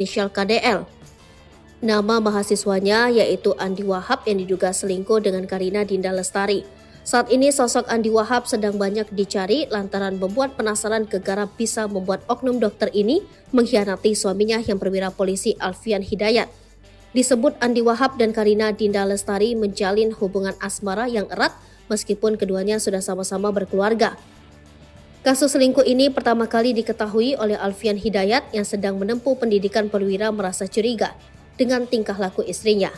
inisial KDL. Nama mahasiswanya yaitu Andi Wahab yang diduga selingkuh dengan Karina Dinda Lestari. Saat ini sosok Andi Wahab sedang banyak dicari lantaran membuat penasaran kegarap bisa membuat oknum dokter ini mengkhianati suaminya yang perwira polisi Alfian Hidayat. Disebut Andi Wahab dan Karina Dinda Lestari menjalin hubungan asmara yang erat meskipun keduanya sudah sama-sama berkeluarga. Kasus selingkuh ini pertama kali diketahui oleh Alfian Hidayat yang sedang menempuh pendidikan perwira merasa curiga dengan tingkah laku istrinya.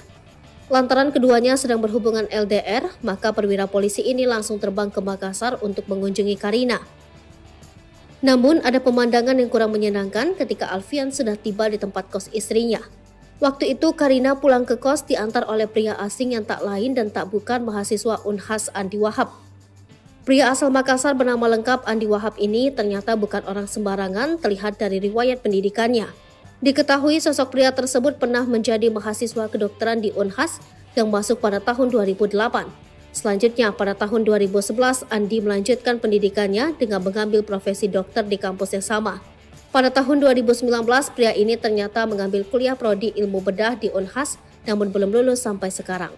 Lantaran keduanya sedang berhubungan LDR, maka perwira polisi ini langsung terbang ke Makassar untuk mengunjungi Karina. Namun ada pemandangan yang kurang menyenangkan ketika Alfian sudah tiba di tempat kos istrinya. Waktu itu Karina pulang ke kos diantar oleh pria asing yang tak lain dan tak bukan mahasiswa Unhas Andi Wahab. Pria asal Makassar bernama lengkap Andi Wahab ini ternyata bukan orang sembarangan terlihat dari riwayat pendidikannya. Diketahui sosok pria tersebut pernah menjadi mahasiswa kedokteran di Unhas yang masuk pada tahun 2008. Selanjutnya pada tahun 2011 Andi melanjutkan pendidikannya dengan mengambil profesi dokter di kampus yang sama. Pada tahun 2019 pria ini ternyata mengambil kuliah prodi ilmu bedah di Unhas namun belum lulus sampai sekarang.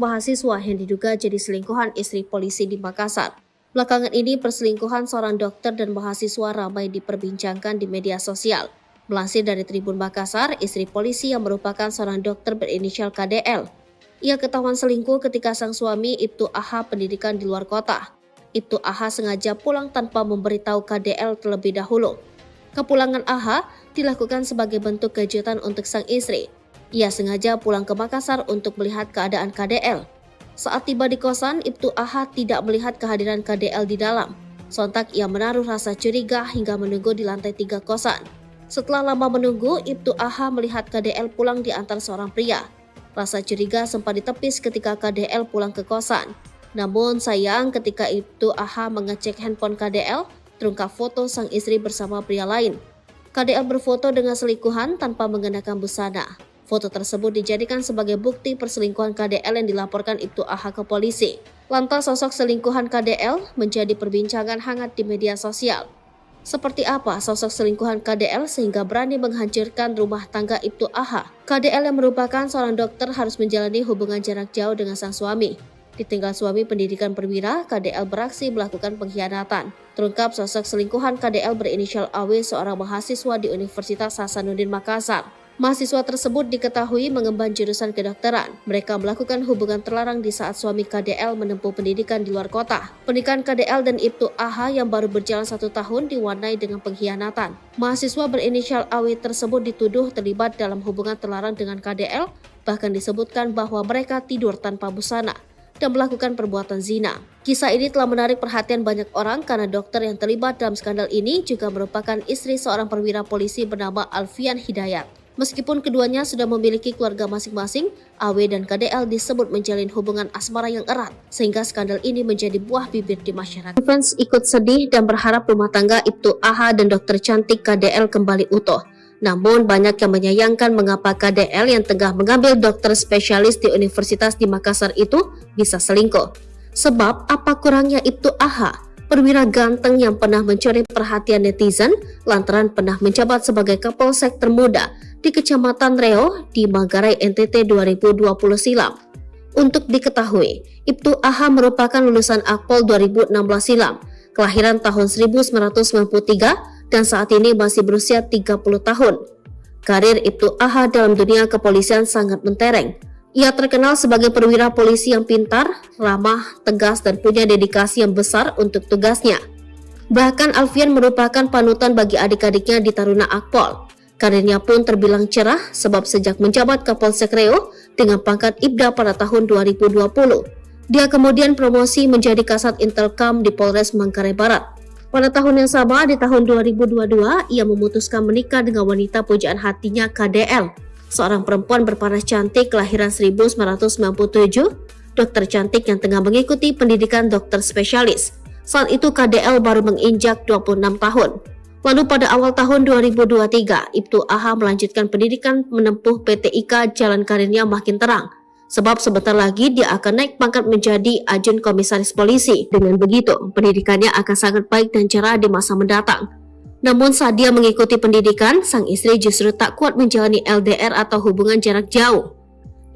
Mahasiswa yang diduga jadi selingkuhan istri polisi di Makassar. Belakangan ini perselingkuhan seorang dokter dan mahasiswa ramai diperbincangkan di media sosial. Melansir dari Tribun Makassar, istri polisi yang merupakan seorang dokter berinisial KDL. Ia ketahuan selingkuh ketika sang suami Ibtu AH pendidikan di luar kota. Ibtu AH sengaja pulang tanpa memberitahu KDL terlebih dahulu. Kepulangan AH dilakukan sebagai bentuk kejutan untuk sang istri. Ia sengaja pulang ke Makassar untuk melihat keadaan KDL. Saat tiba di kosan, Ibtu AH tidak melihat kehadiran KDL di dalam. Sontak ia menaruh rasa curiga hingga menunggu di lantai 3 kosan. Setelah lama menunggu, Ibtu AH melihat KDL pulang diantar seorang pria. Rasa curiga sempat ditepis ketika KDL pulang ke kosan. Namun sayang ketika Ibtu AH mengecek handphone KDL, terungkap foto sang istri bersama pria lain. KDL berfoto dengan selingkuhan tanpa mengenakan busana. Foto tersebut dijadikan sebagai bukti perselingkuhan KDL yang dilaporkan Ibtu AH ke polisi. Lantas sosok selingkuhan KDL menjadi perbincangan hangat di media sosial. Seperti apa sosok selingkuhan KDL sehingga berani menghancurkan rumah tangga Ibtu AH? KDL yang merupakan seorang dokter harus menjalani hubungan jarak jauh dengan sang suami. Ditinggal suami pendidikan perwira, KDL beraksi melakukan pengkhianatan. Terungkap sosok selingkuhan KDL berinisial AW seorang mahasiswa di Universitas Hasanuddin Makassar. Mahasiswa tersebut diketahui mengemban jurusan kedokteran. Mereka melakukan hubungan terlarang di saat suami KDL menempuh pendidikan di luar kota. Pernikahan KDL dan Ibtu AH yang baru berjalan 1 tahun diwarnai dengan pengkhianatan. Mahasiswa berinisial AW tersebut dituduh terlibat dalam hubungan terlarang dengan KDL, bahkan disebutkan bahwa mereka tidur tanpa busana dan melakukan perbuatan zina. Kisah ini telah menarik perhatian banyak orang karena dokter yang terlibat dalam skandal ini juga merupakan istri seorang perwira polisi bernama Alfian Hidayat. Meskipun keduanya sudah memiliki keluarga masing-masing, AW dan KDL disebut menjalin hubungan asmara yang erat, sehingga skandal ini menjadi buah bibir di masyarakat. Fans ikut sedih dan berharap rumah tangga Ibtu AH dan dokter cantik KDL kembali utuh. Namun banyak yang menyayangkan mengapa KDL yang tengah mengambil dokter spesialis di Universitas di Makassar itu bisa selingkuh. Sebab apa kurangnya Ibtu AH? Perwira ganteng yang pernah mencuri perhatian netizen lantaran pernah menjabat sebagai Kapolsek termuda di Kecamatan Reo di Manggarai NTT 2020 silam. Untuk diketahui, Ibtu AH merupakan lulusan Akpol 2016 silam, kelahiran tahun 1993 dan saat ini masih berusia 30 tahun. Karir Ibtu AH dalam dunia kepolisian sangat mentereng. Ia terkenal sebagai perwira polisi yang pintar, ramah, tegas, dan punya dedikasi yang besar untuk tugasnya. Bahkan Alfian merupakan panutan bagi adik-adiknya di Taruna Akpol. Karirnya pun terbilang cerah sebab sejak menjabat Kapolsek Reo dengan pangkat Ibda pada tahun 2020, Dia kemudian promosi menjadi Kasat Intelkam di Polres Manggarai Barat. Pada tahun yang sama, di tahun 2022, ia memutuskan menikah dengan wanita pujaan hatinya KDL, seorang perempuan berparas cantik kelahiran 1997, dokter cantik yang tengah mengikuti pendidikan dokter spesialis. Saat itu KDL baru menginjak 26 tahun. Lalu pada awal tahun 2023, Ibtu AH melanjutkan pendidikan menempuh PTIK Jalan Karirnya Makin Terang. Sebab sebentar lagi dia akan naik pangkat menjadi Ajun Komisaris Polisi. Dengan begitu, pendidikannya akan sangat baik dan cerah di masa mendatang. Namun saat dia mengikuti pendidikan, sang istri justru tak kuat menjalani LDR atau hubungan jarak jauh.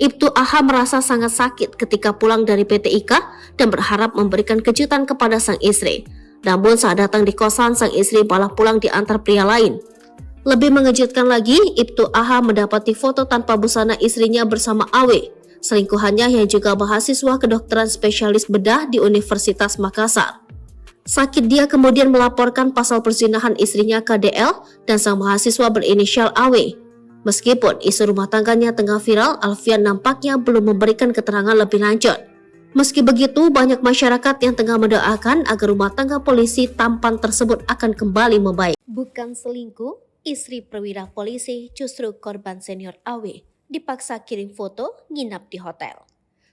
Ibtu AH merasa sangat sakit ketika pulang dari PTIK dan berharap memberikan kejutan kepada sang istri. Namun saat datang di kosan, sang istri malah pulang diantar pria lain. Lebih mengejutkan lagi, Ibtu AH mendapati foto tanpa busana istrinya bersama Awe, selingkuhannya yang juga mahasiswa kedokteran spesialis bedah di Universitas Makassar. Sakit dia kemudian melaporkan pasal perzinahan istrinya KDL dan sang mahasiswa berinisial AW. Meskipun isu rumah tangganya tengah viral, Alfian nampaknya belum memberikan keterangan lebih lanjut. Meski begitu, banyak masyarakat yang tengah mendoakan agar rumah tangga polisi tampan tersebut akan kembali membaik. Bukan selingkuh, istri perwira polisi justru korban senior AW. Dipaksa kirim foto nginap di hotel.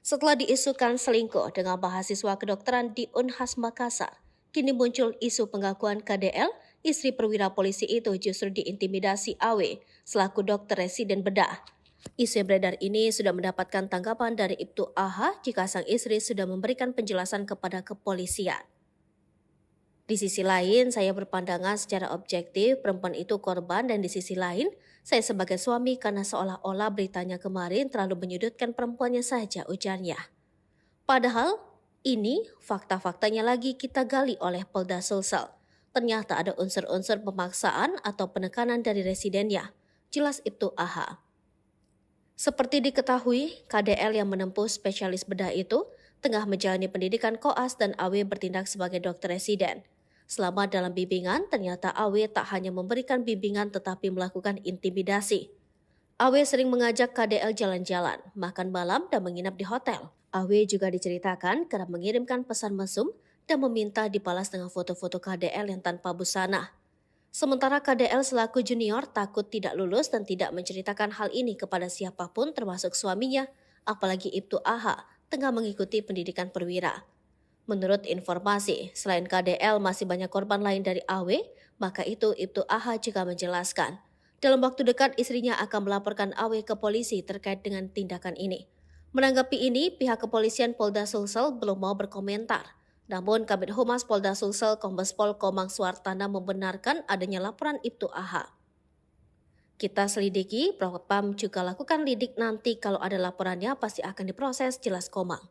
Setelah diisukan selingkuh dengan mahasiswa kedokteran di Unhas Makassar, kini muncul isu pengakuan KDL, istri perwira polisi itu justru diintimidasi AW selaku dokter residen bedah. Isu yang beredar ini sudah mendapatkan tanggapan dari Ibtu AH jika sang istri sudah memberikan penjelasan kepada kepolisian. Di sisi lain, saya berpandangan secara objektif perempuan itu korban, dan di sisi lain, saya sebagai suami karena seolah-olah beritanya kemarin terlalu menyudutkan perempuannya saja, ujarnya. Padahal, ini fakta-faktanya lagi kita gali oleh Polda Sulsel. Ternyata ada unsur-unsur pemaksaan atau penekanan dari residennya, jelas Ibtu AH. Seperti diketahui, KDL yang menempuh spesialis bedah itu tengah menjalani pendidikan koas dan AW bertindak sebagai dokter residen. Selama dalam bimbingan, ternyata AW tak hanya memberikan bimbingan tetapi melakukan intimidasi. AW sering mengajak KDL jalan-jalan, makan malam dan menginap di hotel. AW juga diceritakan kerap mengirimkan pesan mesum dan meminta dibalas dengan foto-foto KDL yang tanpa busana. Sementara KDL selaku junior takut tidak lulus dan tidak menceritakan hal ini kepada siapapun termasuk suaminya, apalagi Ibtu AH tengah mengikuti pendidikan perwira. Menurut informasi, selain KDL masih banyak korban lain dari AW, maka itu Ibtu AH juga menjelaskan. Dalam waktu dekat istrinya akan melaporkan AW ke polisi terkait dengan tindakan ini. Menanggapi ini, pihak kepolisian Polda Sulsel belum mau berkomentar. Namun Kabid Humas Polda Sulsel Kombes Pol Komang Suartana membenarkan adanya laporan Ibtu AH. Kita selidiki, Propam juga lakukan lidik, nanti kalau ada laporannya pasti akan diproses, jelas Komang.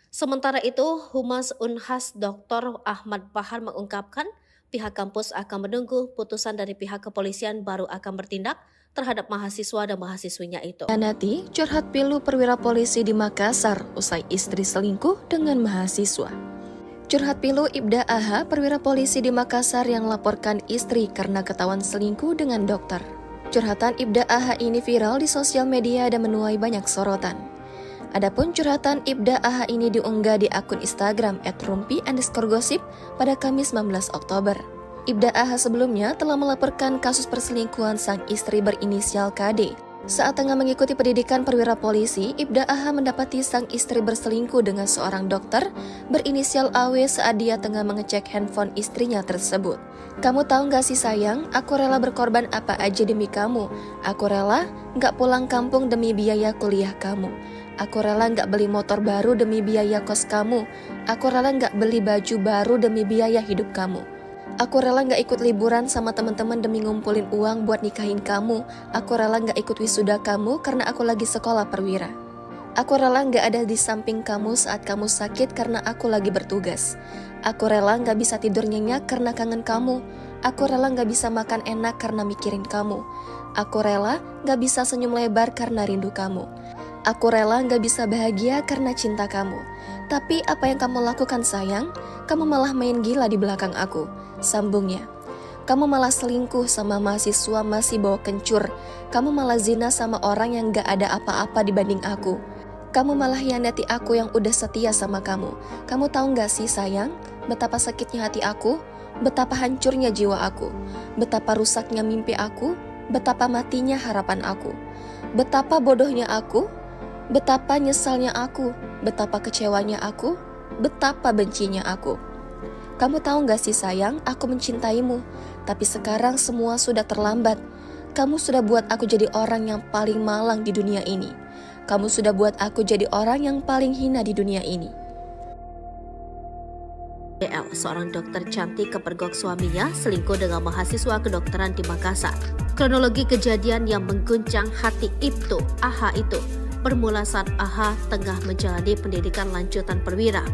Sementara itu, Humas Unhas Dr. Ahmad Bahar mengungkapkan pihak kampus akan menunggu putusan dari pihak kepolisian baru akan bertindak terhadap mahasiswa dan mahasiswinya itu. Nanti curhat pilu perwira polisi di Makassar usai istri selingkuh dengan mahasiswa. Curhat pilu Ibda AH perwira polisi di Makassar yang laporkan istri karena ketahuan selingkuh dengan dokter. Curhatan Ibda AH ini viral di sosial media dan menuai banyak sorotan. Adapun curhatan Ibda AH ini diunggah di akun Instagram @rumpi_gosip pada Kamis 19 Oktober. Ibda AH sebelumnya telah melaporkan kasus perselingkuhan sang istri berinisial KD. Saat tengah mengikuti pendidikan perwira polisi, Ibda AH mendapati sang istri berselingkuh dengan seorang dokter berinisial AW saat dia tengah mengecek handphone istrinya tersebut. Kamu tahu gak sih sayang, aku rela berkorban apa aja demi kamu. Aku rela gak pulang kampung demi biaya kuliah kamu. Aku rela gak beli motor baru demi biaya kos kamu. Aku rela gak beli baju baru demi biaya hidup kamu. Aku rela gak ikut liburan sama teman-teman demi ngumpulin uang buat nikahin kamu. Aku rela gak ikut wisuda kamu karena aku lagi sekolah perwira. Aku rela gak ada di samping kamu saat kamu sakit karena aku lagi bertugas. Aku rela gak bisa tidur nyenyak karena kangen kamu. Aku rela gak bisa makan enak karena mikirin kamu. Aku rela gak bisa senyum lebar karena rindu kamu. Aku rela gak bisa bahagia karena cinta kamu. Tapi apa yang kamu lakukan sayang? Kamu malah main gila di belakang aku, sambungnya. Kamu malah selingkuh sama mahasiswa masih bawa kencur. Kamu malah zina sama orang yang gak ada apa-apa dibanding aku. Kamu malah hianati aku yang udah setia sama kamu. Kamu tahu gak sih sayang, betapa sakitnya hati aku, betapa hancurnya jiwa aku, betapa rusaknya mimpi aku, betapa matinya harapan aku, betapa bodohnya aku, betapa nyesalnya aku, betapa kecewanya aku, betapa bencinya aku. Kamu tahu gak sih sayang, aku mencintaimu, tapi sekarang semua sudah terlambat. Kamu sudah buat aku jadi orang yang paling malang di dunia ini. Kamu sudah buat aku jadi orang yang paling hina di dunia ini. DL, seorang dokter cantik kepergok suaminya selingkuh dengan mahasiswa kedokteran di Makassar. Kronologi kejadian yang mengguncang hati Ibtu AH itu bermula saat AH tengah menjalani pendidikan lanjutan perwira.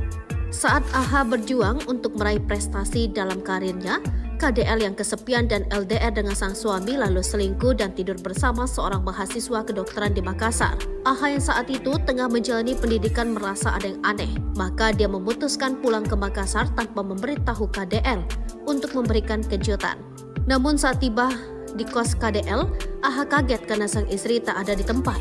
Saat AH berjuang untuk meraih prestasi dalam karirnya, KDL yang kesepian dan LDR dengan sang suami lalu selingkuh dan tidur bersama seorang mahasiswa kedokteran di Makassar. AH yang saat itu tengah menjalani pendidikan merasa ada yang aneh, maka dia memutuskan pulang ke Makassar tanpa memberitahu KDL untuk memberikan kejutan. Namun saat tiba di kos KDL, AH kaget karena sang istri tak ada di tempat.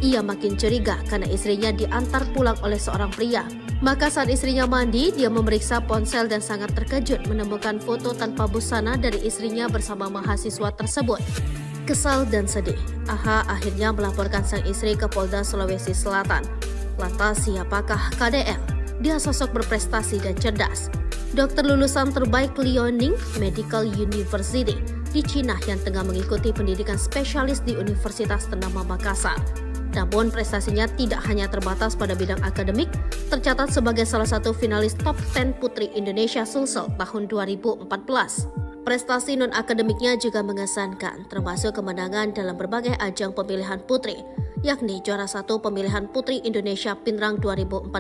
Ia makin curiga karena istrinya diantar pulang oleh seorang pria. Maka saat istrinya mandi, dia memeriksa ponsel dan sangat terkejut menemukan foto tanpa busana dari istrinya bersama mahasiswa tersebut. Kesal dan sedih, AH akhirnya melaporkan sang istri ke Polda Sulawesi Selatan. Lantas siapakah KDL? Dia sosok berprestasi dan cerdas. Dokter lulusan terbaik Liaoning Medical University di Cina yang tengah mengikuti pendidikan spesialis di Universitas ternama Makassar. Namun prestasinya tidak hanya terbatas pada bidang akademik, tercatat sebagai salah satu finalis top 10 Putri Indonesia Sulsel tahun 2014. Prestasi non-akademiknya juga mengesankan, termasuk kemenangan dalam berbagai ajang pemilihan putri, yakni juara 1 pemilihan Putri Indonesia Pinrang 2014,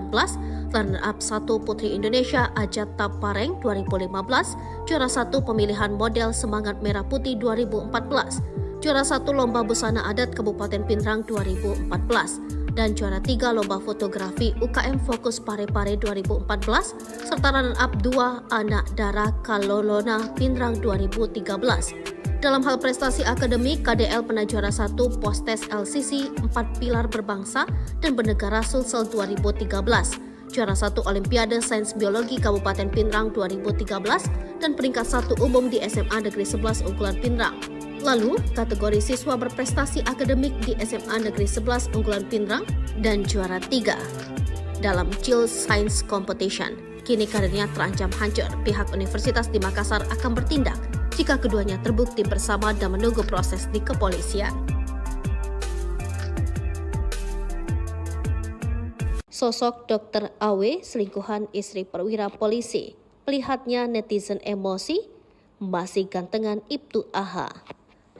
runner-up 1 Putri Indonesia Ajat Tapareng 2015, juara 1 pemilihan model Semangat Merah Putih 2014, juara 1 Lomba Busana Adat Kabupaten Pinrang 2014, dan juara 3 Lomba Fotografi UKM Fokus Parepare 2014, serta runner-up 2 Anak Dara Kalolona Pinrang 2013. Dalam hal prestasi akademik, KDL pernah juara 1 Postes LCC 4 Pilar Berbangsa dan Bernegara Sulsel 2013, juara 1 Olimpiade Sains Biologi Kabupaten Pinrang 2013, dan peringkat 1 umum di SMA Negeri 11 Unggulan Pinrang. Lalu, kategori siswa berprestasi akademik di SMA Negeri 11 Unggulan Pinrang dan juara 3 dalam Child Science Competition. Kini karirnya terancam hancur. Pihak Universitas di Makassar akan bertindak jika keduanya terbukti bersama dan menunggu proses di kepolisian. Sosok Dr. AW selingkuhan istri perwira polisi. Melihatnya netizen emosi, masih gantengan Ibtu AH.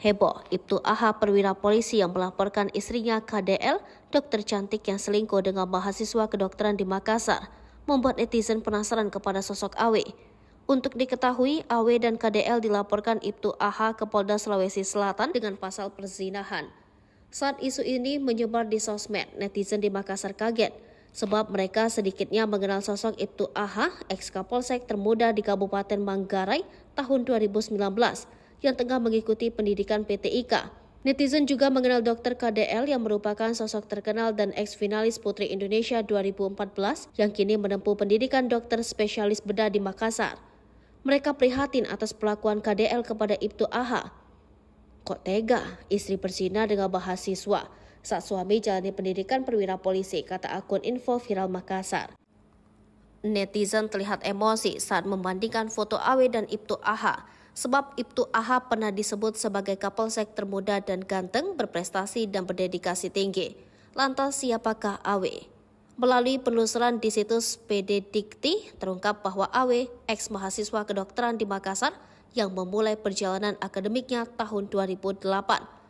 Heboh, Ibtu AH perwira polisi yang melaporkan istrinya KDL, dokter cantik yang selingkuh dengan mahasiswa kedokteran di Makassar, membuat netizen penasaran kepada sosok AW. Untuk diketahui, AW dan KDL dilaporkan Ibtu AH ke Polda Sulawesi Selatan dengan pasal perzinahan. Saat isu ini menyebar di sosmed, netizen di Makassar kaget, sebab mereka sedikitnya mengenal sosok Ibtu AH, ex-Kapolsek termuda di Kabupaten Manggarai tahun 2019, yang tengah mengikuti pendidikan PTIK. Netizen juga mengenal Dr. KDL yang merupakan sosok terkenal dan ex-finalis Putri Indonesia 2014 yang kini menempuh pendidikan dokter spesialis bedah di Makassar. Mereka prihatin atas perlakuan KDL kepada Ibtu AH. Kok tega, istri berzina dengan mahasiswa saat suami jalani pendidikan perwira polisi, kata akun info viral Makassar. Netizen terlihat emosi saat membandingkan foto AW dan Ibtu AH. Sebab Ibtu AH pernah disebut sebagai Kapolsek termuda dan ganteng, berprestasi dan berdedikasi tinggi. Lantas siapakah AW? Melalui penelusuran di situs PD Dikti, terungkap bahwa AW, ex-mahasiswa kedokteran di Makassar, yang memulai perjalanan akademiknya tahun 2008.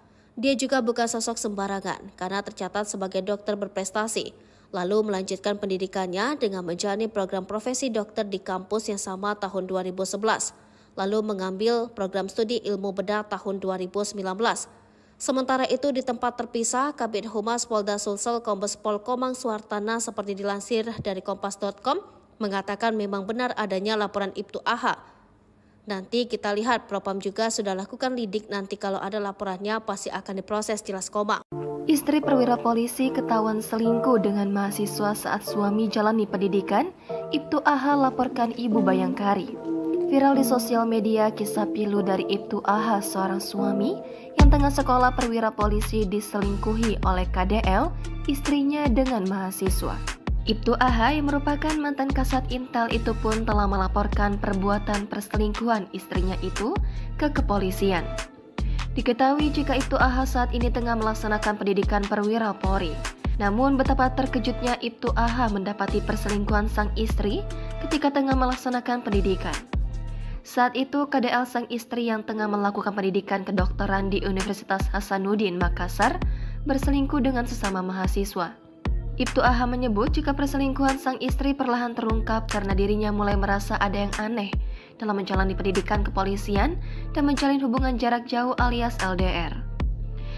Dia juga bukan sosok sembarangan karena tercatat sebagai dokter berprestasi, lalu melanjutkan pendidikannya dengan menjalani program profesi dokter di kampus yang sama tahun 2011. Lalu mengambil program studi ilmu bedah tahun 2019. Sementara itu di tempat terpisah, Kabid Humas Polda Sulsel Kombes Pol Komang Suhartana seperti dilansir dari kompas.com mengatakan memang benar adanya laporan Ibtu AH. Nanti kita lihat Propam juga sudah lakukan lidik, nanti kalau ada laporannya pasti akan diproses, jelas Komang. Istri perwira polisi ketahuan selingkuh dengan mahasiswa saat suami jalani pendidikan. Ibtu AH laporkan Ibu Bayangkari. Viral di sosial media kisah pilu dari Ibtu AH, seorang suami yang tengah sekolah perwira polisi diselingkuhi oleh KDL, istrinya dengan mahasiswa. Ibtu AH yang merupakan mantan Kasat Intel itu pun telah melaporkan perbuatan perselingkuhan istrinya itu ke kepolisian. Diketahui jika Ibtu AH saat ini tengah melaksanakan pendidikan perwira Polri. Namun betapa terkejutnya Ibtu AH mendapati perselingkuhan sang istri ketika tengah melaksanakan pendidikan. Saat itu KDL sang istri yang tengah melakukan pendidikan kedokteran di Universitas Hasanuddin Makassar berselingkuh dengan sesama mahasiswa. Ibtu AH menyebut jika perselingkuhan sang istri perlahan terungkap karena dirinya mulai merasa ada yang aneh dalam menjalani pendidikan kepolisian dan menjalin hubungan jarak jauh alias LDR.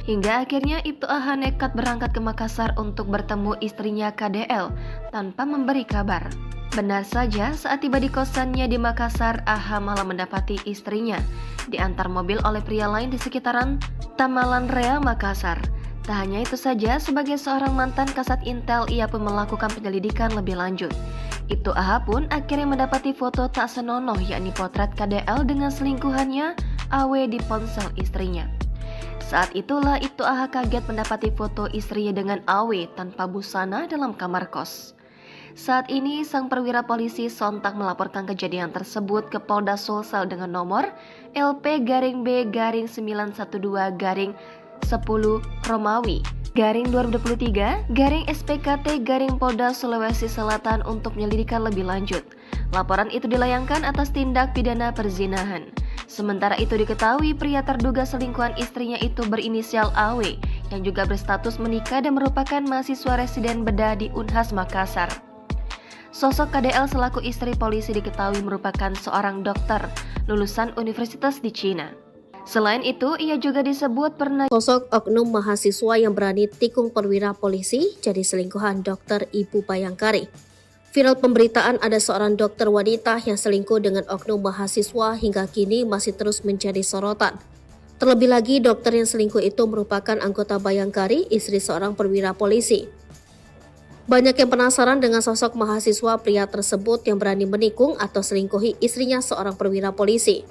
Hingga akhirnya Ibtu AH nekat berangkat ke Makassar untuk bertemu istrinya KDL tanpa memberi kabar. Benar saja, saat tiba di kosannya di Makassar, AH malah mendapati istrinya diantar mobil oleh pria lain di sekitaran Tamalan Rea, Makassar. Tak hanya itu saja, sebagai seorang mantan Kasat Intel, ia pun melakukan penyelidikan lebih lanjut. Ibtu AH pun akhirnya mendapati foto tak senonoh, yakni potret KDL dengan selingkuhannya AW di ponsel istrinya. Saat itulah Ibtu AH kaget mendapati foto istrinya dengan AW tanpa busana dalam kamar kos. Saat ini sang perwira polisi sontak melaporkan kejadian tersebut ke Polda Sulsel dengan nomor LP-B-912-10 Romawi /2023/SPKT/Polda Sulawesi Selatan untuk penyelidikan lebih lanjut. Laporan itu dilayangkan atas tindak pidana perzinahan. Sementara itu diketahui pria terduga selingkuhan istrinya itu berinisial AW yang juga berstatus menikah dan merupakan mahasiswa residen bedah di Unhas Makassar. Sosok KDL selaku istri polisi diketahui merupakan seorang dokter lulusan universitas di Cina. Selain itu, ia juga disebut pernah sosok oknum mahasiswa yang berani tikung perwira polisi jadi selingkuhan Dokter Ibu Bayangkari. Viral pemberitaan ada seorang dokter wanita yang selingkuh dengan oknum mahasiswa hingga kini masih terus menjadi sorotan. Terlebih lagi, dokter yang selingkuh itu merupakan anggota Bayangkari, istri seorang perwira polisi. Banyak yang penasaran dengan sosok mahasiswa pria tersebut yang berani menikung atau selingkuhi istrinya seorang perwira polisi.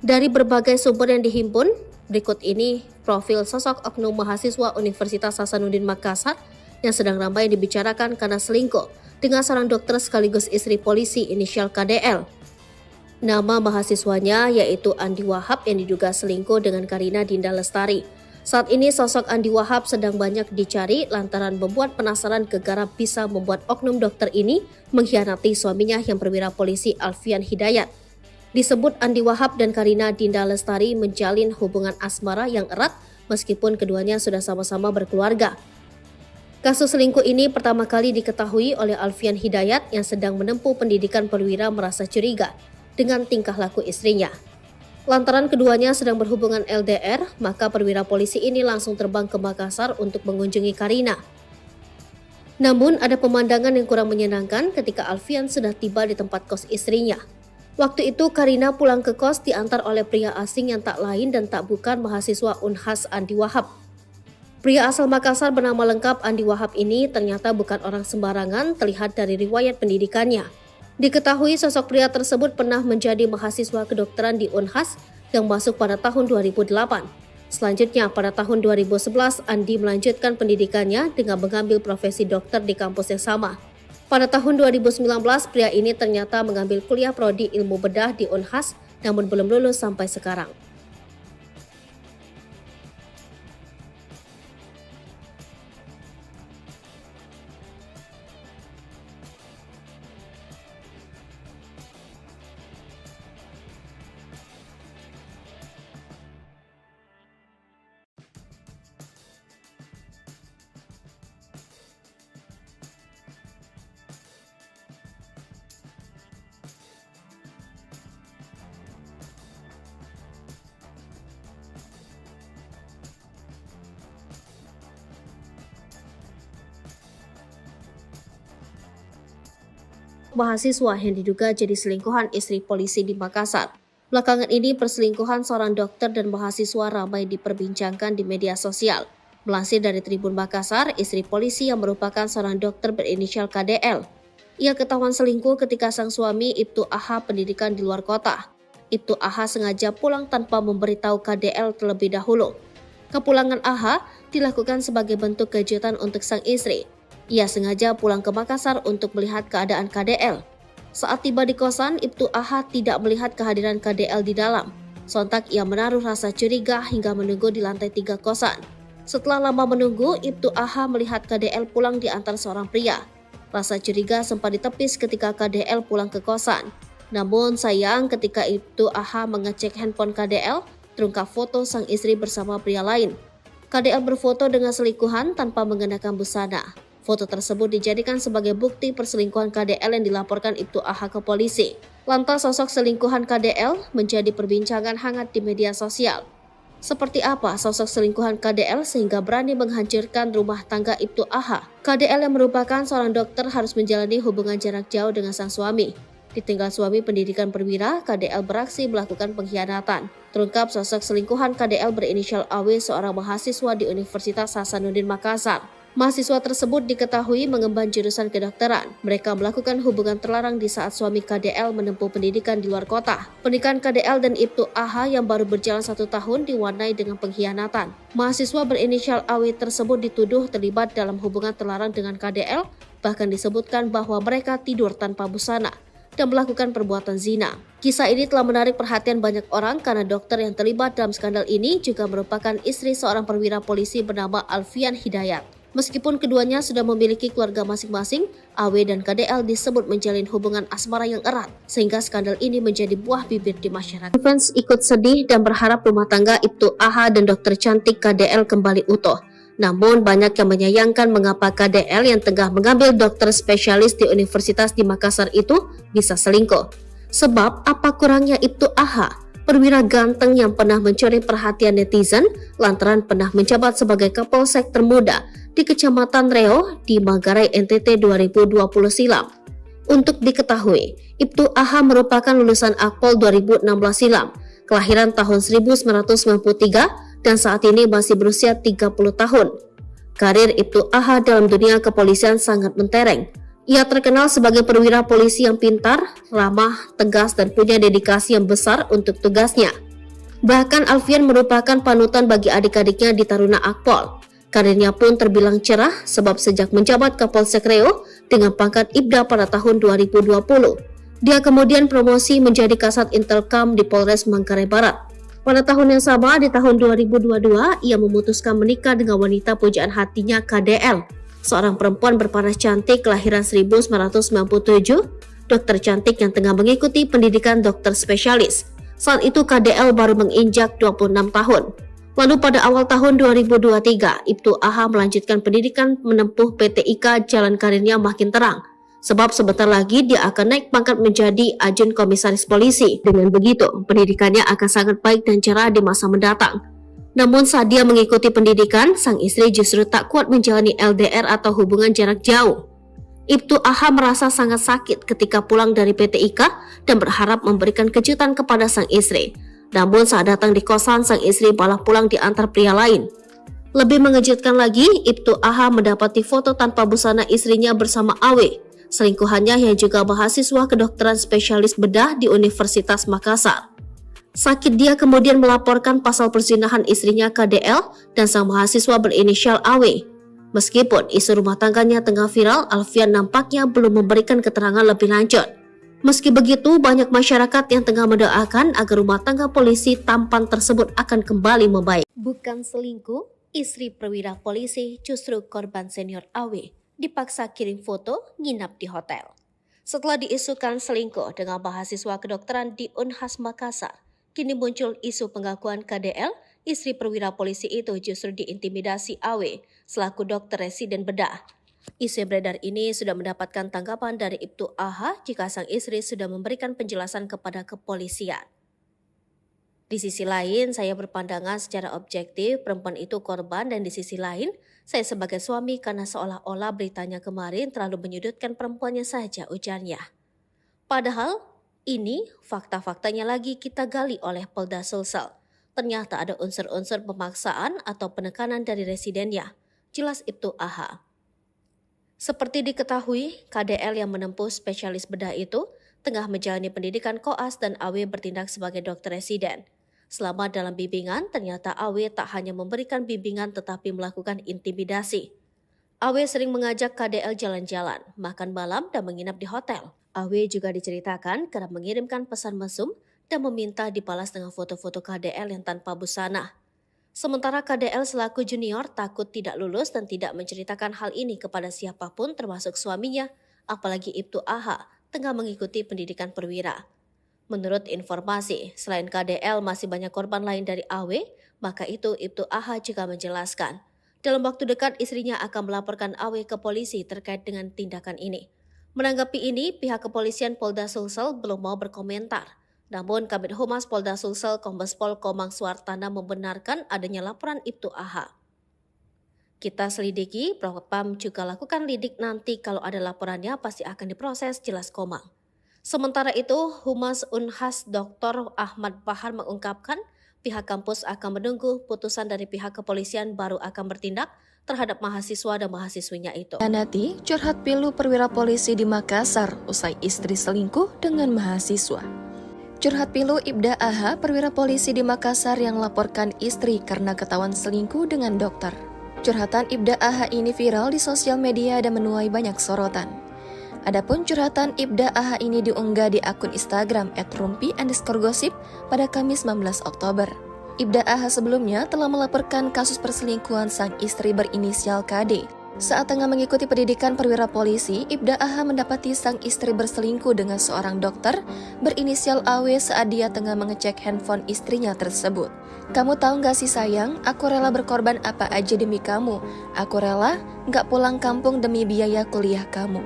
Dari berbagai sumber yang dihimpun, berikut ini profil sosok oknum mahasiswa Universitas Hasanuddin Makassar yang sedang ramai dibicarakan karena selingkuh dengan seorang dokter sekaligus istri polisi inisial KDL. Nama mahasiswanya yaitu Andi Wahab yang diduga selingkuh dengan Karina Dinda Lestari. Saat ini sosok Andi Wahab sedang banyak dicari lantaran membuat penasaran gegara bisa membuat oknum dokter ini mengkhianati suaminya yang perwira polisi Alfian Hidayat. Disebut Andi Wahab dan Karina Dinda Lestari menjalin hubungan asmara yang erat meskipun keduanya sudah sama-sama berkeluarga. Kasus selingkuh ini pertama kali diketahui oleh Alfian Hidayat yang sedang menempuh pendidikan perwira merasa curiga dengan tingkah laku istrinya. Lantaran keduanya sedang berhubungan LDR, maka perwira polisi ini langsung terbang ke Makassar untuk mengunjungi Karina. Namun ada pemandangan yang kurang menyenangkan ketika Alfian sudah tiba di tempat kos istrinya. Waktu itu Karina pulang ke kos diantar oleh pria asing yang tak lain dan tak bukan mahasiswa Unhas Andi Wahab. Pria asal Makassar bernama lengkap Andi Wahab ini ternyata bukan orang sembarangan terlihat dari riwayat pendidikannya. Diketahui sosok pria tersebut pernah menjadi mahasiswa kedokteran di Unhas yang masuk pada tahun 2008. Selanjutnya pada tahun 2011 Andi melanjutkan pendidikannya dengan mengambil profesi dokter di kampus yang sama. Pada tahun 2019 pria ini ternyata mengambil kuliah prodi ilmu bedah di Unhas namun belum lulus sampai sekarang. Mahasiswa yang diduga jadi selingkuhan istri polisi di Makassar. Belakangan ini perselingkuhan seorang dokter dan mahasiswa ramai diperbincangkan di media sosial. Melansir dari Tribun Makassar, istri polisi yang merupakan seorang dokter berinisial KDL. Ia ketahuan selingkuh ketika sang suami Ibtu AH pendidikan di luar kota. Ibtu AH sengaja pulang tanpa memberitahu KDL terlebih dahulu. Kepulangan AH dilakukan sebagai bentuk kejutan untuk sang istri. Ia sengaja pulang ke Makassar untuk melihat keadaan KDL. Saat tiba di kosan, Ibtu AH tidak melihat kehadiran KDL di dalam. Sontak ia menaruh rasa curiga hingga menunggu di lantai 3 kosan. Setelah lama menunggu, Ibtu AH melihat KDL pulang diantar seorang pria. Rasa curiga sempat ditepis ketika KDL pulang ke kosan. Namun sayang ketika Ibtu AH mengecek handphone KDL, terungkap foto sang istri bersama pria lain. KDL berfoto dengan selingkuhan tanpa mengenakan busana. Foto tersebut dijadikan sebagai bukti perselingkuhan KDL yang dilaporkan Ibtu AH ke polisi. Lantas sosok selingkuhan KDL menjadi perbincangan hangat di media sosial. Seperti apa sosok selingkuhan KDL sehingga berani menghancurkan rumah tangga Ibtu AH? KDL yang merupakan seorang dokter harus menjalani hubungan jarak jauh dengan sang suami. Ditinggal suami pendidikan perwira, KDL beraksi melakukan pengkhianatan. Terungkap sosok selingkuhan KDL berinisial AW, seorang mahasiswa di Universitas Hasanuddin Makassar. Mahasiswa tersebut diketahui mengemban jurusan kedokteran. Mereka melakukan hubungan terlarang di saat suami KDL menempuh pendidikan di luar kota. Pernikahan KDL dan Ibtu AH yang baru berjalan 1 tahun diwarnai dengan pengkhianatan. Mahasiswa berinisial AW tersebut dituduh terlibat dalam hubungan terlarang dengan KDL, bahkan disebutkan bahwa mereka tidur tanpa busana dan melakukan perbuatan zina. Kisah ini telah menarik perhatian banyak orang karena dokter yang terlibat dalam skandal ini juga merupakan istri seorang perwira polisi bernama Alfian Hidayat. Meskipun keduanya sudah memiliki keluarga masing-masing, AW dan KDL disebut menjalin hubungan asmara yang erat, sehingga skandal ini menjadi buah bibir di masyarakat. Fans ikut sedih dan berharap rumah tangga Ibtu AH dan dokter cantik KDL kembali utuh. Namun banyak yang menyayangkan mengapa KDL yang tengah mengambil dokter spesialis di Universitas di Makassar itu bisa selingkuh. Sebab apa kurangnya Ibtu AH? Perwira ganteng yang pernah mencuri perhatian netizen lantaran pernah menjabat sebagai Kapolsek termuda di Kecamatan Reo di Manggarai NTT 2020 silam. Untuk diketahui, Ibtu AH merupakan lulusan Akpol 2016 silam, kelahiran tahun 1993 dan saat ini masih berusia 30 tahun. Karir Ibtu AH dalam dunia kepolisian sangat mentereng. Ia terkenal sebagai perwira polisi yang pintar, ramah, tegas dan punya dedikasi yang besar untuk tugasnya. Bahkan Alfian merupakan panutan bagi adik-adiknya di Taruna Akpol. Karirnya pun terbilang cerah sebab sejak menjabat Kapolsek Reo dengan pangkat Ibda pada tahun 2020, dia kemudian promosi menjadi Kasat Intelkam di Polres Manggarai Barat. Pada tahun yang sama, di tahun 2022, ia memutuskan menikah dengan wanita pujaan hatinya KDL, seorang perempuan berparas cantik kelahiran 1997, dokter cantik yang tengah mengikuti pendidikan dokter spesialis. Saat itu KDL baru menginjak 26 tahun. Lalu pada awal tahun 2023, Ibtu AH melanjutkan pendidikan menempuh PTIK, jalan karirnya makin terang. Sebab sebentar lagi dia akan naik pangkat menjadi Ajun Komisaris Polisi. Dengan begitu, pendidikannya akan sangat baik dan cerah di masa mendatang. Namun saat dia mengikuti pendidikan, sang istri justru tak kuat menjalani LDR atau hubungan jarak jauh. Ibtu AH merasa sangat sakit ketika pulang dari PTIK dan berharap memberikan kejutan kepada sang istri. Namun saat datang di kosan, sang istri malah pulang diantar pria lain. Lebih mengejutkan lagi, Ibtu AH mendapati foto tanpa busana istrinya bersama AW, selingkuhannya yang juga mahasiswa kedokteran spesialis bedah di Universitas Makassar. Sakit dia kemudian melaporkan pasal perzinahan istrinya KDL dan sang mahasiswa berinisial AW. Meskipun isu rumah tangganya tengah viral, Alfian nampaknya belum memberikan keterangan lebih lanjut. Meski begitu, banyak masyarakat yang tengah mendoakan agar rumah tangga polisi tampan tersebut akan kembali membaik. Bukan selingkuh, istri perwira polisi justru korban senior AW dipaksa kirim foto nginap di hotel. Setelah diisukan selingkuh dengan mahasiswa kedokteran di Unhas Makassar, kini muncul isu pengakuan KDL, istri perwira polisi itu justru diintimidasi AW selaku dokter residen bedah. Isu beredar ini sudah mendapatkan tanggapan dari Ibtu AH jika sang istri sudah memberikan penjelasan kepada kepolisian. Di sisi lain, saya berpandangan secara objektif perempuan itu korban dan di sisi lain, saya sebagai suami karena seolah-olah beritanya kemarin terlalu menyudutkan perempuannya saja, ujarnya. Padahal, ini fakta-faktanya lagi kita gali oleh Polda Sulsel. ternyata ada unsur-unsur pemaksaan atau penekanan dari residennya, jelas Ibtu AH. Seperti diketahui, KDL yang menempuh spesialis bedah itu tengah menjalani pendidikan koas dan AW bertindak sebagai dokter residen. Selama dalam bimbingan, ternyata AW tak hanya memberikan bimbingan tetapi melakukan intimidasi. AW sering mengajak KDL jalan-jalan, makan malam dan menginap di hotel. AW juga diceritakan kerap mengirimkan pesan mesum dan meminta dibalas dengan foto-foto KDL yang tanpa busana. Sementara KDL selaku junior takut tidak lulus dan tidak menceritakan hal ini kepada siapapun termasuk suaminya, apalagi Ibtu AH tengah mengikuti pendidikan perwira. Menurut informasi, selain KDL masih banyak korban lain dari AW, maka itu Ibtu AH juga menjelaskan. Dalam waktu dekat istrinya akan melaporkan AW ke polisi terkait dengan tindakan ini. Menanggapi ini, pihak kepolisian Polda Sulsel belum mau berkomentar. Namun, Kabid Humas Polda Sulsel Kombes Pol Komang Suartana membenarkan adanya laporan Ibtu AH. Kita selidiki, Propam juga lakukan lidik nanti kalau ada laporannya pasti akan diproses, jelas Komang. Sementara itu, Humas Unhas Dr. Ahmad Bahar mengungkapkan pihak kampus akan menunggu putusan dari pihak kepolisian baru akan bertindak terhadap mahasiswa dan mahasiswinya itu. Nanti curhat pilu perwira polisi di Makassar usai istri selingkuh dengan mahasiswa. Curhat pilu Ibda AH perwira polisi di Makassar yang laporkan istri karena ketahuan selingkuh dengan dokter. Curhatan Ibda AH ini viral di sosial media dan menuai banyak sorotan. Adapun curhatan Ibda AH ini diunggah di akun Instagram @rumpi_gosip pada Kamis 19 Oktober. Ibda AH sebelumnya telah melaporkan kasus perselingkuhan sang istri berinisial KD. Saat tengah mengikuti pendidikan perwira polisi, Ibda AH mendapati sang istri berselingkuh dengan seorang dokter berinisial AW saat dia tengah mengecek handphone istrinya tersebut. Kamu tahu gak sih sayang, aku rela berkorban apa aja demi kamu. Aku rela gak pulang kampung demi biaya kuliah kamu.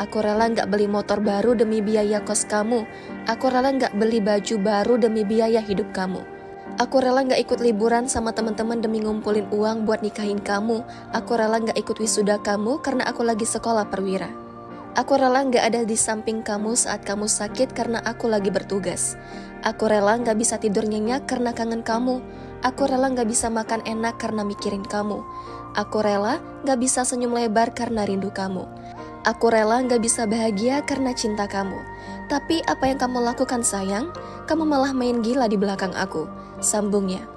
Aku rela gak beli motor baru demi biaya kos kamu. Aku rela gak beli baju baru demi biaya hidup kamu. Aku rela gak ikut liburan sama teman-teman demi ngumpulin uang buat nikahin kamu. Aku rela gak ikut wisuda kamu karena aku lagi sekolah perwira. Aku rela gak ada di samping kamu saat kamu sakit karena aku lagi bertugas. Aku rela gak bisa tidur nyenyak karena kangen kamu. Aku rela gak bisa makan enak karena mikirin kamu. Aku rela gak bisa senyum lebar karena rindu kamu. Aku rela gak bisa bahagia karena cinta kamu. Tapi apa yang kamu lakukan sayang? Kamu malah main gila di belakang aku, sambungnya.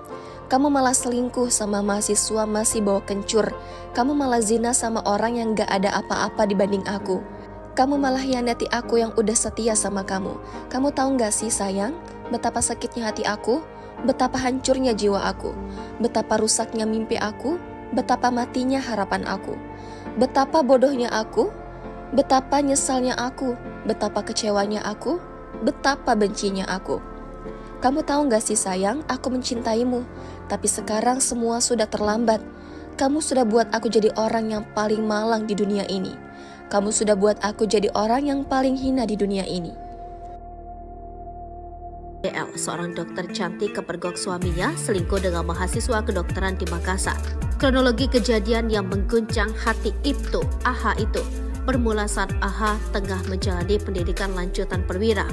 Kamu malah selingkuh sama mahasiswa masih bawa kencur. Kamu malah zina sama orang yang gak ada apa-apa dibanding aku. Kamu malah hianati aku yang udah setia sama kamu. Kamu tahu gak sih sayang, betapa sakitnya hati aku? Betapa hancurnya jiwa aku? Betapa rusaknya mimpi aku? Betapa matinya harapan aku? Betapa bodohnya aku? Betapa nyesalnya aku, betapa kecewanya aku, betapa bencinya aku. Kamu tahu gak sih sayang, aku mencintaimu, tapi sekarang semua sudah terlambat. Kamu sudah buat aku jadi orang yang paling malang di dunia ini. Kamu sudah buat aku jadi orang yang paling hina di dunia ini. DL, seorang dokter cantik kepergok suaminya selingkuh dengan mahasiswa kedokteran di Makassar. Kronologi kejadian yang mengguncang hati Ibtu AH itu bermula saat AH tengah menjalani pendidikan lanjutan perwira.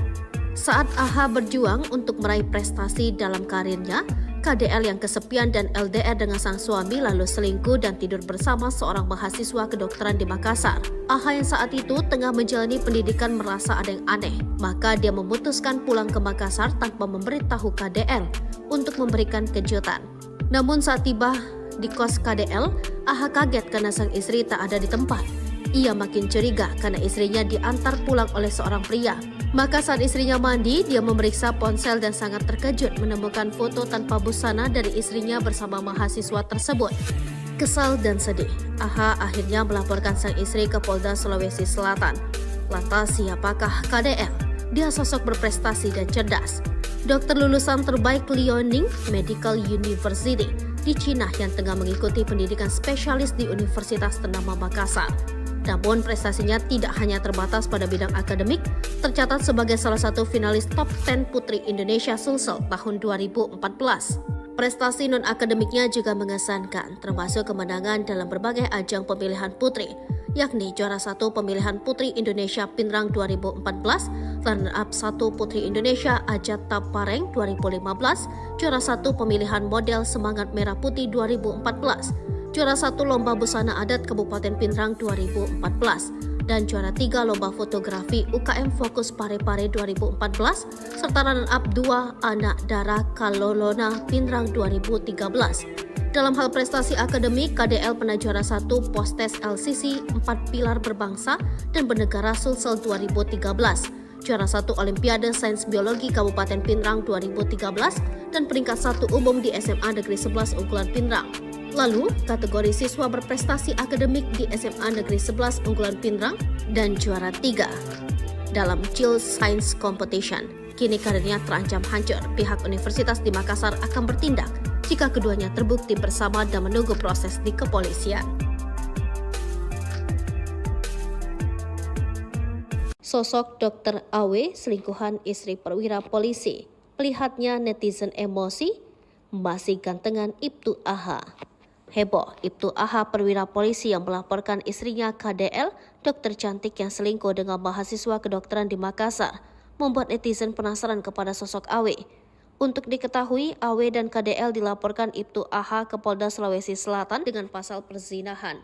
Saat AH berjuang untuk meraih prestasi dalam karirnya, KDL yang kesepian dan LDR dengan sang suami lalu selingkuh dan tidur bersama seorang mahasiswa kedokteran di Makassar. AH yang saat itu tengah menjalani pendidikan merasa ada yang aneh, maka dia memutuskan pulang ke Makassar tanpa memberitahu KDL untuk memberikan kejutan. Namun saat tiba di kos KDL, AH kaget karena sang istri tak ada di tempat. Ia makin curiga karena istrinya diantar pulang oleh seorang pria. Maka saat istrinya mandi, dia memeriksa ponsel dan sangat terkejut menemukan foto tanpa busana dari istrinya bersama mahasiswa tersebut. Kesal dan sedih, AH akhirnya melaporkan sang istri ke Polda Sulawesi Selatan. Lantas siapakah KDL? Dia sosok berprestasi dan cerdas. Dokter lulusan terbaik Liaoning Medical University di Cina yang tengah mengikuti pendidikan spesialis di Universitas ternama Makassar. Namun prestasinya tidak hanya terbatas pada bidang akademik, tercatat sebagai salah satu finalis top 10 Putri Indonesia Sulsel tahun 2014. Prestasi non-akademiknya juga mengesankan, termasuk kemenangan dalam berbagai ajang pemilihan putri yakni juara 1 pemilihan Putri Indonesia Pinrang 2014, runner-up 1 Putri Indonesia Ajat Tapareng 2015, juara 1 pemilihan model Semangat Merah Putih 2014, juara 1 Lomba Busana Adat Kabupaten Pinrang 2014, dan juara 3 Lomba Fotografi UKM Fokus Parepare 2014, serta runner-up 2 Anak Dara Kalolona Pinrang 2013. Dalam hal prestasi akademik, KDL pernah juara 1 Postes LCC 4 Pilar Berbangsa dan Bernegara Sulsel 2013, juara 1 Olimpiade Sains Biologi Kabupaten Pinrang 2013, dan peringkat 1 umum di SMA Negeri 11 Unggulan Pinrang. Lalu, kategori siswa berprestasi akademik di SMA Negeri 11 Unggulan Pinrang dan juara 3 dalam Child Science Competition. Kini karirnya terancam hancur. Pihak Universitas di Makassar akan bertindak jika keduanya terbukti bersama dan menunggu proses di kepolisian. Sosok Dr. AW, selingkuhan istri perwira polisi. Melihatnya netizen emosi, masih gantengan Ibtu AH. Heboh, Ibtu AH perwira polisi yang melaporkan istrinya KDL, dokter cantik yang selingkuh dengan mahasiswa kedokteran di Makassar, membuat netizen penasaran kepada sosok AW. Untuk diketahui, AW dan KDL dilaporkan Ibtu AH ke Polda Sulawesi Selatan dengan pasal perzinahan.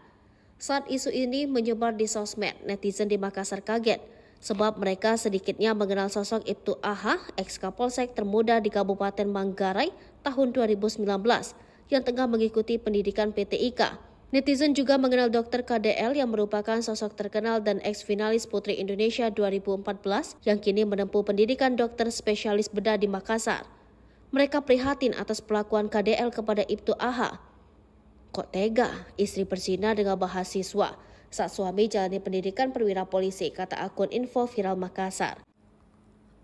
Saat isu ini menyebar di sosmed, netizen di Makassar kaget, sebab mereka sedikitnya mengenal sosok Ibtu AH, ex-Kapolsek termuda di Kabupaten Manggarai tahun 2019, yang tengah mengikuti pendidikan PTIK. Netizen juga mengenal Dr. KDL yang merupakan sosok terkenal dan ex-finalis Putri Indonesia 2014 yang kini menempuh pendidikan dokter spesialis bedah di Makassar. Mereka prihatin atas perlakuan KDL kepada Ibtu AH. Kok tega istri berzina dengan mahasiswa saat suami jalani pendidikan perwira polisi, kata akun info viral Makassar.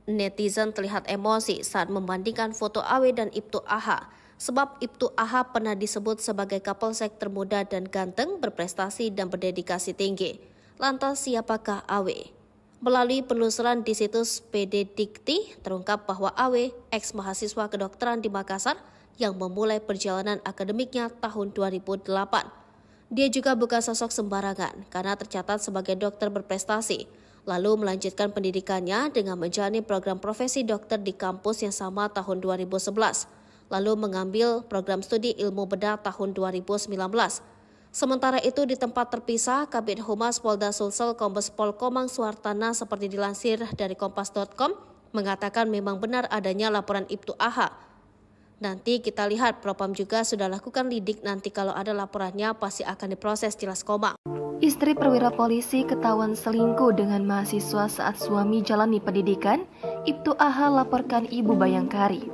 Netizen terlihat emosi saat membandingkan foto AW dan Ibtu AH. Sebab Ibtu AH pernah disebut sebagai Kapolsek termuda dan ganteng, berprestasi dan berdedikasi tinggi. Lantas siapakah AW? Melalui penelusuran di situs PD Dikti, terungkap bahwa AW, ex-mahasiswa kedokteran di Makassar, yang memulai perjalanan akademiknya tahun 2008. Dia juga bukan sosok sembarangan karena tercatat sebagai dokter berprestasi, lalu melanjutkan pendidikannya dengan menjalani program profesi dokter di kampus yang sama tahun 2011. Lalu mengambil program studi ilmu bedah tahun 2019. Sementara itu di tempat terpisah, Kabid Humas Polda Sulsel Kombes Pol Komang Suartana seperti dilansir dari kompas.com mengatakan memang benar adanya laporan Ibtu AH. Nanti kita lihat, Propam juga sudah lakukan lidik, nanti kalau ada laporannya pasti akan diproses, jelas Komang. Istri perwira polisi ketahuan selingkuh dengan mahasiswa saat suami jalani pendidikan, Ibtu AH laporkan Ibu Bayangkari.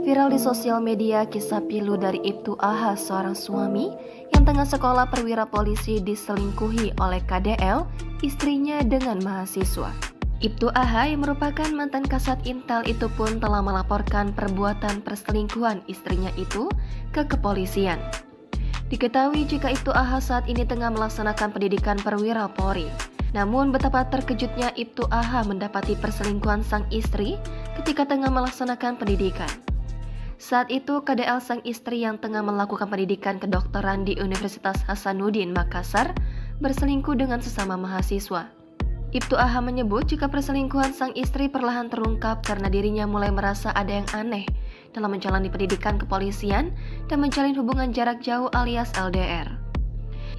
Viral di sosial media kisah pilu dari Ibtu AH, seorang suami yang tengah sekolah perwira polisi diselingkuhi oleh KDL, istrinya dengan mahasiswa. Ibtu AH yang merupakan mantan Kasat Intel itu pun telah melaporkan perbuatan perselingkuhan istrinya itu ke kepolisian. Diketahui jika Ibtu AH saat ini tengah melaksanakan pendidikan perwira Polri. Namun betapa terkejutnya Ibtu AH mendapati perselingkuhan sang istri ketika tengah melaksanakan pendidikan. Saat itu, KDL sang istri yang tengah melakukan pendidikan kedokteran di Universitas Hasanuddin Makassar berselingkuh dengan sesama mahasiswa. Ibtu AH menyebut jika perselingkuhan sang istri perlahan terungkap karena dirinya mulai merasa ada yang aneh dalam menjalani pendidikan kepolisian dan menjalin hubungan jarak jauh alias LDR.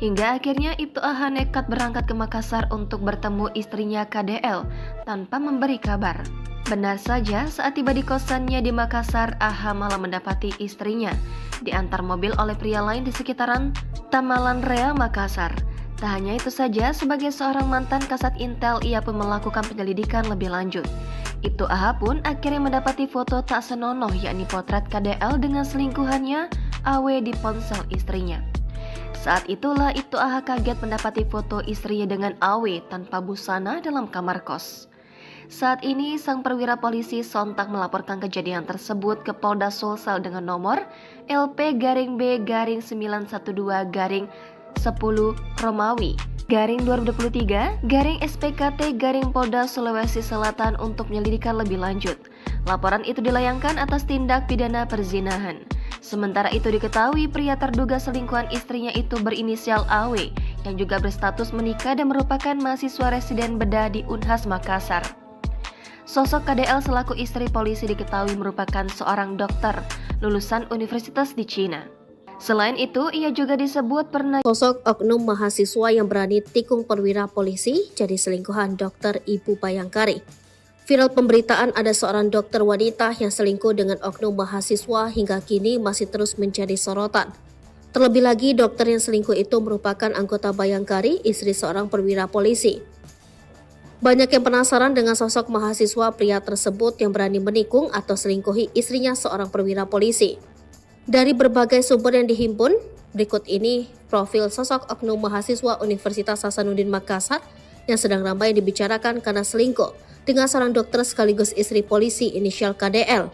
Hingga akhirnya Ibtu AH nekat berangkat ke Makassar untuk bertemu istrinya KDL tanpa memberi kabar. Benar saja, saat tiba di kosannya di Makassar, AH malah mendapati istrinya diantar mobil oleh pria lain di sekitaran Tamalan Rea, Makassar. Tak hanya itu saja, sebagai seorang mantan Kasat Intel, ia pun melakukan penyelidikan lebih lanjut. Ibtu AH pun akhirnya mendapati foto tak senonoh, yakni potret KDL dengan selingkuhannya, AW, di ponsel istrinya. Saat itulah Ibtu AH kaget mendapati foto istrinya dengan AW tanpa busana dalam kamar kos. Saat ini, sang perwira polisi sontak melaporkan kejadian tersebut ke Polda Sulsel dengan nomor LP-B-912-10 Romawi /2023 Polda Sulawesi Selatan untuk menyelidikkan lebih lanjut. Laporan itu dilayangkan atas tindak pidana perzinahan. Sementara itu diketahui pria terduga selingkuhan istrinya itu berinisial AW yang juga berstatus menikah dan merupakan mahasiswa residen bedah di Unhas Makassar. Sosok KDL selaku istri polisi diketahui merupakan seorang dokter lulusan universitas di Cina. Selain itu, ia juga disebut pernah sosok oknum mahasiswa yang berani tikung perwira polisi jadi selingkuhan dokter Ibu Bayangkari. Viral pemberitaan ada seorang dokter wanita yang selingkuh dengan oknum mahasiswa hingga kini masih terus menjadi sorotan. Terlebih lagi, dokter yang selingkuh itu merupakan anggota Bayangkari, istri seorang perwira polisi. Banyak yang penasaran dengan sosok mahasiswa pria tersebut yang berani menikung atau selingkuhi istrinya seorang perwira polisi. Dari berbagai sumber yang dihimpun, berikut ini profil sosok oknum mahasiswa Universitas Hasanuddin Makassar yang sedang ramai dibicarakan karena selingkuh dengan seorang dokter sekaligus istri polisi inisial KDL.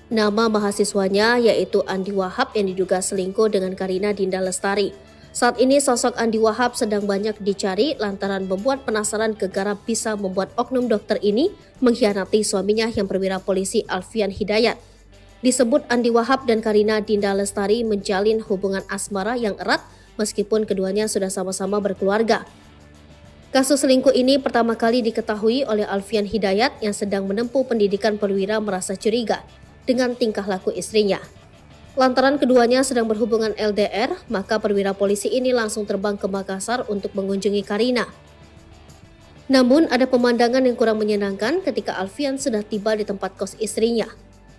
Nama mahasiswanya yaitu Andi Wahab yang diduga selingkuh dengan Karina Dinda Lestari. Saat ini sosok Andi Wahab sedang banyak dicari lantaran membuat penasaran gegara bisa membuat oknum dokter ini mengkhianati suaminya yang perwira polisi Alfian Hidayat. Disebut Andi Wahab dan Karina Dinda Lestari menjalin hubungan asmara yang erat meskipun keduanya sudah sama-sama berkeluarga. Kasus selingkuh ini pertama kali diketahui oleh Alfian Hidayat yang sedang menempuh pendidikan perwira merasa curiga dengan tingkah laku istrinya. Lantaran keduanya sedang berhubungan LDR, maka perwira polisi ini langsung terbang ke Makassar untuk mengunjungi Karina. Namun ada pemandangan yang kurang menyenangkan ketika Alfian sudah tiba di tempat kos istrinya.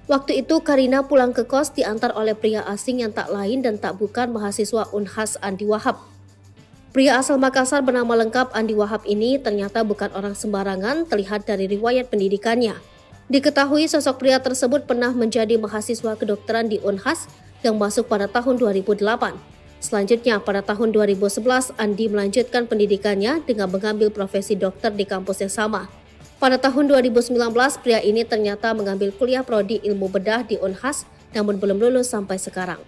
Waktu itu Karina pulang ke kos diantar oleh pria asing yang tak lain dan tak bukan mahasiswa Unhas Andi Wahab. Pria asal Makassar bernama lengkap Andi Wahab ini ternyata bukan orang sembarangan terlihat dari riwayat pendidikannya. Diketahui sosok pria tersebut pernah menjadi mahasiswa kedokteran di Unhas yang masuk pada tahun 2008. Selanjutnya pada tahun 2011 Andi melanjutkan pendidikannya dengan mengambil profesi dokter di kampus yang sama. Pada tahun 2019 pria ini ternyata mengambil kuliah prodi ilmu bedah di Unhas namun belum lulus sampai sekarang.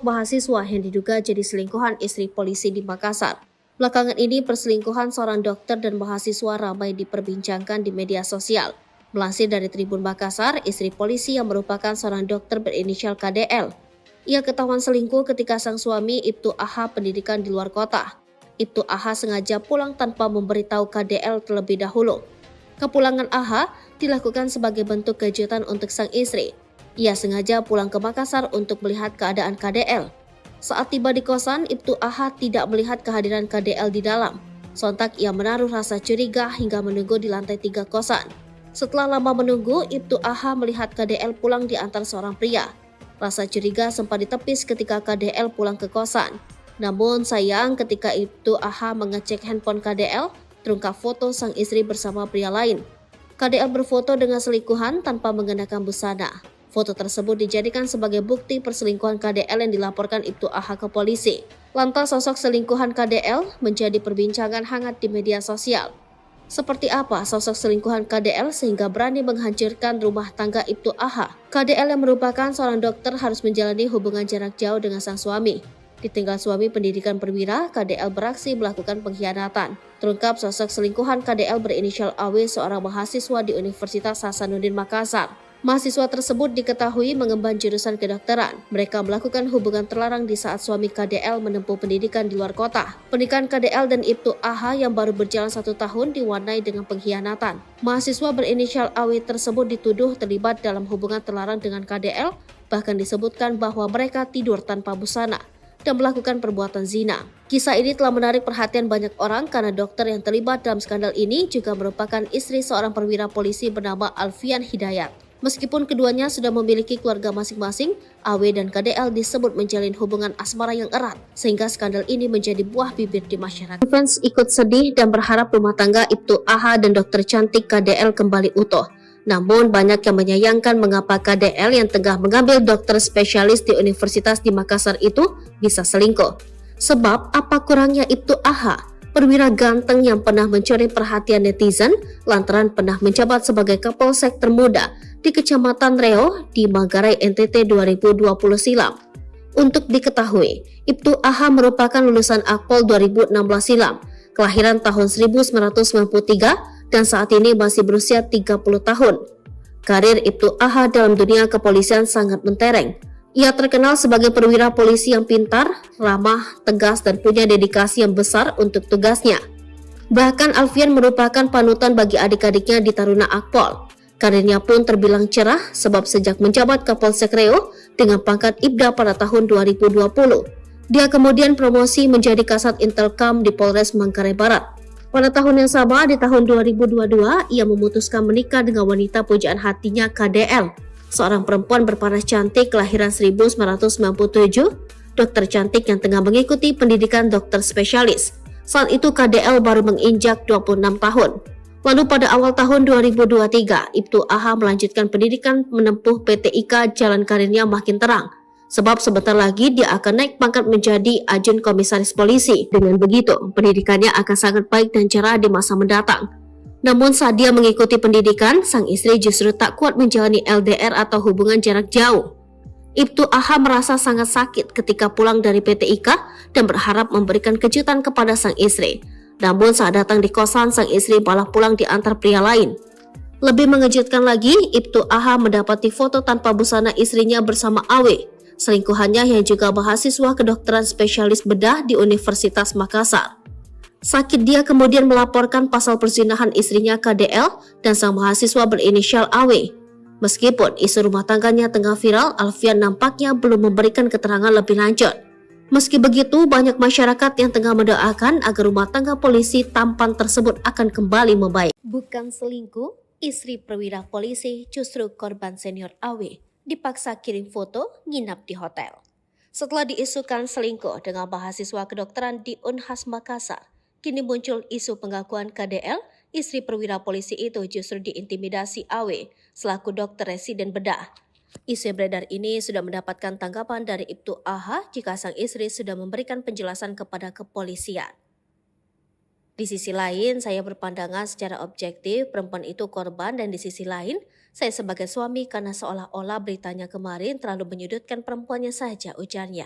Mahasiswa yang diduga jadi selingkuhan istri polisi di Makassar. Belakangan ini perselingkuhan seorang dokter dan mahasiswa ramai diperbincangkan di media sosial. Melansir dari Tribun Makassar, istri polisi yang merupakan seorang dokter berinisial KDL. Ia ketahuan selingkuh ketika sang suami Ibtu AH pendidikan di luar kota. Ibtu AH sengaja pulang tanpa memberitahu KDL terlebih dahulu. Kepulangan AH dilakukan sebagai bentuk kejutan untuk sang istri. Ia sengaja pulang ke Makassar untuk melihat keadaan KDL. Saat tiba di kosan, Ibtu AH tidak melihat kehadiran KDL di dalam. Sontak ia menaruh rasa curiga hingga menunggu di lantai 3 kosan. Setelah lama menunggu, Ibtu AH melihat KDL pulang diantar seorang pria. Rasa curiga sempat ditepis ketika KDL pulang ke kosan. Namun sayang ketika Ibtu AH mengecek handphone KDL, terungkap foto sang istri bersama pria lain. KDL berfoto dengan selingkuhan tanpa mengenakan busana. Foto tersebut dijadikan sebagai bukti perselingkuhan KDL yang dilaporkan Ibtu AH ke polisi. Lantas sosok selingkuhan KDL menjadi perbincangan hangat di media sosial. Seperti apa sosok selingkuhan KDL sehingga berani menghancurkan rumah tangga Ibtu AH? KDL yang merupakan seorang dokter harus menjalani hubungan jarak jauh dengan sang suami. Ditinggal suami pendidikan perwira, KDL beraksi melakukan pengkhianatan. Terungkap sosok selingkuhan KDL berinisial AW seorang mahasiswa di Universitas Hasanuddin Makassar. Mahasiswa tersebut diketahui mengemban jurusan kedokteran. Mereka melakukan hubungan terlarang di saat suami KDL menempuh pendidikan di luar kota. Pernikahan KDL dan Ibtu AH yang baru berjalan 1 tahun diwarnai dengan pengkhianatan. Mahasiswa berinisial AW tersebut dituduh terlibat dalam hubungan terlarang dengan KDL, bahkan disebutkan bahwa mereka tidur tanpa busana dan melakukan perbuatan zina. Kisah ini telah menarik perhatian banyak orang karena dokter yang terlibat dalam skandal ini juga merupakan istri seorang perwira polisi bernama Alfian Hidayat. Meskipun keduanya sudah memiliki keluarga masing-masing, AW dan KDL disebut menjalin hubungan asmara yang erat, sehingga skandal ini menjadi buah bibir di masyarakat. Fans ikut sedih dan berharap rumah tangga Ibtu AH dan dokter cantik KDL kembali utuh. Namun banyak yang menyayangkan mengapa KDL yang tengah mengambil dokter spesialis di Universitas di Makassar itu bisa selingkuh. Sebab apa kurangnya Ibtu AH, perwira ganteng yang pernah mencuri perhatian netizen lantaran pernah menjabat sebagai Kapolsek termuda di Kecamatan Reo di Manggarai NTT 2020 silam. Untuk diketahui, Ibtu AH merupakan lulusan Akpol 2016 silam, kelahiran tahun 1993 dan saat ini masih berusia 30 tahun. Karir Ibtu AH dalam dunia kepolisian sangat mentereng. Ia terkenal sebagai perwira polisi yang pintar, ramah, tegas, dan punya dedikasi yang besar untuk tugasnya. Bahkan Alfian merupakan panutan bagi adik-adiknya di Taruna Akpol. Karirnya pun terbilang cerah sebab sejak menjabat Kapolsek Reo dengan pangkat Ibda pada tahun 2020, dia kemudian promosi menjadi Kasat Intelkam di Polres Manggarai Barat. Pada tahun yang sama, di tahun 2022, ia memutuskan menikah dengan wanita pujaan hatinya KDL, seorang perempuan berparas cantik kelahiran 1997, dokter cantik yang tengah mengikuti pendidikan dokter spesialis. Saat itu KDL baru menginjak 26 tahun. Lalu pada awal tahun 2023, Ibtu AH melanjutkan pendidikan menempuh PTIK, jalan karirnya makin terang. Sebab sebentar lagi dia akan naik pangkat menjadi Ajun Komisaris Polisi. Dengan begitu, pendidikannya akan sangat baik dan cerah di masa mendatang. Namun saat dia mengikuti pendidikan, sang istri justru tak kuat menjalani LDR atau hubungan jarak jauh. Ibtu AH merasa sangat sakit ketika pulang dari PTIK dan berharap memberikan kejutan kepada sang istri. Namun saat datang di kosan, sang istri malah pulang diantar pria lain. Lebih mengejutkan lagi, Ibtu AH mendapati foto tanpa busana istrinya bersama Awe, selingkuhannya yang juga mahasiswa kedokteran spesialis bedah di Universitas Makassar. Sakit dia kemudian melaporkan pasal perzinahan istrinya KDL dan sang mahasiswa berinisial Awe. Meskipun isu rumah tangganya tengah viral, Alfian nampaknya belum memberikan keterangan lebih lanjut. Meski begitu, banyak masyarakat yang tengah mendoakan agar rumah tangga polisi tampan tersebut akan kembali membaik. Bukan selingkuh, istri perwira polisi justru korban senior Awe dipaksa kirim foto nginap di hotel. Setelah diisukan selingkuh dengan mahasiswa kedokteran di Unhas Makassar, kini muncul isu pengakuan KDL, istri perwira polisi itu justru diintimidasi Awe selaku dokter residen bedah. Isu yang beredar ini sudah mendapatkan tanggapan dari Ibtu AH jika sang istri sudah memberikan penjelasan kepada kepolisian. Di sisi lain, saya berpandangan secara objektif perempuan itu korban, dan di sisi lain, saya sebagai suami karena seolah-olah beritanya kemarin terlalu menyudutkan perempuannya saja, ujarnya.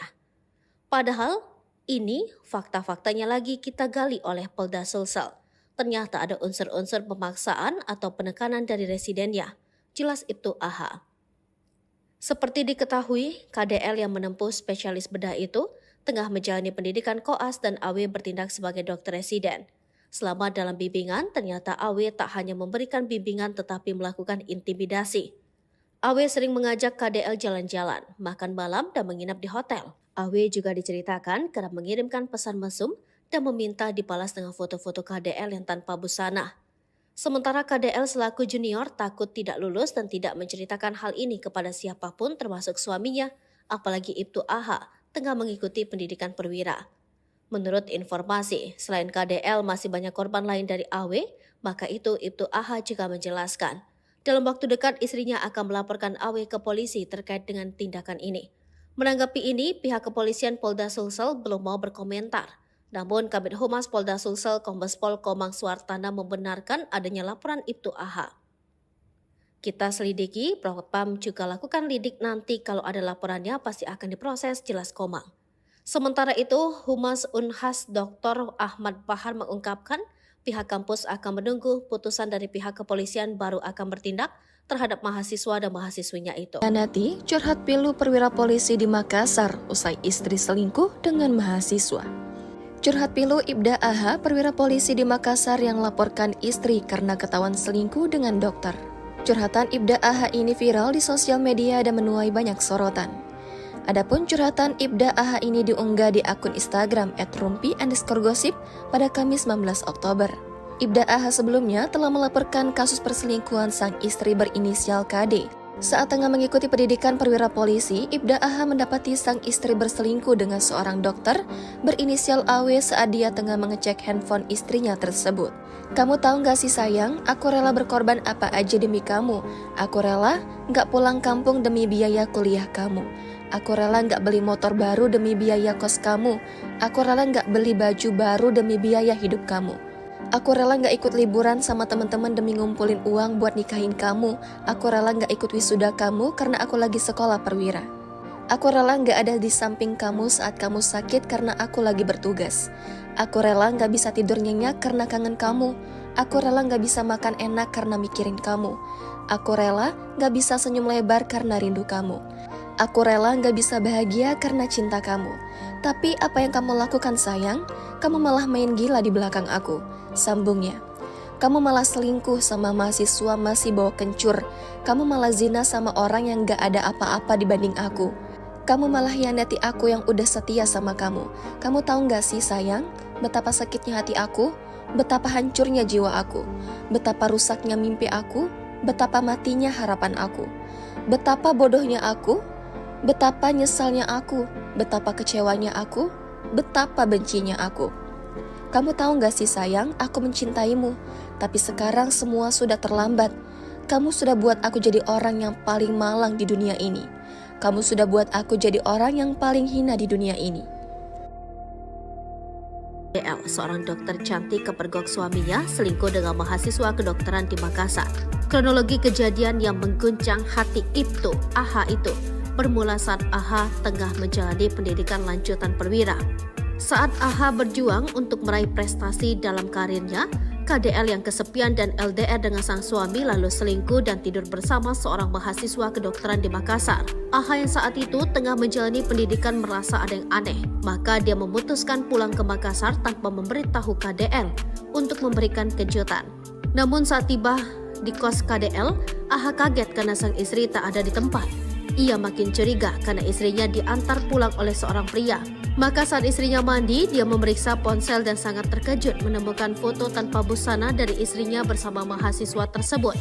Padahal, ini fakta-faktanya lagi kita gali oleh Polda Sulsel. Ternyata ada unsur-unsur pemaksaan atau penekanan dari residennya, jelas Ibtu AH. Seperti diketahui, KDL yang menempuh spesialis bedah itu tengah menjalani pendidikan koas dan Awe bertindak sebagai dokter residen. Selama dalam bimbingan, ternyata Awe tak hanya memberikan bimbingan tetapi melakukan intimidasi. Awe sering mengajak KDL jalan-jalan, makan malam dan menginap di hotel. Awe juga diceritakan kerap mengirimkan pesan mesum dan meminta dibalas dengan foto-foto KDL yang tanpa busana. Sementara KDL selaku junior takut tidak lulus dan tidak menceritakan hal ini kepada siapapun termasuk suaminya, apalagi Ibtu AH tengah mengikuti pendidikan perwira. Menurut informasi, selain KDL masih banyak korban lain dari Awe, maka itu Ibtu AH juga menjelaskan. Dalam waktu dekat istrinya akan melaporkan Awe ke polisi terkait dengan tindakan ini. Menanggapi ini, pihak kepolisian Polda Sulsel belum mau berkomentar. Namun, Kabid Humas Polda Sulsel Kombes Pol Komang Suartana membenarkan adanya laporan Ibtu AH. Kita selidiki, Propam juga lakukan lidik, nanti kalau ada laporannya pasti akan diproses, jelas Komang. Sementara itu, Humas Unhas Dr. Ahmad Bahar mengungkapkan pihak kampus akan menunggu putusan dari pihak kepolisian baru akan bertindak terhadap mahasiswa dan mahasiswinya itu. Nanti curhat pilu perwira polisi di Makassar usai istri selingkuh dengan mahasiswa. Curhat pilu Ibda AH, perwira polisi di Makassar yang laporkan istri karena ketahuan selingkuh dengan dokter. Curhatan Ibda AH ini viral di sosial media dan menuai banyak sorotan. Adapun curhatan Ibda AH ini diunggah di akun Instagram @rumpi_gosip pada Kamis 19 Oktober. Ibda AH sebelumnya telah melaporkan kasus perselingkuhan sang istri berinisial KD. Saat tengah mengikuti pendidikan perwira polisi, Ibda AH mendapati sang istri berselingkuh dengan seorang dokter berinisial AW saat dia tengah mengecek handphone istrinya tersebut. Kamu tahu gak sih sayang, aku rela berkorban apa aja demi kamu. Aku rela gak pulang kampung demi biaya kuliah kamu. Aku rela gak beli motor baru demi biaya kos kamu. Aku rela gak beli baju baru demi biaya hidup kamu. Aku rela gak ikut liburan sama teman-teman demi ngumpulin uang buat nikahin kamu. Aku rela gak ikut wisuda kamu karena aku lagi sekolah perwira. Aku rela gak ada di samping kamu saat kamu sakit karena aku lagi bertugas. Aku rela gak bisa tidur nyenyak karena kangen kamu. Aku rela gak bisa makan enak karena mikirin kamu. Aku rela gak bisa senyum lebar karena rindu kamu. Aku rela gak bisa bahagia karena cinta kamu. Tapi apa yang kamu lakukan sayang? Kamu malah main gila di belakang aku. Sambungnya. Kamu malah selingkuh sama mahasiswa masih bawa kencur. Kamu malah zina sama orang yang gak ada apa-apa dibanding aku. Kamu malah hianati aku yang udah setia sama kamu. Kamu tahu gak sih sayang, betapa sakitnya hati aku, betapa hancurnya jiwa aku, betapa rusaknya mimpi aku, betapa matinya harapan aku, betapa bodohnya aku, betapa nyesalnya aku, betapa kecewanya aku, betapa bencinya aku. Kamu tahu gak sih sayang, aku mencintaimu, tapi sekarang semua sudah terlambat. Kamu sudah buat aku jadi orang yang paling malang di dunia ini. Kamu sudah buat aku jadi orang yang paling hina di dunia ini. DL, seorang dokter cantik kepergok suaminya selingkuh dengan mahasiswa kedokteran di Makassar. Kronologi kejadian yang mengguncang hati Ibtu AH itu bermula saat AH tengah menjalani pendidikan lanjutan perwira. Saat AH berjuang untuk meraih prestasi dalam karirnya, KDL yang kesepian dan LDR dengan sang suami lalu selingkuh dan tidur bersama seorang mahasiswa kedokteran di Makassar. AH yang saat itu tengah menjalani pendidikan merasa ada yang aneh, maka dia memutuskan pulang ke Makassar tanpa memberitahu KDL untuk memberikan kejutan. Namun saat tiba di kos KDL, AH kaget karena sang istri tak ada di tempat. Ia makin curiga karena istrinya diantar pulang oleh seorang pria. Maka saat istrinya mandi, dia memeriksa ponsel dan sangat terkejut menemukan foto tanpa busana dari istrinya bersama mahasiswa tersebut.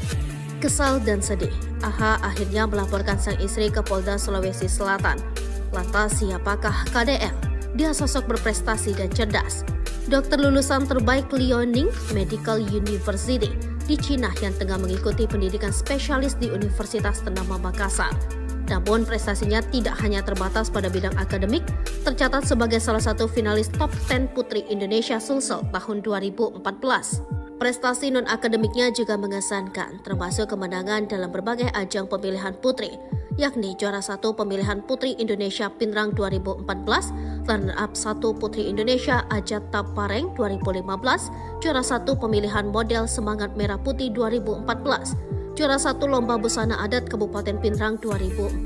Kesal dan sedih, AH akhirnya melaporkan sang istri ke Polda Sulawesi Selatan. Lantas siapakah KDL? Dia sosok berprestasi dan cerdas. Dokter lulusan terbaik Liaoning Medical University di Cina yang tengah mengikuti pendidikan spesialis di Universitas Ternama Makassar. Namun prestasinya tidak hanya terbatas pada bidang akademik, tercatat sebagai salah satu finalis top 10 Putri Indonesia Sulsel tahun 2014. Prestasi non-akademiknya juga mengesankan, termasuk kemenangan dalam berbagai ajang pemilihan putri, yakni juara 1 pemilihan Putri Indonesia Pinrang 2014, runner-up 1 Putri Indonesia Ajat Tapareng 2015, juara 1 pemilihan model Semangat Merah Putih 2014, juara 1 Lomba Busana Adat Kabupaten Pinrang 2014,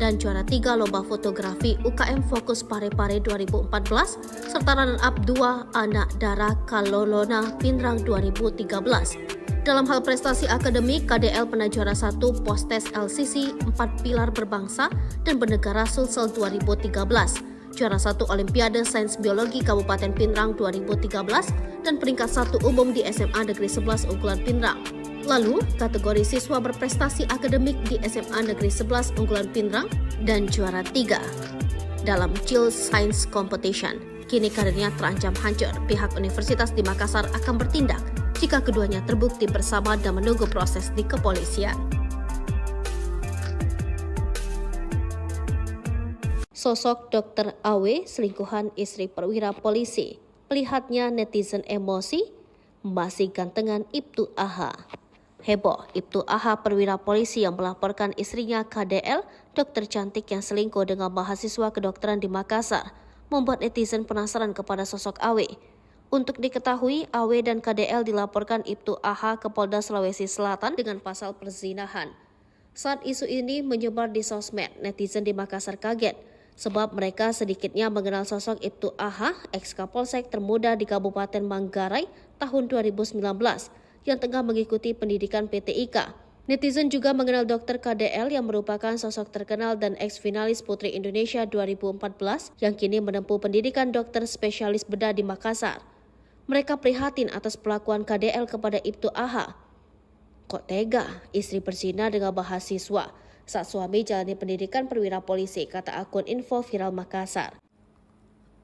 dan juara 3 Lomba Fotografi UKM Fokus Parepare 2014, serta runner-up 2 Anak Dara Kalolona Pinrang 2013. Dalam hal prestasi akademik, KDL pernah juara 1 Postes LCC 4 Pilar Berbangsa dan Bernegara Sulsel 2013, juara 1 Olimpiade Sains Biologi Kabupaten Pinrang 2013, dan peringkat 1 umum di SMA Negeri 11 Unggulan Pinrang. Lalu, kategori siswa berprestasi akademik di SMA Negeri 11 Unggulan Pinrang dan juara 3 dalam Child Science Competition. Kini karirnya terancam hancur. Pihak Universitas di Makassar akan bertindak jika keduanya terbukti bersama dan menunggu proses di kepolisian. Sosok Dr. AW selingkuhan istri perwira polisi. Melihatnya netizen emosi, masih gantengan Ibtu AH. Heboh, Ibtu AH perwira polisi yang melaporkan istrinya KDL, dokter cantik yang selingkuh dengan mahasiswa kedokteran di Makassar, membuat netizen penasaran kepada sosok AW. Untuk diketahui, AW dan KDL dilaporkan Ibtu AH ke Polda Sulawesi Selatan dengan pasal perzinahan. Saat isu ini menyebar di sosmed, netizen di Makassar kaget, sebab mereka sedikitnya mengenal sosok Ibtu AH, ex-Kapolsek termuda di Kabupaten Manggarai tahun 2019, yang tengah mengikuti pendidikan PTIK. Netizen juga mengenal Dr. KDL yang merupakan sosok terkenal dan ex-finalis Putri Indonesia 2014 yang kini menempuh pendidikan dokter spesialis bedah di Makassar. Mereka prihatin atas perlakuan KDL kepada Ibtu AH. Kok tega istri berzina dengan mahasiswa saat suami jalani pendidikan perwira polisi, kata akun info viral Makassar.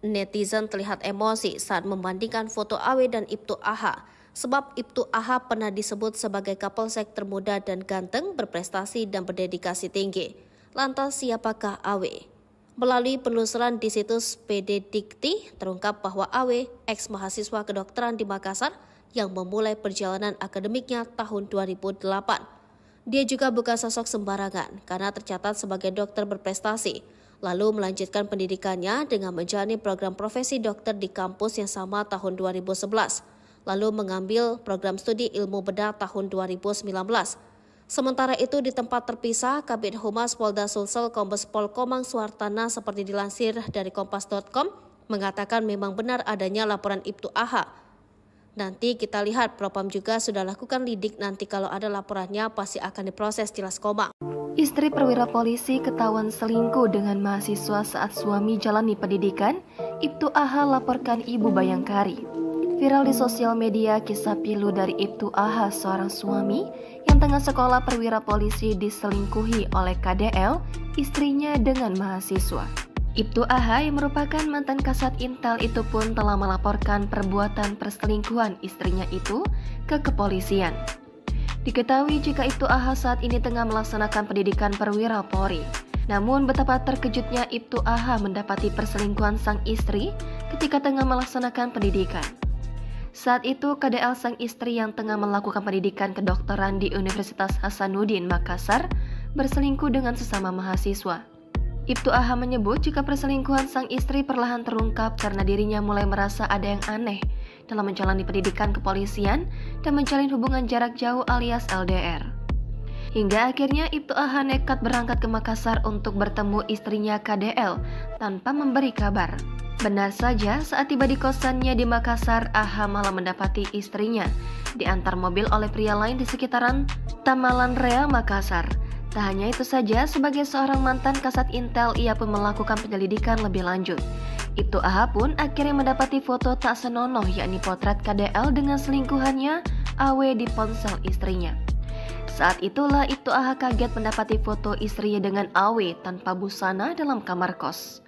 Netizen terlihat emosi saat membandingkan foto AW dan Ibtu AH. Sebab Ibtu AH pernah disebut sebagai Kapolsek termuda dan ganteng, berprestasi dan berdedikasi tinggi. Lantas siapakah AW? Melalui penelusuran di situs PD Dikti, terungkap bahwa AW, ex-mahasiswa kedokteran di Makassar, yang memulai perjalanan akademiknya tahun 2008. Dia juga bukan sosok sembarangan karena tercatat sebagai dokter berprestasi, lalu melanjutkan pendidikannya dengan menjalani program profesi dokter di kampus yang sama tahun 2011, lalu mengambil program studi ilmu bedah tahun 2019. Sementara itu di tempat terpisah, Kabid Humas Polda Sulsel Kombes Pol Komang Suhartana seperti dilansir dari kompas.com mengatakan memang benar adanya laporan Ibtu AH. Nanti kita lihat Propam juga sudah lakukan lidik, nanti kalau ada laporannya pasti akan diproses, jelas Komang. Istri perwira polisi ketahuan selingkuh dengan mahasiswa saat suami jalani pendidikan, Ibtu AH laporkan Ibu Bayangkari. Viral di sosial media kisah pilu dari Ibtu AH, seorang suami yang tengah sekolah perwira polisi diselingkuhi oleh KDL, istrinya dengan mahasiswa. Ibtu AH yang merupakan mantan Kasat Intel itu pun telah melaporkan perbuatan perselingkuhan istrinya itu ke kepolisian. Diketahui jika Ibtu AH saat ini tengah melaksanakan pendidikan perwira Polri. Namun betapa terkejutnya Ibtu AH mendapati perselingkuhan sang istri ketika tengah melaksanakan pendidikan. Saat itu KDL sang istri yang tengah melakukan pendidikan kedokteran di Universitas Hasanuddin Makassar berselingkuh dengan sesama mahasiswa. Ibtu AH menyebut jika perselingkuhan sang istri perlahan terungkap karena dirinya mulai merasa ada yang aneh dalam menjalani pendidikan kepolisian dan menjalin hubungan jarak jauh alias LDR. Hingga akhirnya Ibtu AH nekat berangkat ke Makassar untuk bertemu istrinya KDL tanpa memberi kabar. Benar saja, saat tiba di kosannya di Makassar, AH malah mendapati istrinya diantar mobil oleh pria lain di sekitaran Tamalan Rea, Makassar. Tak hanya itu saja, sebagai seorang mantan Kasat Intel, ia pun melakukan penyelidikan lebih lanjut. Ibtu AH pun akhirnya mendapati foto tak senonoh, yakni potret KDL dengan selingkuhannya, AW, di ponsel istrinya. Saat itulah Ibtu AH kaget mendapati foto istrinya dengan AW tanpa busana dalam kamar kos.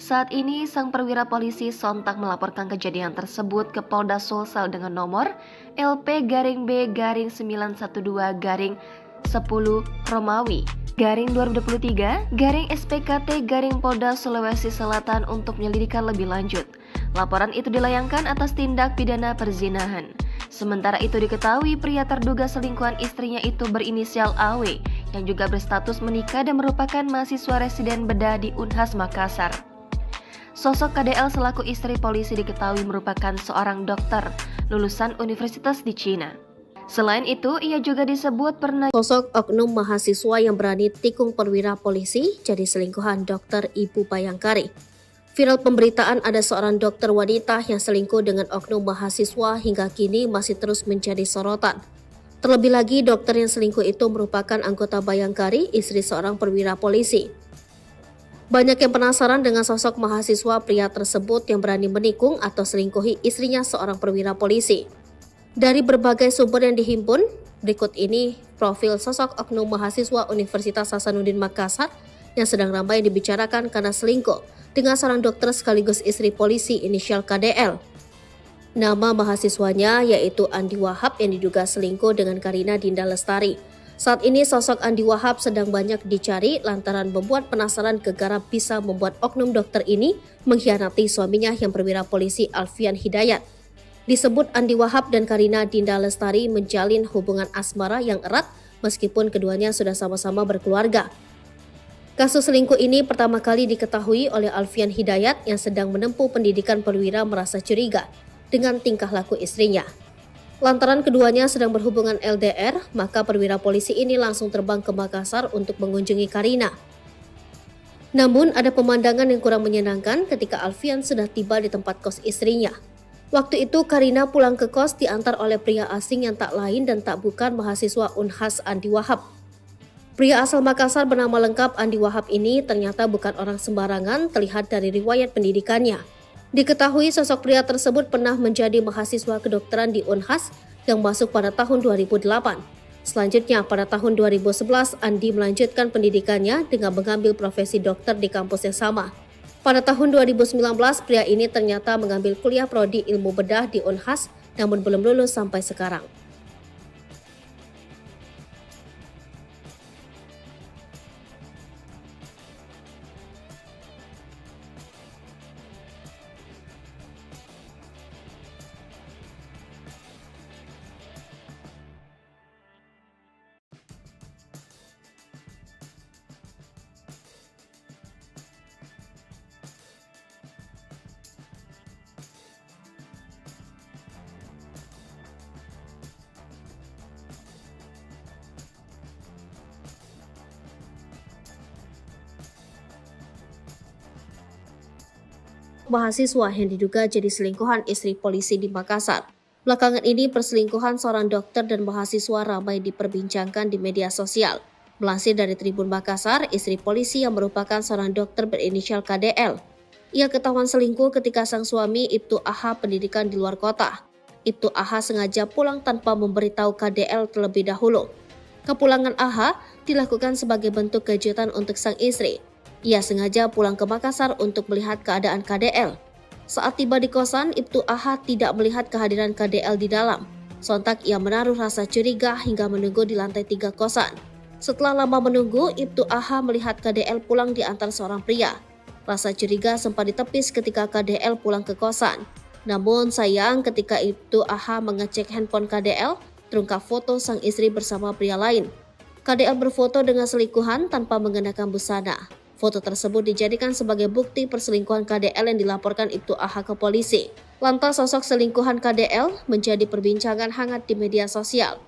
Saat ini, sang perwira polisi sontak melaporkan kejadian tersebut ke Polda Sulsel dengan nomor LP-B-912-10 Romawi /2023-SPKT Polda Sulawesi Selatan untuk penyelidikan lebih lanjut. Laporan itu dilayangkan atas tindak pidana perzinahan. Sementara itu diketahui pria terduga selingkuhan istrinya itu berinisial AW yang juga berstatus menikah dan merupakan mahasiswa residen bedah di Unhas Makassar. Sosok KDL selaku istri polisi diketahui merupakan seorang dokter lulusan universitas di Cina. Selain itu, ia juga disebut pernah sosok oknum mahasiswa yang berani tikung perwira polisi jadi selingkuhan dokter Ibu Bayangkari. Viral pemberitaan ada seorang dokter wanita yang selingkuh dengan oknum mahasiswa hingga kini masih terus menjadi sorotan. Terlebih lagi, dokter yang selingkuh itu merupakan anggota Bayangkari, istri seorang perwira polisi. Banyak yang penasaran dengan sosok mahasiswa pria tersebut yang berani menikung atau selingkuhi istrinya seorang perwira polisi. Dari berbagai sumber yang dihimpun, berikut ini profil sosok oknum mahasiswa Universitas Hasanuddin Makassar yang sedang ramai dibicarakan karena selingkuh dengan seorang dokter sekaligus istri polisi inisial KDL. Nama mahasiswanya yaitu Andi Wahab yang diduga selingkuh dengan Karina Dinda Lestari. Saat ini sosok Andi Wahab sedang banyak dicari lantaran membuat penasaran gegara bisa membuat oknum dokter ini mengkhianati suaminya yang perwira polisi Alfian Hidayat. Disebut Andi Wahab dan Karina Dinda Lestari menjalin hubungan asmara yang erat meskipun keduanya sudah sama-sama berkeluarga. Kasus selingkuh ini pertama kali diketahui oleh Alfian Hidayat yang sedang menempuh pendidikan perwira merasa curiga dengan tingkah laku istrinya. Lantaran keduanya sedang berhubungan LDR, maka perwira polisi ini langsung terbang ke Makassar untuk mengunjungi Karina. Namun ada pemandangan yang kurang menyenangkan ketika Alfian sudah tiba di tempat kos istrinya. Waktu itu Karina pulang ke kos diantar oleh pria asing yang tak lain dan tak bukan mahasiswa Unhas Andi Wahab. Pria asal Makassar bernama lengkap Andi Wahab ini ternyata bukan orang sembarangan, terlihat dari riwayat pendidikannya. Diketahui sosok pria tersebut pernah menjadi mahasiswa kedokteran di Unhas yang masuk pada tahun 2008. Selanjutnya pada tahun 2011 Andi melanjutkan pendidikannya dengan mengambil profesi dokter di kampus yang sama. Pada tahun 2019 pria ini ternyata mengambil kuliah prodi ilmu bedah di Unhas namun belum lulus sampai sekarang. Mahasiswa yang diduga jadi selingkuhan istri polisi di Makassar. Belakangan ini perselingkuhan seorang dokter dan mahasiswa ramai diperbincangkan di media sosial. Melansir dari Tribun Makassar, istri polisi yang merupakan seorang dokter berinisial KDL. Ia ketahuan selingkuh ketika sang suami Ibtu AH pendidikan di luar kota. Ibtu AH sengaja pulang tanpa memberitahu KDL terlebih dahulu. Kepulangan AH dilakukan sebagai bentuk kejutan untuk sang istri. Ia sengaja pulang ke Makassar untuk melihat keadaan KDL. Saat tiba di kosan, Ibtu AH tidak melihat kehadiran KDL di dalam. Sontak ia menaruh rasa curiga hingga menunggu di lantai 3 kosan. Setelah lama menunggu, Ibtu AH melihat KDL pulang diantar seorang pria. Rasa curiga sempat ditepis ketika KDL pulang ke kosan. Namun sayang ketika Ibtu AH mengecek handphone KDL, terungkap foto sang istri bersama pria lain. KDL berfoto dengan selingkuhan tanpa mengenakan busana. Foto tersebut dijadikan sebagai bukti perselingkuhan KDL yang dilaporkan Ibtu AH ke polisi. Lantas sosok selingkuhan KDL menjadi perbincangan hangat di media sosial.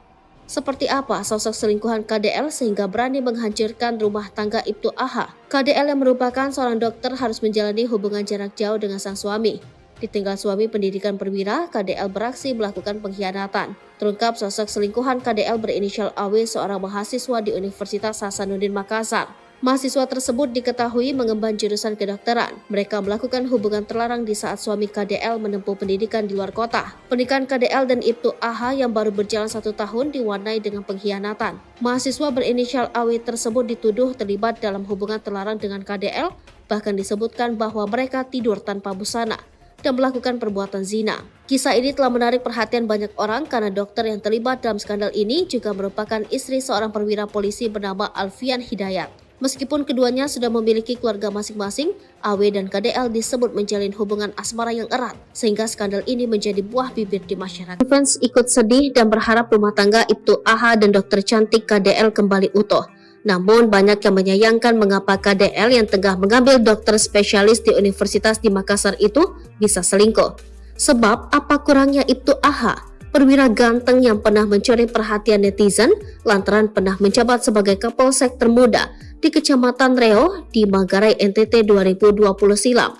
Seperti apa sosok selingkuhan KDL sehingga berani menghancurkan rumah tangga Ibtu AH? KDL yang merupakan seorang dokter harus menjalani hubungan jarak jauh dengan sang suami. Ditinggal suami pendidikan perwira, KDL beraksi melakukan pengkhianatan. Terungkap sosok selingkuhan KDL berinisial AW, seorang mahasiswa di Universitas Hasanuddin Makassar. Mahasiswa tersebut diketahui mengemban jurusan kedokteran. Mereka melakukan hubungan terlarang di saat suami KDL menempuh pendidikan di luar kota. Pernikahan KDL dan Ibtu AH yang baru berjalan 1 tahun diwarnai dengan pengkhianatan. Mahasiswa berinisial AW tersebut dituduh terlibat dalam hubungan terlarang dengan KDL, bahkan disebutkan bahwa mereka tidur tanpa busana dan melakukan perbuatan zina. Kisah ini telah menarik perhatian banyak orang karena dokter yang terlibat dalam skandal ini juga merupakan istri seorang perwira polisi bernama Alfian Hidayat. Meskipun keduanya sudah memiliki keluarga masing-masing, AW dan KDL disebut menjalin hubungan asmara yang erat, sehingga skandal ini menjadi buah bibir di masyarakat. Fans ikut sedih dan berharap rumah tangga Ibtu AH dan dokter cantik KDL kembali utuh. Namun banyak yang menyayangkan mengapa KDL yang tengah mengambil dokter spesialis di Universitas di Makassar itu bisa selingkuh. Sebab apa kurangnya Ibtu AH? Perwira ganteng yang pernah mencuri perhatian netizen lantaran pernah menjabat sebagai Kapolsek termuda di Kecamatan Reo di Manggarai NTT 2020 silam.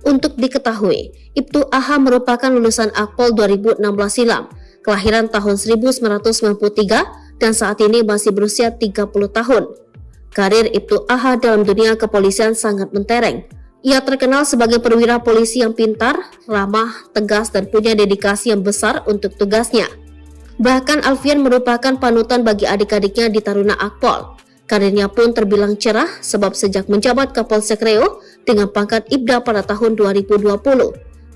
Untuk diketahui, Ibtu AH merupakan lulusan Akpol 2016 silam, kelahiran tahun 1993 dan saat ini masih berusia 30 tahun. Karir Ibtu AH dalam dunia kepolisian sangat mentereng. Ia terkenal sebagai perwira polisi yang pintar, ramah, tegas, dan punya dedikasi yang besar untuk tugasnya. Bahkan Alfian merupakan panutan bagi adik-adiknya di Taruna Akpol. Karirnya pun terbilang cerah sebab sejak menjabat Kapolsek Reo dengan pangkat Ibda pada tahun 2020,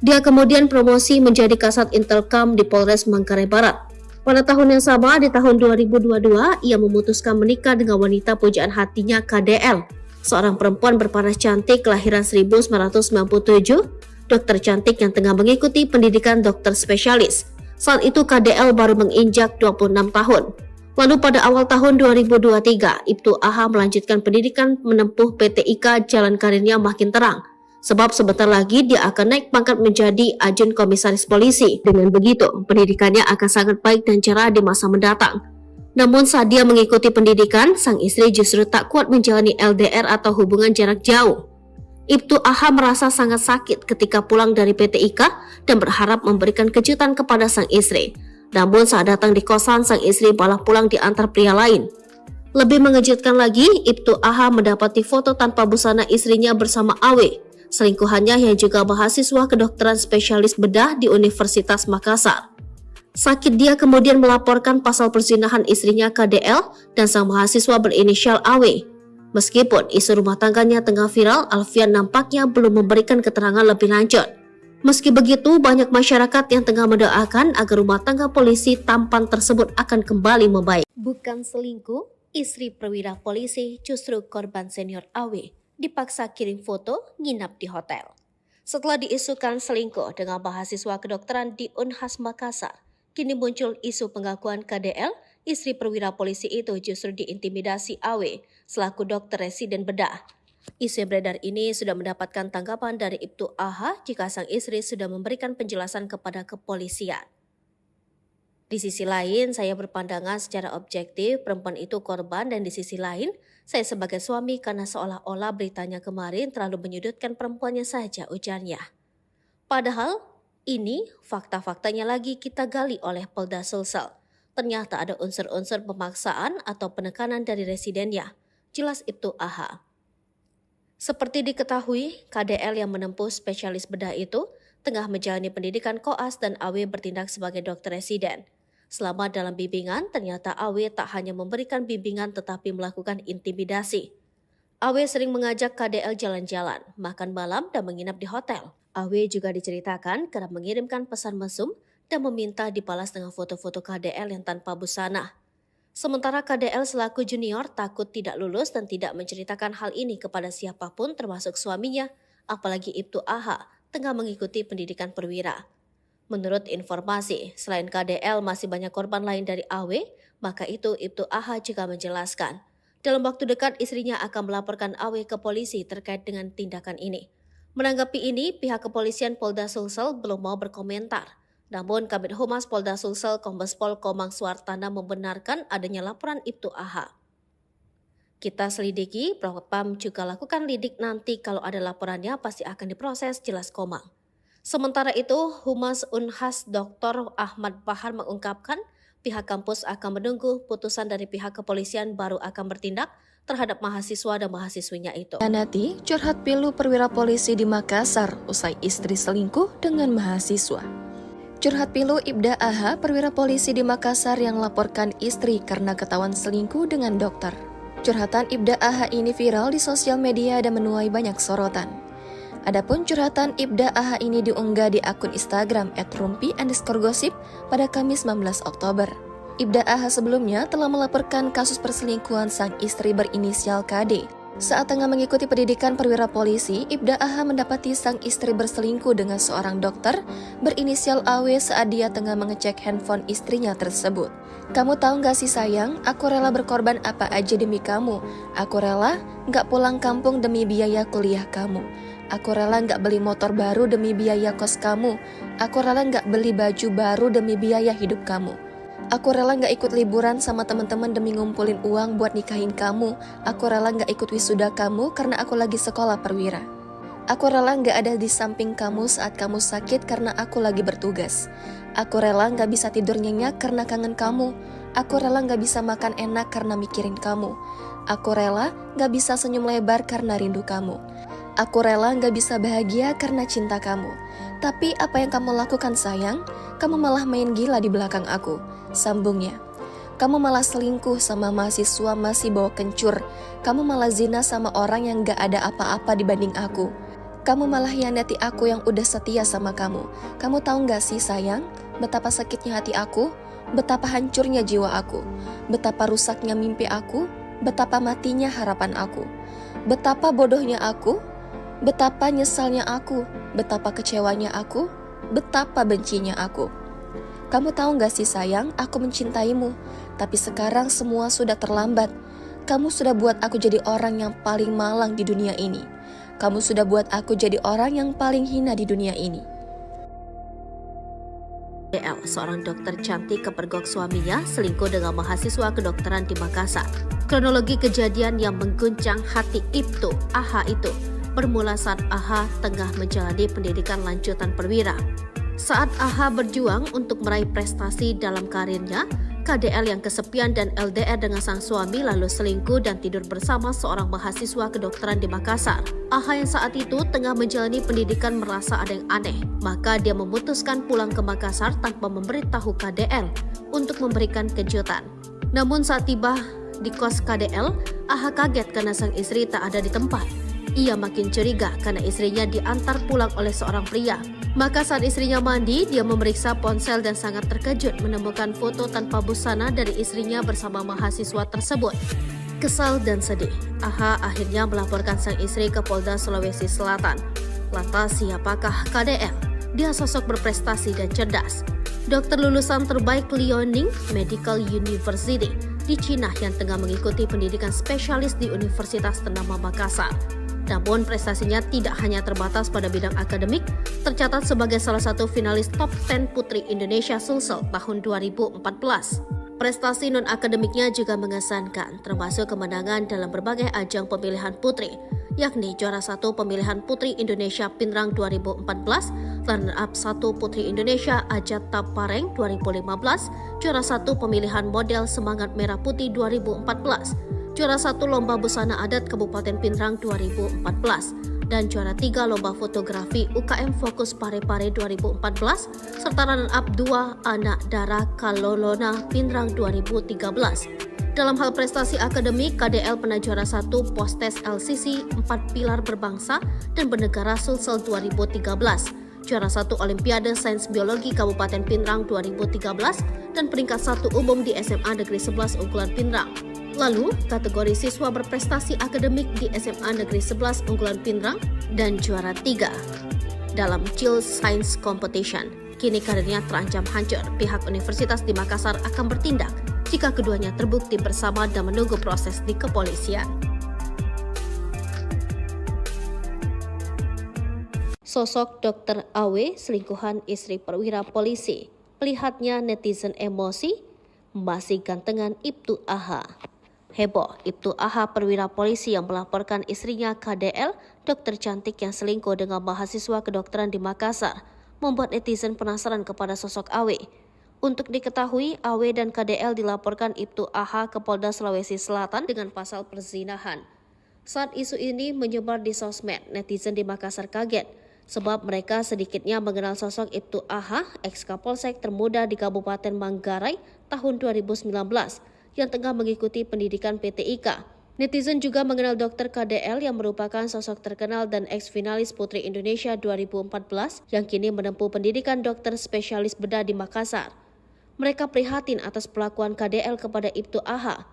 dia kemudian promosi menjadi Kasat Intelkam di Polres Manggarai Barat. Pada tahun yang sama, di tahun 2022, ia memutuskan menikah dengan wanita pujaan hatinya KDL, seorang perempuan berparas cantik kelahiran 1997, dokter cantik yang tengah mengikuti pendidikan dokter spesialis. Saat itu KDL baru menginjak 26 tahun. Lalu pada awal tahun 2023, Ibtu AH melanjutkan pendidikan menempuh PTIK, jalan karirnya makin terang. Sebab sebentar lagi dia akan naik pangkat menjadi Ajun Komisaris Polisi. Dengan begitu, pendidikannya akan sangat baik dan cerah di masa mendatang. Namun saat dia mengikuti pendidikan, sang istri justru tak kuat menjalani LDR atau hubungan jarak jauh. Ibtu AH merasa sangat sakit ketika pulang dari PTIK dan berharap memberikan kejutan kepada sang istri. Namun saat datang di kosan, sang istri malah pulang diantar pria lain. Lebih mengejutkan lagi, Ibtu AH mendapati foto tanpa busana istrinya bersama AW, selingkuhannya yang juga mahasiswa kedokteran spesialis bedah di Universitas Makassar. Sakit dia kemudian melaporkan pasal perzinahan istrinya KDL dan sang mahasiswa berinisial AW. Meskipun isu rumah tangganya tengah viral, Alfian nampaknya belum memberikan keterangan lebih lanjut. Meski begitu, banyak masyarakat yang tengah mendoakan agar rumah tangga polisi tampan tersebut akan kembali membaik. Bukan selingkuh, istri perwira polisi justru korban senior AW dipaksa kirim foto nginap di hotel. Setelah diisukan selingkuh dengan mahasiswa kedokteran di Unhas Makassar, kini muncul isu pengakuan KDL, istri perwira polisi itu justru diintimidasi AW selaku dokter residen bedah. Isu yang beredar ini sudah mendapatkan tanggapan dari Ibtu AH jika sang istri sudah memberikan penjelasan kepada kepolisian. Di sisi lain, saya berpandangan secara objektif perempuan itu korban, dan di sisi lain, saya sebagai suami karena seolah-olah beritanya kemarin terlalu menyudutkan perempuannya saja, ujarnya. Padahal, ini fakta-faktanya lagi kita gali oleh Polda Sulsel. Ternyata ada unsur-unsur pemaksaan atau penekanan dari residennya, jelas Ibtu AH. Seperti diketahui, KDL yang menempuh spesialis bedah itu tengah menjalani pendidikan koas dan AW bertindak sebagai dokter residen. Selama dalam bimbingan, ternyata AW tak hanya memberikan bimbingan tetapi melakukan intimidasi. AW sering mengajak KDL jalan-jalan, makan malam dan menginap di hotel. AW juga diceritakan kerap mengirimkan pesan mesum dan meminta dibalas dengan foto-foto KDL yang tanpa busana. Sementara KDL selaku junior takut tidak lulus dan tidak menceritakan hal ini kepada siapapun termasuk suaminya, apalagi Ibtu AH tengah mengikuti pendidikan perwira. Menurut informasi, selain KDL masih banyak korban lain dari AW, maka itu Ibtu AH juga menjelaskan. Dalam waktu dekat istrinya akan melaporkan AW ke polisi terkait dengan tindakan ini. Menanggapi ini, pihak kepolisian Polda Sulsel belum mau berkomentar. Namun, Kabid Humas Polda Sulsel Kombes Pol Komang Suartana membenarkan adanya laporan Ibtu AH. Kita selidiki, Propam juga lakukan lidik, nanti kalau ada laporannya pasti akan diproses, jelas Komang. Sementara itu, Humas Unhas Dr. Ahmad Bahar mengungkapkan pihak kampus akan menunggu putusan dari pihak kepolisian baru akan bertindak terhadap mahasiswa dan mahasiswinya itu. Nanti curhat pilu perwira polisi di Makassar usai istri selingkuh dengan mahasiswa. Curhat pilu Ibda AH, perwira polisi di Makassar yang laporkan istri karena ketahuan selingkuh dengan dokter. Curhatan Ibda AH ini viral di sosial media dan menuai banyak sorotan. Adapun curhatan Ibda AH ini diunggah di akun Instagram @rumpi_gosip pada Kamis 19 Oktober. Ibda AH sebelumnya telah melaporkan kasus perselingkuhan sang istri berinisial KD. Saat tengah mengikuti pendidikan perwira polisi, Ibda AH mendapati sang istri berselingkuh dengan seorang dokter berinisial AW saat dia tengah mengecek handphone istrinya tersebut. Kamu tahu gak sih sayang, aku rela berkorban apa aja demi kamu. Aku rela gak pulang kampung demi biaya kuliah kamu. Aku rela gak beli motor baru demi biaya kos kamu. Aku rela gak beli baju baru demi biaya hidup kamu. Aku rela gak ikut liburan sama teman-teman demi ngumpulin uang buat nikahin kamu. Aku rela gak ikut wisuda kamu karena aku lagi sekolah perwira. Aku rela gak ada di samping kamu saat kamu sakit karena aku lagi bertugas. Aku rela gak bisa tidur nyenyak karena kangen kamu. Aku rela gak bisa makan enak karena mikirin kamu. Aku rela gak bisa senyum lebar karena rindu kamu. Aku rela gak bisa bahagia karena cinta kamu. Tapi apa yang kamu lakukan sayang? Kamu malah main gila di belakang aku, sambungnya. Kamu malah selingkuh sama mahasiswa masih bawa kencur. Kamu malah zina sama orang yang gak ada apa-apa dibanding aku. Kamu malah hianati aku yang udah setia sama kamu. Kamu tahu gak sih sayang, betapa sakitnya hati aku? Betapa hancurnya jiwa aku? Betapa rusaknya mimpi aku? Betapa matinya harapan aku? Betapa bodohnya aku? Betapa nyesalnya aku, betapa kecewanya aku, betapa bencinya aku. Kamu tahu gak sih sayang, aku mencintaimu, tapi sekarang semua sudah terlambat. Kamu sudah buat aku jadi orang yang paling malang di dunia ini. Kamu sudah buat aku jadi orang yang paling hina di dunia ini. DL, seorang dokter cantik kepergok suaminya selingkuh dengan mahasiswa kedokteran di Makassar. Kronologi kejadian yang mengguncang hati Ibtu AH itu bermula saat AH tengah menjalani pendidikan lanjutan perwira. Saat AH berjuang untuk meraih prestasi dalam karirnya, KDL yang kesepian dan LDR dengan sang suami lalu selingkuh dan tidur bersama seorang mahasiswa kedokteran di Makassar. AH yang saat itu tengah menjalani pendidikan merasa ada yang aneh, maka dia memutuskan pulang ke Makassar tanpa memberitahu KDL untuk memberikan kejutan. Namun saat tiba di kos KDL, AH kaget karena sang istri tak ada di tempat. ia makin curiga karena istrinya diantar pulang oleh seorang pria. Maka saat istrinya mandi, dia memeriksa ponsel dan sangat terkejut menemukan foto tanpa busana dari istrinya bersama mahasiswa tersebut. Kesal dan sedih, AH akhirnya melaporkan sang istri ke Polda Sulawesi Selatan. Lantas siapakah KDL? Dia sosok berprestasi dan cerdas. Dokter lulusan terbaik Liaoning Medical University di Cina yang tengah mengikuti pendidikan spesialis di Universitas ternama Makassar. Namun prestasinya tidak hanya terbatas pada bidang akademik, tercatat sebagai salah satu finalis top 10 Putri Indonesia Sulsel tahun 2014. Prestasi non-akademiknya juga mengesankan, termasuk kemenangan dalam berbagai ajang pemilihan putri, yakni juara 1 pemilihan Putri Indonesia Pinrang 2014, runner-up 1 Putri Indonesia Ajat Pareng 2015, juara 1 pemilihan model Semangat Merah Putih 2014, juara 1 Lomba Busana Adat Kabupaten Pinrang 2014, dan juara 3 Lomba Fotografi UKM Fokus Parepare 2014, serta runner-up 2 Anak Dara Kalolona Pinrang 2013. Dalam hal prestasi akademik, KDL pernah juara 1 Postes LCC 4 Pilar Berbangsa dan Bernegara Sulsel 2013, juara 1 Olimpiade Sains Biologi Kabupaten Pinrang 2013, dan peringkat 1 umum di SMA Negeri 11 Unggulan Pinrang. Lalu, kategori siswa berprestasi akademik di SMA Negeri 11 Unggulan Pinrang dan juara 3 dalam Child Science Competition. Kini karirnya terancam hancur. Pihak Universitas di Makassar akan bertindak jika keduanya terbukti bersama dan menunggu proses di kepolisian. Sosok Dr. AW selingkuhan istri perwira polisi. Melihatnya netizen emosi, masih gantengan Ibtu AH. Heboh, Ibtu AH perwira polisi yang melaporkan istrinya KDL, dokter cantik yang selingkuh dengan mahasiswa kedokteran di Makassar, membuat netizen penasaran kepada sosok AW. Untuk diketahui, AW dan KDL dilaporkan Ibtu AH ke Polda Sulawesi Selatan dengan pasal perzinahan. Saat isu ini menyebar di sosmed, netizen di Makassar kaget, sebab mereka sedikitnya mengenal sosok Ibtu AH, ex-Kapolsek termuda di Kabupaten Manggarai tahun 2019, yang tengah mengikuti pendidikan PTIK. Netizen juga mengenal Dr. KDL yang merupakan sosok terkenal dan ex-finalis Putri Indonesia 2014 yang kini menempuh pendidikan dokter spesialis bedah di Makassar. Mereka prihatin atas perlakuan KDL kepada Ibtu AH.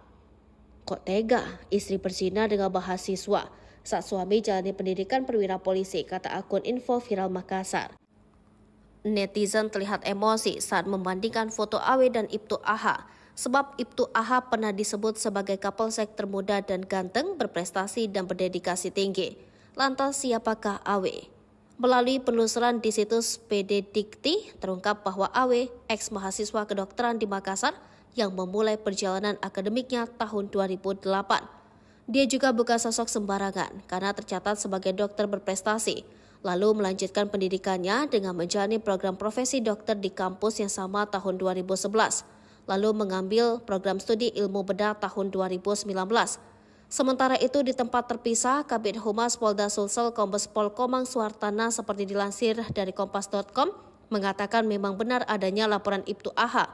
Kok tega istri berzina dengan mahasiswa saat suami jalani pendidikan perwira polisi, kata akun info viral Makassar. Netizen terlihat emosi saat membandingkan foto AW dan Ibtu AH. Sebab Ibtu AH pernah disebut sebagai Kapolsek termuda dan ganteng, berprestasi dan berdedikasi tinggi. Lantas siapakah AW? Melalui penelusuran di situs PD Dikti, terungkap bahwa AW, ex-mahasiswa kedokteran di Makassar, yang memulai perjalanan akademiknya tahun 2008. Dia juga bukan sosok sembarangan karena tercatat sebagai dokter berprestasi, lalu melanjutkan pendidikannya dengan menjalani program profesi dokter di kampus yang sama tahun 2011. Lalu mengambil program studi ilmu bedah tahun 2019. Sementara itu di tempat terpisah, Kabid Humas Polda Sulsel Kombes Pol Komang Suhartana seperti dilansir dari kompas.com mengatakan memang benar adanya laporan Ibtu AH.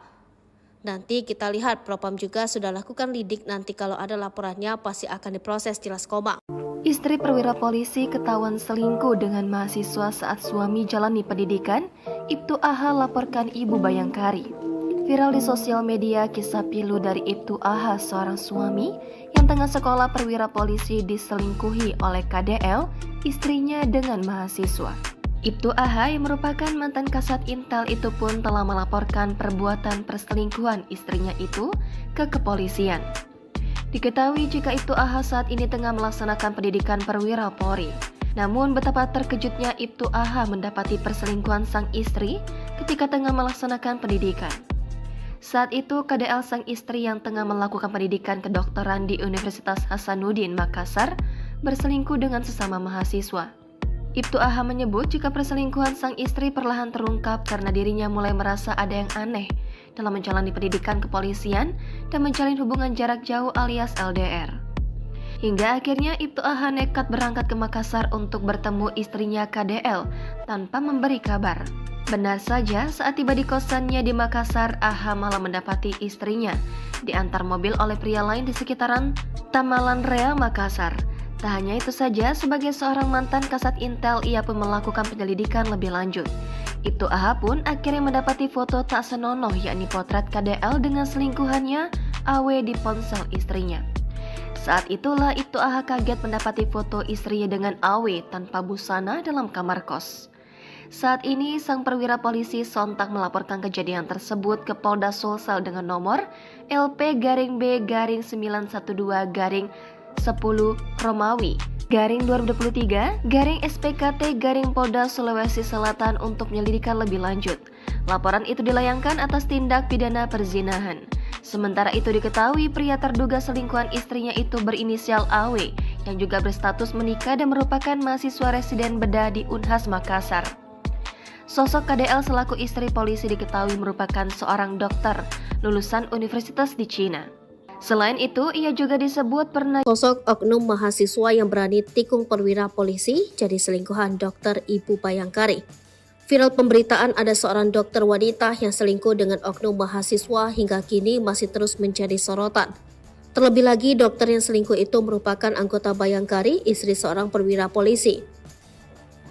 Nanti kita lihat, Propam juga sudah lakukan lidik, nanti kalau ada laporannya pasti akan diproses, jelas Komang. Istri perwira polisi ketahuan selingkuh dengan mahasiswa saat suami jalani pendidikan, Ibtu AH laporkan Ibu Bayangkari. Viral di sosial media kisah pilu dari Ibtu AH, seorang suami yang tengah sekolah perwira polisi diselingkuhi oleh KDL, istrinya dengan mahasiswa. Ibtu AH yang merupakan mantan Kasat Intel itu pun telah melaporkan perbuatan perselingkuhan istrinya itu ke kepolisian. Diketahui jika Ibtu AH saat ini tengah melaksanakan pendidikan perwira Polri. Namun betapa terkejutnya Ibtu AH mendapati perselingkuhan sang istri ketika tengah melaksanakan pendidikan. Saat itu, KDL sang istri yang tengah melakukan pendidikan kedokteran di Universitas Hasanuddin Makassar berselingkuh dengan sesama mahasiswa. Ibtu AH menyebut jika perselingkuhan sang istri perlahan terungkap karena dirinya mulai merasa ada yang aneh dalam menjalani pendidikan kepolisian dan menjalin hubungan jarak jauh alias LDR. Hingga akhirnya Ibtu AH nekat berangkat ke Makassar untuk bertemu istrinya KDL tanpa memberi kabar. Benar saja, saat tiba di kosannya di Makassar, AH malah mendapati istrinya diantar mobil oleh pria lain di sekitaran Tamalan Rea, Makassar. Tak hanya itu saja, sebagai seorang mantan Kasat Intel, ia pun melakukan penyelidikan lebih lanjut. Ibtu AH pun akhirnya mendapati foto tak senonoh, yakni potret KDL dengan selingkuhannya, AW, di ponsel istrinya. Saat itulah Ibtu AH kaget mendapati foto istrinya dengan AW tanpa busana dalam kamar kos. Saat ini, sang perwira polisi sontak melaporkan kejadian tersebut ke Polda Sulsel dengan nomor LP-B-912-10 Romawi _2023 Polda Sulawesi Selatan untuk penyelidikan lebih lanjut. Laporan itu dilayangkan atas tindak pidana perzinahan. Sementara itu diketahui pria terduga selingkuhan istrinya itu berinisial AW yang juga berstatus menikah dan merupakan mahasiswa residen bedah di Unhas Makassar. Sosok KDL selaku istri polisi diketahui merupakan seorang dokter lulusan universitas di Cina. Selain itu, ia juga disebut pernah sosok oknum mahasiswa yang berani tikung perwira polisi jadi selingkuhan dokter Ibu Bayangkari. Viral pemberitaan ada seorang dokter wanita yang selingkuh dengan oknum mahasiswa hingga kini masih terus menjadi sorotan. Terlebih lagi, dokter yang selingkuh itu merupakan anggota Bayangkari, istri seorang perwira polisi.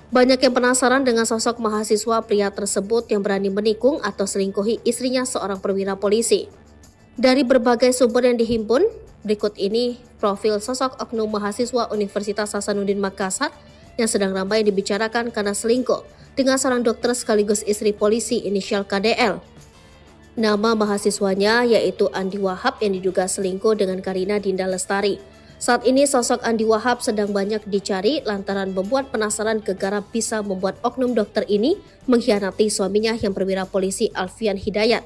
Banyak yang penasaran dengan sosok mahasiswa pria tersebut yang berani menikung atau selingkuhi istrinya seorang perwira polisi. Dari berbagai sumber yang dihimpun, berikut ini profil sosok oknum mahasiswa Universitas Hasanuddin Makassar yang sedang ramai dibicarakan karena selingkuh dengan seorang dokter sekaligus istri polisi inisial KDL. Nama mahasiswanya yaitu Andi Wahab yang diduga selingkuh dengan Karina Dinda Lestari. Saat ini sosok Andi Wahab sedang banyak dicari lantaran membuat penasaran gegara bisa membuat oknum dokter ini mengkhianati suaminya yang perwira polisi Alfian Hidayat.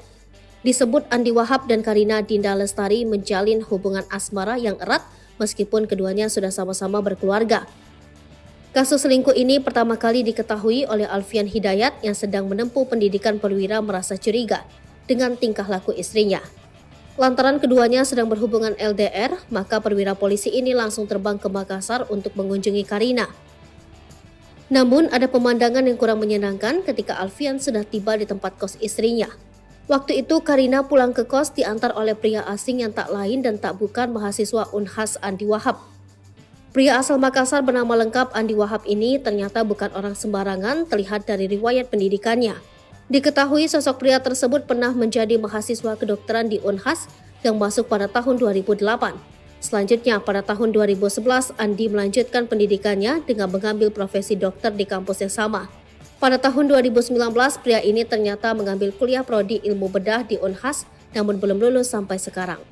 Disebut Andi Wahab dan Karina Dinda Lestari menjalin hubungan asmara yang erat meskipun keduanya sudah sama-sama berkeluarga. Kasus selingkuh ini pertama kali diketahui oleh Alfian Hidayat yang sedang menempuh pendidikan perwira merasa curiga dengan tingkah laku istrinya. Lantaran keduanya sedang berhubungan LDR, maka perwira polisi ini langsung terbang ke Makassar untuk mengunjungi Karina. Namun ada pemandangan yang kurang menyenangkan ketika Alfian sudah tiba di tempat kos istrinya. Waktu itu Karina pulang ke kos diantar oleh pria asing yang tak lain dan tak bukan mahasiswa Unhas Andi Wahab. Pria asal Makassar bernama lengkap Andi Wahab ini ternyata bukan orang sembarangan terlihat dari riwayat pendidikannya. Diketahui sosok pria tersebut pernah menjadi mahasiswa kedokteran di Unhas yang masuk pada tahun 2008. Selanjutnya pada tahun 2011 Andi melanjutkan pendidikannya dengan mengambil profesi dokter di kampus yang sama. Pada tahun 2019 pria ini ternyata mengambil kuliah prodi ilmu bedah di Unhas namun belum lulus sampai sekarang.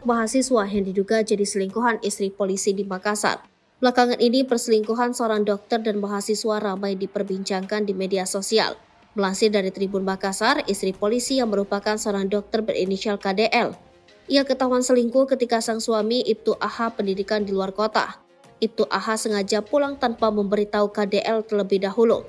Mahasiswa yang diduga jadi selingkuhan istri polisi di Makassar. Belakangan ini perselingkuhan seorang dokter dan mahasiswa ramai diperbincangkan di media sosial. Melansir dari Tribun Makassar, istri polisi yang merupakan seorang dokter berinisial KDL. Ia ketahuan selingkuh ketika sang suami Ibtu AH pendidikan di luar kota. Ibtu AH sengaja pulang tanpa memberitahu KDL terlebih dahulu.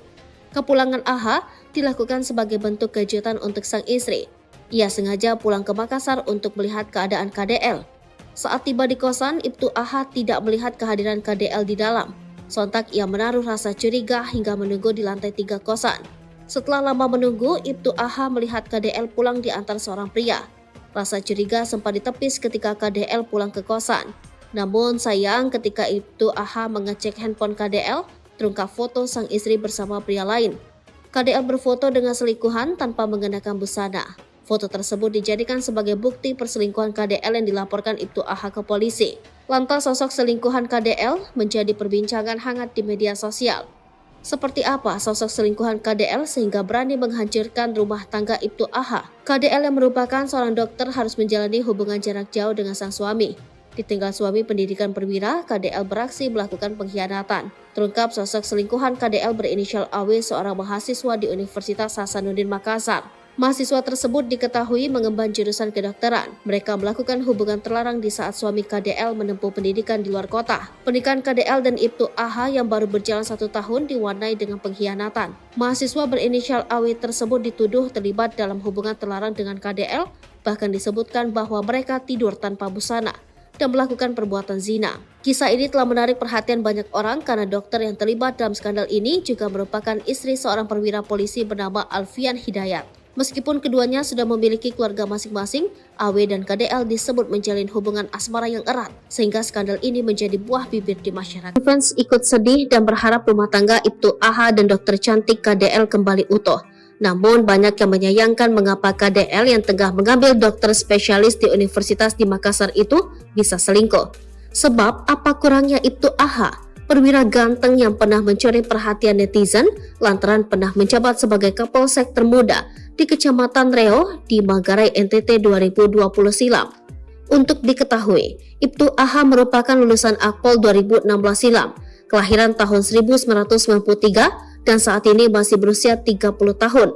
Kepulangan AH dilakukan sebagai bentuk kejutan untuk sang istri. Ia sengaja pulang ke Makassar untuk melihat keadaan KDL. Saat tiba di kosan, Ibtu AH tidak melihat kehadiran KDL di dalam. Sontak ia menaruh rasa curiga hingga menunggu di lantai 3 kosan. Setelah lama menunggu, Ibtu AH melihat KDL pulang diantar seorang pria. Rasa curiga sempat ditepis ketika KDL pulang ke kosan. Namun sayang ketika Ibtu AH mengecek handphone KDL, terungkap foto sang istri bersama pria lain. KDL berfoto dengan selingkuhan tanpa mengenakan busana. Foto tersebut dijadikan sebagai bukti perselingkuhan KDL yang dilaporkan Ibtu AH ke polisi. Lantas sosok selingkuhan KDL menjadi perbincangan hangat di media sosial. Seperti apa sosok selingkuhan KDL sehingga berani menghancurkan rumah tangga Ibtu AH? KDL yang merupakan seorang dokter harus menjalani hubungan jarak jauh dengan sang suami. Ditinggal suami pendidikan perwira, KDL beraksi melakukan pengkhianatan. Terungkap sosok selingkuhan KDL berinisial AW, seorang mahasiswa di Universitas Hasanuddin Makassar. Mahasiswa tersebut diketahui mengemban jurusan kedokteran. Mereka melakukan hubungan terlarang di saat suami KDL menempuh pendidikan di luar kota. Pernikahan KDL dan Ibtu AH yang baru berjalan 1 tahun diwarnai dengan pengkhianatan. Mahasiswa berinisial AW tersebut dituduh terlibat dalam hubungan terlarang dengan KDL, bahkan disebutkan bahwa mereka tidur tanpa busana dan melakukan perbuatan zina. Kisah ini telah menarik perhatian banyak orang karena dokter yang terlibat dalam skandal ini juga merupakan istri seorang perwira polisi bernama Alfian Hidayat. Meskipun keduanya sudah memiliki keluarga masing-masing, AW dan KDL disebut menjalin hubungan asmara yang erat, sehingga skandal ini menjadi buah bibir di masyarakat. Fans ikut sedih dan berharap rumah tangga Ibtu AH dan dokter cantik KDL kembali utuh. Namun banyak yang menyayangkan mengapa KDL yang tengah mengambil dokter spesialis di Universitas di Makassar itu bisa selingkuh. Sebab apa kurangnya Ibtu AH, perwira ganteng yang pernah mencuri perhatian netizen lantaran pernah menjabat sebagai Kapolsek termuda di Kecamatan Reo di Manggarai NTT 2020 silam. Untuk diketahui, Ibtu AH merupakan lulusan Akpol 2016 silam, kelahiran tahun 1993 dan saat ini masih berusia 30 tahun.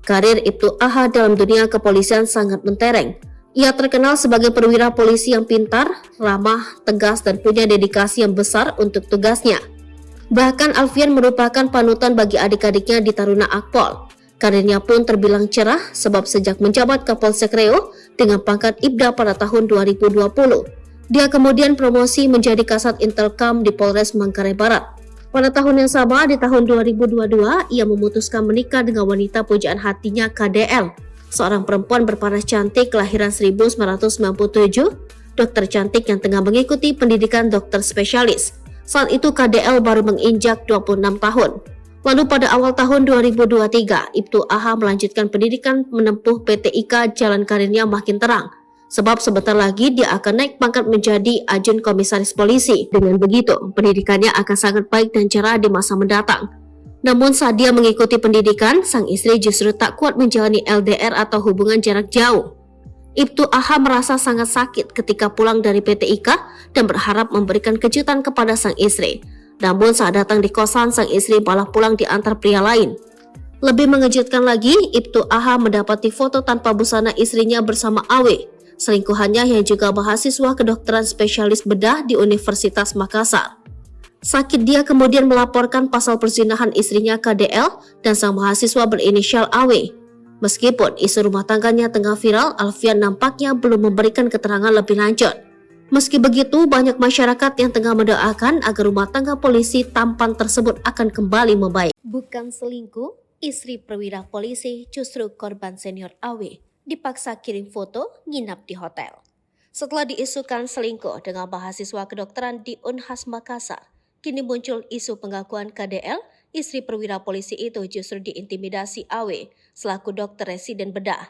Karir Ibtu AH dalam dunia kepolisian sangat mentereng. Ia terkenal sebagai perwira polisi yang pintar, ramah, tegas, dan punya dedikasi yang besar untuk tugasnya. Bahkan Alfian merupakan panutan bagi adik-adiknya di Taruna Akpol. Karirnya pun terbilang cerah sebab sejak menjabat Kapolsek Reo dengan pangkat Ibda pada tahun 2020, dia kemudian promosi menjadi Kasat Intelkam di Polres Manggarai Barat. Pada tahun yang sama, di tahun 2022, ia memutuskan menikah dengan wanita pujaan hatinya KDL, seorang perempuan berparas cantik kelahiran 1997, dokter cantik yang tengah mengikuti pendidikan dokter spesialis. Saat itu KDL baru menginjak 26 tahun. Lalu pada awal tahun 2023, Ibtu AH melanjutkan pendidikan menempuh PTIK, jalan karirnya makin terang. Sebab sebentar lagi dia akan naik pangkat menjadi Ajun Komisaris Polisi. Dengan begitu, pendidikannya akan sangat baik dan cerah di masa mendatang. Namun saat dia mengikuti pendidikan, sang istri justru tak kuat menjalani LDR atau hubungan jarak jauh. Ibtu AH merasa sangat sakit ketika pulang dari PTIK dan berharap memberikan kejutan kepada sang istri. Namun saat datang di kosan, sang istri malah pulang diantar pria lain. Lebih mengejutkan lagi, Ibtu AH mendapati foto tanpa busana istrinya bersama AW, selingkuhannya yang juga mahasiswa kedokteran spesialis bedah di Universitas Makassar. Sakit dia kemudian melaporkan pasal perzinahan istrinya KDL dan sang mahasiswa berinisial AW. Meskipun isu rumah tangganya tengah viral, Alfian nampaknya belum memberikan keterangan lebih lanjut. Meski begitu, banyak masyarakat yang tengah mendoakan agar rumah tangga polisi tampan tersebut akan kembali membaik. Bukan selingkuh, istri perwira polisi justru korban senior AW dipaksa kirim foto nginap di hotel. Setelah diisukan selingkuh dengan mahasiswa kedokteran di Unhas Makassar, kini muncul isu pengakuan KDL, istri perwira polisi itu justru diintimidasi AW selaku dokter residen bedah.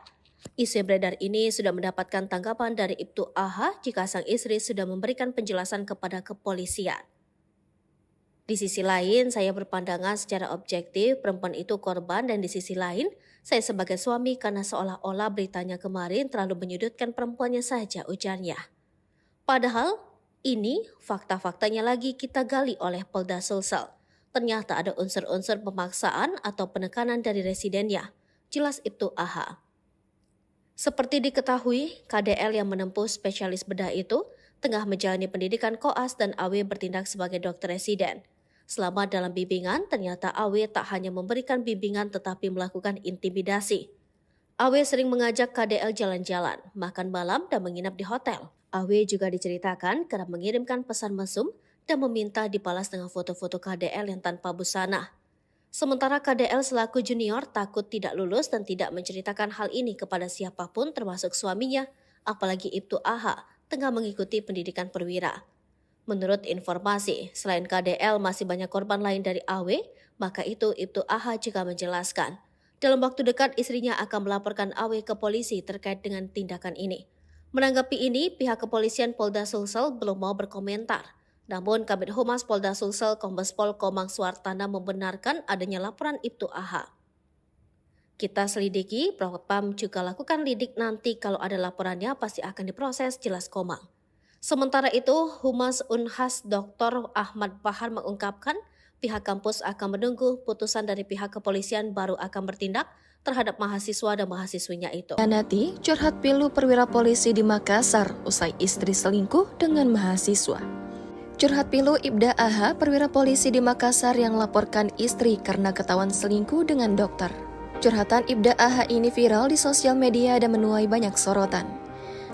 Isu yang beredar ini sudah mendapatkan tanggapan dari Ibtu AH jika sang istri sudah memberikan penjelasan kepada kepolisian. Di sisi lain, saya berpandangan secara objektif perempuan itu korban, dan di sisi lain, saya sebagai suami karena seolah-olah beritanya kemarin terlalu menyudutkan perempuannya saja, ujarnya. Padahal, ini fakta-faktanya lagi kita gali oleh Polda Sulsel. Ternyata ada unsur-unsur pemaksaan atau penekanan dari residennya, jelas Ibtu AH. Seperti diketahui, KDL yang menempuh spesialis bedah itu tengah menjalani pendidikan koas dan AW bertindak sebagai dokter residen. Selama dalam bimbingan, ternyata AW tak hanya memberikan bimbingan tetapi melakukan intimidasi. AW sering mengajak KDL jalan-jalan, makan malam dan menginap di hotel. AW juga diceritakan kerap mengirimkan pesan mesum dan meminta dibalas dengan foto-foto KDL yang tanpa busana. Sementara KDL selaku junior takut tidak lulus dan tidak menceritakan hal ini kepada siapapun termasuk suaminya, apalagi Ibtu AH tengah mengikuti pendidikan perwira. Menurut informasi, selain KDL masih banyak korban lain dari AW, maka itu Ibtu AH juga menjelaskan. Dalam waktu dekat istrinya akan melaporkan AW ke polisi terkait dengan tindakan ini. Menanggapi ini, pihak kepolisian Polda Sulsel belum mau berkomentar. Namun, Kabid Humas Polda Sulsel Kombes Pol Komang Suartana membenarkan adanya laporan Ibtu AH. Kita selidiki, Propam juga lakukan lidik nanti kalau ada laporannya pasti akan diproses, jelas Komang. Sementara itu, Humas Unhas Dr. Ahmad Bahar mengungkapkan pihak kampus akan menunggu putusan dari pihak kepolisian baru akan bertindak terhadap mahasiswa dan mahasiswinya itu. Nanti curhat pilu perwira polisi di Makassar usai istri selingkuh dengan mahasiswa. Curhat pilu Ibda AH, perwira polisi di Makassar yang laporkan istri karena ketahuan selingkuh dengan dokter. Curhatan Ibda AH ini viral di sosial media dan menuai banyak sorotan.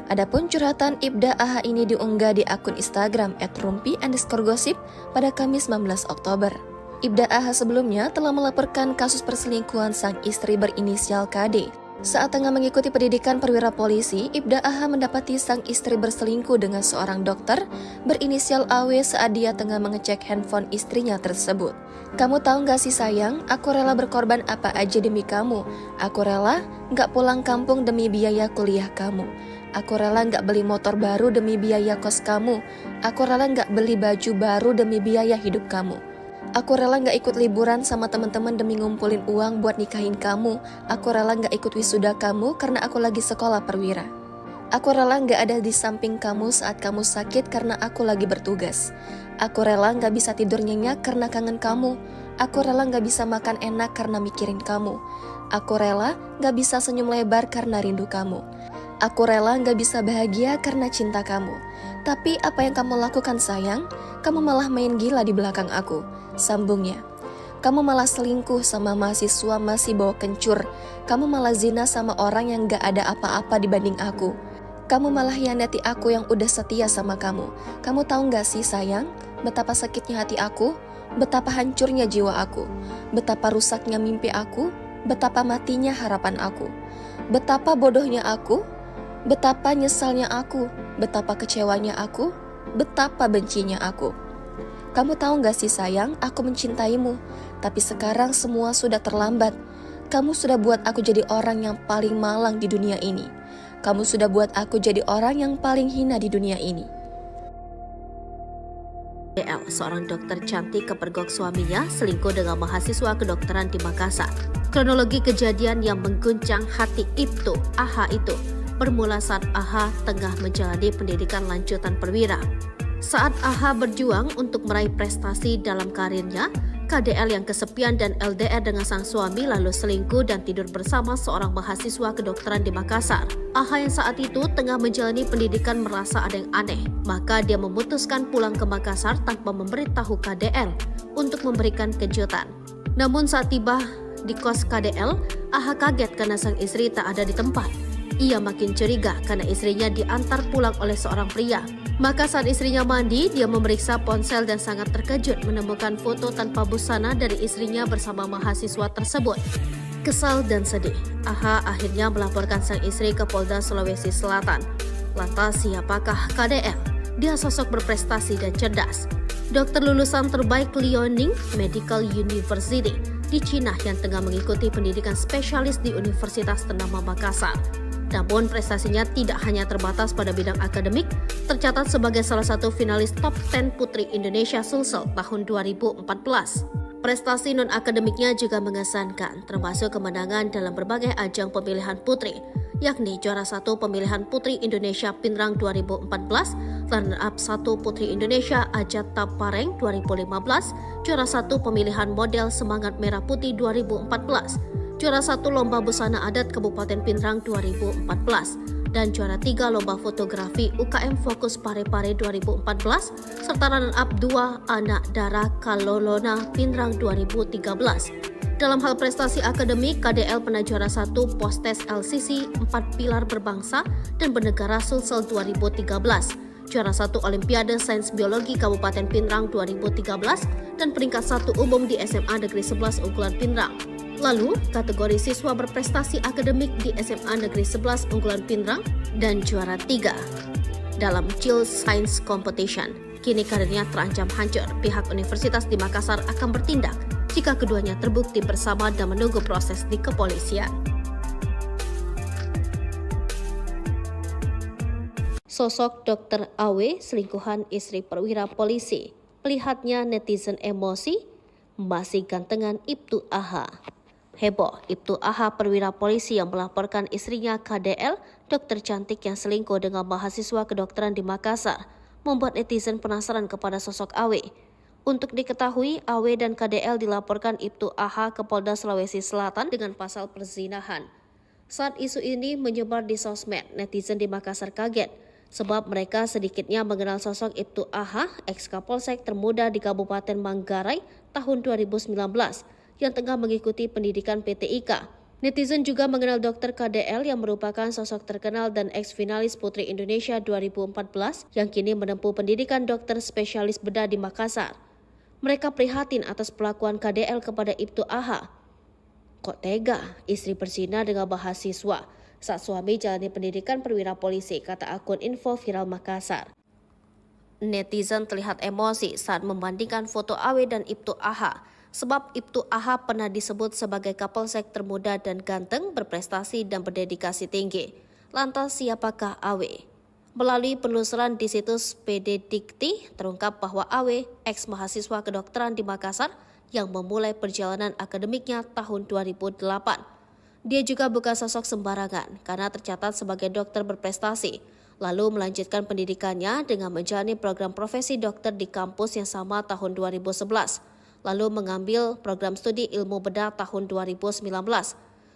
Adapun curhatan Ibda AH ini diunggah di akun Instagram @rumpi_gosip pada Kamis 19 Oktober. Ibda AH sebelumnya telah melaporkan kasus perselingkuhan sang istri berinisial KD. Saat tengah mengikuti pendidikan perwira polisi, Ibda AH mendapati sang istri berselingkuh dengan seorang dokter berinisial AW saat dia tengah mengecek handphone istrinya tersebut. Kamu tahu gak sih sayang, aku rela berkorban apa aja demi kamu. Aku rela gak pulang kampung demi biaya kuliah kamu. Aku rela gak beli motor baru demi biaya kos kamu. Aku rela gak beli baju baru demi biaya hidup kamu. Aku rela gak ikut liburan sama teman-teman demi ngumpulin uang buat nikahin kamu. Aku rela gak ikut wisuda kamu karena aku lagi sekolah perwira. Aku rela gak ada di samping kamu saat kamu sakit karena aku lagi bertugas. Aku rela gak bisa tidur nyenyak karena kangen kamu. Aku rela gak bisa makan enak karena mikirin kamu. Aku rela gak bisa senyum lebar karena rindu kamu. Aku rela gak bisa bahagia karena cinta kamu. Tapi apa yang kamu lakukan sayang? Kamu malah main gila di belakang aku, sambungnya. Kamu malah selingkuh sama mahasiswa masih bawa kencur. Kamu malah zina sama orang yang gak ada apa-apa dibanding aku. Kamu malah hianati aku yang udah setia sama kamu. Kamu tahu gak sih sayang, betapa sakitnya hati aku? Betapa hancurnya jiwa aku? Betapa rusaknya mimpi aku? Betapa matinya harapan aku? Betapa bodohnya aku? Betapa nyesalnya aku, betapa kecewanya aku, betapa bencinya aku. Kamu tahu gak sih sayang, aku mencintaimu, tapi sekarang semua sudah terlambat. Kamu sudah buat aku jadi orang yang paling malang di dunia ini. Kamu sudah buat aku jadi orang yang paling hina di dunia ini. DL, seorang dokter cantik kepergok suaminya selingkuh dengan mahasiswa kedokteran di Makassar. Kronologi kejadian yang mengguncang hati Ibtu AH itu bermula saat AH tengah menjalani pendidikan lanjutan perwira. Saat AH berjuang untuk meraih prestasi dalam karirnya, KDL yang kesepian dan LDR dengan sang suami lalu selingkuh dan tidur bersama seorang mahasiswa kedokteran di Makassar. AH yang saat itu tengah menjalani pendidikan merasa ada yang aneh, maka dia memutuskan pulang ke Makassar tanpa memberitahu KDL untuk memberikan kejutan. Namun saat tiba di kos KDL, AH kaget karena sang istri tak ada di tempat. Ia makin curiga karena istrinya diantar pulang oleh seorang pria. Maka saat istrinya mandi, dia memeriksa ponsel dan sangat terkejut menemukan foto tanpa busana dari istrinya bersama mahasiswa tersebut. Kesal dan sedih, AH akhirnya melaporkan sang istri ke Polda Sulawesi Selatan. Lantas siapakah KDL? Dia sosok berprestasi dan cerdas. Dokter lulusan terbaik Liaoning Medical University di Cina yang tengah mengikuti pendidikan spesialis di Universitas ternama Makassar. Namun prestasinya tidak hanya terbatas pada bidang akademik, tercatat sebagai salah satu finalis top 10 Putri Indonesia Sulsel tahun 2014. Prestasi non-akademiknya juga mengesankan, termasuk kemenangan dalam berbagai ajang pemilihan putri, yakni juara 1 pemilihan Putri Indonesia Pinrang 2014, runner-up 1 Putri Indonesia Ajat Tapareng 2015, juara 1 pemilihan model Semangat Merah Putih 2014, juara 1 Lomba Busana Adat Kabupaten Pinrang 2014, dan juara 3 Lomba Fotografi UKM Fokus Parepare 2014, serta runner-up 2 Anak Dara Kalolona Pinrang 2013. Dalam hal prestasi akademik, KDL pernah juara 1 Postes LCC 4 Pilar Berbangsa dan Bernegara Sulsel 2013, juara 1 Olimpiade Sains Biologi Kabupaten Pinrang 2013, dan peringkat 1 umum di SMA Negeri 11 Unggulan Pinrang. Lalu, kategori siswa berprestasi akademik di SMA Negeri 11 Unggulan Pinrang dan juara 3 dalam Chill Science Competition. Kini karirnya terancam hancur. Pihak Universitas di Makassar akan bertindak jika keduanya terbukti bersama dan menunggu proses di kepolisian. Sosok Dr. AW selingkuhan istri perwira polisi. Melihatnya netizen emosi, masih gantengan Ibtu AH. Heboh, Ibtu AH perwira polisi yang melaporkan istrinya KDL dokter cantik yang selingkuh dengan mahasiswa kedokteran di Makassar, membuat netizen penasaran kepada sosok Awe. Untuk diketahui, Awe dan KDL dilaporkan Ibtu AH ke Polda Sulawesi Selatan dengan pasal perzinahan. Saat isu ini menyebar di sosmed, netizen di Makassar kaget sebab mereka sedikitnya mengenal sosok Ibtu AH, ex-Kapolsek termuda di Kabupaten Manggarai tahun 2019 yang tengah mengikuti pendidikan PTIK. Netizen juga mengenal Dr. KDL yang merupakan sosok terkenal dan ex-finalis Putri Indonesia 2014 yang kini menempuh pendidikan dokter spesialis bedah di Makassar. Mereka prihatin atas pelakuan KDL kepada Ibtu AH. Kok tega istri berzina dengan mahasiswa saat suami jalani pendidikan perwira polisi, kata akun info viral Makassar. Netizen terlihat emosi saat membandingkan foto Awe dan Ibtu AH, sebab Ibtu AH pernah disebut sebagai Kapolsek termuda dan ganteng, berprestasi dan berdedikasi tinggi. Lantas siapakah Awe? Melalui penelusuran di situs PD Dikti, terungkap bahwa Awe, ex-mahasiswa kedokteran di Makassar yang memulai perjalanan akademiknya tahun 2008. Dia juga bukan sosok sembarangan karena tercatat sebagai dokter berprestasi, lalu melanjutkan pendidikannya dengan menjalani program profesi dokter di kampus yang sama tahun 2011, lalu mengambil program studi ilmu bedah tahun 2019.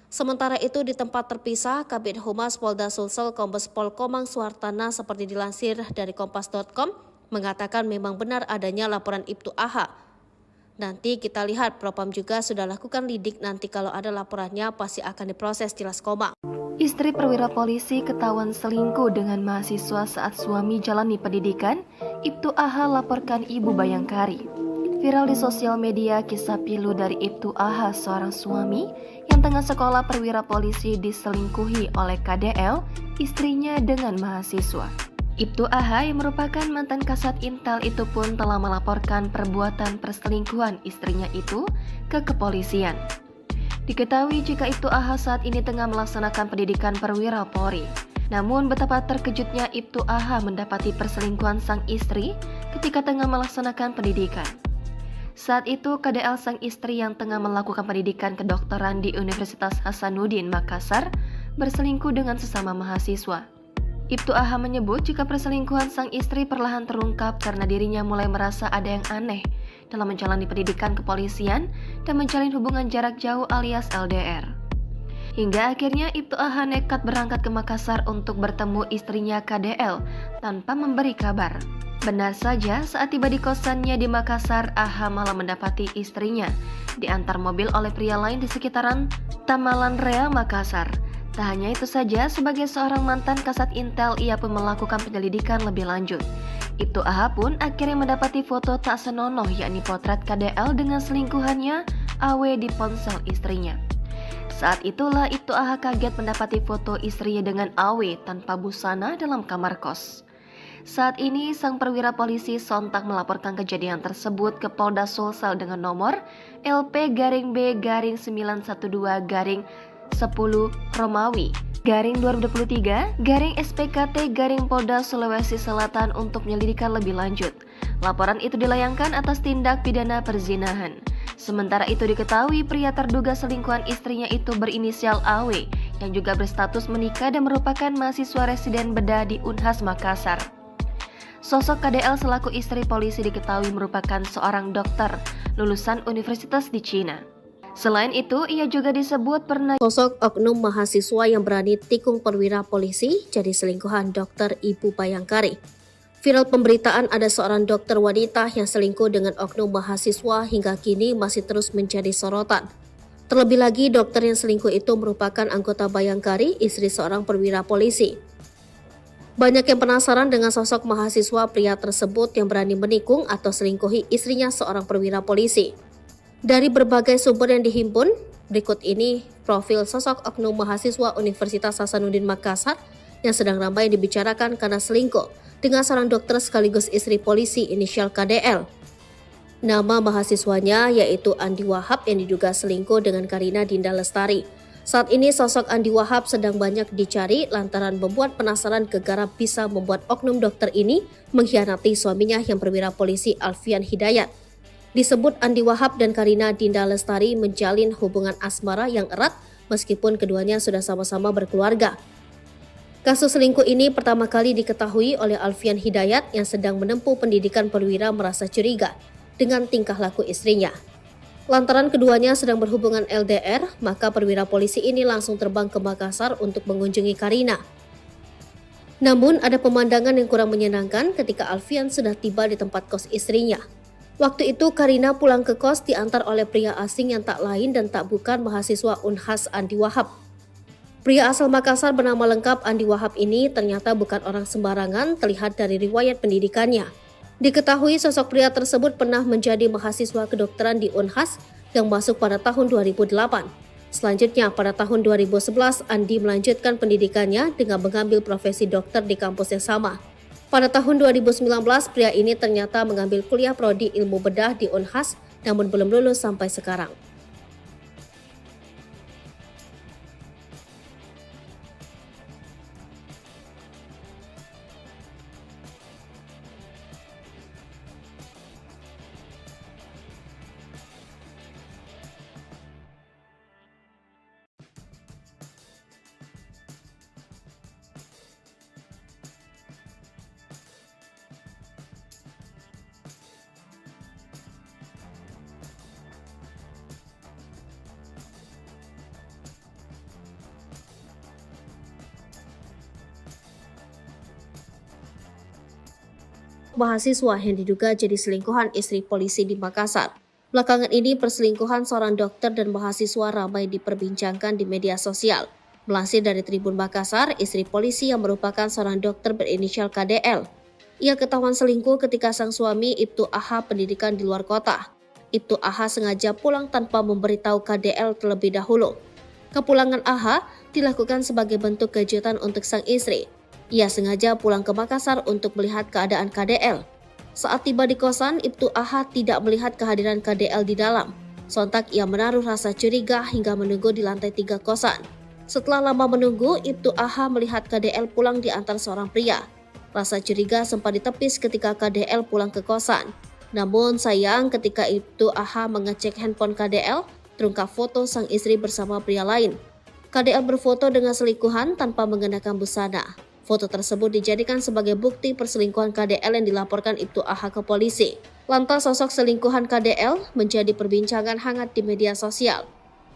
Sementara itu di tempat terpisah, Kabid Humas Polda Sulsel Kombes Pol Komang Suhartana seperti dilansir dari kompas.com mengatakan memang benar adanya laporan Ibtu AH. Nanti kita lihat, Propam juga sudah lakukan lidik, nanti kalau ada laporannya pasti akan diproses, jelas Komang. Istri perwira polisi ketahuan selingkuh dengan mahasiswa saat suami jalani pendidikan, Ibtu AH laporkan Ibu Bayangkari. Viral di sosial media kisah pilu dari Ibtu AH, seorang suami yang tengah sekolah perwira polisi diselingkuhi oleh KDL, istrinya dengan mahasiswa. Ibtu AH yang merupakan mantan Kasat Intel itu pun telah melaporkan perbuatan perselingkuhan istrinya itu ke kepolisian. Diketahui jika Ibtu AH saat ini tengah melaksanakan pendidikan perwira Polri. Namun betapa terkejutnya Ibtu AH mendapati perselingkuhan sang istri ketika tengah melaksanakan pendidikan. Saat itu KDL sang istri yang tengah melakukan pendidikan kedokteran di Universitas Hasanuddin Makassar berselingkuh dengan sesama mahasiswa. Ibtu AH menyebut jika perselingkuhan sang istri perlahan terungkap karena dirinya mulai merasa ada yang aneh dalam menjalani pendidikan kepolisian dan menjalin hubungan jarak jauh alias LDR. Hingga akhirnya Ibtu AH nekat berangkat ke Makassar untuk bertemu istrinya KDL tanpa memberi kabar. Benar saja, saat tiba di kosannya di Makassar, AH malah mendapati istrinya diantar mobil oleh pria lain di sekitaran Tamalan Rea, Makassar. Tak hanya itu saja, sebagai seorang mantan Kasat Intel, ia pun melakukan penyelidikan lebih lanjut. Ibtu AH pun akhirnya mendapati foto tak senonoh, yakni potret KDL dengan selingkuhannya, Awe, di ponsel istrinya. Saat itulah Ibtu AH kaget mendapati foto istrinya dengan Awe tanpa busana dalam kamar kos. Saat ini, sang perwira polisi sontak melaporkan kejadian tersebut ke Polda Sulsel dengan nomor LP-B-912-10 Romawi _2023 Polda Sulawesi Selatan untuk menyelidikkan lebih lanjut. Laporan itu dilayangkan atas tindak pidana perzinahan. Sementara itu diketahui pria terduga selingkuhan istrinya itu berinisial AW yang juga berstatus menikah dan merupakan mahasiswa residen bedah di Unhas Makassar. Sosok KDL selaku istri polisi diketahui merupakan seorang dokter lulusan universitas di Cina. Selain itu, ia juga disebut pernah sosok oknum mahasiswa yang berani tikung perwira polisi jadi selingkuhan Dr. Ibu Bayangkari. Viral pemberitaan ada seorang dokter wanita yang selingkuh dengan oknum mahasiswa hingga kini masih terus menjadi sorotan. Terlebih lagi, dokter yang selingkuh itu merupakan anggota Bayangkari, istri seorang perwira polisi. Banyak yang penasaran dengan sosok mahasiswa pria tersebut yang berani menikung atau selingkuhi istrinya seorang perwira polisi. Dari berbagai sumber yang dihimpun, berikut ini profil sosok oknum mahasiswa Universitas Hasanuddin Makassar yang sedang ramai dibicarakan karena selingkuh dengan seorang dokter sekaligus istri polisi inisial KDL. Nama mahasiswanya yaitu Andi Wahab yang diduga selingkuh dengan Karina Dinda Lestari. Saat ini sosok Andi Wahab sedang banyak dicari lantaran membuat penasaran kegarap bisa membuat oknum dokter ini mengkhianati suaminya yang perwira polisi Alfian Hidayat. Disebut Andi Wahab dan Karina Dinda Lestari menjalin hubungan asmara yang erat meskipun keduanya sudah sama-sama berkeluarga. Kasus selingkuh ini pertama kali diketahui oleh Alfian Hidayat yang sedang menempuh pendidikan perwira merasa curiga dengan tingkah laku istrinya. Lantaran keduanya sedang berhubungan LDR, maka perwira polisi ini langsung terbang ke Makassar untuk mengunjungi Karina. Namun ada pemandangan yang kurang menyenangkan ketika Alfian sudah tiba di tempat kos istrinya. Waktu itu Karina pulang ke kos diantar oleh pria asing yang tak lain dan tak bukan mahasiswa Unhas Andi Wahab. Pria asal Makassar bernama lengkap Andi Wahab ini ternyata bukan orang sembarangan terlihat dari riwayat pendidikannya. Diketahui sosok pria tersebut pernah menjadi mahasiswa kedokteran di Unhas yang masuk pada tahun 2008. Selanjutnya pada tahun 2011 Andi melanjutkan pendidikannya dengan mengambil profesi dokter di kampus yang sama. Pada tahun 2019, pria ini ternyata mengambil kuliah prodi ilmu bedah di Unhas, namun belum lulus sampai sekarang. Mahasiswa yang diduga jadi selingkuhan istri polisi di Makassar. Belakangan ini perselingkuhan seorang dokter dan mahasiswa ramai diperbincangkan di media sosial. Melansir dari Tribun Makassar, istri polisi yang merupakan seorang dokter berinisial KDL. Ia ketahuan selingkuh ketika sang suami Ibtu AH pendidikan di luar kota. Ibtu AH sengaja pulang tanpa memberitahu KDL terlebih dahulu. Kepulangan AH dilakukan sebagai bentuk kejutan untuk sang istri. Ia sengaja pulang ke Makassar untuk melihat keadaan KDL. Saat tiba di kosan, Ibtu AH tidak melihat kehadiran KDL di dalam. Sontak ia menaruh rasa curiga hingga menunggu di lantai 3 kosan. Setelah lama menunggu, Ibtu AH melihat KDL pulang diantar seorang pria. Rasa curiga sempat ditepis ketika KDL pulang ke kosan. Namun sayang ketika Ibtu AH mengecek handphone KDL, terungkap foto sang istri bersama pria lain. KDL berfoto dengan selingkuhan tanpa mengenakan busana. Foto tersebut dijadikan sebagai bukti perselingkuhan KDL yang dilaporkan Ibtu AH ke polisi. Lantas sosok selingkuhan KDL menjadi perbincangan hangat di media sosial.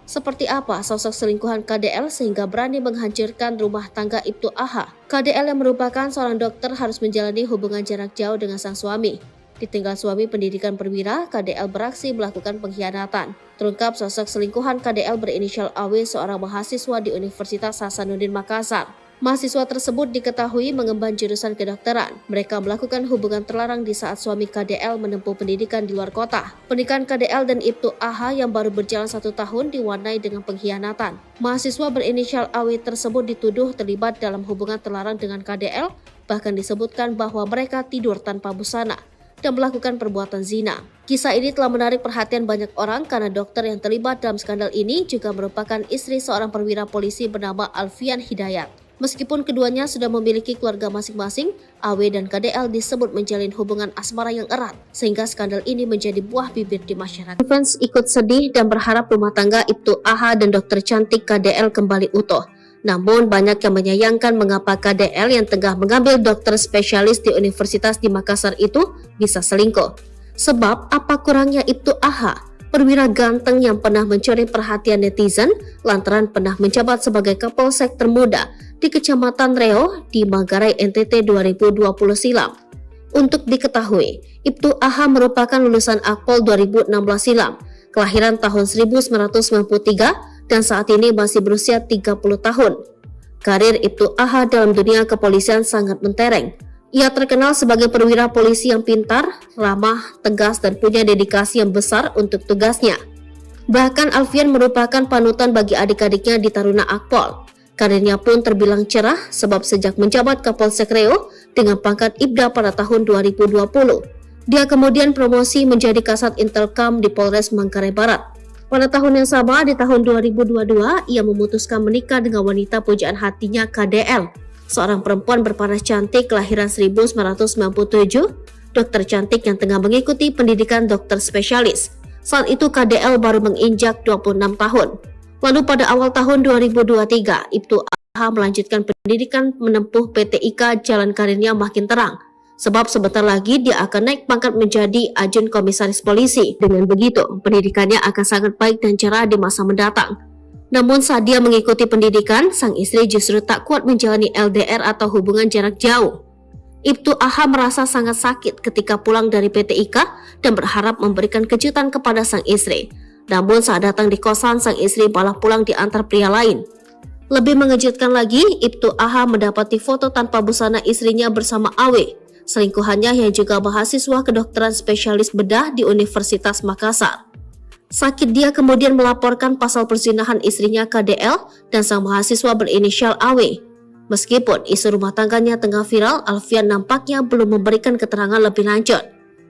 Seperti apa sosok selingkuhan KDL sehingga berani menghancurkan rumah tangga Ibtu AH? KDL yang merupakan seorang dokter harus menjalani hubungan jarak jauh dengan sang suami. Ditinggal suami pendidikan perwira, KDL beraksi melakukan pengkhianatan. Terungkap sosok selingkuhan KDL berinisial AW seorang mahasiswa di Universitas Hasanuddin Makassar. Mahasiswa tersebut diketahui mengemban jurusan kedokteran. Mereka melakukan hubungan terlarang di saat suami KDL menempuh pendidikan di luar kota. Pernikahan KDL dan Ibtu AH yang baru berjalan 1 tahun diwarnai dengan pengkhianatan. Mahasiswa berinisial AW tersebut dituduh terlibat dalam hubungan terlarang dengan KDL, bahkan disebutkan bahwa mereka tidur tanpa busana dan melakukan perbuatan zina. Kisah ini telah menarik perhatian banyak orang karena dokter yang terlibat dalam skandal ini juga merupakan istri seorang perwira polisi bernama Alfian Hidayat. Meskipun keduanya sudah memiliki keluarga masing-masing, AW dan KDL disebut menjalin hubungan asmara yang erat, sehingga skandal ini menjadi buah bibir di masyarakat. Fans ikut sedih dan berharap rumah tangga Ibtu AH dan dokter cantik KDL kembali utuh. Namun banyak yang menyayangkan mengapa KDL yang tengah mengambil dokter spesialis di Universitas di Makassar itu bisa selingkuh. Sebab apa kurangnya Ibtu AH? Perwira ganteng yang pernah mencuri perhatian netizen lantaran pernah menjabat sebagai Kapolsek termuda di Kecamatan Reo di Manggarai NTT 2020 silam. Untuk diketahui, Ibtu AH merupakan lulusan Akpol 2016 silam, kelahiran tahun 1993 dan saat ini masih berusia 30 tahun. Karir Ibtu AH dalam dunia kepolisian sangat mentereng. Ia terkenal sebagai perwira polisi yang pintar, ramah, tegas, dan punya dedikasi yang besar untuk tugasnya. Bahkan Alfian merupakan panutan bagi adik-adiknya di Taruna Akpol. Karirnya pun terbilang cerah sebab sejak menjabat Kapolsek Reo dengan pangkat Ibda pada tahun 2020, dia kemudian promosi menjadi Kasat Intelkam di Polres Manggarai Barat. Pada tahun yang sama, di tahun 2022, ia memutuskan menikah dengan wanita pujaan hatinya KDL, seorang perempuan berparas cantik kelahiran 1997, dokter cantik yang tengah mengikuti pendidikan dokter spesialis. Saat itu KDL baru menginjak 26 tahun. Lalu pada awal tahun 2023, Ibtu melanjutkan pendidikan menempuh PTIK, jalan karirnya makin terang. Sebab sebentar lagi dia akan naik pangkat menjadi ajun komisaris polisi. Dengan begitu, pendidikannya akan sangat baik dan cerah di masa mendatang. Namun saat dia mengikuti pendidikan, sang istri justru tak kuat menjalani LDR atau hubungan jarak jauh. Ibtu AH merasa sangat sakit ketika pulang dari PTIK dan berharap memberikan kejutan kepada sang istri. Namun saat datang di kosan, sang istri malah pulang diantar pria lain. Lebih mengejutkan lagi, Ibtu AH mendapati foto tanpa busana istrinya bersama Awe, selingkuhannya yang juga mahasiswa kedokteran spesialis bedah di Universitas Makassar. Sakit dia kemudian melaporkan pasal perzinahan istrinya KDL dan sang mahasiswa berinisial Awe. Meskipun isu rumah tangganya tengah viral, Alfian nampaknya belum memberikan keterangan lebih lanjut.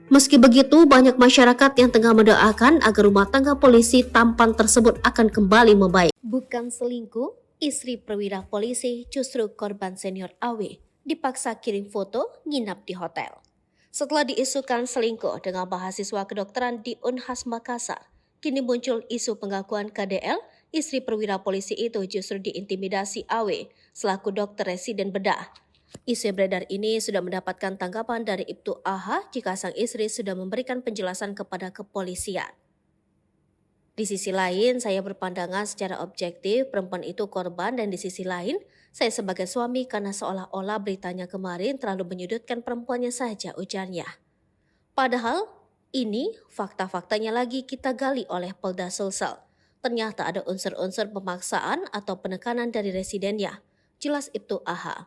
Meski begitu, banyak masyarakat yang tengah mendoakan agar rumah tangga polisi tampan tersebut akan kembali membaik. Bukan selingkuh, istri perwira polisi justru korban senior Awe dipaksa kirim foto nginap di hotel. Setelah diisukan selingkuh dengan mahasiswa kedokteran di Unhas Makassar, kini muncul isu pengakuan KDL, istri perwira polisi itu justru diintimidasi Awe selaku dokter residen bedah. Isu yang beredar ini sudah mendapatkan tanggapan dari Ibtu AH jika sang istri sudah memberikan penjelasan kepada kepolisian. Di sisi lain, saya berpandangan secara objektif perempuan itu korban, dan di sisi lain, saya sebagai suami karena seolah-olah beritanya kemarin terlalu menyudutkan perempuannya saja, ujarnya. Padahal, ini fakta-faktanya lagi kita gali oleh Polda Sulsel. Ternyata ada unsur-unsur pemaksaan atau penekanan dari residennya, jelas Ibtu AH.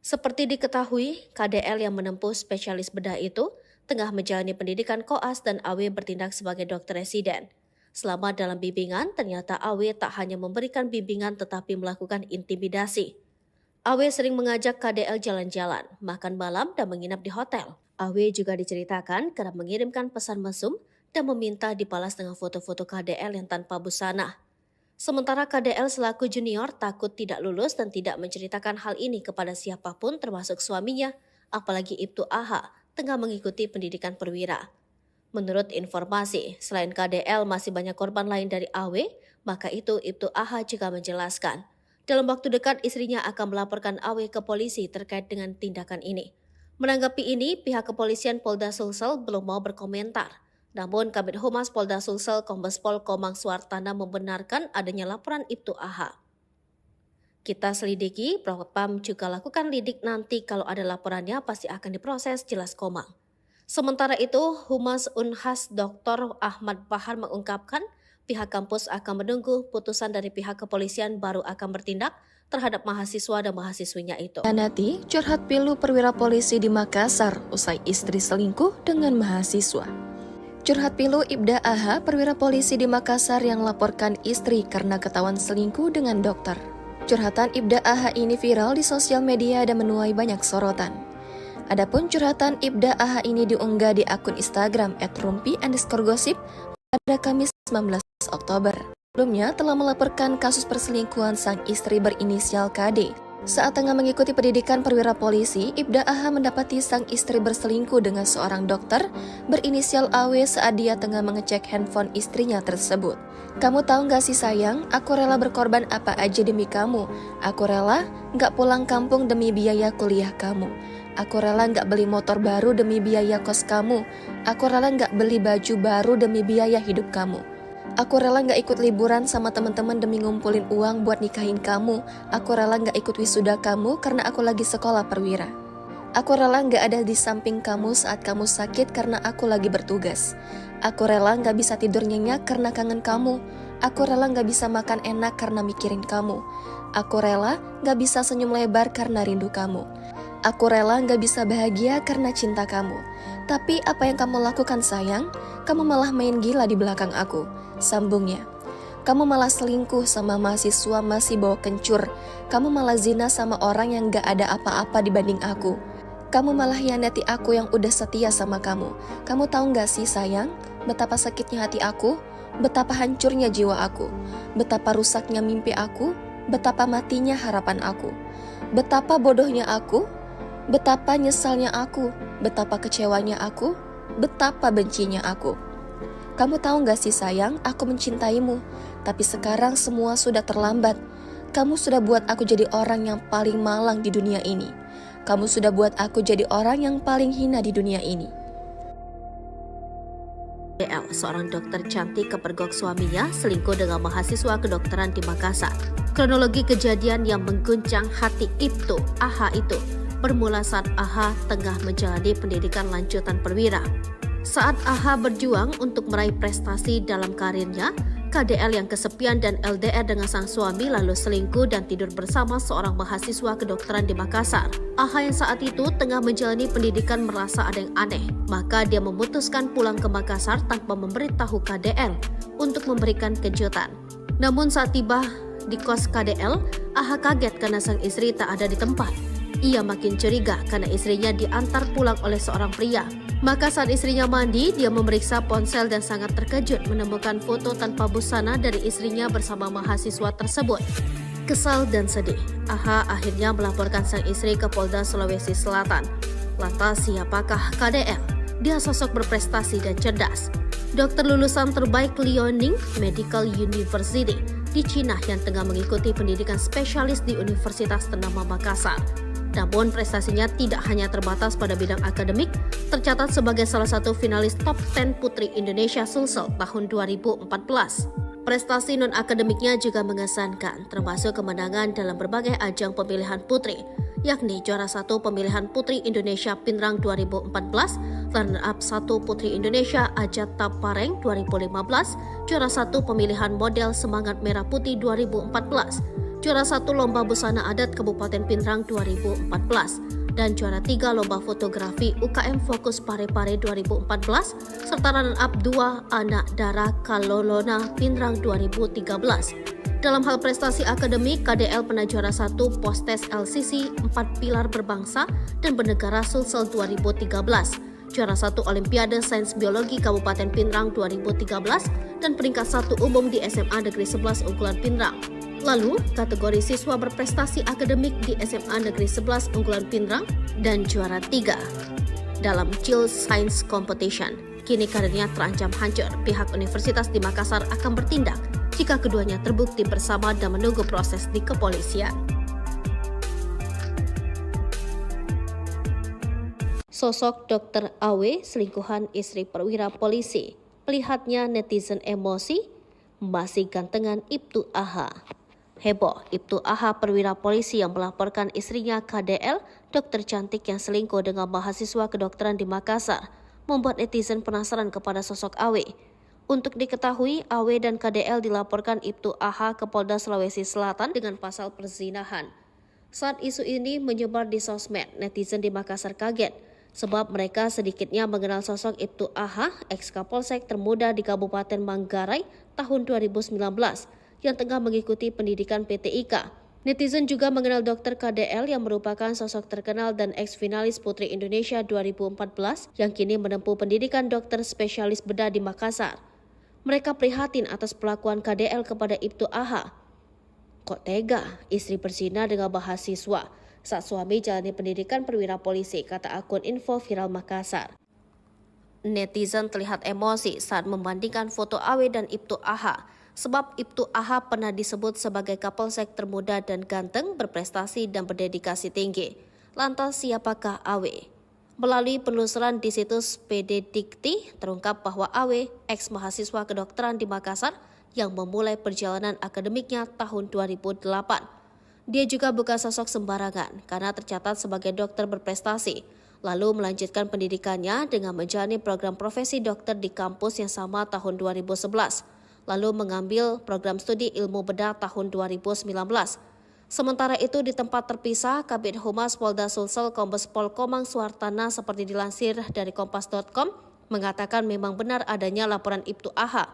Seperti diketahui, KDL yang menempuh spesialis bedah itu tengah menjalani pendidikan koas dan Awe bertindak sebagai dokter residen. Selama dalam bimbingan, ternyata Awe tak hanya memberikan bimbingan tetapi melakukan intimidasi. Awe sering mengajak KDL jalan-jalan, makan malam dan menginap di hotel. Awe juga diceritakan kerap mengirimkan pesan mesum dan meminta dibalas dengan foto-foto KDL yang tanpa busana. Sementara KDL selaku junior takut tidak lulus dan tidak menceritakan hal ini kepada siapapun termasuk suaminya, apalagi Ibtu AH tengah mengikuti pendidikan perwira. Menurut informasi, selain KDL masih banyak korban lain dari Awe, maka itu Ibtu AH juga menjelaskan. Dalam waktu dekat istrinya akan melaporkan Awe ke polisi terkait dengan tindakan ini. Menanggapi ini, pihak kepolisian Polda Sulsel belum mau berkomentar. Namun Kabid Humas Polda Sulsel Kombes Pol Komang Suartana membenarkan adanya laporan Ibtu AH. Kita selidiki, Propam juga lakukan lidik, nanti kalau ada laporannya pasti akan diproses, jelas Komang. Sementara itu, Humas Unhas Dr. Ahmad Bahar mengungkapkan pihak kampus akan menunggu putusan dari pihak kepolisian baru akan bertindak terhadap mahasiswa dan mahasiswinya itu. Nanti curhat pilu perwira polisi di Makassar usai istri selingkuh dengan mahasiswa. Curhat pilu Ibda AH perwira polisi di Makassar yang laporkan istri karena ketahuan selingkuh dengan dokter. Curhatan Ibda AH ini viral di sosial media dan menuai banyak sorotan. Adapun curhatan Ibda AH ini diunggah di akun Instagram @rumpi_gosip pada Kamis 19 Oktober. Sebelumnya telah melaporkan kasus perselingkuhan sang istri berinisial KD. Saat tengah mengikuti pendidikan perwira polisi, Ibda AH mendapati sang istri berselingkuh dengan seorang dokter berinisial AW saat dia tengah mengecek handphone istrinya tersebut. Kamu tahu gak sih sayang, aku rela berkorban apa aja demi kamu. Aku rela gak pulang kampung demi biaya kuliah kamu. Aku rela gak beli motor baru demi biaya kos kamu. Aku rela gak beli baju baru demi biaya hidup kamu. Aku rela gak ikut liburan sama teman-teman demi ngumpulin uang buat nikahin kamu. Aku rela gak ikut wisuda kamu karena aku lagi sekolah perwira. Aku rela gak ada di samping kamu saat kamu sakit karena aku lagi bertugas. Aku rela gak bisa tidur nyenyak karena kangen kamu. Aku rela gak bisa makan enak karena mikirin kamu. Aku rela gak bisa senyum lebar karena rindu kamu. Aku rela gak bisa bahagia karena cinta kamu. Tapi apa yang kamu lakukan sayang? Kamu malah main gila di belakang aku, sambungnya. Kamu malah selingkuh sama mahasiswa masih bawa kencur. Kamu malah zina sama orang yang gak ada apa-apa dibanding aku. Kamu malah hianati aku yang udah setia sama kamu. Kamu tahu gak sih sayang, betapa sakitnya hati aku? Betapa hancurnya jiwa aku? Betapa rusaknya mimpi aku? Betapa matinya harapan aku? Betapa bodohnya aku? Betapa nyesalnya aku, betapa kecewanya aku, betapa bencinya aku. Kamu tahu gak sih sayang, aku mencintaimu, tapi sekarang semua sudah terlambat. Kamu sudah buat aku jadi orang yang paling malang di dunia ini. Kamu sudah buat aku jadi orang yang paling hina di dunia ini. KDL, seorang dokter cantik kepergok suaminya selingkuh dengan mahasiswa kedokteran di Makassar. Kronologi kejadian yang mengguncang hati Ibtu AH itu bermula saat AH tengah menjalani pendidikan lanjutan perwira. Saat AH berjuang untuk meraih prestasi dalam karirnya, KDL yang kesepian dan LDR dengan sang suami lalu selingkuh dan tidur bersama seorang mahasiswa kedokteran di Makassar. AH yang saat itu tengah menjalani pendidikan merasa ada yang aneh, maka dia memutuskan pulang ke Makassar tanpa memberitahu KDL untuk memberikan kejutan. Namun saat tiba di kos KDL, AH kaget karena sang istri tak ada di tempat. Ia makin curiga karena istrinya diantar pulang oleh seorang pria. Maka saat istrinya mandi, dia memeriksa ponsel dan sangat terkejut menemukan foto tanpa busana dari istrinya bersama mahasiswa tersebut. Kesal dan sedih, AH akhirnya melaporkan sang istri ke Polda Sulawesi Selatan. Lantas siapakah KDL? Dia sosok berprestasi dan cerdas. Dokter lulusan terbaik Liaoning Medical University di Cina yang tengah mengikuti pendidikan spesialis di Universitas ternama Makassar. Namun prestasinya tidak hanya terbatas pada bidang akademik, tercatat sebagai salah satu finalis top 10 Putri Indonesia Sulsel tahun 2014. Prestasi non-akademiknya juga mengesankan, termasuk kemenangan dalam berbagai ajang pemilihan putri, yakni juara 1 pemilihan Putri Indonesia Pinrang 2014, runner-up 1 Putri Indonesia Ajata Pareng 2015, juara 1 pemilihan model Semangat Merah Putih 2014, juara 1 Lomba Busana Adat Kabupaten Pinrang 2014, dan juara 3 Lomba Fotografi UKM Fokus Parepare 2014, serta runner-up 2 Anak Dara Kalolona Pinrang 2013. Dalam hal prestasi akademik, KDL pernah juara 1 Postes LCC 4 Pilar Berbangsa dan Bernegara Sulsel 2013, juara 1 Olimpiade Sains Biologi Kabupaten Pinrang 2013, dan peringkat 1 umum di SMA Negeri 11 Unggulan Pinrang. Lalu, kategori siswa berprestasi akademik di SMA Negeri 11 Unggulan Pinrang dan juara 3 dalam Child Science Competition. Kini karirnya terancam hancur. Pihak Universitas di Makassar akan bertindak jika keduanya terbukti bersama dan menunggu proses di kepolisian. Sosok Dr. AW selingkuhan istri perwira polisi. Melihatnya netizen emosi, masih gantengan Ibtu AH. Heboh, Ibtu AH perwira polisi yang melaporkan istrinya KDL, dokter cantik yang selingkuh dengan mahasiswa kedokteran di Makassar, membuat netizen penasaran kepada sosok AW. Untuk diketahui, AW dan KDL dilaporkan Ibtu AH ke Polda Sulawesi Selatan dengan pasal perzinahan. Saat isu ini menyebar di sosmed, netizen di Makassar kaget, sebab mereka sedikitnya mengenal sosok Ibtu AH, ex-Kapolsek termuda di Kabupaten Manggarai tahun 2019, yang tengah mengikuti pendidikan PTIK. Netizen juga mengenal Dr. KDL yang merupakan sosok terkenal dan ex-finalis Putri Indonesia 2014 yang kini menempuh pendidikan dokter spesialis bedah di Makassar. Mereka prihatin atas perlakuan KDL kepada Ibtu AH. Kok tega istri berzina dengan mahasiswa saat suami jalani pendidikan perwira polisi, kata akun info viral Makassar. Netizen terlihat emosi saat membandingkan foto AW dan Ibtu AH. Sebab Ibtu AH pernah disebut sebagai Kapolsek termuda dan ganteng, berprestasi dan berdedikasi tinggi. Lantas siapakah AW? Melalui penelusuran di situs PD Dikti, terungkap bahwa AW, ex-mahasiswa kedokteran di Makassar, yang memulai perjalanan akademiknya tahun 2008. Dia juga bukan sosok sembarangan karena tercatat sebagai dokter berprestasi, lalu melanjutkan pendidikannya dengan menjalani program profesi dokter di kampus yang sama tahun 2011. Lalu mengambil program studi ilmu bedah tahun 2019. Sementara itu di tempat terpisah, Kabid Humas Polda Sulsel Kombes Pol Komang Suhartana seperti dilansir dari kompas.com mengatakan memang benar adanya laporan Ibtu AH.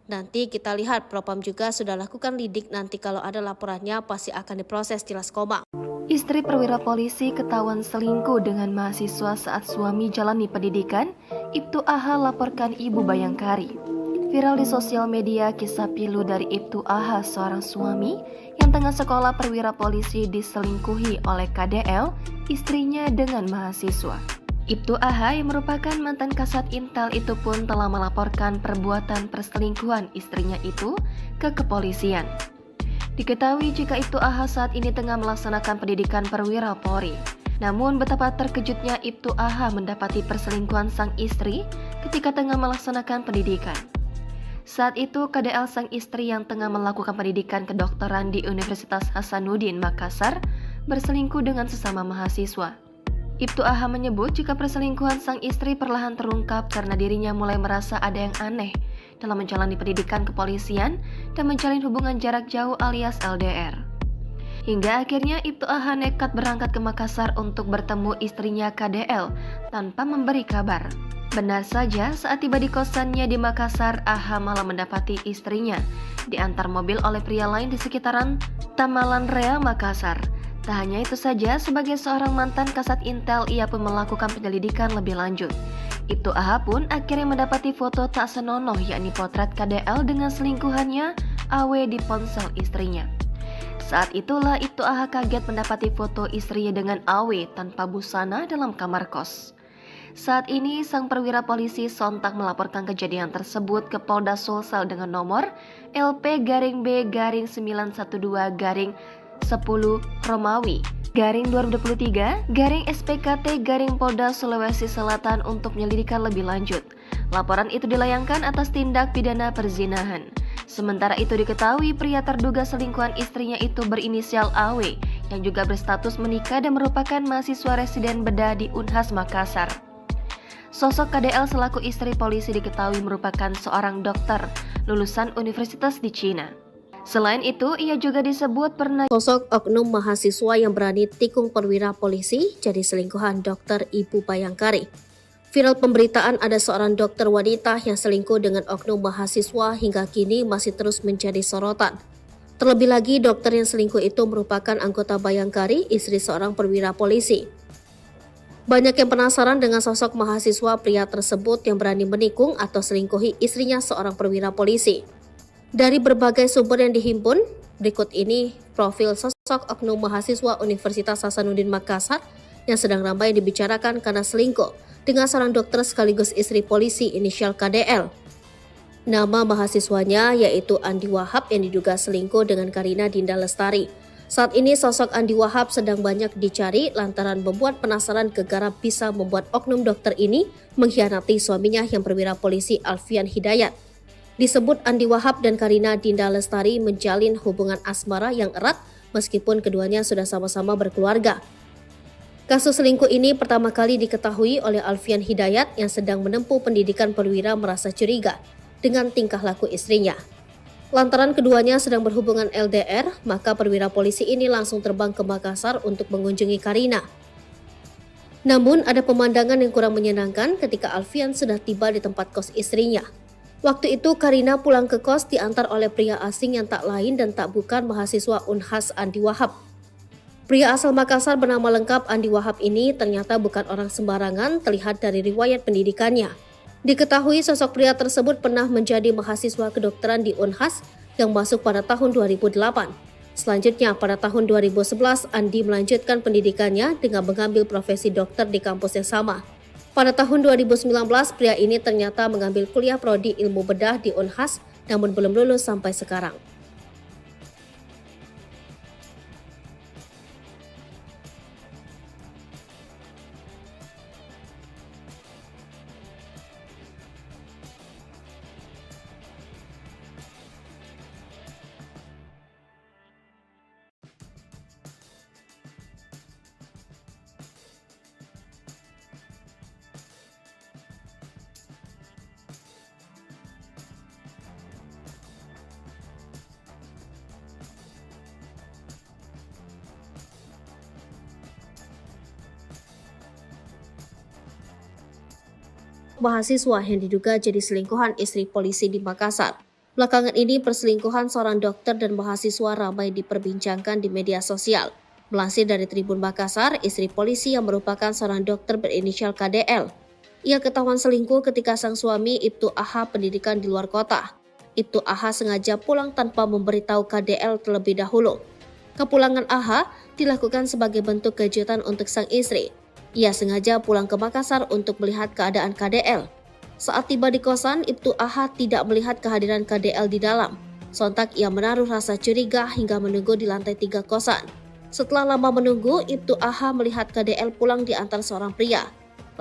Nanti kita lihat, Propam juga sudah lakukan lidik, nanti kalau ada laporannya pasti akan diproses, jelas Komang. Istri perwira polisi ketahuan selingkuh dengan mahasiswa saat suami jalani pendidikan, Ibtu AH laporkan Ibu Bayangkari. Viral di sosial media kisah pilu dari Ibtu AH, seorang suami yang tengah sekolah perwira polisi diselingkuhi oleh KDL, istrinya dengan mahasiswa. Ibtu AH yang merupakan mantan Kasat Intel itu pun telah melaporkan perbuatan perselingkuhan istrinya itu ke kepolisian. Diketahui jika Ibtu AH saat ini tengah melaksanakan pendidikan perwira Polri. Namun betapa terkejutnya Ibtu AH mendapati perselingkuhan sang istri ketika tengah melaksanakan pendidikan. Saat itu KDL sang istri yang tengah melakukan pendidikan kedokteran di Universitas Hasanuddin Makassar berselingkuh dengan sesama mahasiswa. Ibtu AH menyebut jika perselingkuhan sang istri perlahan terungkap karena dirinya mulai merasa ada yang aneh dalam menjalani pendidikan kepolisian dan menjalin hubungan jarak jauh alias LDR. Hingga akhirnya Ibtu AH nekat berangkat ke Makassar untuk bertemu istrinya KDL tanpa memberi kabar. Benar saja, saat tiba di kosannya di Makassar, AH malah mendapati istrinya diantar mobil oleh pria lain di sekitaran Tamalan Rea, Makassar. Tak hanya itu saja, sebagai seorang mantan Kasat Intel, ia pun melakukan penyelidikan lebih lanjut. Ibtu AH pun akhirnya mendapati foto tak senonoh, yakni potret KDL dengan selingkuhannya, AW, di ponsel istrinya. Saat itulah Ibtu AH kaget mendapati foto istrinya dengan AW tanpa busana dalam kamar kos. Saat ini sang perwira polisi sontak melaporkan kejadian tersebut ke Polda Sulsel dengan nomor LP-B-912-10 Romawi _2023 Polda Sulawesi Selatan untuk penyelidikan lebih lanjut. Laporan itu dilayangkan atas tindak pidana perzinahan. Sementara itu diketahui pria terduga selingkuhan istrinya itu berinisial AW yang juga berstatus menikah dan merupakan mahasiswa residen bedah di Unhas Makassar. Sosok KDL selaku istri polisi diketahui merupakan seorang dokter lulusan universitas di Cina. Selain itu, ia juga disebut pernah sosok oknum mahasiswa yang berani tikung perwira polisi jadi selingkuhan dokter Ibu Bayangkari. Viral pemberitaan ada seorang dokter wanita yang selingkuh dengan oknum mahasiswa hingga kini masih terus menjadi sorotan. Terlebih lagi, dokter yang selingkuh itu merupakan anggota Bayangkari, istri seorang perwira polisi. Banyak yang penasaran dengan sosok mahasiswa pria tersebut yang berani menikung atau selingkuhi istrinya seorang perwira polisi. Dari berbagai sumber yang dihimpun, berikut ini profil sosok oknum mahasiswa Universitas Hasanuddin Makassar yang sedang ramai dibicarakan karena selingkuh dengan seorang dokter sekaligus istri polisi inisial KDL. Nama mahasiswanya yaitu Andi Wahab yang diduga selingkuh dengan Karina Dinda Lestari. Saat ini sosok Andi Wahab sedang banyak dicari lantaran membuat penasaran kegarap bisa membuat oknum dokter ini mengkhianati suaminya yang perwira polisi Alfian Hidayat. Disebut Andi Wahab dan Karina Dinda Lestari menjalin hubungan asmara yang erat meskipun keduanya sudah sama-sama berkeluarga. Kasus selingkuh ini pertama kali diketahui oleh Alfian Hidayat yang sedang menempuh pendidikan perwira merasa curiga dengan tingkah laku istrinya. Lantaran keduanya sedang berhubungan LDR, maka perwira polisi ini langsung terbang ke Makassar untuk mengunjungi Karina. Namun ada pemandangan yang kurang menyenangkan ketika Alfian sudah tiba di tempat kos istrinya. Waktu itu Karina pulang ke kos diantar oleh pria asing yang tak lain dan tak bukan mahasiswa Unhas Andi Wahab. Pria asal Makassar bernama lengkap Andi Wahab ini ternyata bukan orang sembarangan terlihat dari riwayat pendidikannya. Diketahui sosok pria tersebut pernah menjadi mahasiswa kedokteran di Unhas yang masuk pada tahun 2008. Selanjutnya pada tahun 2011 Andi melanjutkan pendidikannya dengan mengambil profesi dokter di kampus yang sama. Pada tahun 2019 pria ini ternyata mengambil kuliah prodi ilmu bedah di Unhas namun belum lulus sampai sekarang. Mahasiswa yang diduga jadi selingkuhan istri polisi di Makassar. Belakangan ini perselingkuhan seorang dokter dan mahasiswa ramai diperbincangkan di media sosial. Melansir dari Tribun Makassar, istri polisi yang merupakan seorang dokter berinisial KDL. Ia ketahuan selingkuh ketika sang suami Ibtu AH pendidikan di luar kota. Ibtu AH sengaja pulang tanpa memberitahu KDL terlebih dahulu. Kepulangan AH dilakukan sebagai bentuk kejutan untuk sang istri. Ia sengaja pulang ke Makassar untuk melihat keadaan KDL. Saat tiba di kosan, Ibtu AH tidak melihat kehadiran KDL di dalam. Sontak ia menaruh rasa curiga hingga menunggu di lantai 3 kosan. Setelah lama menunggu, Ibtu AH melihat KDL pulang diantar seorang pria.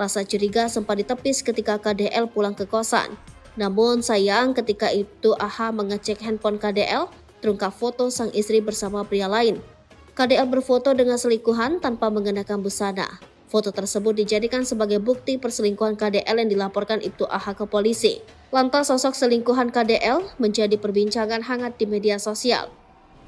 Rasa curiga sempat ditepis ketika KDL pulang ke kosan. Namun sayang ketika Ibtu AH mengecek handphone KDL, terungkap foto sang istri bersama pria lain. KDL berfoto dengan selingkuhan tanpa mengenakan busana. Foto tersebut dijadikan sebagai bukti perselingkuhan KDL yang dilaporkan Ibtu AH ke polisi. Lantas sosok selingkuhan KDL menjadi perbincangan hangat di media sosial.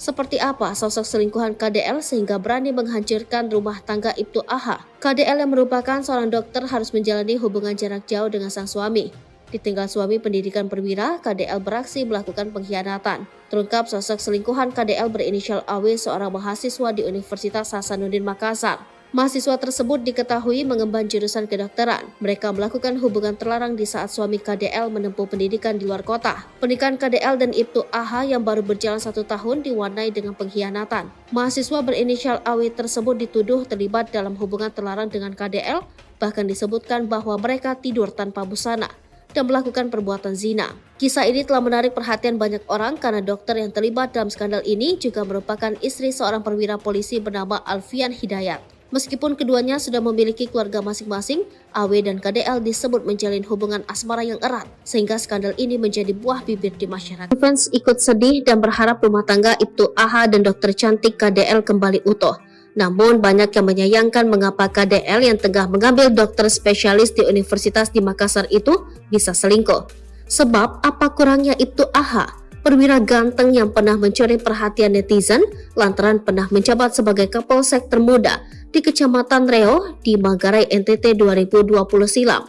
Seperti apa sosok selingkuhan KDL sehingga berani menghancurkan rumah tangga Ibtu AH? KDL yang merupakan seorang dokter harus menjalani hubungan jarak jauh dengan sang suami. Ditinggal suami pendidikan perwira, KDL beraksi melakukan pengkhianatan. Terungkap sosok selingkuhan KDL berinisial AW, seorang mahasiswa di Universitas Hasanuddin Makassar. Mahasiswa tersebut diketahui mengemban jurusan kedokteran. Mereka melakukan hubungan terlarang di saat suami KDL menempuh pendidikan di luar kota. Pernikahan KDL dan Ibtu AH yang baru berjalan 1 tahun diwarnai dengan pengkhianatan. Mahasiswa berinisial AW tersebut dituduh terlibat dalam hubungan terlarang dengan KDL, bahkan disebutkan bahwa mereka tidur tanpa busana dan melakukan perbuatan zina. Kisah ini telah menarik perhatian banyak orang karena dokter yang terlibat dalam skandal ini juga merupakan istri seorang perwira polisi bernama Alfian Hidayat. Meskipun keduanya sudah memiliki keluarga masing-masing, AW dan KDL disebut menjalin hubungan asmara yang erat, sehingga skandal ini menjadi buah bibir di masyarakat. Fans ikut sedih dan berharap rumah tangga Ibtu AH dan dokter cantik KDL kembali utuh. Namun banyak yang menyayangkan mengapa KDL yang tengah mengambil dokter spesialis di Universitas di Makassar itu bisa selingkuh. Sebab apa kurangnya Ibtu AH? Perwira ganteng yang pernah mencuri perhatian netizen lantaran pernah menjabat sebagai Kapolsek termuda di Kecamatan Reo di Manggarai NTT 2020 silam.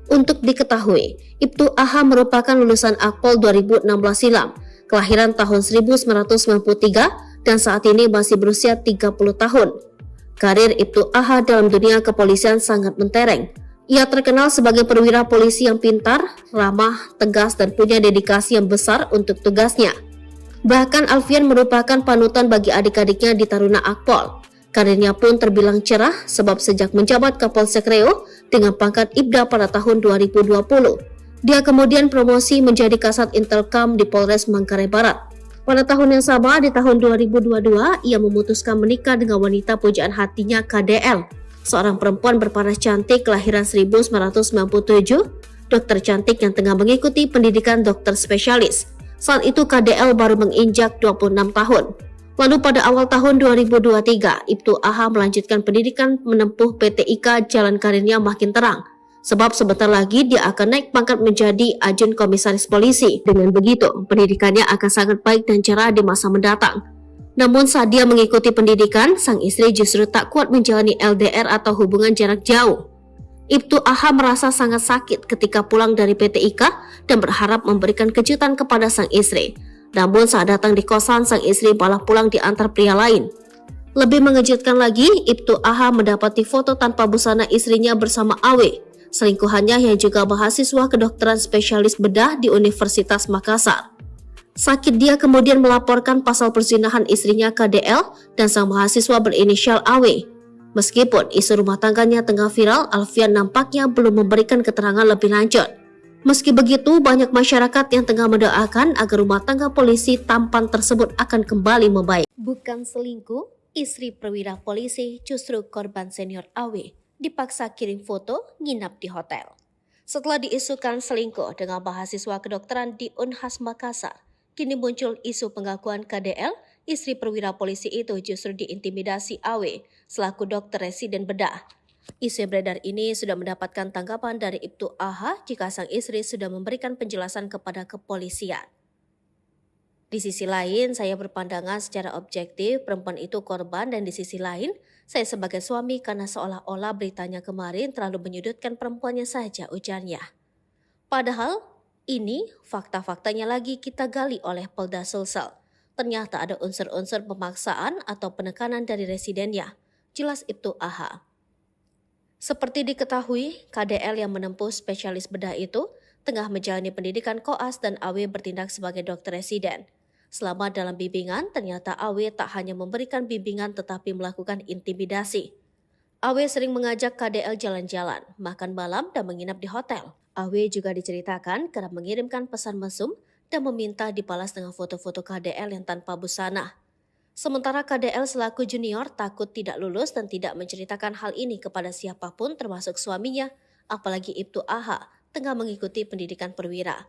Untuk diketahui, Ibtu AH merupakan lulusan Akpol 2016 silam, kelahiran tahun 1993 dan saat ini masih berusia 30 tahun. Karir Ibtu AH dalam dunia kepolisian sangat mentereng. Ia terkenal sebagai perwira polisi yang pintar, ramah, tegas, dan punya dedikasi yang besar untuk tugasnya. Bahkan Alfian merupakan panutan bagi adik-adiknya di Taruna Akpol. Karirnya pun terbilang cerah sebab sejak menjabat Kapolsek Reo dengan pangkat Ibda pada tahun 2020, dia kemudian promosi menjadi Kasat Intelkam di Polres Manggarai Barat. Pada tahun yang sama, di tahun 2022, ia memutuskan menikah dengan wanita pujaan hatinya KDL, seorang perempuan berparas cantik kelahiran 1997, dokter cantik yang tengah mengikuti pendidikan dokter spesialis. Saat itu KDL baru menginjak 26 tahun. Lalu pada awal tahun 2023, Ibtu AH melanjutkan pendidikan menempuh PTIK, jalan karirnya makin terang. Sebab sebentar lagi dia akan naik pangkat menjadi Ajun Komisaris Polisi. Dengan begitu, pendidikannya akan sangat baik dan cerah di masa mendatang. Namun saat dia mengikuti pendidikan, sang istri justru tak kuat menjalani LDR atau hubungan jarak jauh. Ibtu AH merasa sangat sakit ketika pulang dari PTIK dan berharap memberikan kejutan kepada sang istri. Namun saat datang di kosan, sang istri malah pulang diantar pria lain. Lebih mengejutkan lagi, Ibtu AH mendapati foto tanpa busana istrinya bersama AW, selingkuhannya yang juga mahasiswa kedokteran spesialis bedah di Universitas Makassar. Sakit dia kemudian melaporkan pasal perzinahan istrinya KDL dan sang mahasiswa berinisial AW. Meskipun isu rumah tangganya tengah viral, Alfian nampaknya belum memberikan keterangan lebih lanjut. Meski begitu, banyak masyarakat yang tengah mendoakan agar rumah tangga polisi tampan tersebut akan kembali membaik. Bukan selingkuh, istri perwira polisi justru korban senior AW dipaksa kirim foto nginap di hotel. Setelah diisukan selingkuh dengan mahasiswa kedokteran di Unhas Makassar, kini muncul isu pengakuan KDL, istri perwira polisi itu justru diintimidasi AW selaku dokter residen bedah. Isu yang beredar ini sudah mendapatkan tanggapan dari Ibtu AH jika sang istri sudah memberikan penjelasan kepada kepolisian. Di sisi lain, saya berpandangan secara objektif perempuan itu korban, dan di sisi lain, saya sebagai suami karena seolah-olah beritanya kemarin terlalu menyudutkan perempuannya saja, ujarnya. Padahal, ini fakta-faktanya lagi kita gali oleh Polda Sulsel. Ternyata ada unsur-unsur pemaksaan atau penekanan dari residennya, jelas Ibtu AH. Seperti diketahui, KDL yang menempuh spesialis bedah itu tengah menjalani pendidikan koas dan AW bertindak sebagai dokter residen. Selama dalam bimbingan, ternyata AW tak hanya memberikan bimbingan tetapi melakukan intimidasi. AW sering mengajak KDL jalan-jalan, makan malam dan menginap di hotel. AW juga diceritakan kerap mengirimkan pesan mesum dan meminta dibalas dengan foto-foto KDL yang tanpa busana. Sementara KDL selaku junior takut tidak lulus dan tidak menceritakan hal ini kepada siapapun termasuk suaminya, apalagi Ibtu AH tengah mengikuti pendidikan perwira.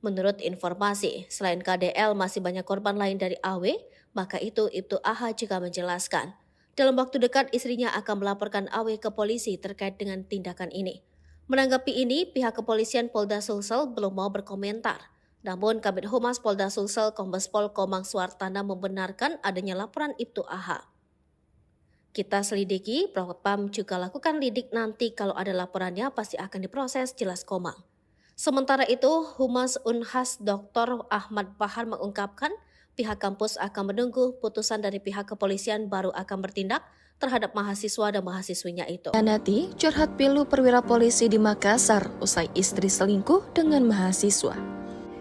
Menurut informasi, selain KDL masih banyak korban lain dari AW, maka itu Ibtu AH juga menjelaskan. Dalam waktu dekat istrinya akan melaporkan AW ke polisi terkait dengan tindakan ini. Menanggapi ini, pihak kepolisian Polda Sulsel belum mau berkomentar. Namun Kabid Humas Polda Sulsel Kombes Pol Komang Suartana membenarkan adanya laporan Ibtu AH. Kita selidiki, Propam juga lakukan lidik nanti kalau ada laporannya pasti akan diproses, jelas Komang. Sementara itu, Humas Unhas Dr. Ahmad Bahar mengungkapkan pihak kampus akan menunggu putusan dari pihak kepolisian baru akan bertindak terhadap mahasiswa dan mahasiswinya itu. Nanti curhat pilu perwira polisi di Makassar usai istri selingkuh dengan mahasiswa.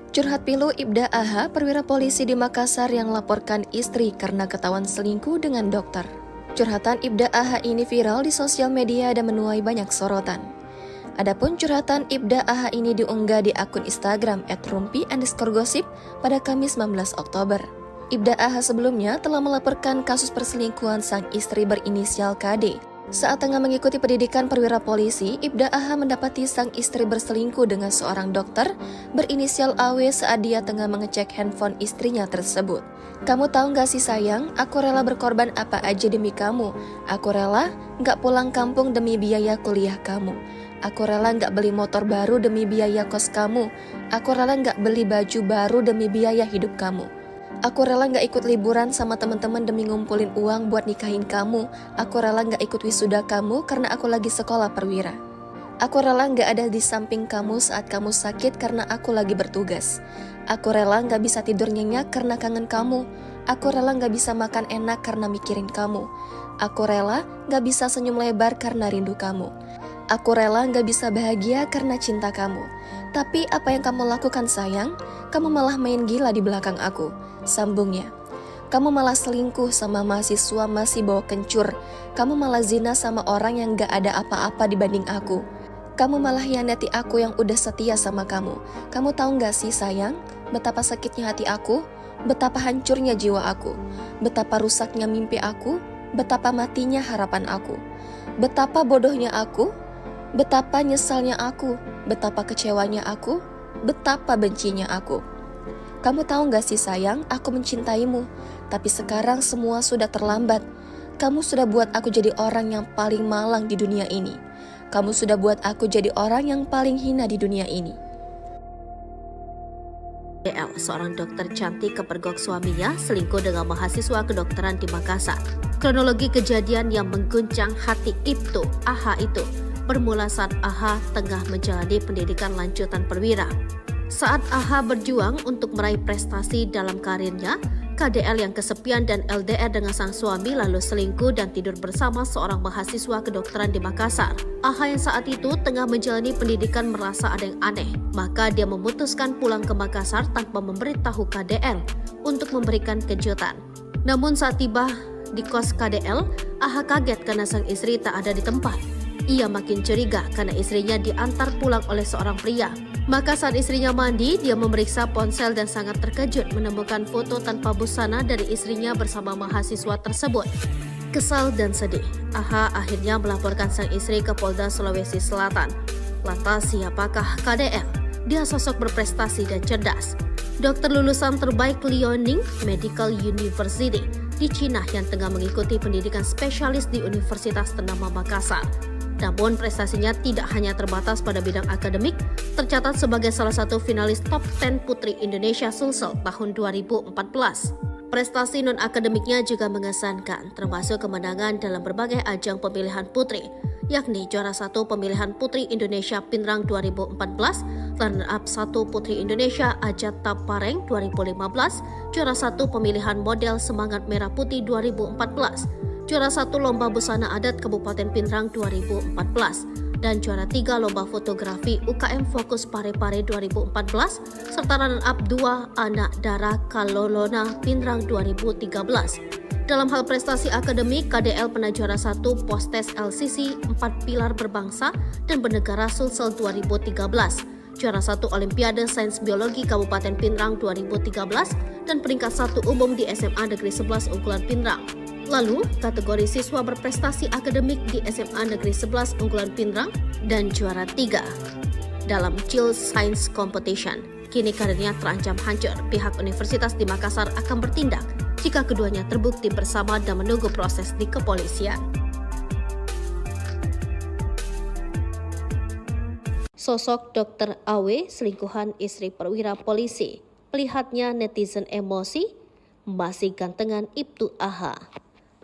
Curhat pilu Ibda AH perwira polisi di Makassar yang laporkan istri karena ketahuan selingkuh dengan dokter. Curhatan Ibda AH ini viral di sosial media dan menuai banyak sorotan. Adapun curhatan Ibda AH ini diunggah di akun Instagram @rumpi_gosip pada Kamis 19 Oktober. Ibda AH sebelumnya telah melaporkan kasus perselingkuhan sang istri berinisial KD. Saat tengah mengikuti pendidikan perwira polisi, Ibda AH mendapati sang istri berselingkuh dengan seorang dokter berinisial AW saat dia tengah mengecek handphone istrinya tersebut. Kamu tahu gak sih sayang, aku rela berkorban apa aja demi kamu. Aku rela gak pulang kampung demi biaya kuliah kamu. Aku rela gak beli motor baru demi biaya kos kamu. Aku rela gak beli baju baru demi biaya hidup kamu. Aku rela gak ikut liburan sama teman-teman demi ngumpulin uang buat nikahin kamu. Aku rela gak ikut wisuda kamu karena aku lagi sekolah perwira. Aku rela gak ada di samping kamu saat kamu sakit karena aku lagi bertugas. Aku rela gak bisa tidur nyenyak karena kangen kamu. Aku rela gak bisa makan enak karena mikirin kamu. Aku rela gak bisa senyum lebar karena rindu kamu. Aku rela gak bisa bahagia karena cinta kamu. Tapi apa yang kamu lakukan sayang? Kamu malah main gila di belakang aku. Sambungnya. Kamu malah selingkuh sama mahasiswa masih bawa kencur. Kamu malah zina sama orang yang gak ada apa-apa dibanding aku. Kamu malah hianati aku yang udah setia sama kamu. Kamu tahu gak sih sayang? Betapa sakitnya hati aku. Betapa hancurnya jiwa aku. Betapa rusaknya mimpi aku. Betapa matinya harapan aku. Betapa bodohnya aku. Betapa nyesalnya aku, betapa kecewanya aku, betapa bencinya aku. Kamu tahu gak sih sayang, aku mencintaimu, tapi sekarang semua sudah terlambat. Kamu sudah buat aku jadi orang yang paling malang di dunia ini. Kamu sudah buat aku jadi orang yang paling hina di dunia ini. DL, seorang dokter cantik kepergok suaminya selingkuh dengan mahasiswa kedokteran di Makassar. Kronologi kejadian yang mengguncang hati Ibtu AH itu bermula saat AH tengah menjalani pendidikan lanjutan perwira. Saat AH berjuang untuk meraih prestasi dalam karirnya, KDL yang kesepian dan LDR dengan sang suami lalu selingkuh dan tidur bersama seorang mahasiswa kedokteran di Makassar. AH yang saat itu tengah menjalani pendidikan merasa ada yang aneh, maka dia memutuskan pulang ke Makassar tanpa memberitahu KDL untuk memberikan kejutan. Namun saat tiba di kos KDL, AH kaget karena sang istri tak ada di tempat. Ia makin curiga karena istrinya diantar pulang oleh seorang pria. Maka saat istrinya mandi, dia memeriksa ponsel dan sangat terkejut menemukan foto tanpa busana dari istrinya bersama mahasiswa tersebut. Kesal dan sedih, AH akhirnya melaporkan sang istri ke Polda Sulawesi Selatan. Lantas siapakah KDL? Dia sosok berprestasi dan cerdas. Dokter lulusan terbaik Liaoning Medical University di Cina yang tengah mengikuti pendidikan spesialis di Universitas ternama Makassar. Namun prestasinya tidak hanya terbatas pada bidang akademik, tercatat sebagai salah satu finalis top 10 Putri Indonesia Sulsel tahun 2014. Prestasi non-akademiknya juga mengesankan, termasuk kemenangan dalam berbagai ajang pemilihan putri, yakni juara 1 pemilihan Putri Indonesia Pinrang 2014, runner-up 1 Putri Indonesia Ajat Tapareng 2015, juara 1 pemilihan model Semangat Merah Putih 2014, juara 1 Lomba Busana Adat Kabupaten Pinrang 2014, dan juara 3 Lomba Fotografi UKM Fokus Parepare 2014, serta runner-up 2 Anak Dara Kalolona Pinrang 2013. Dalam hal prestasi akademik, KDL pernah juara 1 Postes LCC 4 Pilar Berbangsa dan Bernegara Sulsel 2013, juara 1 Olimpiade Sains Biologi Kabupaten Pinrang 2013, dan peringkat 1 umum di SMA Negeri 11 Unggulan Pinrang. Lalu, kategori siswa berprestasi akademik di SMA Negeri 11 Unggulan Pinrang dan juara 3 dalam Child Science Competition. Kini karirnya terancam hancur. Pihak Universitas di Makassar akan bertindak jika keduanya terbukti bersama dan menunggu proses di kepolisian. Sosok Dr. Awe, selingkuhan istri perwira polisi. Melihatnya netizen emosi, masih gantengan Ibtu Aha.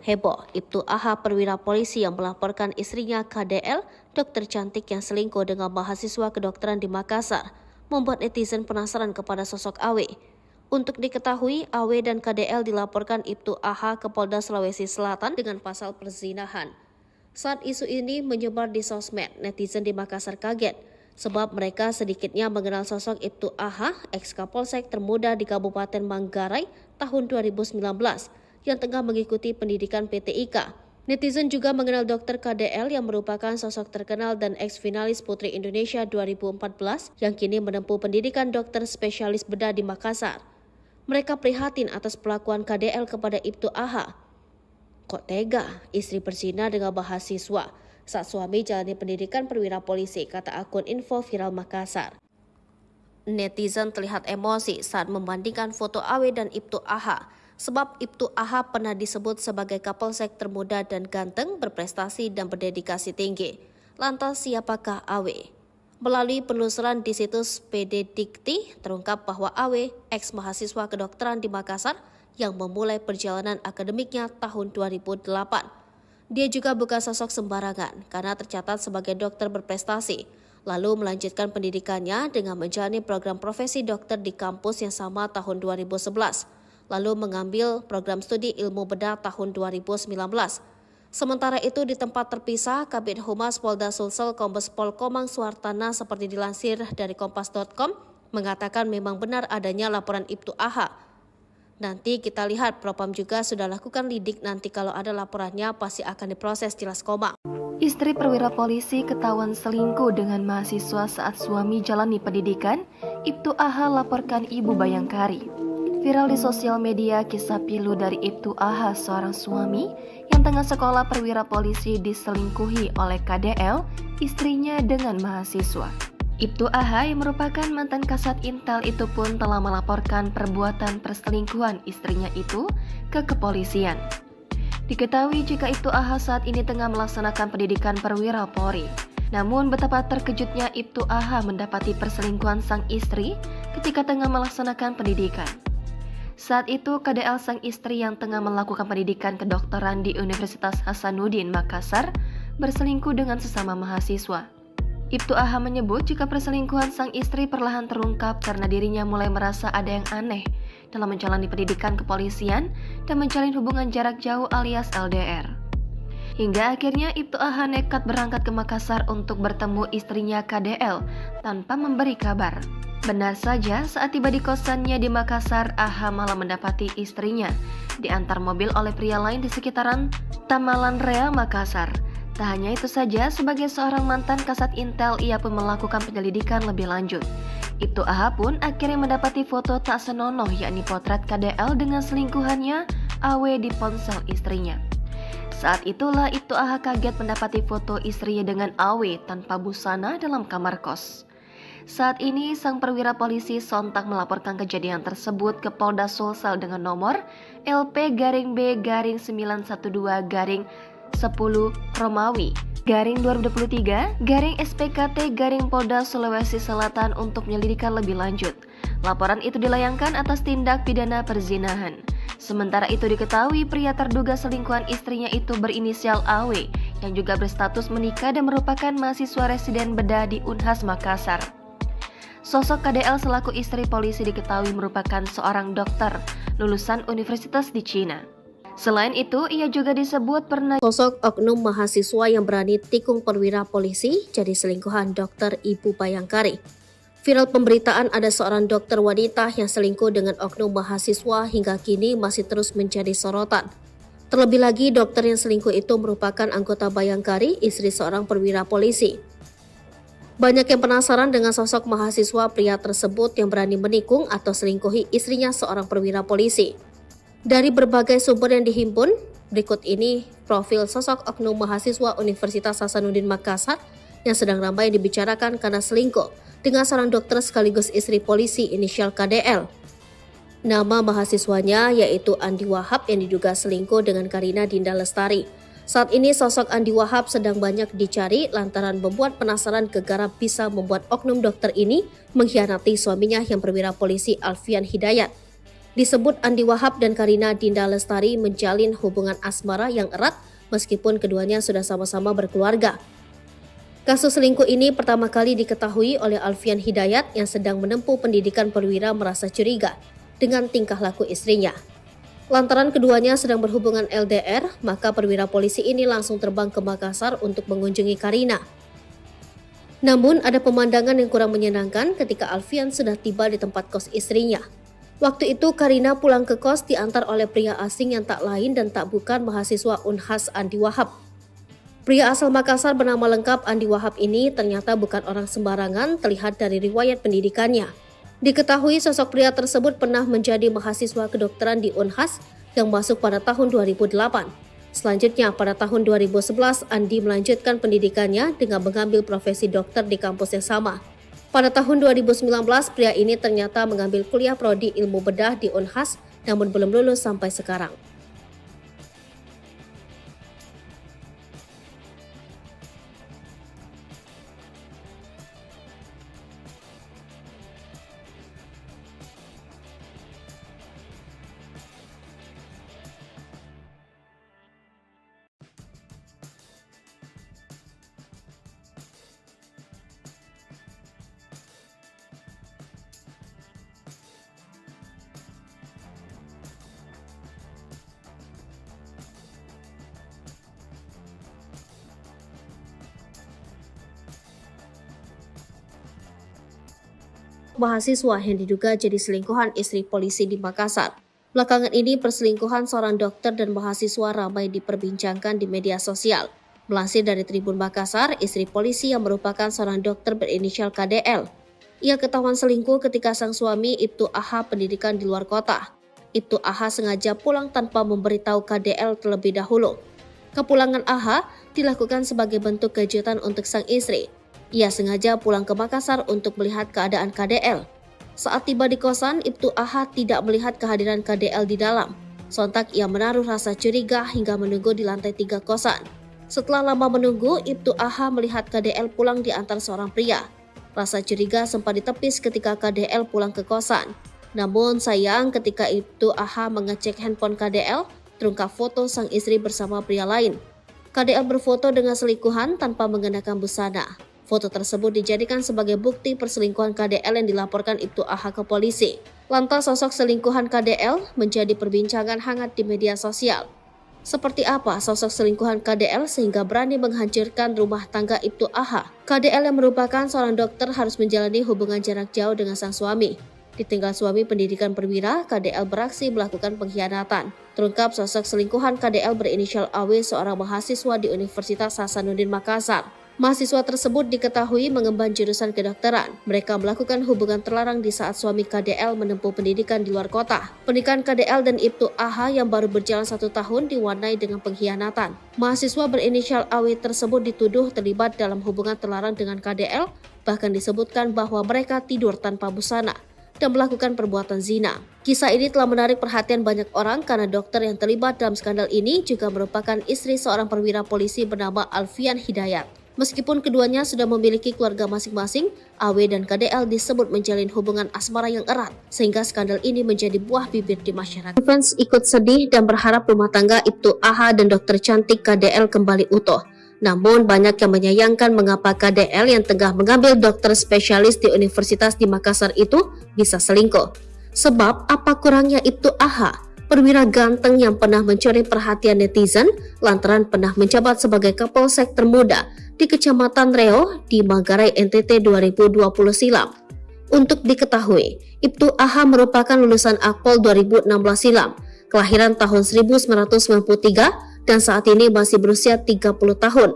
Heboh, Ibtu Aha perwira polisi yang melaporkan istrinya KDL, dokter cantik yang selingkuh dengan mahasiswa kedokteran di Makassar, membuat netizen penasaran kepada sosok Awe. Untuk diketahui, Awe dan KDL dilaporkan Ibtu Aha ke Polda Sulawesi Selatan dengan pasal perzinahan. Saat isu ini menyebar di sosmed, netizen di Makassar kaget, sebab mereka sedikitnya mengenal sosok Ibtu Aha, ex-Kapolsek termuda di Kabupaten Manggarai tahun 2019, yang tengah mengikuti pendidikan PTIK. Netizen juga mengenal Dr. KDL yang merupakan sosok terkenal dan ex-finalis Putri Indonesia 2014 yang kini menempuh pendidikan dokter spesialis bedah di Makassar. Mereka prihatin atas perlakuan KDL kepada Ibtu Aha. Kok tega istri berzina dengan mahasiswa saat suami jalani pendidikan perwira polisi, kata akun info viral Makassar. Netizen terlihat emosi saat membandingkan foto Awe dan Ibtu Aha, sebab Ibtu Aha pernah disebut sebagai Kapolsek termuda dan ganteng, berprestasi dan berdedikasi tinggi. Lantas siapakah Awe? Melalui penelusuran di situs PD Dikti, terungkap bahwa Awe, ex-mahasiswa kedokteran di Makassar, yang memulai perjalanan akademiknya tahun 2008. Dia juga bukan sosok sembarangan karena tercatat sebagai dokter berprestasi, lalu melanjutkan pendidikannya dengan menjalani program profesi dokter di kampus yang sama tahun 2011, lalu mengambil program studi ilmu bedah tahun 2019. Sementara itu di tempat terpisah, Kabid Humas Polda Sulsel Kombes Pol Komang Suartana seperti dilansir dari kompas.com mengatakan memang benar adanya laporan Ibtu Aha. Nanti kita lihat, Propam juga sudah lakukan lidik, nanti kalau ada laporannya pasti akan diproses, jelas Komang. Istri perwira polisi ketahuan selingkuh dengan mahasiswa saat suami jalani pendidikan, Ibtu Aha laporkan Ibu Bayangkari. Viral di sosial media kisah pilu dari Ibtu Aha, seorang suami yang tengah sekolah perwira polisi diselingkuhi oleh KDL, istrinya dengan mahasiswa. Ibtu Aha yang merupakan mantan Kasat Intel itu pun telah melaporkan perbuatan perselingkuhan istrinya itu ke kepolisian. Diketahui jika Ibtu Aha saat ini tengah melaksanakan pendidikan perwira Polri. Namun betapa terkejutnya Ibtu Aha mendapati perselingkuhan sang istri ketika tengah melaksanakan pendidikan. Saat itu KDL sang istri yang tengah melakukan pendidikan kedokteran di Universitas Hasanuddin Makassar berselingkuh dengan sesama mahasiswa. Ibtu Aha menyebut jika perselingkuhan sang istri perlahan terungkap karena dirinya mulai merasa ada yang aneh dalam menjalani pendidikan kepolisian dan menjalin hubungan jarak jauh alias LDR. Hingga akhirnya Ibtu Aha nekat berangkat ke Makassar untuk bertemu istrinya KDL tanpa memberi kabar. Benar saja, saat tiba di kosannya di Makassar, Aha malah mendapati istrinya diantar mobil oleh pria lain di sekitaran Tamalan Rea, Makassar. Tak hanya itu saja, sebagai seorang mantan Kasat Intel, ia pun melakukan penyelidikan lebih lanjut. Ibtu Aha pun akhirnya mendapati foto tak senonoh, yakni potret KDL dengan selingkuhannya, Awe, di ponsel istrinya. Saat itulah Ibtu Aha kaget mendapati foto istrinya dengan Awe tanpa busana dalam kamar kos. Saat ini, sang perwira polisi sontak melaporkan kejadian tersebut ke Polda Sulsel dengan nomor LP-B-912-10 Romawi /2023-SPKT-Polda Sulawesi Selatan untuk penyelidikan lebih lanjut. Laporan itu dilayangkan atas tindak pidana perzinahan. Sementara itu diketahui pria terduga selingkuhan istrinya itu berinisial AW yang juga berstatus menikah dan merupakan mahasiswa residen bedah di Unhas Makassar. Sosok KDL selaku istri polisi diketahui merupakan seorang dokter lulusan universitas di Cina. Selain itu, ia juga disebut pernah sosok oknum mahasiswa yang berani tikung perwira polisi jadi selingkuhan dokter Ibu Bayangkari. Viral pemberitaan ada seorang dokter wanita yang selingkuh dengan oknum mahasiswa hingga kini masih terus menjadi sorotan. Terlebih lagi, dokter yang selingkuh itu merupakan anggota Bayangkari, istri seorang perwira polisi. Banyak yang penasaran dengan sosok mahasiswa pria tersebut yang berani menikung atau selingkuhi istrinya seorang perwira polisi. Dari berbagai sumber yang dihimpun, berikut ini profil sosok oknum mahasiswa Universitas Hasanuddin Makassar yang sedang ramai dibicarakan karena selingkuh dengan seorang dokter sekaligus istri polisi inisial KDL. Nama mahasiswanya yaitu Andi Wahab yang diduga selingkuh dengan Karina Dinda Lestari. Saat ini sosok Andi Wahab sedang banyak dicari lantaran membuat penasaran gegara bisa membuat oknum dokter ini mengkhianati suaminya yang perwira polisi Alfian Hidayat. Disebut Andi Wahab dan Karina Dinda Lestari menjalin hubungan asmara yang erat meskipun keduanya sudah sama-sama berkeluarga. Kasus selingkuh ini pertama kali diketahui oleh Alfian Hidayat yang sedang menempuh pendidikan perwira merasa curiga dengan tingkah laku istrinya. Lantaran keduanya sedang berhubungan LDR, maka perwira polisi ini langsung terbang ke Makassar untuk mengunjungi Karina. Namun ada pemandangan yang kurang menyenangkan ketika Alfian sudah tiba di tempat kos istrinya. Waktu itu Karina pulang ke kos diantar oleh pria asing yang tak lain dan tak bukan mahasiswa Unhas Andi Wahab. Pria asal Makassar bernama lengkap Andi Wahab ini ternyata bukan orang sembarangan terlihat dari riwayat pendidikannya. Diketahui sosok pria tersebut pernah menjadi mahasiswa kedokteran di Unhas yang masuk pada tahun 2008. Selanjutnya pada tahun 2011 Andi melanjutkan pendidikannya dengan mengambil profesi dokter di kampus yang sama. Pada tahun 2019 pria ini ternyata mengambil kuliah prodi ilmu bedah di Unhas namun belum lulus sampai sekarang. Mahasiswa yang diduga jadi selingkuhan istri polisi di Makassar. Belakangan ini perselingkuhan seorang dokter dan mahasiswa ramai diperbincangkan di media sosial. Melansir dari Tribun Makassar, istri polisi yang merupakan seorang dokter berinisial KDL. Ia ketahuan selingkuh ketika sang suami Ibtu AH pendidikan di luar kota. Ibtu AH sengaja pulang tanpa memberitahu KDL terlebih dahulu. Kepulangan AH dilakukan sebagai bentuk kejutan untuk sang istri. Ia sengaja pulang ke Makassar untuk melihat keadaan KDL. Saat tiba di kosan, Ibtu AH tidak melihat kehadiran KDL di dalam. Sontak ia menaruh rasa curiga hingga menunggu di lantai 3 kosan. Setelah lama menunggu, Ibtu AH melihat KDL pulang diantar seorang pria. Rasa curiga sempat ditepis ketika KDL pulang ke kosan. Namun sayang ketika Ibtu AH mengecek handphone KDL, terungkap foto sang istri bersama pria lain. KDL berfoto dengan selingkuhan tanpa mengenakan busana. Foto tersebut dijadikan sebagai bukti perselingkuhan KDL yang dilaporkan Ibtu AH ke polisi. Lantas sosok selingkuhan KDL menjadi perbincangan hangat di media sosial. Seperti apa sosok selingkuhan KDL sehingga berani menghancurkan rumah tangga Ibtu AH? KDL yang merupakan seorang dokter harus menjalani hubungan jarak jauh dengan sang suami. Ditinggal suami pendidikan perwira, KDL beraksi melakukan pengkhianatan. Terungkap sosok selingkuhan KDL berinisial AW seorang mahasiswa di Universitas Hasanuddin Makassar. Mahasiswa tersebut diketahui mengemban jurusan kedokteran. Mereka melakukan hubungan terlarang di saat suami KDL menempuh pendidikan di luar kota. Pernikahan KDL dan Ibtu AH yang baru berjalan 1 tahun diwarnai dengan pengkhianatan. Mahasiswa berinisial AW tersebut dituduh terlibat dalam hubungan terlarang dengan KDL, bahkan disebutkan bahwa mereka tidur tanpa busana dan melakukan perbuatan zina. Kisah ini telah menarik perhatian banyak orang karena dokter yang terlibat dalam skandal ini juga merupakan istri seorang perwira polisi bernama Alfian Hidayat. Meskipun keduanya sudah memiliki keluarga masing-masing, AW dan KDL disebut menjalin hubungan asmara yang erat, sehingga skandal ini menjadi buah bibir di masyarakat. Fans ikut sedih dan berharap rumah tangga Ibtu AH dan dokter cantik KDL kembali utuh. Namun banyak yang menyayangkan mengapa KDL yang tengah mengambil dokter spesialis di universitas di Makassar itu bisa selingkuh. Sebab apa kurangnya Ibtu AH? Perwira ganteng yang pernah mencuri perhatian netizen lantaran pernah menjabat sebagai Kapolsek termuda di Kecamatan Reo di Manggarai NTT 2020 silam. Untuk diketahui, Ibtu AH merupakan lulusan Akpol 2016 silam, kelahiran tahun 1993 dan saat ini masih berusia 30 tahun.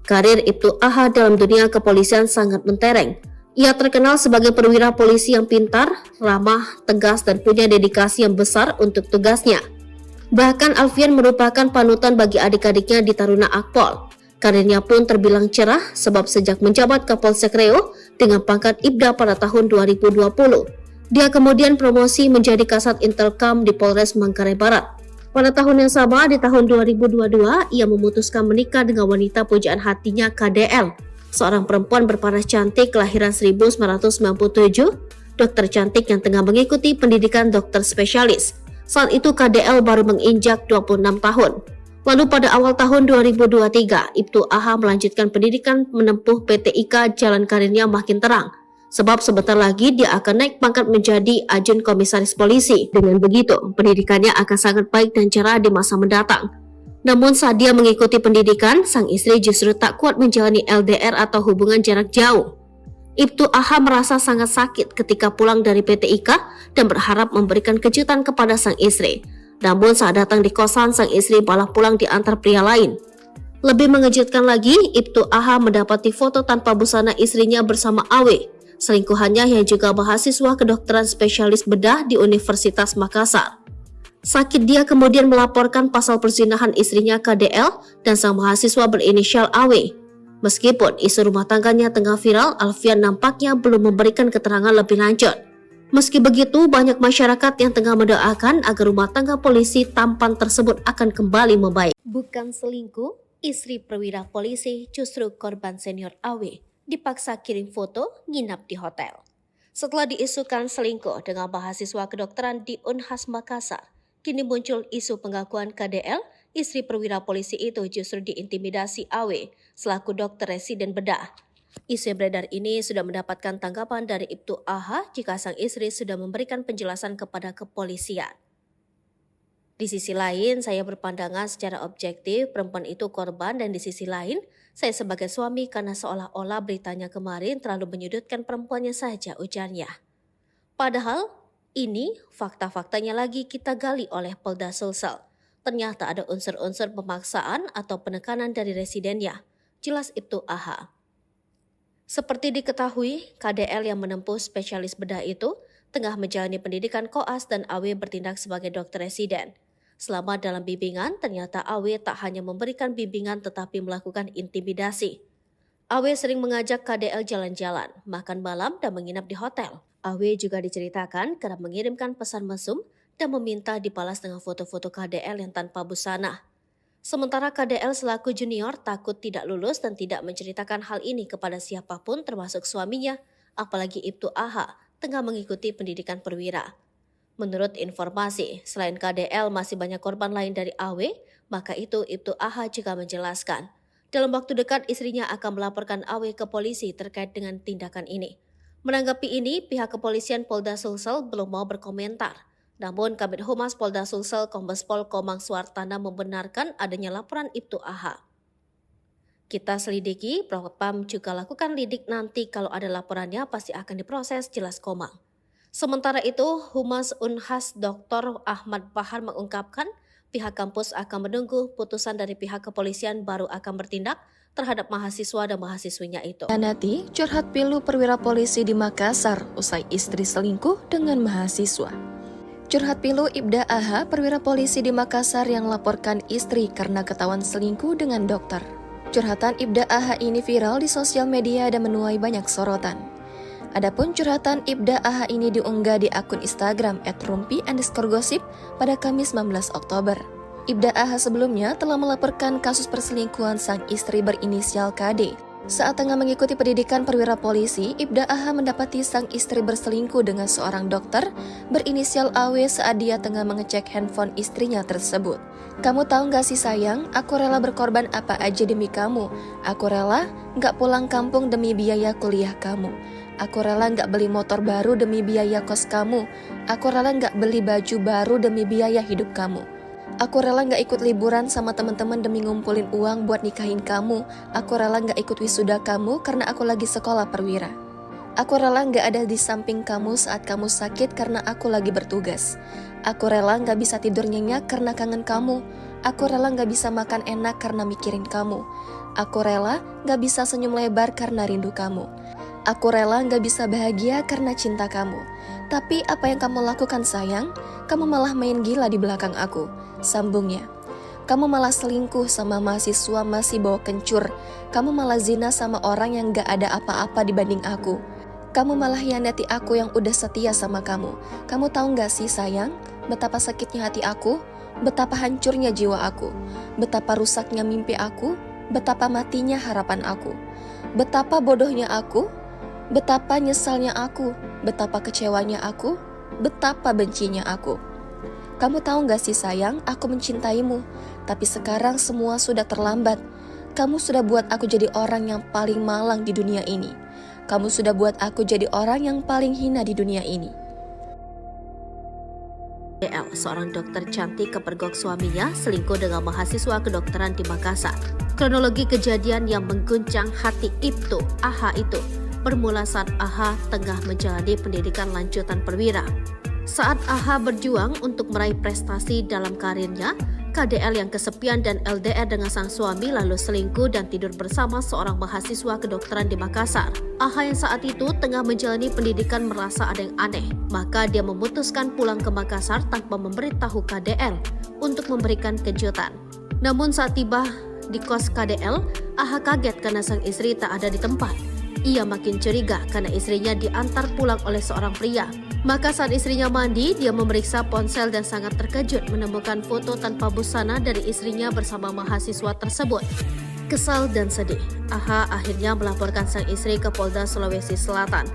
Karir Ibtu AH dalam dunia kepolisian sangat mentereng. Ia terkenal sebagai perwira polisi yang pintar, ramah, tegas, dan punya dedikasi yang besar untuk tugasnya. Bahkan Alfian merupakan panutan bagi adik-adiknya di Taruna Akpol. Karirnya pun terbilang cerah sebab sejak menjabat Kapolsek Reo dengan pangkat Ibda pada tahun 2020, dia kemudian promosi menjadi Kasat Intelkam di Polres Manggarai Barat. Pada tahun yang sama, di tahun 2022, ia memutuskan menikah dengan wanita pujaan hatinya KDL, seorang perempuan berparas cantik kelahiran 1997, dokter cantik yang tengah mengikuti pendidikan dokter spesialis. Saat itu KDL baru menginjak 26 tahun. Lalu pada awal tahun 2023, Ibtu AH melanjutkan pendidikan menempuh PTIK, jalan karirnya makin terang. Sebab sebentar lagi dia akan naik pangkat menjadi Ajun Komisaris Polisi. Dengan begitu, pendidikannya akan sangat baik dan cerah di masa mendatang. Namun saat dia mengikuti pendidikan, sang istri justru tak kuat menjalani LDR atau hubungan jarak jauh. Ibtu AH merasa sangat sakit ketika pulang dari PTIK dan berharap memberikan kejutan kepada sang istri. Namun saat datang di kosan, sang istri malah pulang diantar pria lain. Lebih mengejutkan lagi, Ibtu AH mendapati foto tanpa busana istrinya bersama Awe, selingkuhannya yang juga mahasiswa kedokteran spesialis bedah di Universitas Makassar. Sakit dia kemudian melaporkan pasal perzinahan istrinya KDL dan sang mahasiswa berinisial Awe. Meskipun isu rumah tangganya tengah viral, Alfian nampaknya belum memberikan keterangan lebih lanjut. Meski begitu, banyak masyarakat yang tengah mendoakan agar rumah tangga polisi tampan tersebut akan kembali membaik. Bukan selingkuh, istri perwira polisi justru korban senior Awe dipaksa kirim foto nginap di hotel. Setelah diisukan selingkuh dengan mahasiswa kedokteran di Unhas Makassar, kini muncul isu pengakuan KDL, istri perwira polisi itu justru diintimidasi Awe selaku dokter residen bedah. Isu yang beredar ini sudah mendapatkan tanggapan dari Ibtu AH jika sang istri sudah memberikan penjelasan kepada kepolisian. Di sisi lain, saya berpandangan secara objektif perempuan itu korban, dan di sisi lain, saya sebagai suami karena seolah-olah beritanya kemarin terlalu menyudutkan perempuannya saja, ujarnya. Padahal, ini fakta-faktanya lagi kita gali oleh Polda Sulsel. Ternyata ada unsur-unsur pemaksaan atau penekanan dari residennya, jelas Ibtu AH. Seperti diketahui, KDL yang menempuh spesialis bedah itu tengah menjalani pendidikan koas dan Awe bertindak sebagai dokter residen. Selama dalam bimbingan, ternyata Awe tak hanya memberikan bimbingan tetapi melakukan intimidasi. Awe sering mengajak KDL jalan-jalan, makan malam dan menginap di hotel. Awe juga diceritakan kerap mengirimkan pesan mesum dan meminta dibalas dengan foto-foto KDL yang tanpa busana. Sementara KDL selaku junior takut tidak lulus dan tidak menceritakan hal ini kepada siapapun termasuk suaminya, apalagi Ibtu AH tengah mengikuti pendidikan perwira. Menurut informasi, selain KDL masih banyak korban lain dari Awe, maka itu Ibtu AH juga menjelaskan. Dalam waktu dekat istrinya akan melaporkan Awe ke polisi terkait dengan tindakan ini. Menanggapi ini, pihak kepolisian Polda Sulsel belum mau berkomentar. Namun Kabid Humas Polda Sulsel Kombes Pol Komang Suartana membenarkan adanya laporan Ibtu AH. Kita selidiki, Propam juga lakukan lidik, nanti kalau ada laporannya pasti akan diproses, jelas Komang. Sementara itu, Humas Unhas Dr. Ahmad Bahar mengungkapkan pihak kampus akan menunggu putusan dari pihak kepolisian baru akan bertindak terhadap mahasiswa dan mahasiswinya itu. Nanti curhat pilu perwira polisi di Makassar usai istri selingkuh dengan mahasiswa. Curhat pilu Ibda AH, perwira polisi di Makassar yang laporkan istri karena ketahuan selingkuh dengan dokter. Curhatan Ibda AH ini viral di sosial media dan menuai banyak sorotan. Adapun curhatan Ibda AH ini diunggah di akun Instagram @rumpi_gosip pada Kamis 19 Oktober. Ibda AH sebelumnya telah melaporkan kasus perselingkuhan sang istri berinisial KD. Saat tengah mengikuti pendidikan perwira polisi, Ibda AH mendapati sang istri berselingkuh dengan seorang dokter berinisial AW saat dia tengah mengecek handphone istrinya tersebut. Kamu tahu gak sih sayang, aku rela berkorban apa aja demi kamu. Aku rela gak pulang kampung demi biaya kuliah kamu. Aku rela gak beli motor baru demi biaya kos kamu. Aku rela gak beli baju baru demi biaya hidup kamu. Aku rela gak ikut liburan sama teman-teman demi ngumpulin uang buat nikahin kamu. Aku rela gak ikut wisuda kamu karena aku lagi sekolah perwira. Aku rela gak ada di samping kamu saat kamu sakit karena aku lagi bertugas. Aku rela gak bisa tidur nyenyak karena kangen kamu. Aku rela gak bisa makan enak karena mikirin kamu. Aku rela gak bisa senyum lebar karena rindu kamu. Aku rela gak bisa bahagia karena cinta kamu. Tapi apa yang kamu lakukan sayang? Kamu malah main gila di belakang aku. Sambungnya. Kamu malah selingkuh sama mahasiswa masih bawa kencur. Kamu malah zina sama orang yang gak ada apa-apa dibanding aku. Kamu malah hianati aku yang udah setia sama kamu. Kamu tahu gak sih sayang? Betapa sakitnya hati aku. Betapa hancurnya jiwa aku. Betapa rusaknya mimpi aku. Betapa matinya harapan aku. Betapa bodohnya aku. Betapa nyesalnya aku. Betapa kecewanya aku. Betapa bencinya aku. Kamu tahu gak sih sayang, aku mencintaimu. Tapi sekarang semua sudah terlambat. Kamu sudah buat aku jadi orang yang paling malang di dunia ini. Kamu sudah buat aku jadi orang yang paling hina di dunia ini. DL, seorang dokter cantik kepergok suaminya selingkuh dengan mahasiswa kedokteran di Makassar. Kronologi kejadian yang mengguncang hati Ibtu AH itu bermula saat AH tengah menjalani pendidikan lanjutan perwira. Saat AH berjuang untuk meraih prestasi dalam karirnya, KDL yang kesepian dan LDR dengan sang suami lalu selingkuh dan tidur bersama seorang mahasiswa kedokteran di Makassar. AH yang saat itu tengah menjalani pendidikan merasa ada yang aneh, maka dia memutuskan pulang ke Makassar tanpa memberitahu KDL untuk memberikan kejutan. Namun saat tiba di kos KDL, AH kaget karena sang istri tak ada di tempat. Ia makin curiga karena istrinya diantar pulang oleh seorang pria. Maka saat istrinya mandi, dia memeriksa ponsel dan sangat terkejut menemukan foto tanpa busana dari istrinya bersama mahasiswa tersebut. Kesal dan sedih, AH akhirnya melaporkan sang istri ke Polda Sulawesi Selatan.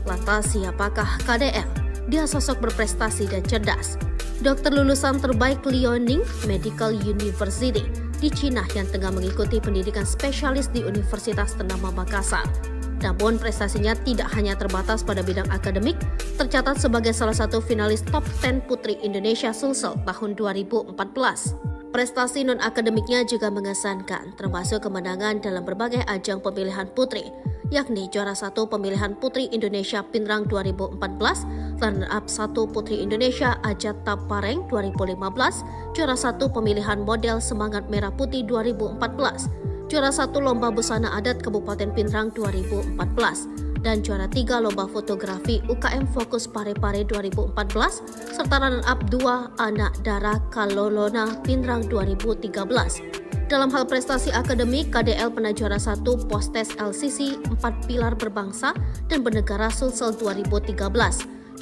Lantas siapakah KDL? Dia sosok berprestasi dan cerdas. Dokter lulusan terbaik Liaoning Medical University di Cina yang tengah mengikuti pendidikan spesialis di Universitas ternama Makassar. Namun prestasinya tidak hanya terbatas pada bidang akademik, tercatat sebagai salah satu finalis top 10 Putri Indonesia Sulsel tahun 2014. Prestasi non-akademiknya juga mengesankan, termasuk kemenangan dalam berbagai ajang pemilihan putri, yakni juara 1 pemilihan Putri Indonesia Pinrang 2014, runner-up 1 Putri Indonesia Ajat Tapareng 2015, juara 1 pemilihan model Semangat Merah Putih 2014, juara 1 Lomba Busana Adat Kabupaten Pinrang 2014, dan juara 3 Lomba Fotografi UKM Fokus Parepare 2014, serta runner-up 2 Anak Dara Kalolona Pinrang 2013. Dalam hal prestasi akademik, KDL pernah juara 1 Postes LCC 4 Pilar Berbangsa dan Bernegara Sulsel 2013,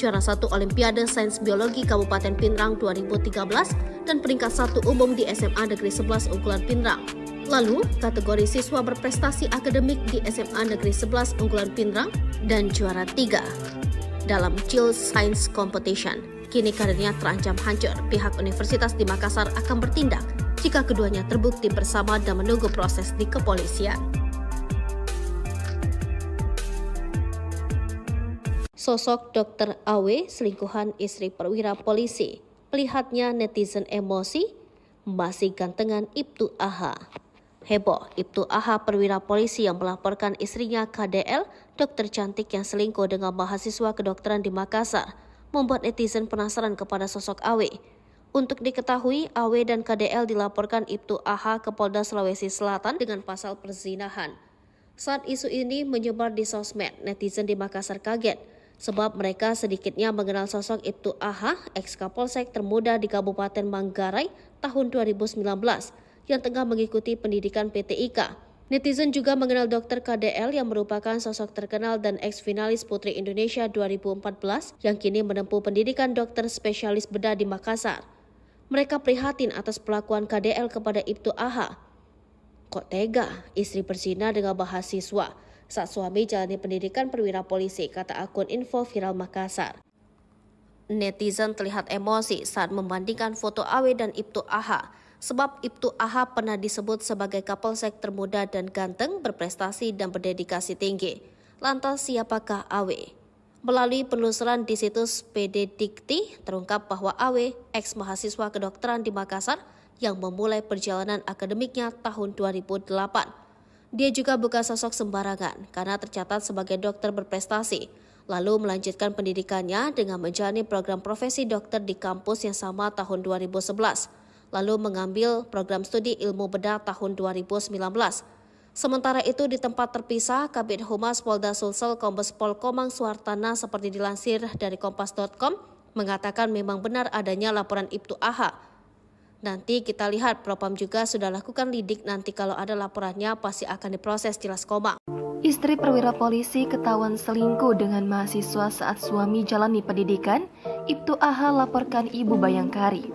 juara 1 Olimpiade Sains Biologi Kabupaten Pinrang 2013, dan peringkat 1 umum di SMA Negeri 11 Unggulan Pinrang. Lalu, kategori siswa berprestasi akademik di SMA Negeri 11 Unggulan Pinrang dan juara 3 dalam Chill Science Competition. Kini karirnya terancam hancur. Pihak Universitas di Makassar akan bertindak jika keduanya terbukti bersama dan menunggu proses di kepolisian. Sosok Dr. AW selingkuhan istri perwira polisi. Melihatnya netizen emosi, masih gantengan Ibtu AH. Heboh, Ibtu AH perwira polisi yang melaporkan istrinya KDL, dokter cantik yang selingkuh dengan mahasiswa kedokteran di Makassar, membuat netizen penasaran kepada sosok AW. Untuk diketahui, AW dan KDL dilaporkan Ibtu AH ke Polda Sulawesi Selatan dengan pasal perzinahan. Saat isu ini menyebar di sosmed, netizen di Makassar kaget, sebab mereka sedikitnya mengenal sosok Ibtu AH, ex-Kapolsek termuda di Kabupaten Manggarai tahun 2019, yang tengah mengikuti pendidikan PTIK. Netizen juga mengenal Dr. KDL yang merupakan sosok terkenal dan ex-finalis Putri Indonesia 2014 yang kini menempuh pendidikan dokter spesialis bedah di Makassar. Mereka prihatin atas perlakuan KDL kepada Ibtu AH. Kok tega istri berzina dengan mahasiswa saat suami jalani pendidikan perwira polisi, kata akun info viral Makassar. Netizen terlihat emosi saat membandingkan foto AW dan Ibtu AH. Sebab Ibtu AH pernah disebut sebagai Kapolsek termuda dan ganteng, berprestasi dan berdedikasi tinggi. Lantas siapakah AW? Melalui penelusuran di situs PD Dikti, terungkap bahwa AW, ex-mahasiswa kedokteran di Makassar, yang memulai perjalanan akademiknya tahun 2008. Dia juga bukan sosok sembarangan karena tercatat sebagai dokter berprestasi, lalu melanjutkan pendidikannya dengan menjalani program profesi dokter di kampus yang sama tahun 2011. lalu mengambil program studi ilmu bedah tahun 2019. Sementara itu di tempat terpisah, Kabid Humas Polda Sulsel Kombes Pol Komang Suhartana seperti dilansir dari kompas.com mengatakan memang benar adanya laporan Ibtu AH. Nanti kita lihat Propam juga sudah lakukan lidik, nanti kalau ada laporannya pasti akan diproses, jelas Komang. Istri perwira polisi ketahuan selingkuh dengan mahasiswa saat suami jalani pendidikan, Ibtu AH laporkan Ibu Bayangkari.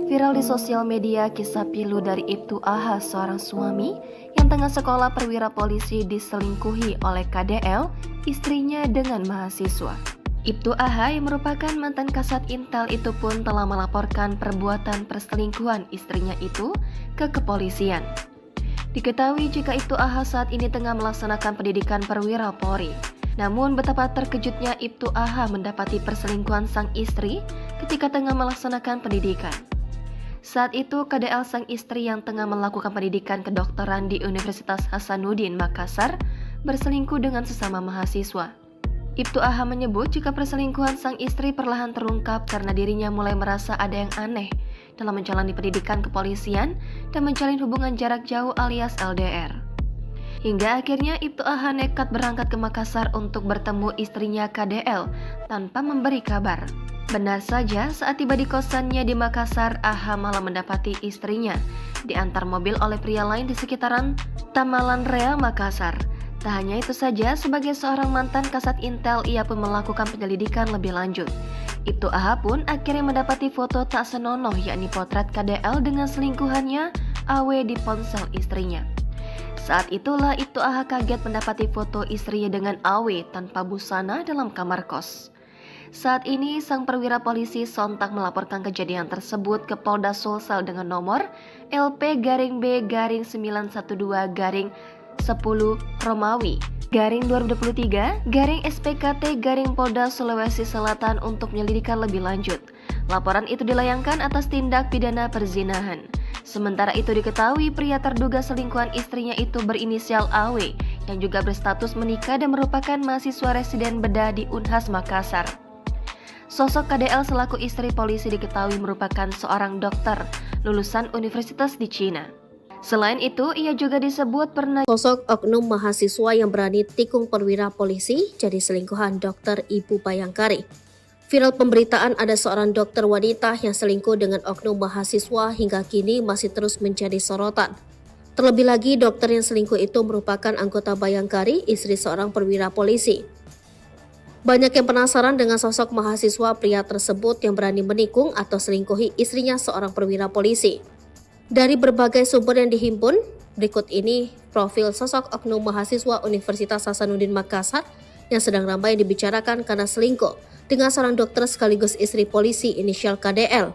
Viral di sosial media kisah pilu dari Ibtu AH, seorang suami yang tengah sekolah perwira polisi diselingkuhi oleh KDL, istrinya dengan mahasiswa. Ibtu AH yang merupakan mantan Kasat Intel itu pun telah melaporkan perbuatan perselingkuhan istrinya itu ke kepolisian. Diketahui jika Ibtu AH saat ini tengah melaksanakan pendidikan perwira Polri. Namun betapa terkejutnya Ibtu AH mendapati perselingkuhan sang istri ketika tengah melaksanakan pendidikan. Saat itu KDL sang istri yang tengah melakukan pendidikan kedokteran di Universitas Hasanuddin Makassar berselingkuh dengan sesama mahasiswa. Ibtu AH menyebut jika perselingkuhan sang istri perlahan terungkap karena dirinya mulai merasa ada yang aneh dalam menjalani pendidikan kepolisian dan menjalin hubungan jarak jauh alias LDR. Hingga akhirnya Ibtu AH nekat berangkat ke Makassar untuk bertemu istrinya KDL tanpa memberi kabar. Benar saja, saat tiba di kosannya di Makassar, AH malah mendapati istrinya diantar mobil oleh pria lain di sekitaran Tamalan Rea, Makassar. Tak hanya itu saja, sebagai seorang mantan Kasat Intel, ia pun melakukan penyelidikan lebih lanjut. Ibtu AH pun akhirnya mendapati foto tak senonoh, yakni potret KDL dengan selingkuhannya, AW, di ponsel istrinya. Saat itulah Ibtu AH kaget mendapati foto istrinya dengan AW tanpa busana dalam kamar kos. Saat ini, sang perwira polisi sontak melaporkan kejadian tersebut ke Polda Sulsel dengan nomor LP-B-912-10 Romawi _2023 Polda Sulawesi Selatan untuk penyelidikan lebih lanjut. Laporan itu dilayangkan atas tindak pidana perzinahan. Sementara itu diketahui pria terduga selingkuhan istrinya itu berinisial AW yang juga berstatus menikah dan merupakan mahasiswa residen bedah di Unhas Makassar. Sosok KDL selaku istri polisi diketahui merupakan seorang dokter lulusan universitas di Cina. Selain itu, ia juga disebut pernah sosok oknum mahasiswa yang berani tikung perwira polisi jadi selingkuhan dokter Ibu Bayangkari. Viral pemberitaan ada seorang dokter wanita yang selingkuh dengan oknum mahasiswa hingga kini masih terus menjadi sorotan. Terlebih lagi, dokter yang selingkuh itu merupakan anggota Bayangkari, istri seorang perwira polisi. Banyak yang penasaran dengan sosok mahasiswa pria tersebut yang berani menikung atau selingkuhi istrinya seorang perwira polisi. Dari berbagai sumber yang dihimpun, berikut ini profil sosok oknum mahasiswa Universitas Hasanuddin Makassar yang sedang ramai dibicarakan karena selingkuh dengan seorang dokter sekaligus istri polisi inisial KDL.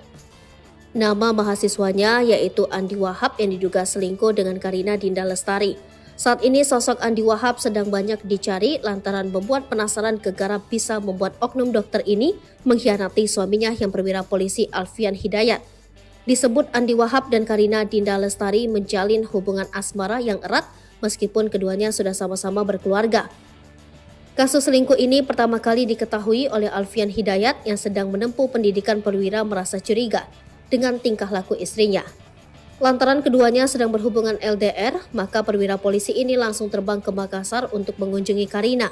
Nama mahasiswanya yaitu Andi Wahab yang diduga selingkuh dengan Karina Dinda Lestari. Saat ini sosok Andi Wahab sedang banyak dicari lantaran membuat penasaran gegara bisa membuat oknum dokter ini mengkhianati suaminya yang perwira polisi Alfian Hidayat. Disebut Andi Wahab dan Karina Dinda Lestari menjalin hubungan asmara yang erat meskipun keduanya sudah sama-sama berkeluarga. Kasus selingkuh ini pertama kali diketahui oleh Alfian Hidayat yang sedang menempuh pendidikan perwira merasa curiga dengan tingkah laku istrinya. Lantaran keduanya sedang berhubungan LDR, maka perwira polisi ini langsung terbang ke Makassar untuk mengunjungi Karina.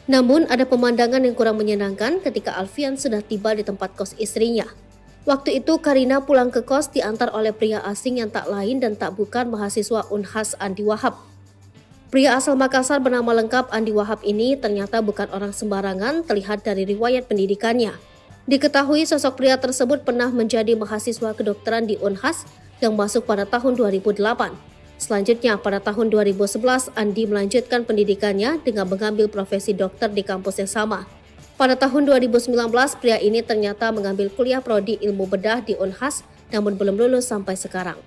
Namun ada pemandangan yang kurang menyenangkan ketika Alfian sudah tiba di tempat kos istrinya. Waktu itu Karina pulang ke kos diantar oleh pria asing yang tak lain dan tak bukan mahasiswa Unhas Andi Wahab. Pria asal Makassar bernama lengkap Andi Wahab ini ternyata bukan orang sembarangan, terlihat dari riwayat pendidikannya. Diketahui sosok pria tersebut pernah menjadi mahasiswa kedokteran di Unhas yang masuk pada tahun 2008. Selanjutnya pada tahun 2011 Andi melanjutkan pendidikannya dengan mengambil profesi dokter di kampus yang sama. Pada tahun 2019 pria ini ternyata mengambil kuliah prodi ilmu bedah di Unhas namun belum lulus sampai sekarang.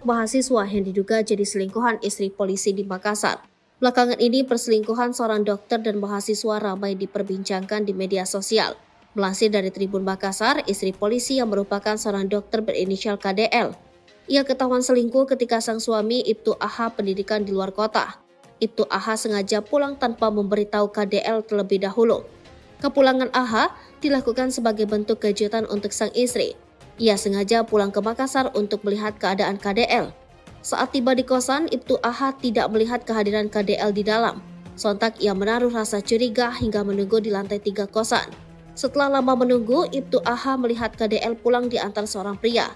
mahasiswa yang diduga jadi selingkuhan istri polisi di Makassar. Belakangan ini perselingkuhan seorang dokter dan mahasiswa ramai diperbincangkan di media sosial. Melansir dari Tribun Makassar, istri polisi yang merupakan seorang dokter berinisial KDL. Ia ketahuan selingkuh ketika sang suami Ibtu AH pendidikan di luar kota. Ibtu AH sengaja pulang tanpa memberitahu KDL terlebih dahulu. Kepulangan AH dilakukan sebagai bentuk kejutan untuk sang istri. Ia sengaja pulang ke Makassar untuk melihat keadaan KDL. Saat tiba di kosan, Ibtu AH tidak melihat kehadiran KDL di dalam. Sontak ia menaruh rasa curiga hingga menunggu di lantai 3 kosan. Setelah lama menunggu, Ibtu AH melihat KDL pulang diantar seorang pria.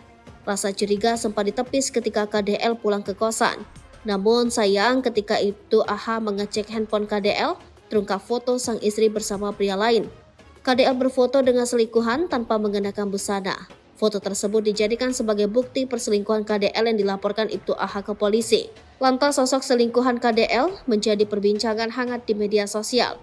Rasa curiga sempat ditepis ketika KDL pulang ke kosan. Namun sayang ketika Ibtu AH mengecek handphone KDL, terungkap foto sang istri bersama pria lain. KDL berfoto dengan selingkuhan tanpa mengenakan busana. Foto tersebut dijadikan sebagai bukti perselingkuhan KDL yang dilaporkan Ibtu AH ke polisi. Lantas sosok selingkuhan KDL menjadi perbincangan hangat di media sosial.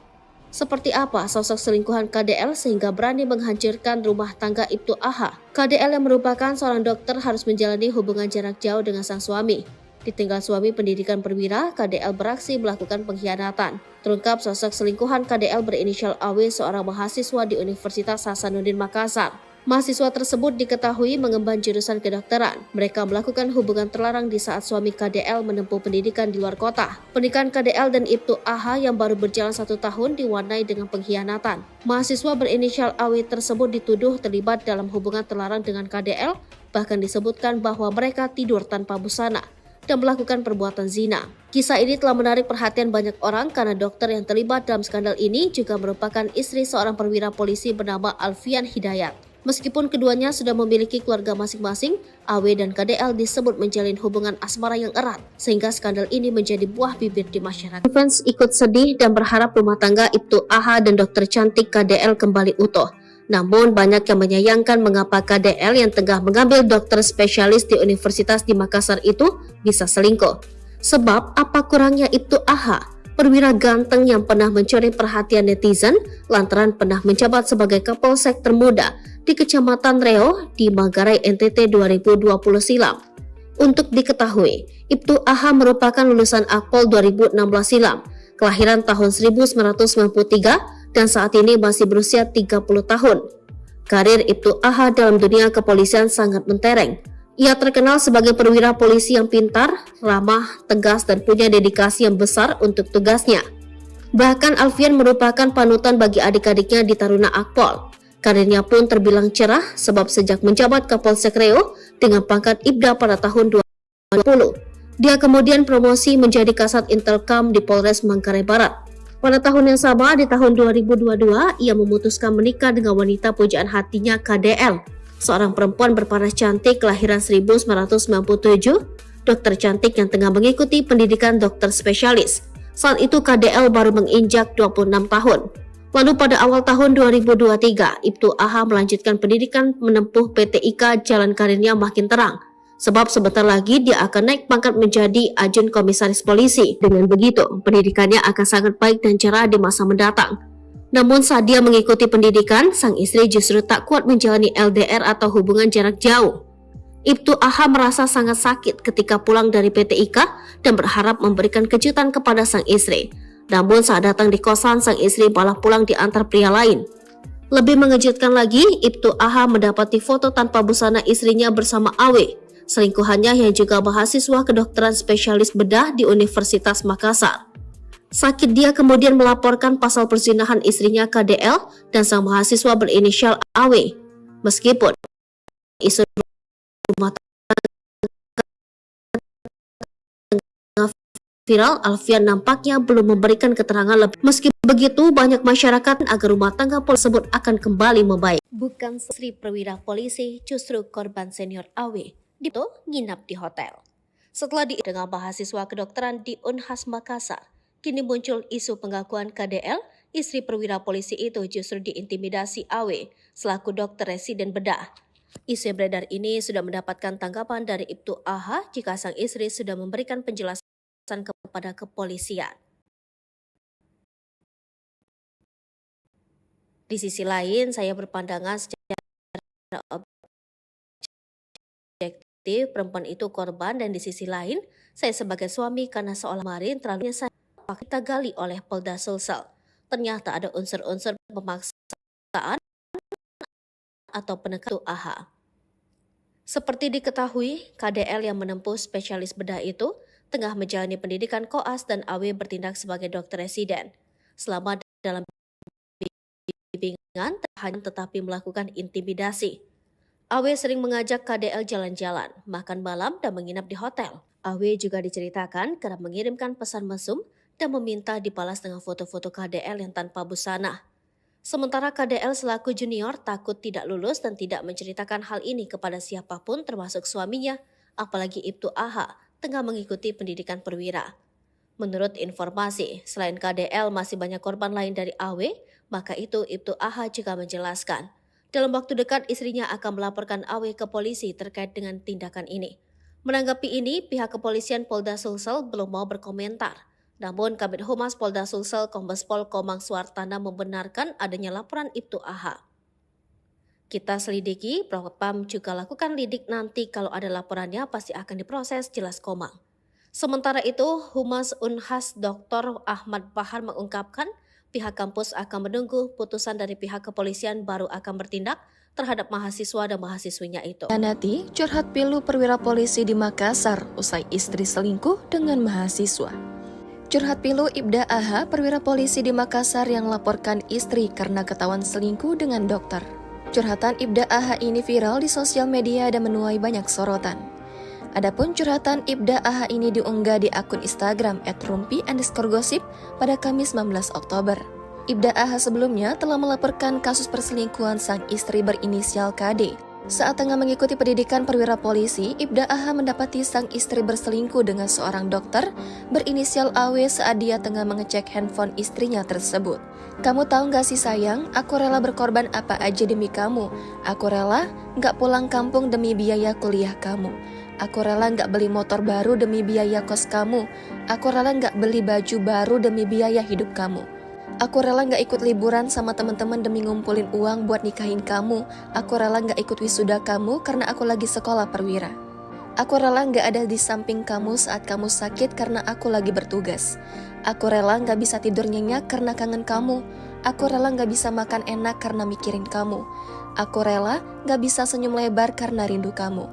Seperti apa sosok selingkuhan KDL sehingga berani menghancurkan rumah tangga Ibtu AH? KDL yang merupakan seorang dokter harus menjalani hubungan jarak jauh dengan sang suami. Ditinggal suami pendidikan perwira, KDL beraksi melakukan pengkhianatan. Terungkap sosok selingkuhan KDL berinisial AW, seorang mahasiswa di Universitas Hasanuddin Makassar. Mahasiswa tersebut diketahui mengemban jurusan kedokteran. Mereka melakukan hubungan terlarang di saat suami KDL menempuh pendidikan di luar kota. Pernikahan KDL dan Ibtu AH yang baru berjalan 1 tahun diwarnai dengan pengkhianatan. Mahasiswa berinisial AW tersebut dituduh terlibat dalam hubungan terlarang dengan KDL, bahkan disebutkan bahwa mereka tidur tanpa busana dan melakukan perbuatan zina. Kisah ini telah menarik perhatian banyak orang karena dokter yang terlibat dalam skandal ini juga merupakan istri seorang perwira polisi bernama Alfian Hidayat. Meskipun keduanya sudah memiliki keluarga masing-masing, AW dan KDL disebut menjalin hubungan asmara yang erat, sehingga skandal ini menjadi buah bibir di masyarakat. Fans ikut sedih dan berharap rumah tangga Ibtu AH dan dokter cantik KDL kembali utuh. Namun banyak yang menyayangkan mengapa KDL yang tengah mengambil dokter spesialis di Universitas di Makassar itu bisa selingkuh. Sebab apa kurangnya Ibtu AH, perwira ganteng yang pernah mencuri perhatian netizen lantaran pernah menjabat sebagai Kapolsek termuda di Kecamatan Reo di Manggarai NTT 2020 silam. Untuk diketahui, Ibtu AH merupakan lulusan Akpol 2016 silam, kelahiran tahun 1993 dan saat ini masih berusia 30 tahun. Karir Ibtu AH dalam dunia kepolisian sangat mentereng. Ia terkenal sebagai perwira polisi yang pintar, ramah, tegas, dan punya dedikasi yang besar untuk tugasnya. Bahkan Alfian merupakan panutan bagi adik-adiknya di Taruna Akpol. Karirnya pun terbilang cerah sebab sejak menjabat Kapolsek Reo dengan pangkat Ibda pada tahun 2020, dia kemudian promosi menjadi Kasat Intelkam di Polres Manggarai Barat. Pada tahun yang sama, di tahun 2022, ia memutuskan menikah dengan wanita pujaan hatinya KDL, seorang perempuan berparas cantik kelahiran 1997, dokter cantik yang tengah mengikuti pendidikan dokter spesialis. Saat itu KDL baru menginjak 26 tahun. Lalu pada awal tahun 2023, Ibtu AH melanjutkan pendidikan menempuh PTIK, jalan karirnya makin terang. Sebab sebentar lagi dia akan naik pangkat menjadi Ajun Komisaris Polisi. Dengan begitu, pendidikannya akan sangat baik dan cerah di masa mendatang. Namun saat dia mengikuti pendidikan, sang istri justru tak kuat menjalani LDR atau hubungan jarak jauh. Ibtu AH merasa sangat sakit ketika pulang dari PTIK dan berharap memberikan kejutan kepada sang istri. Namun saat datang di kosan, sang istri malah pulang diantar pria lain. Lebih mengejutkan lagi, Ibtu AH mendapati foto tanpa busana istrinya bersama AW, selingkuhannya yang juga mahasiswa kedokteran spesialis bedah di Universitas Makassar. Sakit dia kemudian melaporkan pasal perzinahan istrinya KDL dan sang mahasiswa berinisial AW. Meskipun isu rumah tangga viral, Alfian nampaknya belum memberikan keterangan lebih. Meski begitu, banyak masyarakat agar rumah tangga tersebut akan kembali membaik. Bukan Sri perwira polisi, justru korban senior AW itu nginap di hotel. Setelah dengan mahasiswa kedokteran di Unhas Makassar, kini muncul isu pengakuan KDL, istri perwira polisi itu justru diintimidasi AW selaku dokter residen bedah. Isu yang beredar ini sudah mendapatkan tanggapan dari Ibtu AH jika sang istri sudah memberikan penjelasan kepada kepolisian. Di sisi lain, saya berpandangan secara objektif perempuan itu korban dan di sisi lain, saya sebagai suami karena seolah kemarin terlalu saya kita gali oleh Polda Sulsel. Ternyata ada unsur-unsur pemaksaan atau penekan AH. Seperti diketahui, KDL yang menempuh spesialis bedah itu tengah menjalani pendidikan koas dan AW bertindak sebagai dokter residen. Selama dalam bimbingan tetapi melakukan intimidasi. AW sering mengajak KDL jalan-jalan, makan malam dan menginap di hotel. AW juga diceritakan kerap mengirimkan pesan mesum dan meminta dibalas dengan foto-foto KDL yang tanpa busana. Sementara KDL selaku junior takut tidak lulus dan tidak menceritakan hal ini kepada siapapun termasuk suaminya, apalagi Ibtu AH tengah mengikuti pendidikan perwira. Menurut informasi, selain KDL masih banyak korban lain dari AW, maka itu Ibtu AH juga menjelaskan. Dalam waktu dekat istrinya akan melaporkan AW ke polisi terkait dengan tindakan ini. Menanggapi ini, pihak kepolisian Polda Sulsel belum mau berkomentar. Namun Kabid Humas Polda Sulsel Kombes Pol Komang Suartana membenarkan adanya laporan Ibtu AH. Kita selidiki, Propam juga lakukan lidik nanti kalau ada laporannya pasti akan diproses, jelas Komang. Sementara itu, Humas Unhas Dr. Ahmad Bahar mengungkapkan pihak kampus akan menunggu putusan dari pihak kepolisian baru akan bertindak terhadap mahasiswa dan mahasiswinya itu. Nanti curhat pilu perwira polisi di Makassar usai istri selingkuh dengan mahasiswa. Curhat pilu Ibda AH perwira polisi di Makassar yang laporkan istri karena ketahuan selingkuh dengan dokter. Curhatan Ibda AH ini viral di sosial media dan menuai banyak sorotan. Adapun curhatan Ibda AH ini diunggah di akun Instagram @rumpi_gosip pada Kamis 19 Oktober. Ibda AH sebelumnya telah melaporkan kasus perselingkuhan sang istri berinisial KD. Saat tengah mengikuti pendidikan perwira polisi, Ibda AH mendapati sang istri berselingkuh dengan seorang dokter berinisial AW saat dia tengah mengecek handphone istrinya tersebut. Kamu tahu gak sih sayang, aku rela berkorban apa aja demi kamu. Aku rela gak pulang kampung demi biaya kuliah kamu. Aku rela gak beli motor baru demi biaya kos kamu. Aku rela gak beli baju baru demi biaya hidup kamu. Aku rela gak ikut liburan sama teman-teman demi ngumpulin uang buat nikahin kamu. Aku rela gak ikut wisuda kamu karena aku lagi sekolah perwira. Aku rela gak ada di samping kamu saat kamu sakit karena aku lagi bertugas. Aku rela gak bisa tidur nyenyak karena kangen kamu. Aku rela gak bisa makan enak karena mikirin kamu. Aku rela gak bisa senyum lebar karena rindu kamu.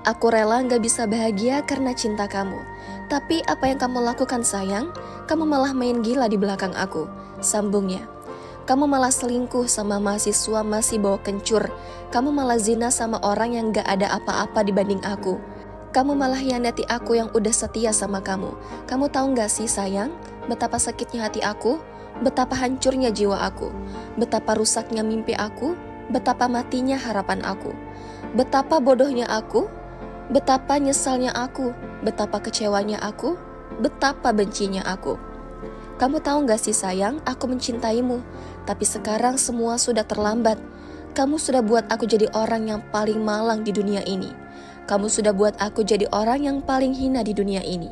Aku rela gak bisa bahagia karena cinta kamu. Tapi apa yang kamu lakukan sayang? Kamu malah main gila di belakang aku. Sambungnya. Kamu malah selingkuh sama mahasiswa masih bawa kencur. Kamu malah zina sama orang yang gak ada apa-apa dibanding aku. Kamu malah hianati aku yang udah setia sama kamu. Kamu tahu gak sih sayang? Betapa sakitnya hati aku. Betapa hancurnya jiwa aku. Betapa rusaknya mimpi aku. Betapa matinya harapan aku. Betapa bodohnya aku. Betapa nyesalnya aku, betapa kecewanya aku, betapa bencinya aku. Kamu tahu gak sih sayang, aku mencintaimu, tapi sekarang semua sudah terlambat. Kamu sudah buat aku jadi orang yang paling malang di dunia ini. Kamu sudah buat aku jadi orang yang paling hina di dunia ini.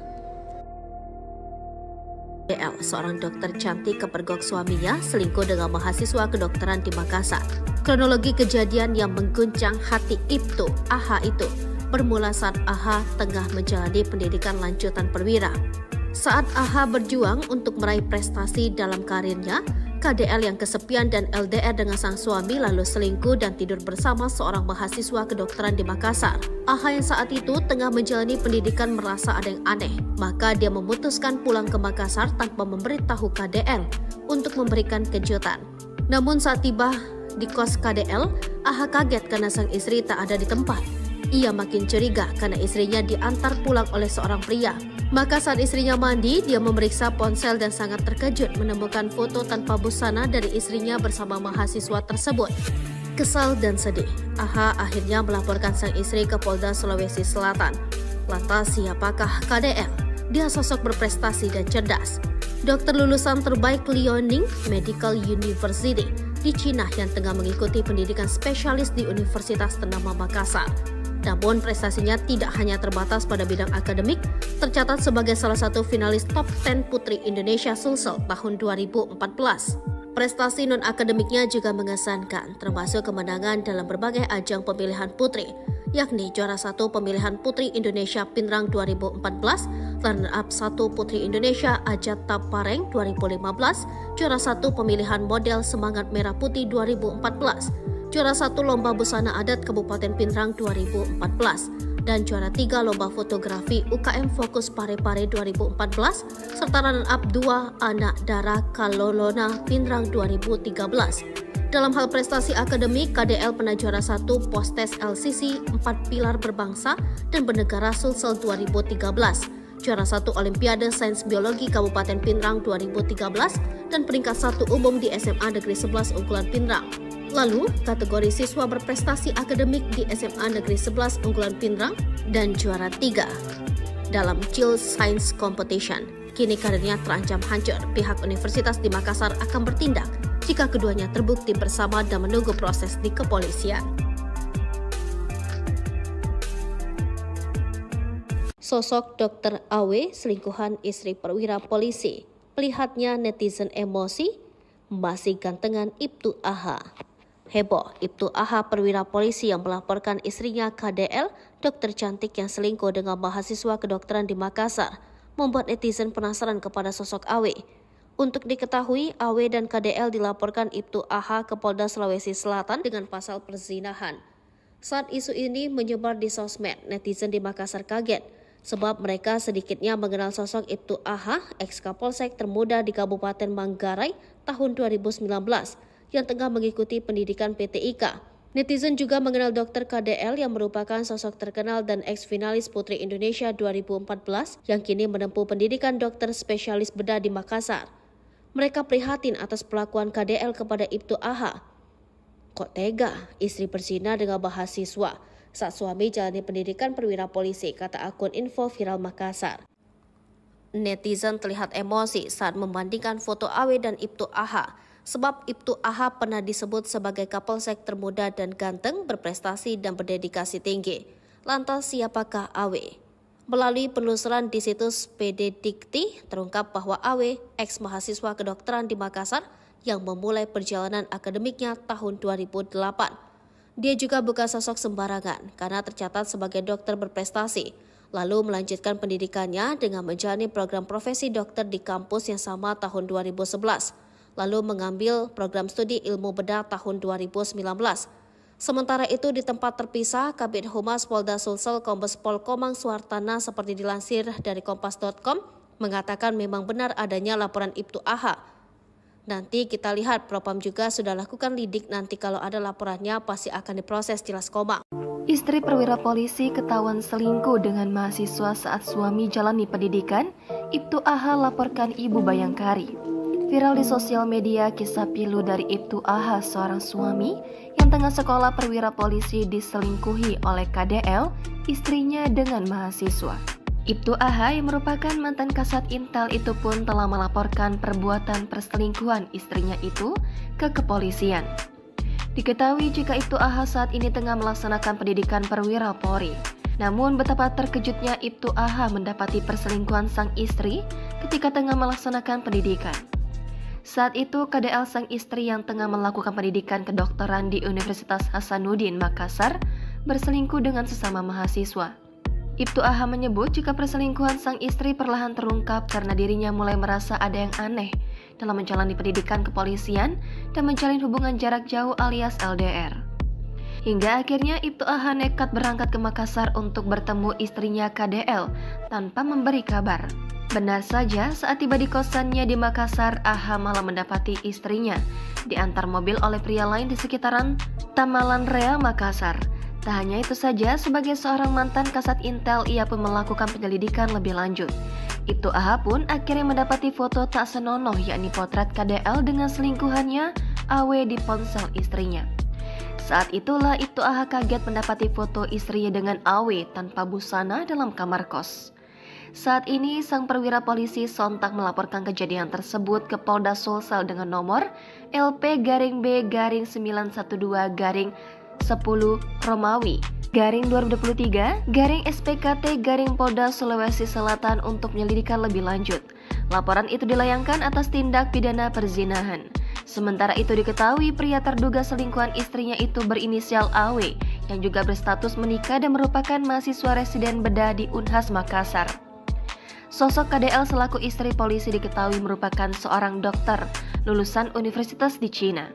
DL, seorang dokter cantik kepergok suaminya selingkuh dengan mahasiswa kedokteran di Makassar. Kronologi kejadian yang mengguncang hati Ibtu AH itu bermula saat AH tengah menjalani pendidikan lanjutan perwira. Saat AH berjuang untuk meraih prestasi dalam karirnya, KDL yang kesepian dan LDR dengan sang suami lalu selingkuh dan tidur bersama seorang mahasiswa kedokteran di Makassar. AH yang saat itu tengah menjalani pendidikan merasa ada yang aneh, maka dia memutuskan pulang ke Makassar tanpa memberitahu KDL untuk memberikan kejutan. Namun saat tiba di kos KDL, AH kaget karena sang istri tak ada di tempat. Ia makin curiga karena istrinya diantar pulang oleh seorang pria. Maka saat istrinya mandi, dia memeriksa ponsel dan sangat terkejut menemukan foto tanpa busana dari istrinya bersama mahasiswa tersebut. Kesal dan sedih, AH akhirnya melaporkan sang istri ke Polda Sulawesi Selatan. Lantas siapakah KDL? Dia sosok berprestasi dan cerdas. Dokter lulusan terbaik Liaoning Medical University di Cina yang tengah mengikuti pendidikan spesialis di Universitas ternama Makassar. Namun prestasinya tidak hanya terbatas pada bidang akademik, tercatat sebagai salah satu finalis top 10 Putri Indonesia Sulsel tahun 2014. Prestasi non-akademiknya juga mengesankan, termasuk kemenangan dalam berbagai ajang pemilihan putri yakni juara 1 pemilihan Putri Indonesia Pinrang 2014, runner-up 1 Putri Indonesia Ajat Tapareng 2015, juara 1 pemilihan model Semangat Merah Putih 2014, juara 1 Lomba Busana Adat Kabupaten Pinrang 2014, dan juara 3 Lomba Fotografi UKM Fokus Parepare 2014, serta runner-up 2 Anak Dara Kalolona Pinrang 2013. Dalam hal prestasi akademik, KDL pernah juara 1 Postes LCC 4 Pilar Berbangsa dan Bernegara Sulsel 2013, juara 1 Olimpiade Sains Biologi Kabupaten Pinrang 2013, dan peringkat 1 umum di SMA Negeri 11 Unggulan Pinrang. Lalu, kategori siswa berprestasi akademik di SMA Negeri 11 Unggulan Pinrang dan juara 3 dalam Child Science Competition. Kini karirnya terancam hancur. Pihak Universitas di Makassar akan bertindak jika keduanya terbukti bersama dan menunggu proses di kepolisian. Sosok Dr. AW, selingkuhan istri perwira polisi. Melihatnya netizen emosi, masih gantengan Ibtu AH. Heboh, Ibtu AH perwira polisi yang melaporkan istrinya KDL, dokter cantik yang selingkuh dengan mahasiswa kedokteran di Makassar, membuat netizen penasaran kepada sosok AW. Untuk diketahui, AW dan KDL dilaporkan Ibtu AH ke Polda Sulawesi Selatan dengan pasal perzinahan. Saat isu ini menyebar di sosmed, netizen di Makassar kaget sebab mereka sedikitnya mengenal sosok Ibtu AH, ex-Kapolsek termuda di Kabupaten Manggarai tahun 2019 yang tengah mengikuti pendidikan PTIK. Netizen juga mengenal Dr. KDL yang merupakan sosok terkenal dan ex-finalis Putri Indonesia 2014 yang kini menempuh pendidikan dokter spesialis bedah di Makassar. Mereka prihatin atas perlakuan KDL kepada Ibtu AH. Kok tega istri berzina dengan mahasiswa saat suami jalani pendidikan perwira polisi, kata akun info viral Makassar. Netizen terlihat emosi saat membandingkan foto AW dan Ibtu AH, sebab Ibtu AH pernah disebut sebagai Kapolsek termuda dan ganteng, berprestasi dan berdedikasi tinggi. Lantas siapakah AW? Melalui penelusuran di situs PD Dikti, terungkap bahwa AW, ex-mahasiswa kedokteran di Makassar yang memulai perjalanan akademiknya tahun 2008. Dia juga bukan sosok sembarangan karena tercatat sebagai dokter berprestasi, lalu melanjutkan pendidikannya dengan menjalani program profesi dokter di kampus yang sama tahun 2011, lalu mengambil program studi ilmu bedah tahun 2019. Sementara itu di tempat terpisah, Kabid Humas Polda Sulsel Kombes Pol Komang Suhartana seperti dilansir dari kompas.com mengatakan memang benar adanya laporan Ibtu AH. Nanti kita lihat Propam juga sudah lakukan lidik, nanti kalau ada laporannya pasti akan diproses, jelas Komang. Istri perwira polisi ketahuan selingkuh dengan mahasiswa saat suami jalani pendidikan, Ibtu AH laporkan Ibu Bayangkari. Viral di sosial media kisah pilu dari Ibtu AH, seorang suami yang tengah sekolah perwira polisi diselingkuhi oleh KDL, istrinya dengan mahasiswa. Ibtu AH yang merupakan mantan Kasat Intel itu pun telah melaporkan perbuatan perselingkuhan istrinya itu ke kepolisian. Diketahui jika Ibtu AH saat ini tengah melaksanakan pendidikan perwira Polri. Namun betapa terkejutnya Ibtu AH mendapati perselingkuhan sang istri ketika tengah melaksanakan pendidikan. Saat itu, KDL sang istri yang tengah melakukan pendidikan kedokteran di Universitas Hasanuddin Makassar berselingkuh dengan sesama mahasiswa. Ibtu AH menyebut jika perselingkuhan sang istri perlahan terungkap karena dirinya mulai merasa ada yang aneh dalam menjalani pendidikan kepolisian dan menjalin hubungan jarak jauh alias LDR. Hingga akhirnya Ibtu AH nekat berangkat ke Makassar untuk bertemu istrinya KDL tanpa memberi kabar. Benar saja, saat tiba di kosannya di Makassar, AH malah mendapati istrinya diantar mobil oleh pria lain di sekitaran Tamalan Rea, Makassar. Tak hanya itu saja, sebagai seorang mantan Kasat Intel, ia pun melakukan penyelidikan lebih lanjut. Ibtu AH pun akhirnya mendapati foto tak senonoh, yakni potret KDL dengan selingkuhannya, AW, di ponsel istrinya. Saat itulah Ibtu AH kaget mendapati foto istrinya dengan AW tanpa busana dalam kamar kos. Saat ini, sang perwira polisi sontak melaporkan kejadian tersebut ke Polda Sulsel dengan nomor LP-B-912-10 Romawi /2023-SPKT-Polda Sulawesi Selatan untuk penyelidikan lebih lanjut. Laporan itu dilayangkan atas tindak pidana perzinahan. Sementara itu diketahui pria terduga selingkuhan istrinya itu berinisial AW yang juga berstatus menikah dan merupakan mahasiswa residen bedah di Unhas Makassar. Sosok KDL selaku istri polisi diketahui merupakan seorang dokter lulusan universitas di Cina.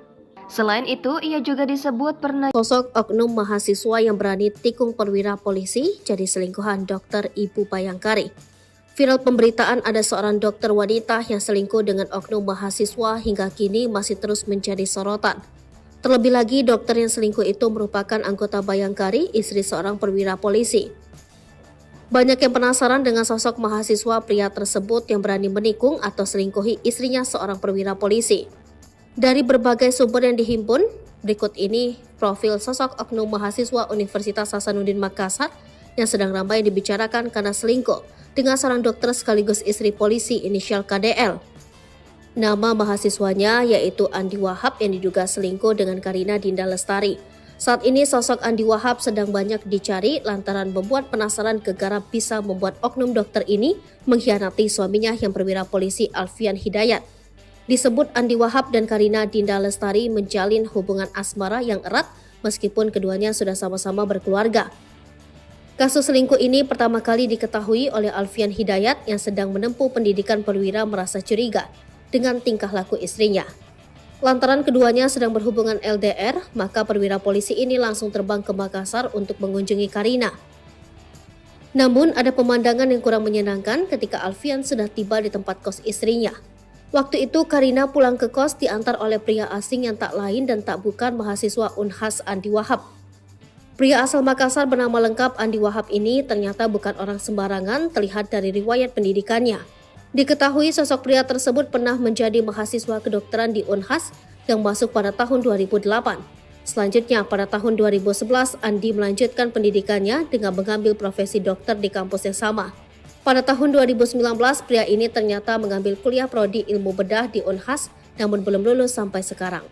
Selain itu, ia juga disebut pernah sosok oknum mahasiswa yang berani tikung perwira polisi jadi selingkuhan dokter Ibu Bayangkari. Viral pemberitaan ada seorang dokter wanita yang selingkuh dengan oknum mahasiswa hingga kini masih terus menjadi sorotan. Terlebih lagi, dokter yang selingkuh itu merupakan anggota Bayangkari, istri seorang perwira polisi. Banyak yang penasaran dengan sosok mahasiswa pria tersebut yang berani menikung atau selingkuhi istrinya seorang perwira polisi. Dari berbagai sumber yang dihimpun, berikut ini profil sosok oknum mahasiswa Universitas Hasanuddin Makassar yang sedang ramai dibicarakan karena selingkuh dengan seorang dokter sekaligus istri polisi inisial KDL. Nama mahasiswanya yaitu Andi Wahab yang diduga selingkuh dengan Karina Dinda Lestari. Saat ini sosok Andi Wahab sedang banyak dicari lantaran membuat penasaran kegarap bisa membuat oknum dokter ini mengkhianati suaminya yang perwira polisi Alfian Hidayat. Disebut Andi Wahab dan Karina Dinda Lestari menjalin hubungan asmara yang erat meskipun keduanya sudah sama-sama berkeluarga. Kasus selingkuh ini pertama kali diketahui oleh Alfian Hidayat yang sedang menempuh pendidikan perwira merasa curiga dengan tingkah laku istrinya. Lantaran keduanya sedang berhubungan LDR, maka perwira polisi ini langsung terbang ke Makassar untuk mengunjungi Karina. Namun ada pemandangan yang kurang menyenangkan ketika Alfian sudah tiba di tempat kos istrinya. Waktu itu Karina pulang ke kos diantar oleh pria asing yang tak lain dan tak bukan mahasiswa Unhas Andi Wahab. Pria asal Makassar bernama lengkap Andi Wahab ini ternyata bukan orang sembarangan terlihat dari riwayat pendidikannya. Diketahui sosok pria tersebut pernah menjadi mahasiswa kedokteran di Unhas yang masuk pada tahun 2008. Selanjutnya pada tahun 2011 Andi melanjutkan pendidikannya dengan mengambil profesi dokter di kampus yang sama. Pada tahun 2019, pria ini ternyata mengambil kuliah prodi ilmu bedah di Unhas, namun belum lulus sampai sekarang.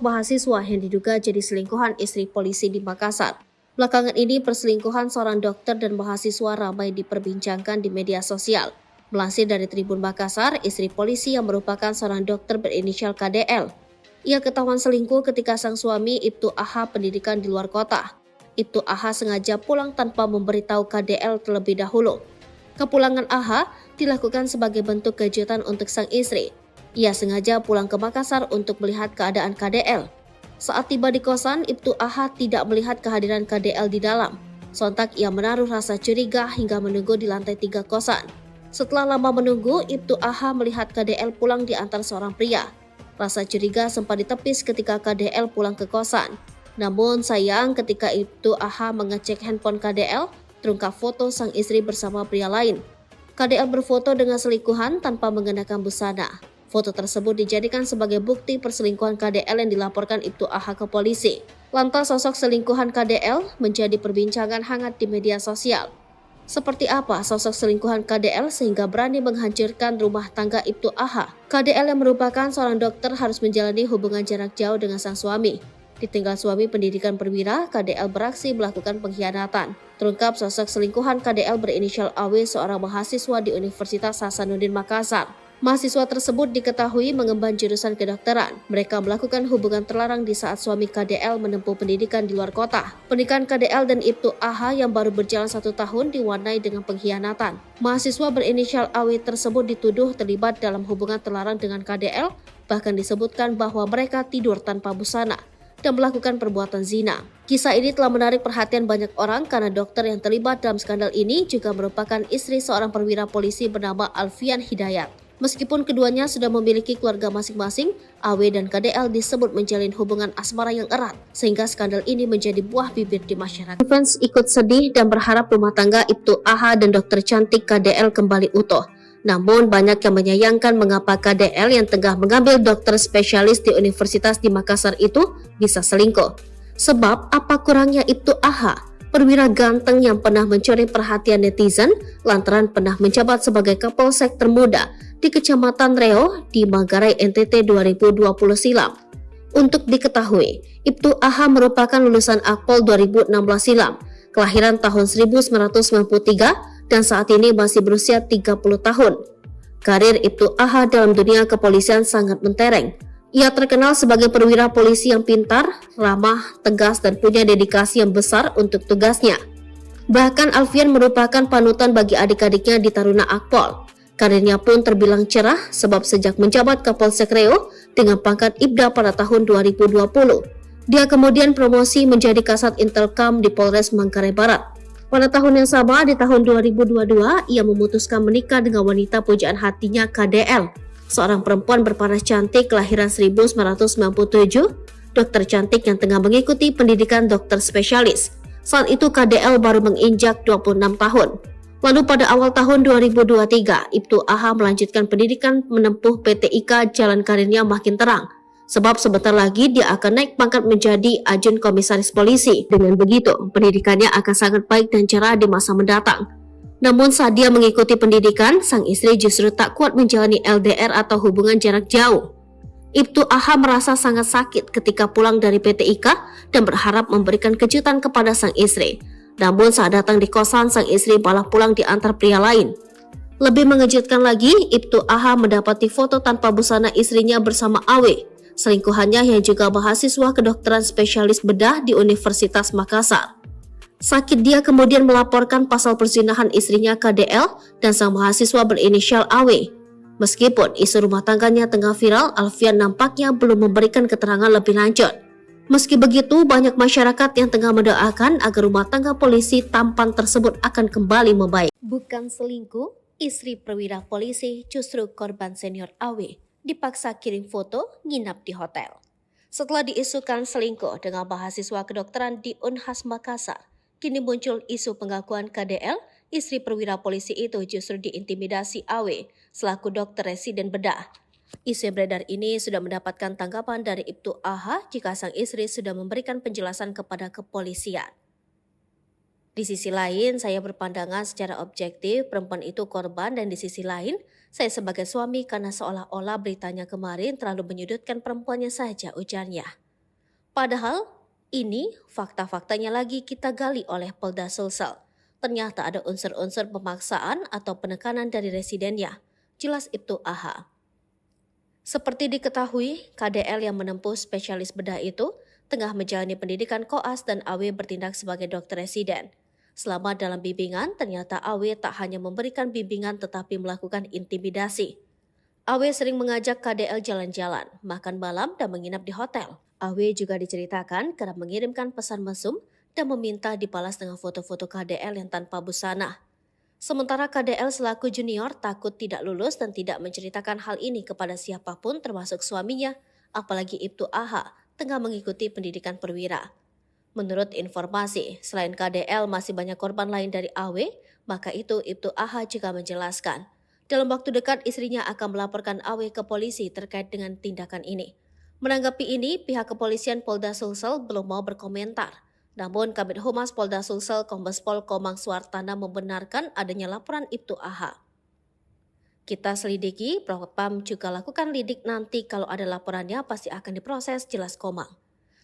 Mahasiswa yang diduga jadi selingkuhan istri polisi di Makassar. Belakangan ini perselingkuhan seorang dokter dan mahasiswa ramai diperbincangkan di media sosial. Melansir dari Tribun Makassar, istri polisi yang merupakan seorang dokter berinisial KDL. Ia ketahuan selingkuh ketika sang suami Ibtu AH pendidikan di luar kota. Ibtu AH sengaja pulang tanpa memberitahu KDL terlebih dahulu. Kepulangan AH dilakukan sebagai bentuk kejutan untuk sang istri. Ia sengaja pulang ke Makassar untuk melihat keadaan KDL. Saat tiba di kosan, Ibtu AH tidak melihat kehadiran KDL di dalam. Sontak ia menaruh rasa curiga hingga menunggu di lantai 3 kosan. Setelah lama menunggu, Ibtu AH melihat KDL pulang diantar seorang pria. Rasa curiga sempat ditepis ketika KDL pulang ke kosan. Namun sayang ketika Ibtu AH mengecek handphone KDL, terungkap foto sang istri bersama pria lain. KDL berfoto dengan selingkuhan tanpa mengenakan busana. Foto tersebut dijadikan sebagai bukti perselingkuhan KDL yang dilaporkan Ibtu AH ke polisi. Lantas sosok selingkuhan KDL menjadi perbincangan hangat di media sosial. Seperti apa sosok selingkuhan KDL sehingga berani menghancurkan rumah tangga Ibtu AH? KDL yang merupakan seorang dokter harus menjalani hubungan jarak jauh dengan sang suami. Ditinggal suami pendidikan perwira, KDL beraksi melakukan pengkhianatan. Terungkap sosok selingkuhan KDL berinisial AW seorang mahasiswa di Universitas Hasanuddin Makassar. Mahasiswa tersebut diketahui mengemban jurusan kedokteran. Mereka melakukan hubungan terlarang di saat suami KDL menempuh pendidikan di luar kota. Pernikahan KDL dan Ibtu AH yang baru berjalan 1 tahun diwarnai dengan pengkhianatan. Mahasiswa berinisial AW tersebut dituduh terlibat dalam hubungan terlarang dengan KDL, bahkan disebutkan bahwa mereka tidur tanpa busana dan melakukan perbuatan zina. Kisah ini telah menarik perhatian banyak orang karena dokter yang terlibat dalam skandal ini juga merupakan istri seorang perwira polisi bernama Alfian Hidayat. Meskipun keduanya sudah memiliki keluarga masing-masing, AW dan KDL disebut menjalin hubungan asmara yang erat, sehingga skandal ini menjadi buah bibir di masyarakat. Fans ikut sedih dan berharap rumah tangga Ibtu AH dan dokter cantik KDL kembali utuh. Namun banyak yang menyayangkan mengapa KDL yang tengah mengambil dokter spesialis di Universitas di Makassar itu bisa selingkuh. Sebab apa kurangnya Ibtu AH, perwira ganteng yang pernah mencuri perhatian netizen lantaran pernah menjabat sebagai Kapolsek termuda di Kecamatan Reo di Manggarai NTT 2020 silam. Untuk diketahui, Ibtu AH merupakan lulusan Akpol 2016 silam, kelahiran tahun 1993 dan saat ini masih berusia 30 tahun. Karir Ibtu AH dalam dunia kepolisian sangat mentereng. Ia terkenal sebagai perwira polisi yang pintar, ramah, tegas, dan punya dedikasi yang besar untuk tugasnya. Bahkan Alfian merupakan panutan bagi adik-adiknya di Taruna Akpol. Karirnya pun terbilang cerah sebab sejak menjabat Kapolsek Reo dengan pangkat Ibda pada tahun 2020, dia kemudian promosi menjadi Kasat Intelkam di Polres Manggarai Barat. Pada tahun yang sama, di tahun 2022, ia memutuskan menikah dengan wanita pujaan hatinya KDL, seorang perempuan berparas cantik kelahiran 1997, dokter cantik yang tengah mengikuti pendidikan dokter spesialis. Saat itu KDL baru menginjak 26 tahun. Lalu pada awal tahun 2023, Ibtu AH melanjutkan pendidikan menempuh PTIK, jalan karirnya makin terang. Sebab sebentar lagi dia akan naik pangkat menjadi Ajun Komisaris Polisi. Dengan begitu, pendidikannya akan sangat baik dan cerah di masa mendatang. Namun saat dia mengikuti pendidikan, sang istri justru tak kuat menjalani LDR atau hubungan jarak jauh. Ibtu AH merasa sangat sakit ketika pulang dari PTIK dan berharap memberikan kejutan kepada sang istri. Namun saat datang di kosan, sang istri malah pulang diantar pria lain. Lebih mengejutkan lagi, Ibtu AH mendapati foto tanpa busana istrinya bersama Awe, selingkuhannya yang juga mahasiswa kedokteran spesialis bedah di Universitas Makassar. Sakit dia kemudian melaporkan pasal perzinahan istrinya KDL dan sang mahasiswa berinisial Awe. Meskipun isu rumah tangganya tengah viral, Alfian nampaknya belum memberikan keterangan lebih lanjut. Meski begitu, banyak masyarakat yang tengah mendoakan agar rumah tangga polisi tampan tersebut akan kembali membaik. Bukan selingkuh, istri perwira polisi justru korban senior Awe dipaksa kirim foto nginap di hotel. Setelah diisukan selingkuh dengan mahasiswa kedokteran di Unhas Makassar, kini muncul isu pengakuan KDL, istri perwira polisi itu justru diintimidasi Awe selaku dokter residen bedah. Isu yang beredar ini sudah mendapatkan tanggapan dari Ibtu AH jika sang istri sudah memberikan penjelasan kepada kepolisian. Di sisi lain, saya berpandangan secara objektif perempuan itu korban, dan di sisi lain, saya sebagai suami karena seolah-olah beritanya kemarin terlalu menyudutkan perempuannya saja, ujarnya. Padahal, ini fakta-faktanya lagi kita gali oleh Polda Sulsel. Ternyata ada unsur-unsur pemaksaan atau penekanan dari residennya, jelas Ibtu AH. Seperti diketahui, KDL yang menempuh spesialis bedah itu tengah menjalani pendidikan koas dan Awe bertindak sebagai dokter residen. Selama dalam bimbingan, ternyata Awe tak hanya memberikan bimbingan tetapi melakukan intimidasi. Awe sering mengajak KDL jalan-jalan, makan malam dan menginap di hotel. Awe juga diceritakan kerap mengirimkan pesan mesum dan meminta dibalas dengan foto-foto KDL yang tanpa busana. Sementara KDL selaku junior takut tidak lulus dan tidak menceritakan hal ini kepada siapapun termasuk suaminya, apalagi Ibtu AH tengah mengikuti pendidikan perwira. Menurut informasi, selain KDL masih banyak korban lain dari Awe, maka itu Ibtu AH juga menjelaskan. Dalam waktu dekat istrinya akan melaporkan Awe ke polisi terkait dengan tindakan ini. Menanggapi ini, pihak kepolisian Polda Sulsel belum mau berkomentar. Namun, Kabid Humas Polda Sulsel Kombes Pol Komang Suartana membenarkan adanya laporan Ibtu AH. Kita selidiki, Propam juga lakukan lidik, nanti kalau ada laporannya pasti akan diproses, jelas Komang.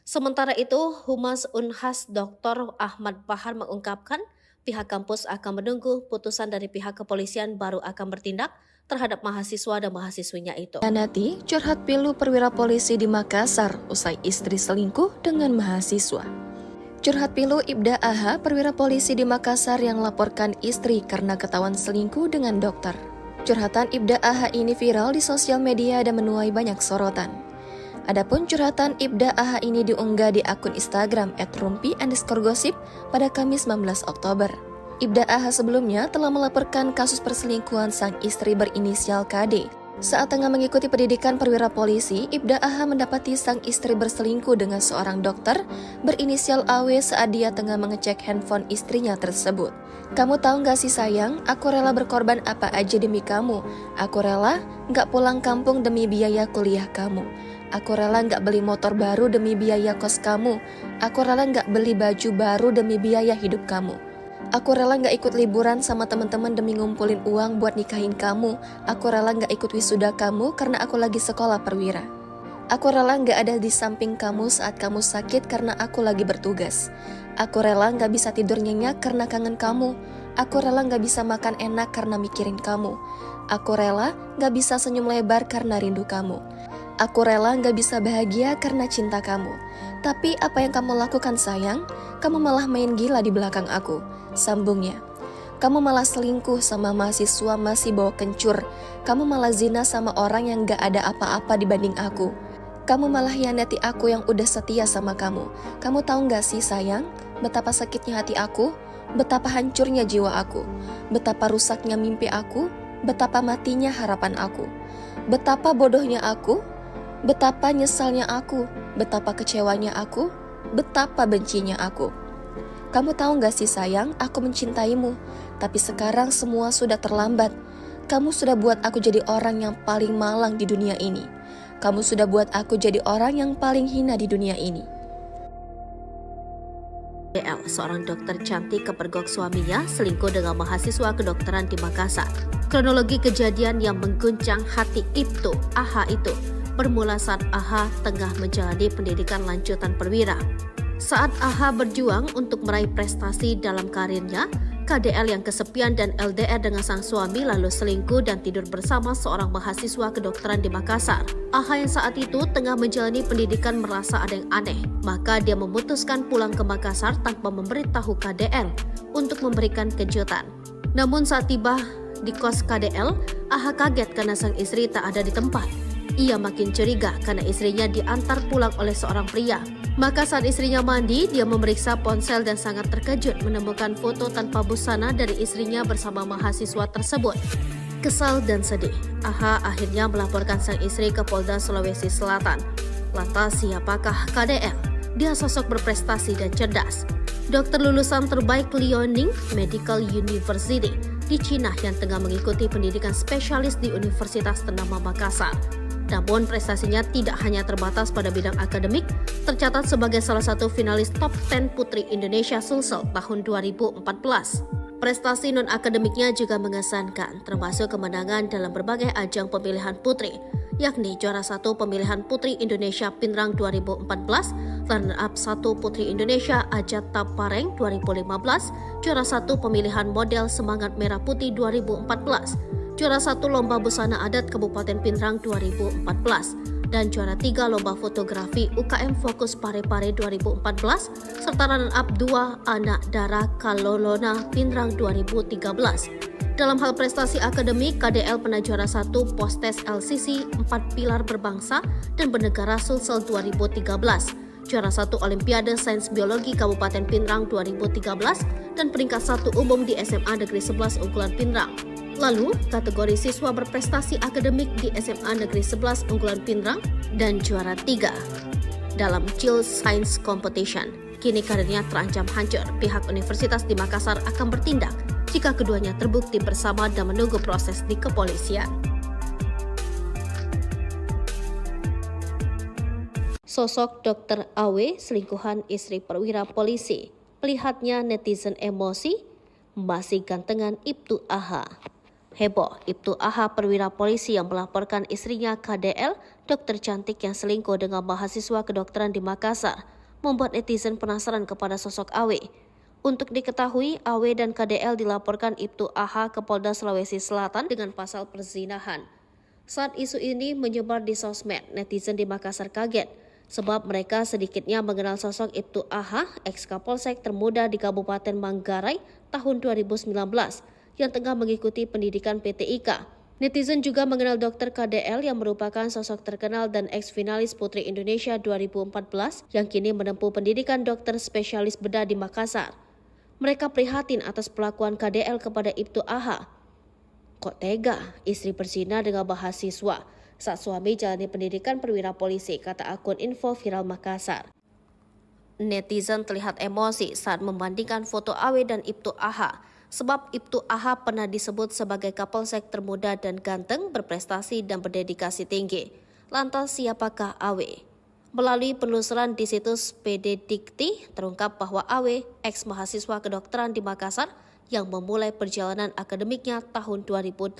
Sementara itu, Humas Unhas Dr. Ahmad Bahar mengungkapkan pihak kampus akan menunggu putusan dari pihak kepolisian baru akan bertindak terhadap mahasiswa dan mahasiswinya itu. Nanti curhat pilu perwira polisi di Makassar usai istri selingkuh dengan mahasiswa. Curhat pilu Ibda AH, perwira polisi di Makassar yang laporkan istri karena ketahuan selingkuh dengan dokter. Curhatan Ibda AH ini viral di sosial media dan menuai banyak sorotan. Adapun curhatan Ibda AH ini diunggah di akun Instagram @rumpi_gosip pada Kamis 19 Oktober. Ibda AH sebelumnya telah melaporkan kasus perselingkuhan sang istri berinisial KD Saat tengah mengikuti pendidikan perwira polisi, Ibda AH mendapati sang istri berselingkuh dengan seorang dokter berinisial AW saat dia tengah mengecek handphone istrinya tersebut. Kamu tahu gak sih sayang, aku rela berkorban apa aja demi kamu. Aku rela gak pulang kampung demi biaya kuliah kamu. Aku rela gak beli motor baru demi biaya kos kamu. Aku rela gak beli baju baru demi biaya hidup kamu. Aku rela gak ikut liburan sama teman-teman demi ngumpulin uang buat nikahin kamu. Aku rela gak ikut wisuda kamu karena aku lagi sekolah perwira. Aku rela gak ada di samping kamu saat kamu sakit karena aku lagi bertugas. Aku rela gak bisa tidur nyenyak karena kangen kamu. Aku rela gak bisa makan enak karena mikirin kamu. Aku rela gak bisa senyum lebar karena rindu kamu. Aku rela gak bisa bahagia karena cinta kamu. Tapi apa yang kamu lakukan sayang? Kamu malah main gila di belakang aku. Sambungnya. Kamu malah selingkuh sama mahasiswa masih bawa kencur. Kamu malah zina sama orang yang gak ada apa-apa dibanding aku. Kamu malah hianati aku yang udah setia sama kamu. Kamu tahu gak sih sayang? Betapa sakitnya hati aku. Betapa hancurnya jiwa aku. Betapa rusaknya mimpi aku. Betapa matinya harapan aku. Betapa bodohnya aku. Betapa nyesalnya aku. Betapa kecewanya aku. Betapa bencinya aku. Kamu tahu gak sih sayang, aku mencintaimu. Tapi sekarang semua sudah terlambat. Kamu sudah buat aku jadi orang yang paling malang di dunia ini. Kamu sudah buat aku jadi orang yang paling hina di dunia ini. DL, seorang dokter cantik kepergok suaminya selingkuh dengan mahasiswa kedokteran di Makassar. Kronologi kejadian yang mengguncang hati Ibtu AH itu bermula saat AH tengah menjalani pendidikan lanjutan perwira. Saat AH berjuang untuk meraih prestasi dalam karirnya, KDL yang kesepian dan LDR dengan sang suami lalu selingkuh dan tidur bersama seorang mahasiswa kedokteran di Makassar. AH yang saat itu tengah menjalani pendidikan merasa ada yang aneh, maka dia memutuskan pulang ke Makassar tanpa memberitahu KDL untuk memberikan kejutan. Namun saat tiba di kos KDL, AH kaget karena sang istri tak ada di tempat. Ia makin curiga karena istrinya diantar pulang oleh seorang pria. Maka saat istrinya mandi, dia memeriksa ponsel dan sangat terkejut menemukan foto tanpa busana dari istrinya bersama mahasiswa tersebut. Kesal dan sedih, AH akhirnya melaporkan sang istri ke Polda Sulawesi Selatan. Lantas siapakah KDL? Dia sosok berprestasi dan cerdas. Dokter lulusan terbaik Liaoning Medical University di Cina yang tengah mengikuti pendidikan spesialis di Universitas ternama Makassar. Namun prestasinya tidak hanya terbatas pada bidang akademik, tercatat sebagai salah satu finalis top 10 Putri Indonesia Sulsel tahun 2014. Prestasi non-akademiknya juga mengesankan, termasuk kemenangan dalam berbagai ajang pemilihan putri, yakni juara 1 pemilihan Putri Indonesia Pinrang 2014, runner-up 1 Putri Indonesia Ajat Tapareng 2015, juara 1 pemilihan model Semangat Merah Putih 2014, juara 1 Lomba Busana Adat Kabupaten Pinrang 2014, dan juara 3 Lomba Fotografi UKM Fokus Parepare 2014, serta runner-up 2 Anak Dara Kalolona Pinrang 2013. Dalam hal prestasi akademik, KDL pernah juara 1 Postes LCC 4 Pilar Berbangsa dan Bernegara Sulsel 2013, juara 1 Olimpiade Sains Biologi Kabupaten Pinrang 2013, dan peringkat 1 umum di SMA Negeri 11 Unggulan Pinrang. Lalu, kategori siswa berprestasi akademik di SMA Negeri 11 Unggulan Pinrang dan juara 3 dalam Child Science Competition. Kini karirnya terancam hancur. Pihak Universitas di Makassar akan bertindak jika keduanya terbukti bersama dan menunggu proses di kepolisian. Sosok Dr. AW selingkuhan istri perwira polisi. Melihatnya netizen emosi, masih gantengan Ibtu AH. Heboh, Ibtu AH perwira polisi yang melaporkan istrinya KDL, dokter cantik yang selingkuh dengan mahasiswa kedokteran di Makassar, membuat netizen penasaran kepada sosok AW. Untuk diketahui, AW dan KDL dilaporkan Ibtu AH ke Polda Sulawesi Selatan dengan pasal perzinahan. Saat isu ini menyebar di sosmed, netizen di Makassar kaget, sebab mereka sedikitnya mengenal sosok Ibtu AH, ex-Kapolsek termuda di Kabupaten Manggarai tahun 2019, yang tengah mengikuti pendidikan PTIK. Netizen juga mengenal Dr. KDL yang merupakan sosok terkenal dan ex-finalis Putri Indonesia 2014 yang kini menempuh pendidikan dokter spesialis bedah di Makassar. Mereka prihatin atas perlakuan KDL kepada Ibtu AH. Kok tega istri berzina dengan mahasiswa saat suami jalani pendidikan perwira polisi, kata akun info viral Makassar. Netizen terlihat emosi saat membandingkan foto Awe dan Ibtu Aha, sebab Ibtu Aha pernah disebut sebagai kapolsek termuda dan ganteng, berprestasi dan berdedikasi tinggi. Lantas siapakah Awe? Melalui penelusuran di situs PD Dikti, terungkap bahwa Awe, ex-mahasiswa kedokteran di Makassar yang memulai perjalanan akademiknya tahun 2008.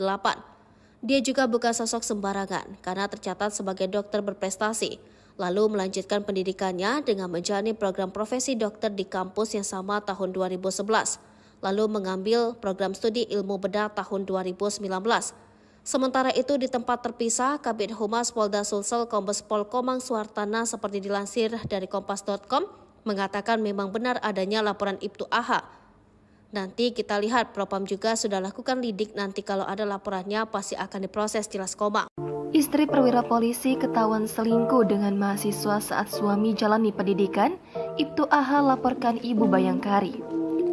Dia juga bukan sosok sembarangan karena tercatat sebagai dokter berprestasi, lalu melanjutkan pendidikannya dengan menjalani program profesi dokter di kampus yang sama tahun 2011, lalu mengambil program studi ilmu bedah tahun 2019. Sementara itu di tempat terpisah, Kabid Humas Polda Sulsel Kombes Pol Komang Suhartana seperti dilansir dari kompas.com mengatakan memang benar adanya laporan Ibtu Aha. Nanti kita lihat, Propam juga sudah lakukan lidik, nanti kalau ada laporannya pasti akan diproses, jelas Komang. Istri perwira polisi ketahuan selingkuh dengan mahasiswa saat suami jalani pendidikan, Ibtu Aha laporkan Ibu Bayangkari.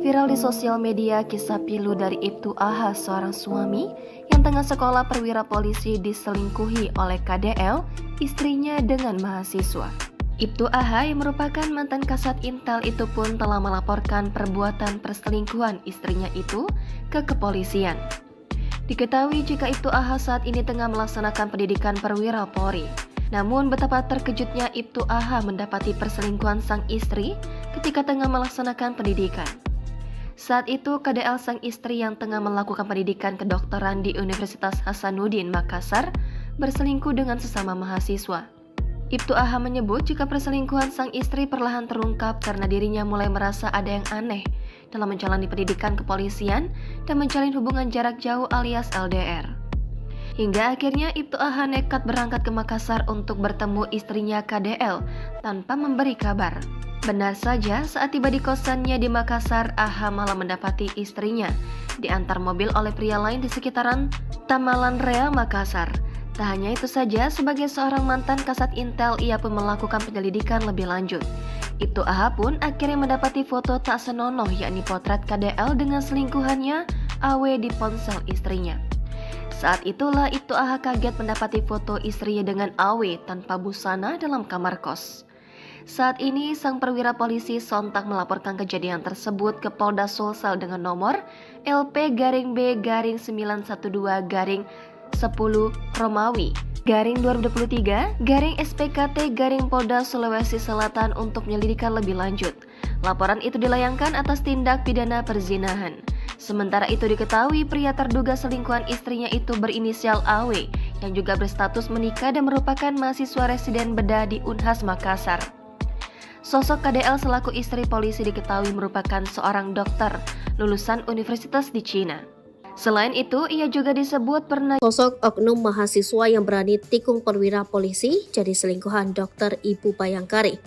Viral di sosial media kisah pilu dari Ibtu Aha, seorang suami yang tengah sekolah perwira polisi diselingkuhi oleh KDL, istrinya dengan mahasiswa. Ibtu Aha yang merupakan mantan Kasat Intel itu pun telah melaporkan perbuatan perselingkuhan istrinya itu ke kepolisian. Diketahui jika Ibtu Aha saat ini tengah melaksanakan pendidikan perwira Polri. Namun betapa terkejutnya Ibtu Aha mendapati perselingkuhan sang istri ketika tengah melaksanakan pendidikan. Saat itu KDL sang istri yang tengah melakukan pendidikan kedokteran di Universitas Hasanuddin Makassar berselingkuh dengan sesama mahasiswa. Ibtu Aha menyebut jika perselingkuhan sang istri perlahan terungkap karena dirinya mulai merasa ada yang aneh dalam menjalani pendidikan kepolisian dan menjalin hubungan jarak jauh alias LDR. Hingga akhirnya Ibtu Aha nekat berangkat ke Makassar untuk bertemu istrinya KDL tanpa memberi kabar. Benar saja, saat tiba di kosannya di Makassar, Aha malah mendapati istrinya diantar mobil oleh pria lain di sekitaran Tamalan Rea, Makassar. Tak hanya itu saja, sebagai seorang mantan Kasat Intel, ia pun melakukan penyelidikan lebih lanjut. Ibtu Aha pun akhirnya mendapati foto tak senonoh, yakni potret KDL dengan selingkuhannya, Awe, di ponsel istrinya. Saat itulah Ibtu Aha kaget mendapati foto istrinya dengan Awe tanpa busana dalam kamar kos. Saat ini, sang perwira polisi sontak melaporkan kejadian tersebut ke Polda Sulsel dengan nomor LP-B-912-10 Romawi /2023 Polda Sulawesi Selatan untuk penyelidikan lebih lanjut. Laporan itu dilayangkan atas tindak pidana perzinahan. Sementara itu diketahui pria terduga selingkuhan istrinya itu berinisial AW yang juga berstatus menikah dan merupakan mahasiswa residen bedah di Unhas Makassar. Sosok KDL selaku istri polisi diketahui merupakan seorang dokter lulusan universitas di Cina. Selain itu, ia juga disebut pernah sosok oknum mahasiswa yang berani tikung perwira polisi jadi selingkuhan dokter Ibu Bayangkari.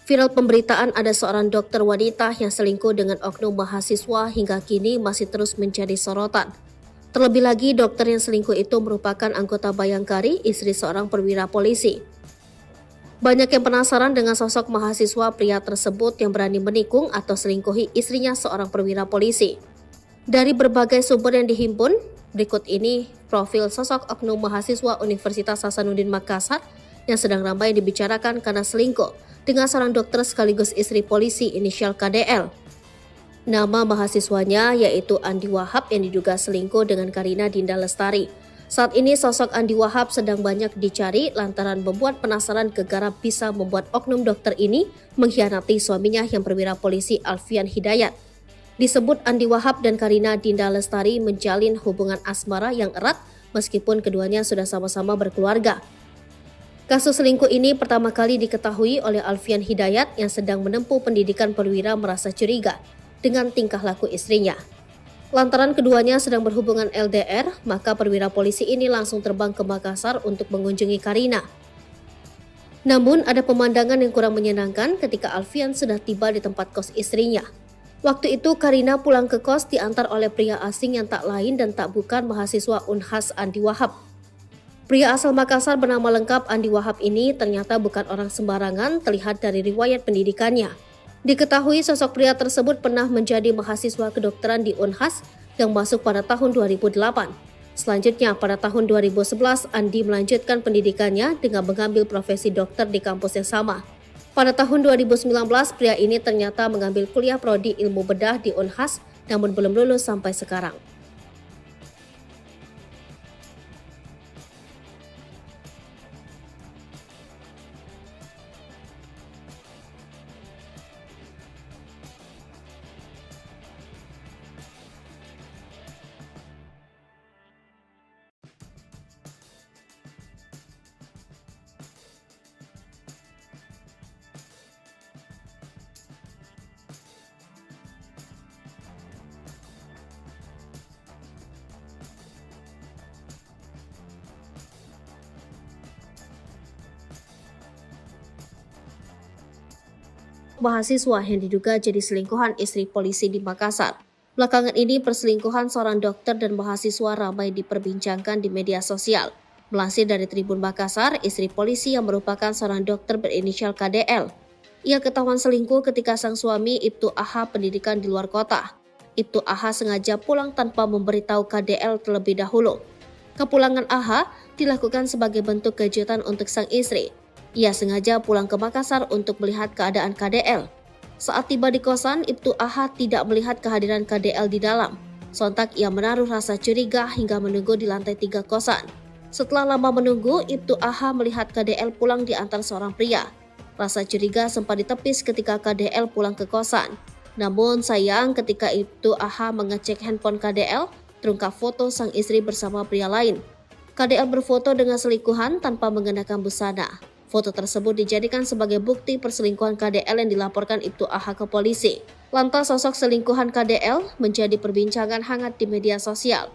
Viral pemberitaan ada seorang dokter wanita yang selingkuh dengan oknum mahasiswa hingga kini masih terus menjadi sorotan. Terlebih lagi, dokter yang selingkuh itu merupakan anggota Bayangkari, istri seorang perwira polisi. Banyak yang penasaran dengan sosok mahasiswa pria tersebut yang berani menikung atau selingkuhi istrinya seorang perwira polisi. Dari berbagai sumber yang dihimpun, berikut ini profil sosok oknum mahasiswa Universitas Hasanuddin Makassar yang sedang ramai dibicarakan karena selingkuh dengan seorang dokter sekaligus istri polisi inisial KDL. Nama mahasiswanya yaitu Andi Wahab yang diduga selingkuh dengan Karina Dinda Lestari. Saat ini sosok Andi Wahab sedang banyak dicari lantaran membuat penasaran gegara bisa membuat oknum dokter ini mengkhianati suaminya yang perwira polisi Alfian Hidayat. Disebut Andi Wahab dan Karina Dinda Lestari menjalin hubungan asmara yang erat meskipun keduanya sudah sama-sama berkeluarga. Kasus selingkuh ini pertama kali diketahui oleh Alfian Hidayat yang sedang menempuh pendidikan perwira merasa curiga dengan tingkah laku istrinya. Lantaran keduanya sedang berhubungan LDR, maka perwira polisi ini langsung terbang ke Makassar untuk mengunjungi Karina. Namun ada pemandangan yang kurang menyenangkan ketika Alfian sudah tiba di tempat kos istrinya. Waktu itu Karina pulang ke kos diantar oleh pria asing yang tak lain dan tak bukan mahasiswa Unhas Andi Wahab. Pria asal Makassar bernama lengkap Andi Wahab ini ternyata bukan orang sembarangan terlihat dari riwayat pendidikannya. Diketahui sosok pria tersebut pernah menjadi mahasiswa kedokteran di Unhas yang masuk pada tahun 2008. Selanjutnya, pada tahun 2011, Andi melanjutkan pendidikannya dengan mengambil profesi dokter di kampus yang sama. Pada tahun 2019, pria ini ternyata mengambil kuliah prodi ilmu bedah di Unhas, namun belum lulus sampai sekarang. Mahasiswa yang diduga jadi selingkuhan istri polisi di Makassar. Belakangan ini perselingkuhan seorang dokter dan mahasiswa ramai diperbincangkan di media sosial. Melansir dari Tribun Makassar, istri polisi yang merupakan seorang dokter berinisial KDL. Ia ketahuan selingkuh ketika sang suami Ibtu AH pendidikan di luar kota. Ibtu AH sengaja pulang tanpa memberitahu KDL terlebih dahulu. Kepulangan AH dilakukan sebagai bentuk kejutan untuk sang istri. Ia sengaja pulang ke Makassar untuk melihat keadaan KDL. Saat tiba di kosan, Ibtu AH tidak melihat kehadiran KDL di dalam. Sontak ia menaruh rasa curiga hingga menunggu di lantai 3 kosan. Setelah lama menunggu, Ibtu AH melihat KDL pulang diantar seorang pria. Rasa curiga sempat ditepis ketika KDL pulang ke kosan. Namun sayang ketika Ibtu AH mengecek handphone KDL, terungkap foto sang istri bersama pria lain. KDL berfoto dengan selingkuhan tanpa mengenakan busana. Foto tersebut dijadikan sebagai bukti perselingkuhan KDL yang dilaporkan Ibtu AH ke polisi. Lantas sosok selingkuhan KDL menjadi perbincangan hangat di media sosial.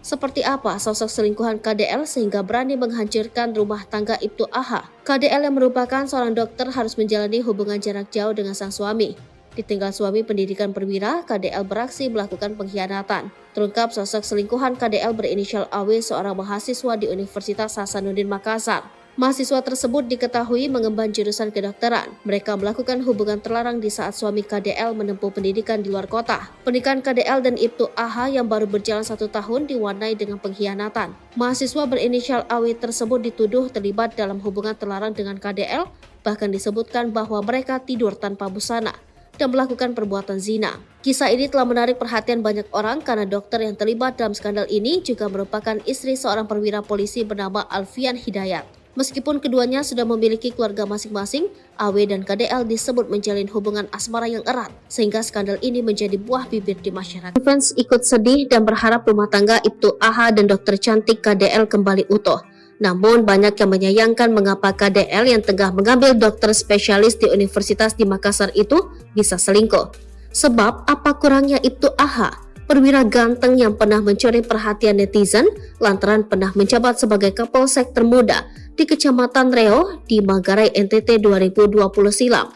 Seperti apa sosok selingkuhan KDL sehingga berani menghancurkan rumah tangga Ibtu AH? KDL yang merupakan seorang dokter harus menjalani hubungan jarak jauh dengan sang suami. Ditinggal suami pendidikan perwira, KDL beraksi melakukan pengkhianatan. Terungkap sosok selingkuhan KDL berinisial AW, seorang mahasiswa di Universitas Hasanuddin Makassar. Mahasiswa tersebut diketahui mengemban jurusan kedokteran. Mereka melakukan hubungan terlarang di saat suami KDL menempuh pendidikan di luar kota. Pernikahan KDL dan Ibtu AH yang baru berjalan 1 tahun diwarnai dengan pengkhianatan. Mahasiswa berinisial AW tersebut dituduh terlibat dalam hubungan terlarang dengan KDL, bahkan disebutkan bahwa mereka tidur tanpa busana dan melakukan perbuatan zina. Kisah ini telah menarik perhatian banyak orang karena dokter yang terlibat dalam skandal ini juga merupakan istri seorang perwira polisi bernama Alfian Hidayat. Meskipun keduanya sudah memiliki keluarga masing-masing, AW dan KDL disebut menjalin hubungan asmara yang erat, sehingga skandal ini menjadi buah bibir di masyarakat. Fans ikut sedih dan berharap rumah tangga Ibtu AH dan dokter cantik KDL kembali utuh. Namun banyak yang menyayangkan mengapa KDL yang tengah mengambil dokter spesialis di universitas di Makassar itu bisa selingkuh. Sebab apa kurangnya Ibtu AH, perwira ganteng yang pernah mencuri perhatian netizen lantaran pernah menjabat sebagai Kapolsek termuda di Kecamatan Reo di Manggarai NTT 2020 silam.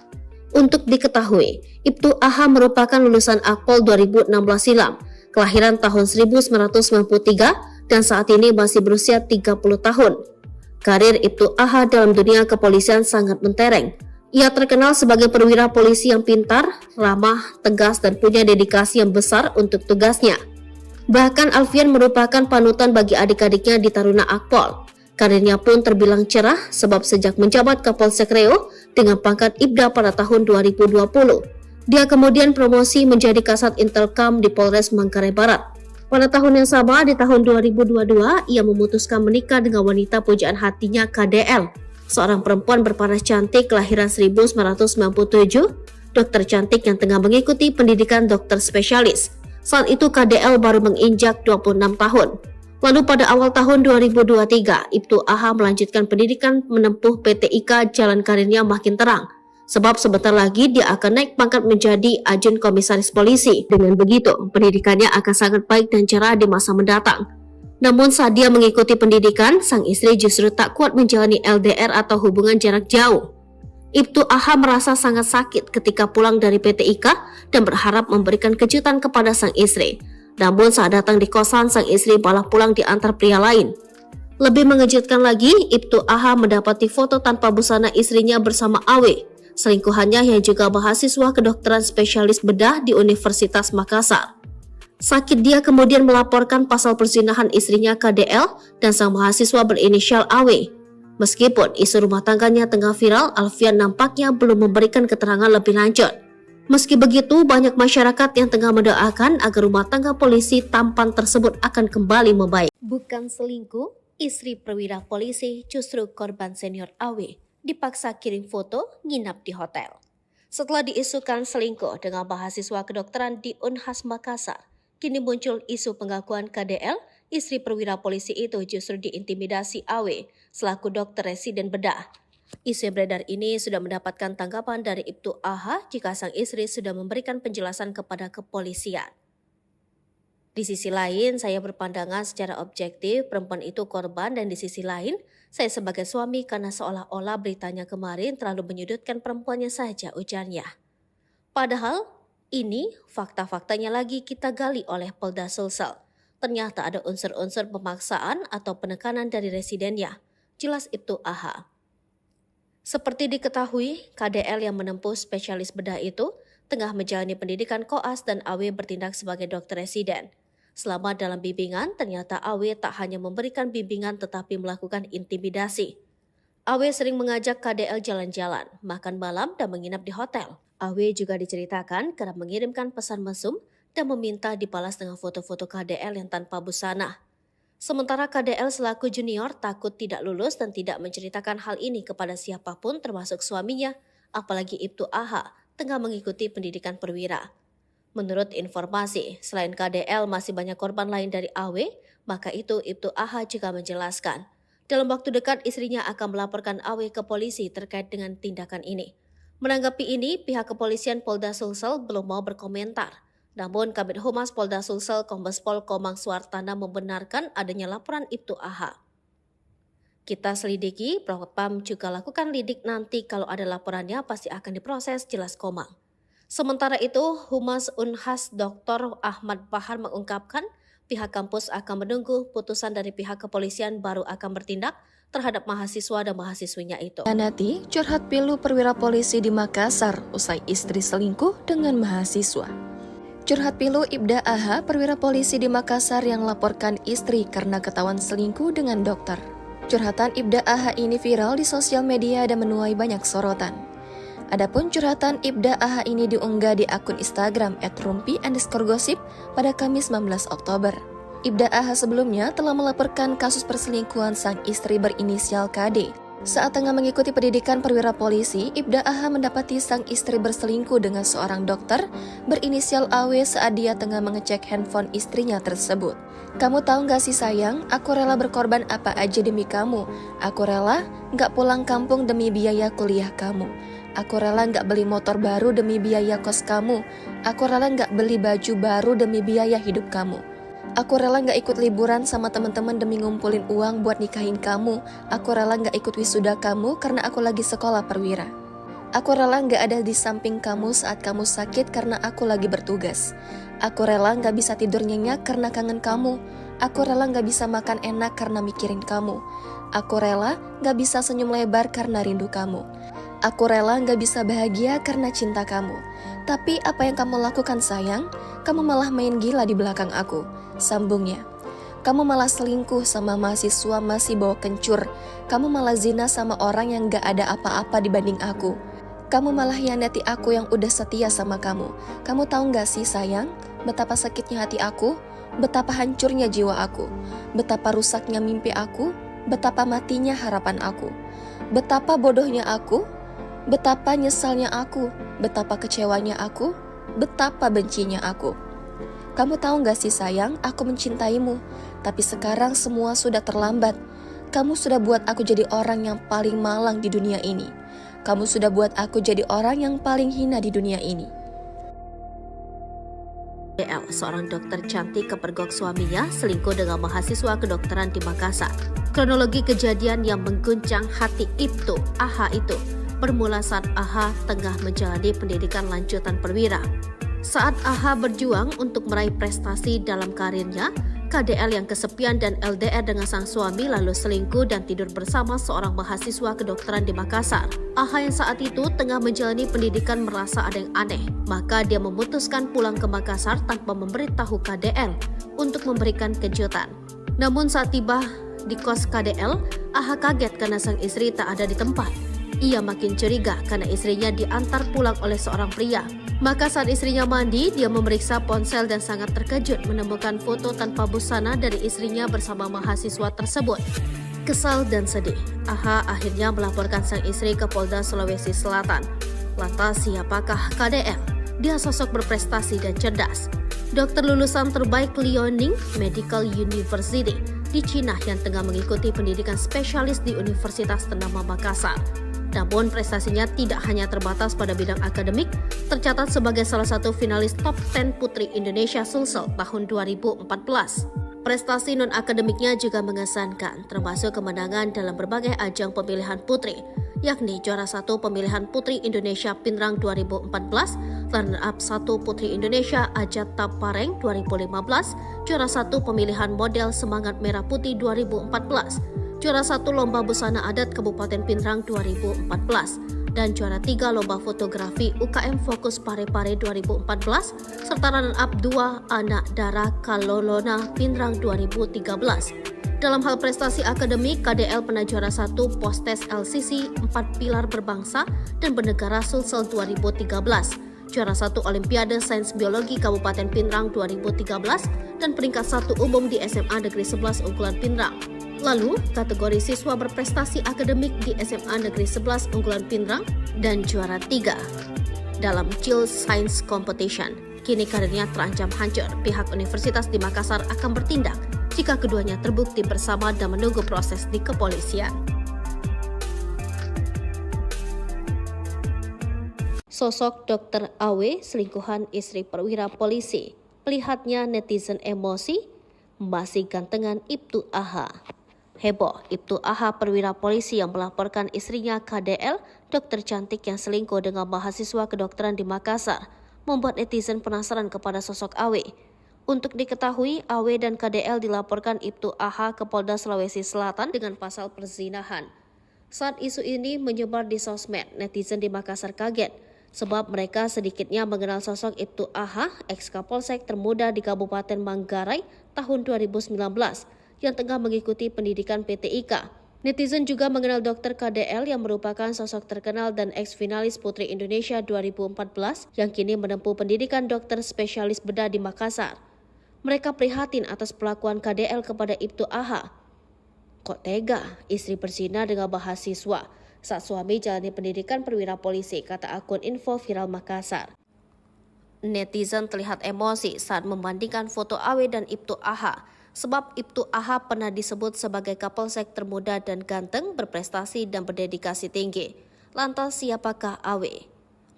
Untuk diketahui, Ibtu AH merupakan lulusan Akpol 2016 silam, kelahiran tahun 1993 dan saat ini masih berusia 30 tahun. Karir Ibtu AH dalam dunia kepolisian sangat mentereng. Ia terkenal sebagai perwira polisi yang pintar, ramah, tegas dan punya dedikasi yang besar untuk tugasnya. Bahkan Alfian merupakan panutan bagi adik-adiknya di Taruna Akpol. Karirnya pun terbilang cerah sebab sejak menjabat Kapolsek Reo dengan pangkat Ibda pada tahun 2020, dia kemudian promosi menjadi Kasat Intelkam di Polres Manggarai Barat. Pada tahun yang sama, di tahun 2022, ia memutuskan menikah dengan wanita pujaan hatinya KDL, seorang perempuan berparas cantik kelahiran 1997, dokter cantik yang tengah mengikuti pendidikan dokter spesialis. Saat itu KDL baru menginjak 26 tahun. Lalu pada awal tahun 2023, Ibtu AH melanjutkan pendidikan menempuh PTIK, jalan karirnya makin terang. Sebab sebentar lagi dia akan naik pangkat menjadi Ajun Komisaris Polisi. Dengan begitu, pendidikannya akan sangat baik dan cerah di masa mendatang. Namun saat dia mengikuti pendidikan, sang istri justru tak kuat menjalani LDR atau hubungan jarak jauh. Ibtu AH merasa sangat sakit ketika pulang dari PTIK dan berharap memberikan kejutan kepada sang istri. Namun saat datang di kosan, sang istri malah pulang diantar pria lain. Lebih mengejutkan lagi, Ibtu AH mendapati foto tanpa busana istrinya bersama AW, selingkuhannya yang juga mahasiswa kedokteran spesialis bedah di Universitas Makassar. Sakit dia kemudian melaporkan pasal perzinahan istrinya KDL dan sang mahasiswa berinisial AW. Meskipun isu rumah tangganya tengah viral, Alfian nampaknya belum memberikan keterangan lebih lanjut. Meski begitu, banyak masyarakat yang tengah mendoakan agar rumah tangga polisi tampan tersebut akan kembali membaik. Bukan selingkuh, istri perwira polisi justru korban senior AW dipaksa kirim foto nginap di hotel. Setelah diisukan selingkuh dengan mahasiswa kedokteran di Unhas Makassar, kini muncul isu pengakuan KDL, istri perwira polisi itu justru diintimidasi AW selaku dokter residen bedah. Isu yang beredar ini sudah mendapatkan tanggapan dari Ibtu AH jika sang istri sudah memberikan penjelasan kepada kepolisian. Di sisi lain, saya berpandangan secara objektif perempuan itu korban, dan di sisi lain, saya sebagai suami karena seolah-olah beritanya kemarin terlalu menyudutkan perempuannya saja, ujarnya. Padahal, ini fakta-faktanya lagi kita gali oleh Polda Sulsel. Ternyata ada unsur-unsur pemaksaan atau penekanan dari residennya, jelas Ibtu AH. Seperti diketahui, KDL yang menempuh spesialis bedah itu tengah menjalani pendidikan koas dan AW bertindak sebagai dokter residen. Selama dalam bimbingan, ternyata AW tak hanya memberikan bimbingan tetapi melakukan intimidasi. AW sering mengajak KDL jalan-jalan, makan malam dan menginap di hotel. AW juga diceritakan kerap mengirimkan pesan mesum dan meminta dibalas dengan foto-foto KDL yang tanpa busana. Sementara KDL selaku junior takut tidak lulus dan tidak menceritakan hal ini kepada siapapun termasuk suaminya, apalagi Ibtu AH tengah mengikuti pendidikan perwira. Menurut informasi, selain KDL masih banyak korban lain dari AW, maka itu Ibtu AH juga menjelaskan. Dalam waktu dekat istrinya akan melaporkan AW ke polisi terkait dengan tindakan ini. Menanggapi ini, pihak kepolisian Polda Sulsel belum mau berkomentar. Namun, Kabid Humas Polda Sulsel Kombes Pol Komang Suartana membenarkan adanya laporan Ibtu AH. Kita selidiki, Propam juga lakukan lidik, nanti kalau ada laporannya pasti akan diproses, jelas Komang. Sementara itu, Humas Unhas Dr. Ahmad Bahar mengungkapkan pihak kampus akan menunggu putusan dari pihak kepolisian baru akan bertindak terhadap mahasiswa dan mahasiswinya itu. Nanti curhat pilu perwira polisi di Makassar usai istri selingkuh dengan mahasiswa. Curhat pilu Ibda AH perwira polisi di Makassar yang laporkan istri karena ketahuan selingkuh dengan dokter. Curhatan Ibda AH ini viral di sosial media dan menuai banyak sorotan. Adapun curhatan Ibda AH ini diunggah di akun Instagram @rumpi_gosip pada Kamis 19 Oktober. Ibda AH sebelumnya telah melaporkan kasus perselingkuhan sang istri berinisial KD. Saat tengah mengikuti pendidikan perwira polisi, Ibda AH mendapati sang istri berselingkuh dengan seorang dokter berinisial AW saat dia tengah mengecek handphone istrinya tersebut. Kamu tahu gak sih sayang, aku rela berkorban apa aja demi kamu. Aku rela gak pulang kampung demi biaya kuliah kamu. Aku rela gak beli motor baru demi biaya kos kamu. Aku rela gak beli baju baru demi biaya hidup kamu. Aku rela gak ikut liburan sama teman-teman demi ngumpulin uang buat nikahin kamu. Aku rela gak ikut wisuda kamu karena aku lagi sekolah perwira. Aku rela gak ada di samping kamu saat kamu sakit karena aku lagi bertugas. Aku rela gak bisa tidur nyenyak karena kangen kamu. Aku rela gak bisa makan enak karena mikirin kamu. Aku rela gak bisa senyum lebar karena rindu kamu. Aku rela gak bisa bahagia karena cinta kamu. Tapi apa yang kamu lakukan sayang? Kamu malah main gila di belakang aku, sambungnya. Kamu malah selingkuh sama mahasiswa masih bawa kencur. Kamu malah zina sama orang yang gak ada apa-apa dibanding aku. Kamu malah hianati aku yang udah setia sama kamu. Kamu tahu gak sih sayang, betapa sakitnya hati aku? Betapa hancurnya jiwa aku? Betapa rusaknya mimpi aku? Betapa matinya harapan aku? Betapa bodohnya aku? Betapa nyesalnya aku, betapa kecewanya aku, betapa bencinya aku. Kamu tahu gak sih sayang, aku mencintaimu, tapi sekarang semua sudah terlambat. Kamu sudah buat aku jadi orang yang paling malang di dunia ini. Kamu sudah buat aku jadi orang yang paling hina di dunia ini. DL, seorang dokter cantik kepergok suaminya selingkuh dengan mahasiswa kedokteran di Makassar. Kronologi kejadian yang mengguncang hati Ibtu AH itu bermula saat AH tengah menjalani pendidikan lanjutan perwira. Saat AH berjuang untuk meraih prestasi dalam karirnya, KDL yang kesepian dan LDR dengan sang suami lalu selingkuh dan tidur bersama seorang mahasiswa kedokteran di Makassar. AH yang saat itu tengah menjalani pendidikan merasa ada yang aneh, maka dia memutuskan pulang ke Makassar tanpa memberitahu KDL untuk memberikan kejutan. Namun saat tiba di kos KDL, AH kaget karena sang istri tak ada di tempat. Ia makin curiga karena istrinya diantar pulang oleh seorang pria. Maka saat istrinya mandi, dia memeriksa ponsel dan sangat terkejut menemukan foto tanpa busana dari istrinya bersama mahasiswa tersebut. Kesal dan sedih, AH akhirnya melaporkan sang istri ke Polda Sulawesi Selatan. Lantas siapakah KDL? Dia sosok berprestasi dan cerdas. Dokter lulusan terbaik Liaoning Medical University di Cina yang tengah mengikuti pendidikan spesialis di Universitas ternama Makassar. Namun prestasinya tidak hanya terbatas pada bidang akademik, tercatat sebagai salah satu finalis top 10 Putri Indonesia Sulsel tahun 2014. Prestasi non-akademiknya juga mengesankan, termasuk kemenangan dalam berbagai ajang pemilihan putri, yakni juara 1 pemilihan Putri Indonesia Pinrang 2014, runner-up 1 Putri Indonesia Ajat Tapareng 2015, juara 1 pemilihan model Semangat Merah Putih 2014, juara 1 Lomba Busana Adat Kabupaten Pinrang 2014, dan juara 3 Lomba Fotografi UKM Fokus Parepare 2014, serta runner-up 2 Anak Dara Kalolona Pinrang 2013. Dalam hal prestasi akademik, KDL pernah juara 1 Postes LCC 4 Pilar Berbangsa dan Bernegara Sulsel 2013, juara 1 Olimpiade Sains Biologi Kabupaten Pinrang 2013, dan peringkat 1 umum di SMA Negeri 11 Unggulan Pinrang. Lalu, kategori siswa berprestasi akademik di SMA Negeri 11 Unggulan Pinrang dan juara 3 dalam Child Science Competition. Kini karirnya terancam hancur. Pihak Universitas di Makassar akan bertindak jika keduanya terbukti bersama dan menunggu proses di kepolisian. Sosok Dr. AW selingkuhan istri perwira polisi. Melihatnya netizen emosi, masih gantengan Ibtu AH. Heboh, Ibtu AH perwira polisi yang melaporkan istrinya KDL, dokter cantik yang selingkuh dengan mahasiswa kedokteran di Makassar, membuat netizen penasaran kepada sosok AW. Untuk diketahui, AW dan KDL dilaporkan Ibtu AH ke Polda Sulawesi Selatan dengan pasal perzinahan. Saat isu ini menyebar di sosmed, netizen di Makassar kaget, sebab mereka sedikitnya mengenal sosok Ibtu AH, ex-Kapolsek termuda di Kabupaten Manggarai tahun 2019, yang tengah mengikuti pendidikan PTIK. Netizen juga mengenal Dr. KDL yang merupakan sosok terkenal dan ex-finalis Putri Indonesia 2014 yang kini menempuh pendidikan dokter spesialis bedah di Makassar. Mereka prihatin atas perlakuan KDL kepada Ibtu AH. Kok tega istri berzina dengan mahasiswa saat suami jalani pendidikan perwira polisi, kata akun info viral Makassar. Netizen terlihat emosi saat membandingkan foto AW dan Ibtu AH. Sebab Ibtu AH pernah disebut sebagai Kapolsek termuda dan ganteng, berprestasi dan berdedikasi tinggi. Lantas siapakah AW?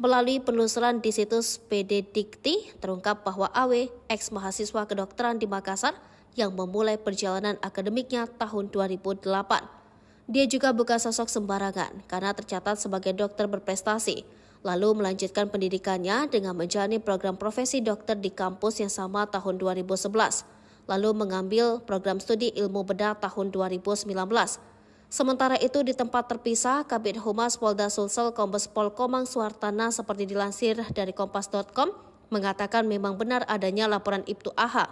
Melalui penelusuran di situs PD Dikti, terungkap bahwa AW, ex-mahasiswa kedokteran di Makassar, yang memulai perjalanan akademiknya tahun 2008. Dia juga bukan sosok sembarangan karena tercatat sebagai dokter berprestasi, lalu melanjutkan pendidikannya dengan menjalani program profesi dokter di kampus yang sama tahun 2011. Lalu mengambil program studi ilmu bedah tahun 2019. Sementara itu di tempat terpisah, Kabid Humas Polda Sulsel Kombes Pol Komang Suhartana seperti dilansir dari Kompas.com mengatakan memang benar adanya laporan Ibtu AH.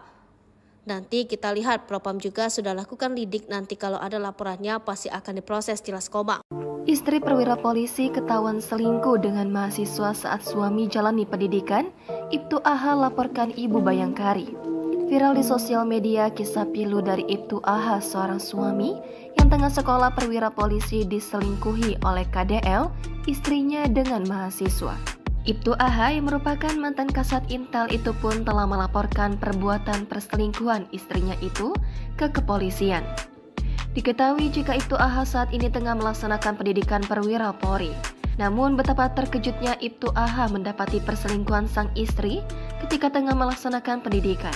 Nanti kita lihat, Propam juga sudah lakukan lidik, nanti kalau ada laporannya pasti akan diproses, jelas Komang. Istri perwira polisi ketahuan selingkuh dengan mahasiswa saat suami jalani pendidikan, Ibtu AH laporkan Ibu Bayangkari. Viral di sosial media kisah pilu dari Ibtu AH, seorang suami yang tengah sekolah perwira polisi diselingkuhi oleh KDL, istrinya dengan mahasiswa. Ibtu AH yang merupakan mantan Kasat Intel itu pun telah melaporkan perbuatan perselingkuhan istrinya itu ke kepolisian. Diketahui jika Ibtu AH saat ini tengah melaksanakan pendidikan perwira Polri. Namun betapa terkejutnya Ibtu AH mendapati perselingkuhan sang istri ketika tengah melaksanakan pendidikan.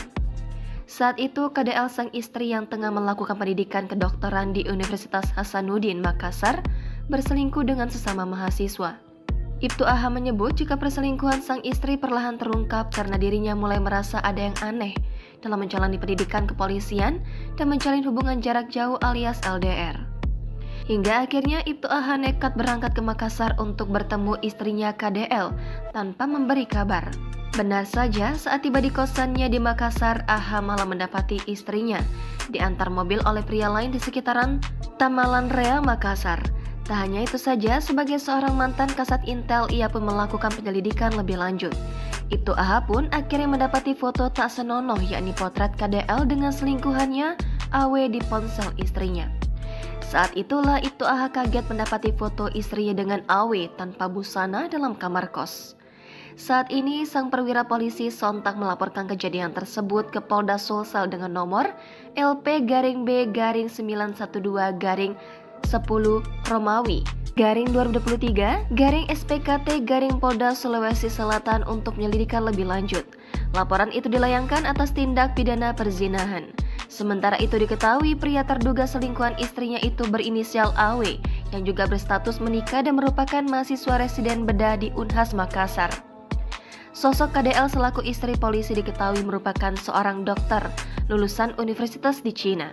Saat itu, KDL sang istri yang tengah melakukan pendidikan kedokteran di Universitas Hasanuddin Makassar berselingkuh dengan sesama mahasiswa. Ibtu AH menyebut jika perselingkuhan sang istri perlahan terungkap karena dirinya mulai merasa ada yang aneh dalam menjalani pendidikan kepolisian dan menjalin hubungan jarak jauh alias LDR. Hingga akhirnya Ibtu AH nekat berangkat ke Makassar untuk bertemu istrinya KDL tanpa memberi kabar. Benar saja, saat tiba di kosannya di Makassar, AH malah mendapati istrinya diantar mobil oleh pria lain di sekitaran Tamalan Rea, Makassar. Tak hanya itu saja, sebagai seorang mantan Kasat Intel, ia pun melakukan penyelidikan lebih lanjut. Ibtu AH pun akhirnya mendapati foto tak senonoh, yakni potret KDL dengan selingkuhannya, AW, di ponsel istrinya. Saat itulah Ibtu AH kaget mendapati foto istrinya dengan AW tanpa busana dalam kamar kos. Saat ini, sang perwira polisi sontak melaporkan kejadian tersebut ke Polda Sulsel dengan nomor LP-B-912-10 Romawi /2023 Polda Sulawesi Selatan untuk penyelidikan lebih lanjut. Laporan itu dilayangkan atas tindak pidana perzinahan. Sementara itu diketahui pria terduga selingkuhan istrinya itu berinisial AW yang juga berstatus menikah dan merupakan mahasiswa residen bedah di Unhas Makassar. Sosok KDL selaku istri polisi diketahui merupakan seorang dokter lulusan universitas di Cina.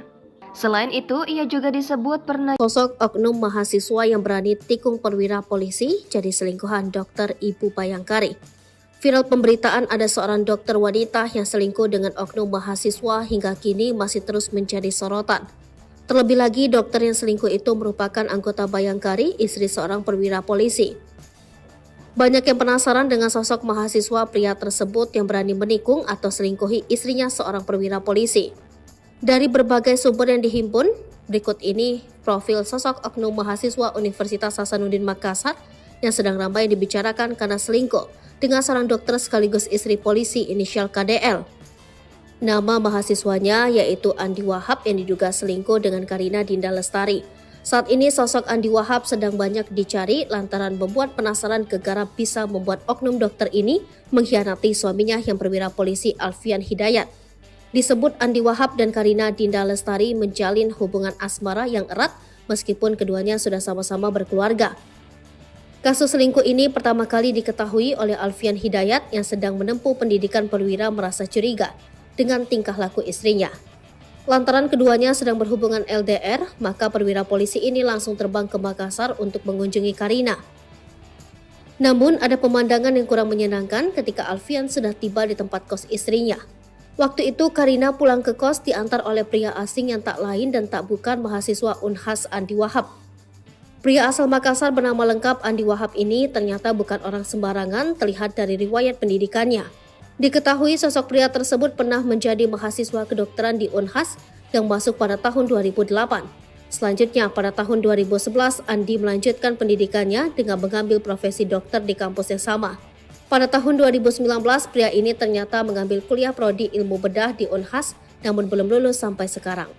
Selain itu, ia juga disebut pernah sosok oknum mahasiswa yang berani tikung perwira polisi jadi selingkuhan dokter Ibu Bayangkari. Viral pemberitaan ada seorang dokter wanita yang selingkuh dengan oknum mahasiswa hingga kini masih terus menjadi sorotan. Terlebih lagi, dokter yang selingkuh itu merupakan anggota Bayangkari, istri seorang perwira polisi. Banyak yang penasaran dengan sosok mahasiswa pria tersebut yang berani menikung atau selingkuhi istrinya seorang perwira polisi. Dari berbagai sumber yang dihimpun, berikut ini profil sosok oknum mahasiswa Universitas Hasanuddin Makassar yang sedang ramai dibicarakan karena selingkuh dengan seorang dokter sekaligus istri polisi inisial KDL. Nama mahasiswanya yaitu Andi Wahab yang diduga selingkuh dengan Karina Dinda Lestari. Saat ini sosok Andi Wahab sedang banyak dicari lantaran membuat penasaran gegara bisa membuat oknum dokter ini mengkhianati suaminya yang perwira polisi Alfian Hidayat. Disebut Andi Wahab dan Karina Dinda Lestari menjalin hubungan asmara yang erat meskipun keduanya sudah sama-sama berkeluarga. Kasus selingkuh ini pertama kali diketahui oleh Alfian Hidayat yang sedang menempuh pendidikan perwira merasa curiga dengan tingkah laku istrinya. Lantaran keduanya sedang berhubungan LDR, maka perwira polisi ini langsung terbang ke Makassar untuk mengunjungi Karina. Namun ada pemandangan yang kurang menyenangkan ketika Alfian sudah tiba di tempat kos istrinya. Waktu itu Karina pulang ke kos diantar oleh pria asing yang tak lain dan tak bukan mahasiswa Unhas Andi Wahab. Pria asal Makassar bernama lengkap Andi Wahab ini ternyata bukan orang sembarangan terlihat dari riwayat pendidikannya. Diketahui sosok pria tersebut pernah menjadi mahasiswa kedokteran di Unhas yang masuk pada tahun 2008. Selanjutnya pada tahun 2011 Andi melanjutkan pendidikannya dengan mengambil profesi dokter di kampus yang sama. Pada tahun 2019, pria ini ternyata mengambil kuliah prodi ilmu bedah di Unhas, namun belum lulus sampai sekarang.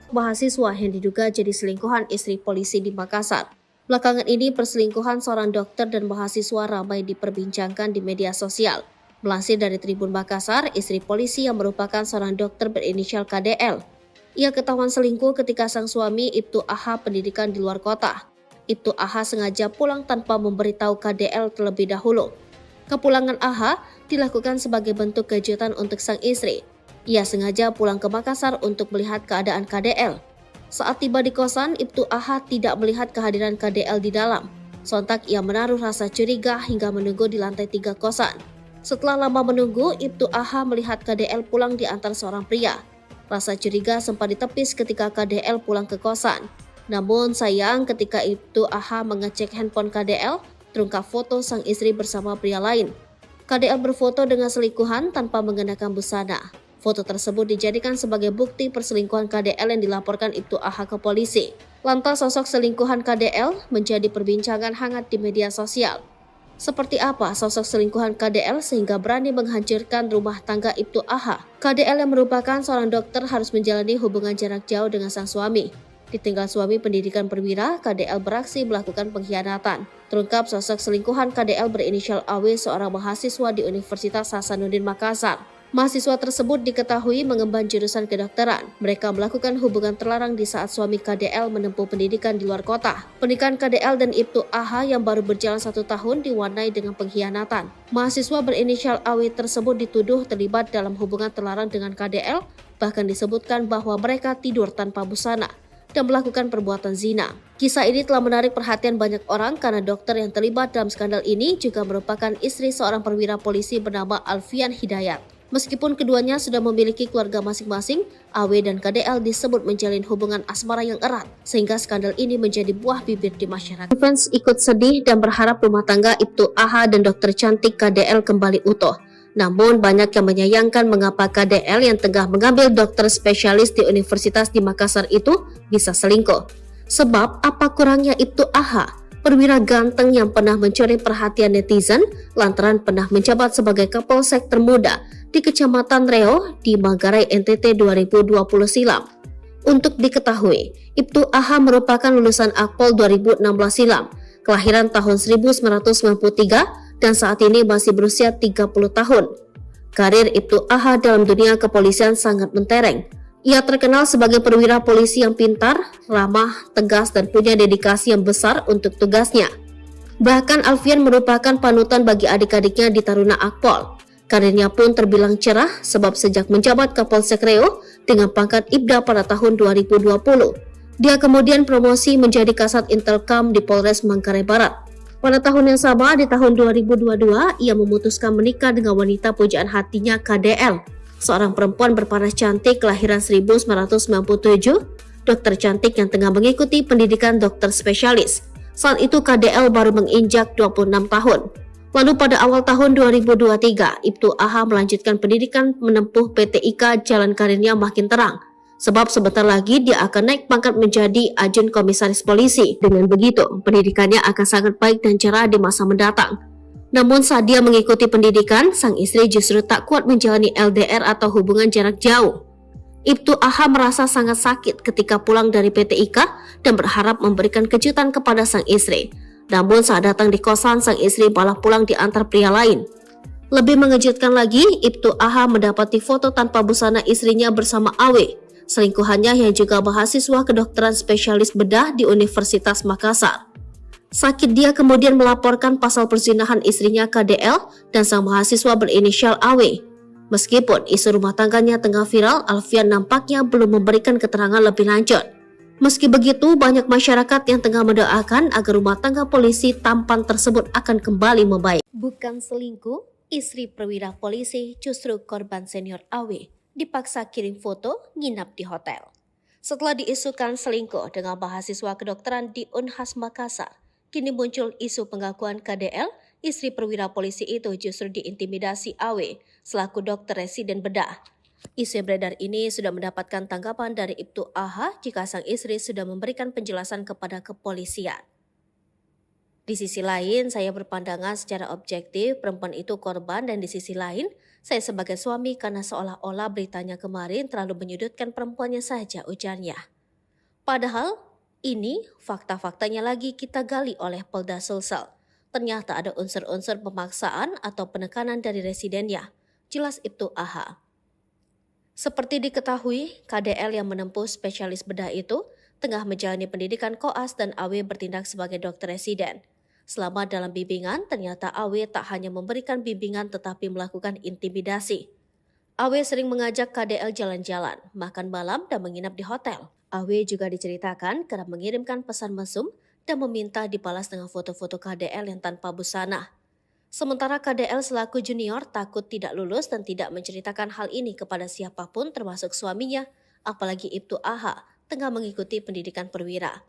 Mahasiswa yang diduga jadi selingkuhan istri polisi di Makassar. Belakangan ini perselingkuhan seorang dokter dan mahasiswa ramai diperbincangkan di media sosial. Melansir dari Tribun Makassar, istri polisi yang merupakan seorang dokter berinisial KDL. Ia ketahuan selingkuh ketika sang suami Ibtu AH pendidikan di luar kota. Ibtu AH sengaja pulang tanpa memberitahu KDL terlebih dahulu. Kepulangan AH dilakukan sebagai bentuk kejutan untuk sang istri. Ia sengaja pulang ke Makassar untuk melihat keadaan KDL. Saat tiba di kosan, Ibtu AH tidak melihat kehadiran KDL di dalam. Sontak ia menaruh rasa curiga hingga menunggu di lantai 3 kosan. Setelah lama menunggu, Ibtu AH melihat KDL pulang diantar seorang pria. Rasa curiga sempat ditepis ketika KDL pulang ke kosan. Namun sayang ketika Ibtu AH mengecek handphone KDL, terungkap foto sang istri bersama pria lain. KDL berfoto dengan selingkuhan tanpa mengenakan busana. Foto tersebut dijadikan sebagai bukti perselingkuhan KDL yang dilaporkan Ibtu AH ke polisi. Lantas sosok selingkuhan KDL menjadi perbincangan hangat di media sosial. Seperti apa sosok selingkuhan KDL sehingga berani menghancurkan rumah tangga Ibtu AH? KDL yang merupakan seorang dokter harus menjalani hubungan jarak jauh dengan sang suami. Ditinggal suami pendidikan perwira, KDL beraksi melakukan pengkhianatan. Terungkap sosok selingkuhan KDL berinisial AW, seorang mahasiswa di Universitas Hasanuddin Makassar. Mahasiswa tersebut diketahui mengemban jurusan kedokteran. Mereka melakukan hubungan terlarang di saat suami KDL menempuh pendidikan di luar kota. Pernikahan KDL dan Ibtu AH yang baru berjalan 1 tahun diwarnai dengan pengkhianatan. Mahasiswa berinisial AW tersebut dituduh terlibat dalam hubungan terlarang dengan KDL, bahkan disebutkan bahwa mereka tidur tanpa busana dan melakukan perbuatan zina. Kisah ini telah menarik perhatian banyak orang karena dokter yang terlibat dalam skandal ini juga merupakan istri seorang perwira polisi bernama Alfian Hidayat. Meskipun keduanya sudah memiliki keluarga masing-masing, AW dan KDL disebut menjalin hubungan asmara yang erat, sehingga skandal ini menjadi buah bibir di masyarakat. Fans ikut sedih dan berharap rumah tangga Ibtu AH dan dokter cantik KDL kembali utuh. Namun banyak yang menyayangkan mengapa KDL yang tengah mengambil dokter spesialis di Universitas di Makassar itu bisa selingkuh. Sebab apa kurangnya Ibtu AH? Perwira ganteng yang pernah mencuri perhatian netizen lantaran pernah menjabat sebagai Kapolsek termuda di Kecamatan Reo di Manggarai NTT 2020 silam. Untuk diketahui, Ibtu AH merupakan lulusan Akpol 2016 silam, kelahiran tahun 1993 dan saat ini masih berusia 30 tahun. Karir Ibtu AH dalam dunia kepolisian sangat mentereng. Ia terkenal sebagai perwira polisi yang pintar, ramah, tegas, dan punya dedikasi yang besar untuk tugasnya. Bahkan Alfian merupakan panutan bagi adik-adiknya di Taruna Akpol. Karirnya pun terbilang cerah sebab sejak menjabat Kapolsek Reo dengan pangkat Ibda pada tahun 2020, dia kemudian promosi menjadi Kasat Intelkam di Polres Manggarai Barat. Pada tahun yang sama, di tahun 2022, ia memutuskan menikah dengan wanita pujaan hatinya KDL, seorang perempuan berparas cantik kelahiran 1997, dokter cantik yang tengah mengikuti pendidikan dokter spesialis. Saat itu KDL baru menginjak 26 tahun. Lalu pada awal tahun 2023, Ibtu AH melanjutkan pendidikan menempuh PTIK, jalan karirnya makin terang. Sebab sebentar lagi dia akan naik pangkat menjadi Ajun Komisaris Polisi. Dengan begitu, pendidikannya akan sangat baik dan cerah di masa mendatang. Namun saat dia mengikuti pendidikan, sang istri justru tak kuat menjalani LDR atau hubungan jarak jauh. Ibtu AH merasa sangat sakit ketika pulang dari PTIK dan berharap memberikan kejutan kepada sang istri. Namun saat datang di kosan, sang istri malah pulang diantar pria lain. Lebih mengejutkan lagi, Ibtu AH mendapati foto tanpa busana istrinya bersama AW, selingkuhannya yang juga mahasiswa kedokteran spesialis bedah di Universitas Makassar. Sakit dia kemudian melaporkan pasal perzinahan istrinya KDL dan sang mahasiswa berinisial AW. Meskipun isu rumah tangganya tengah viral, Alfian nampaknya belum memberikan keterangan lebih lanjut. Meski begitu, banyak masyarakat yang tengah mendoakan agar rumah tangga polisi tampan tersebut akan kembali membaik. Bukan selingkuh, istri perwira polisi justru korban senior AW dipaksa kirim foto nginap di hotel. Setelah diisukan selingkuh dengan mahasiswa kedokteran di Unhas Makassar, kini muncul isu pengakuan KDL, istri perwira polisi itu justru diintimidasi AW selaku dokter residen bedah. Isu yang beredar ini sudah mendapatkan tanggapan dari Ibtu AH jika sang istri sudah memberikan penjelasan kepada kepolisian. Di sisi lain, saya berpandangan secara objektif perempuan itu korban, dan di sisi lain, saya sebagai suami karena seolah-olah beritanya kemarin terlalu menyudutkan perempuannya saja, ujarnya. Padahal, ini fakta-faktanya lagi kita gali oleh Polda Sulsel. Ternyata ada unsur-unsur pemaksaan atau penekanan dari residennya, jelas Ibtu AH. Seperti diketahui, KDL yang menempuh spesialis bedah itu tengah menjalani pendidikan koas dan AW bertindak sebagai dokter residen. Selama dalam bimbingan, ternyata AW tak hanya memberikan bimbingan tetapi melakukan intimidasi. AW sering mengajak KDL jalan-jalan, makan malam dan menginap di hotel. AW juga diceritakan kerap mengirimkan pesan mesum dan meminta dibalas dengan foto-foto KDL yang tanpa busana. Sementara KDL selaku junior takut tidak lulus dan tidak menceritakan hal ini kepada siapapun termasuk suaminya, apalagi Ibtu AH tengah mengikuti pendidikan perwira.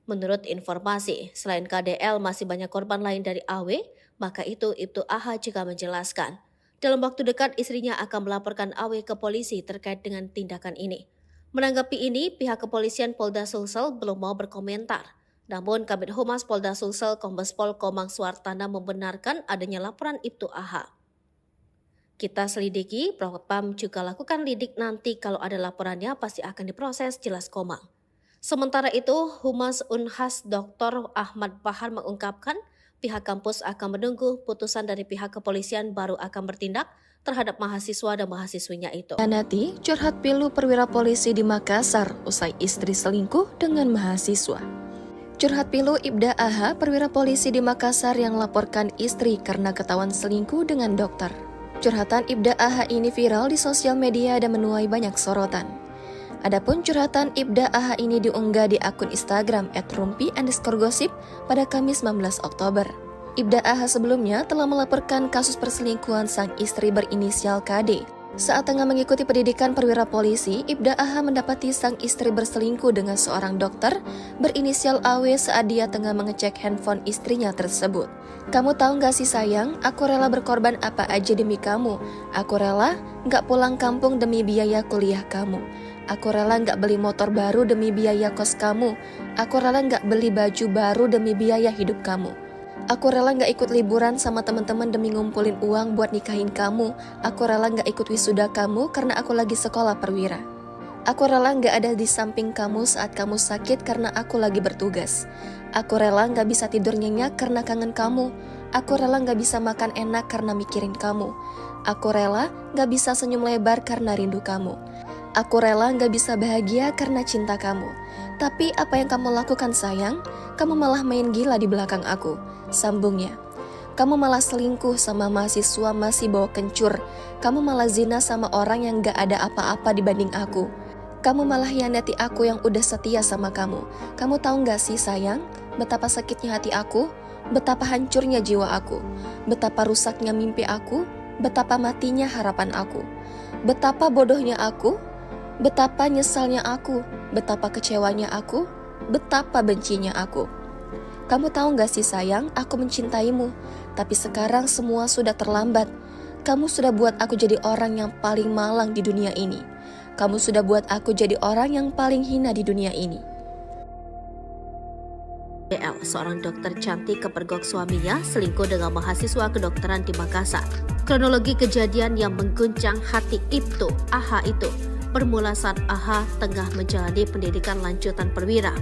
Menurut informasi, selain KDL masih banyak korban lain dari AW, maka itu Ibtu AH juga menjelaskan. Dalam waktu dekat, istrinya akan melaporkan AW ke polisi terkait dengan tindakan ini. Menanggapi ini, pihak kepolisian Polda Sulsel belum mau berkomentar. Namun, Kabid Humas Polda Sulsel Kombes Pol Komang Suartana membenarkan adanya laporan Ibtu AH. Kita selidiki, Propam juga lakukan lidik nanti kalau ada laporannya pasti akan diproses, jelas Komang. Sementara itu, Humas Unhas Dr. Ahmad Bahar mengungkapkan pihak kampus akan menunggu putusan dari pihak kepolisian baru akan bertindak terhadap mahasiswa dan mahasiswinya itu. Nanti curhat pilu perwira polisi di Makassar usai istri selingkuh dengan mahasiswa. Curhat pilu Ibda AH perwira polisi di Makassar yang laporkan istri karena ketahuan selingkuh dengan dokter. Curhatan Ibda AH ini viral di sosial media dan menuai banyak sorotan. Adapun curhatan Ibda AH ini diunggah di akun Instagram @rumpi_gosip pada Kamis 19 Oktober. Ibda AH sebelumnya telah melaporkan kasus perselingkuhan sang istri berinisial KD. Saat tengah mengikuti pendidikan perwira polisi, Ibda AH mendapati sang istri berselingkuh dengan seorang dokter berinisial AW saat dia tengah mengecek handphone istrinya tersebut. Kamu tahu gak sih sayang, aku rela berkorban apa aja demi kamu. Aku rela gak pulang kampung demi biaya kuliah kamu. Aku rela gak beli motor baru demi biaya kos kamu. Aku rela gak beli baju baru demi biaya hidup kamu. Aku rela gak ikut liburan sama teman-teman demi ngumpulin uang buat nikahin kamu. Aku rela gak ikut wisuda kamu karena aku lagi sekolah perwira. Aku rela gak ada di samping kamu saat kamu sakit karena aku lagi bertugas. Aku rela gak bisa tidur nyenyak karena kangen kamu. Aku rela gak bisa makan enak karena mikirin kamu. Aku rela gak bisa senyum lebar karena rindu kamu. Aku rela gak bisa bahagia karena cinta kamu. Tapi apa yang kamu lakukan sayang? Kamu malah main gila di belakang aku, sambungnya. Kamu malah selingkuh sama mahasiswa masih bawa kencur. Kamu malah zina sama orang yang gak ada apa-apa dibanding aku. Kamu malah hianati aku yang udah setia sama kamu. Kamu tahu gak sih sayang, betapa sakitnya hati aku? Betapa hancurnya jiwa aku? Betapa rusaknya mimpi aku? Betapa matinya harapan aku? Betapa bodohnya aku? Betapa nyesalnya aku, betapa kecewanya aku, betapa bencinya aku. Kamu tahu gak sih sayang, aku mencintaimu, tapi sekarang semua sudah terlambat. Kamu sudah buat aku jadi orang yang paling malang di dunia ini. Kamu sudah buat aku jadi orang yang paling hina di dunia ini. DL, seorang dokter cantik kepergok suaminya selingkuh dengan mahasiswa kedokteran di Makassar. Kronologi kejadian yang mengguncang hati Ibtu AH itu bermula saat AH tengah menjalani pendidikan lanjutan perwira.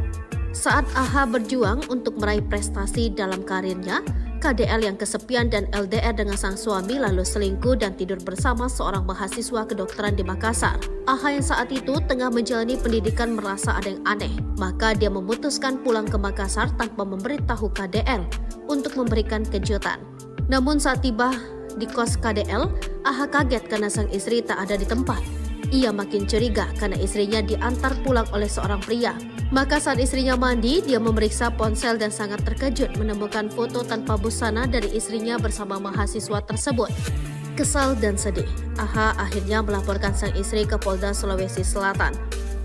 Saat AH berjuang untuk meraih prestasi dalam karirnya, KDL yang kesepian dan LDR dengan sang suami lalu selingkuh dan tidur bersama seorang mahasiswa kedokteran di Makassar. AH yang saat itu tengah menjalani pendidikan merasa ada yang aneh, maka dia memutuskan pulang ke Makassar tanpa memberitahu KDL untuk memberikan kejutan. Namun saat tiba di kos KDL, AH kaget karena sang istri tak ada di tempat. Ia makin curiga karena istrinya diantar pulang oleh seorang pria. Maka saat istrinya mandi, dia memeriksa ponsel dan sangat terkejut menemukan foto tanpa busana dari istrinya bersama mahasiswa tersebut. Kesal dan sedih, AH akhirnya melaporkan sang istri ke Polda Sulawesi Selatan.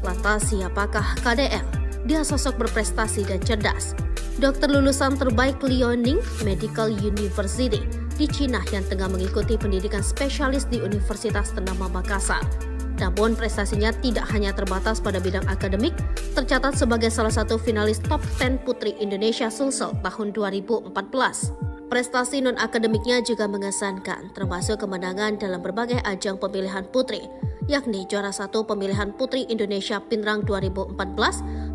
Lantas siapakah KDL? Dia sosok berprestasi dan cerdas. Dokter lulusan terbaik Liaoning Medical University di Cina yang tengah mengikuti pendidikan spesialis di Universitas Ternama Makassar. Namun prestasinya tidak hanya terbatas pada bidang akademik, tercatat sebagai salah satu finalis top 10 Putri Indonesia Sulsel tahun 2014. Prestasi non-akademiknya juga mengesankan, termasuk kemenangan dalam berbagai ajang pemilihan putri, yakni juara 1 pemilihan Putri Indonesia Pinrang 2014,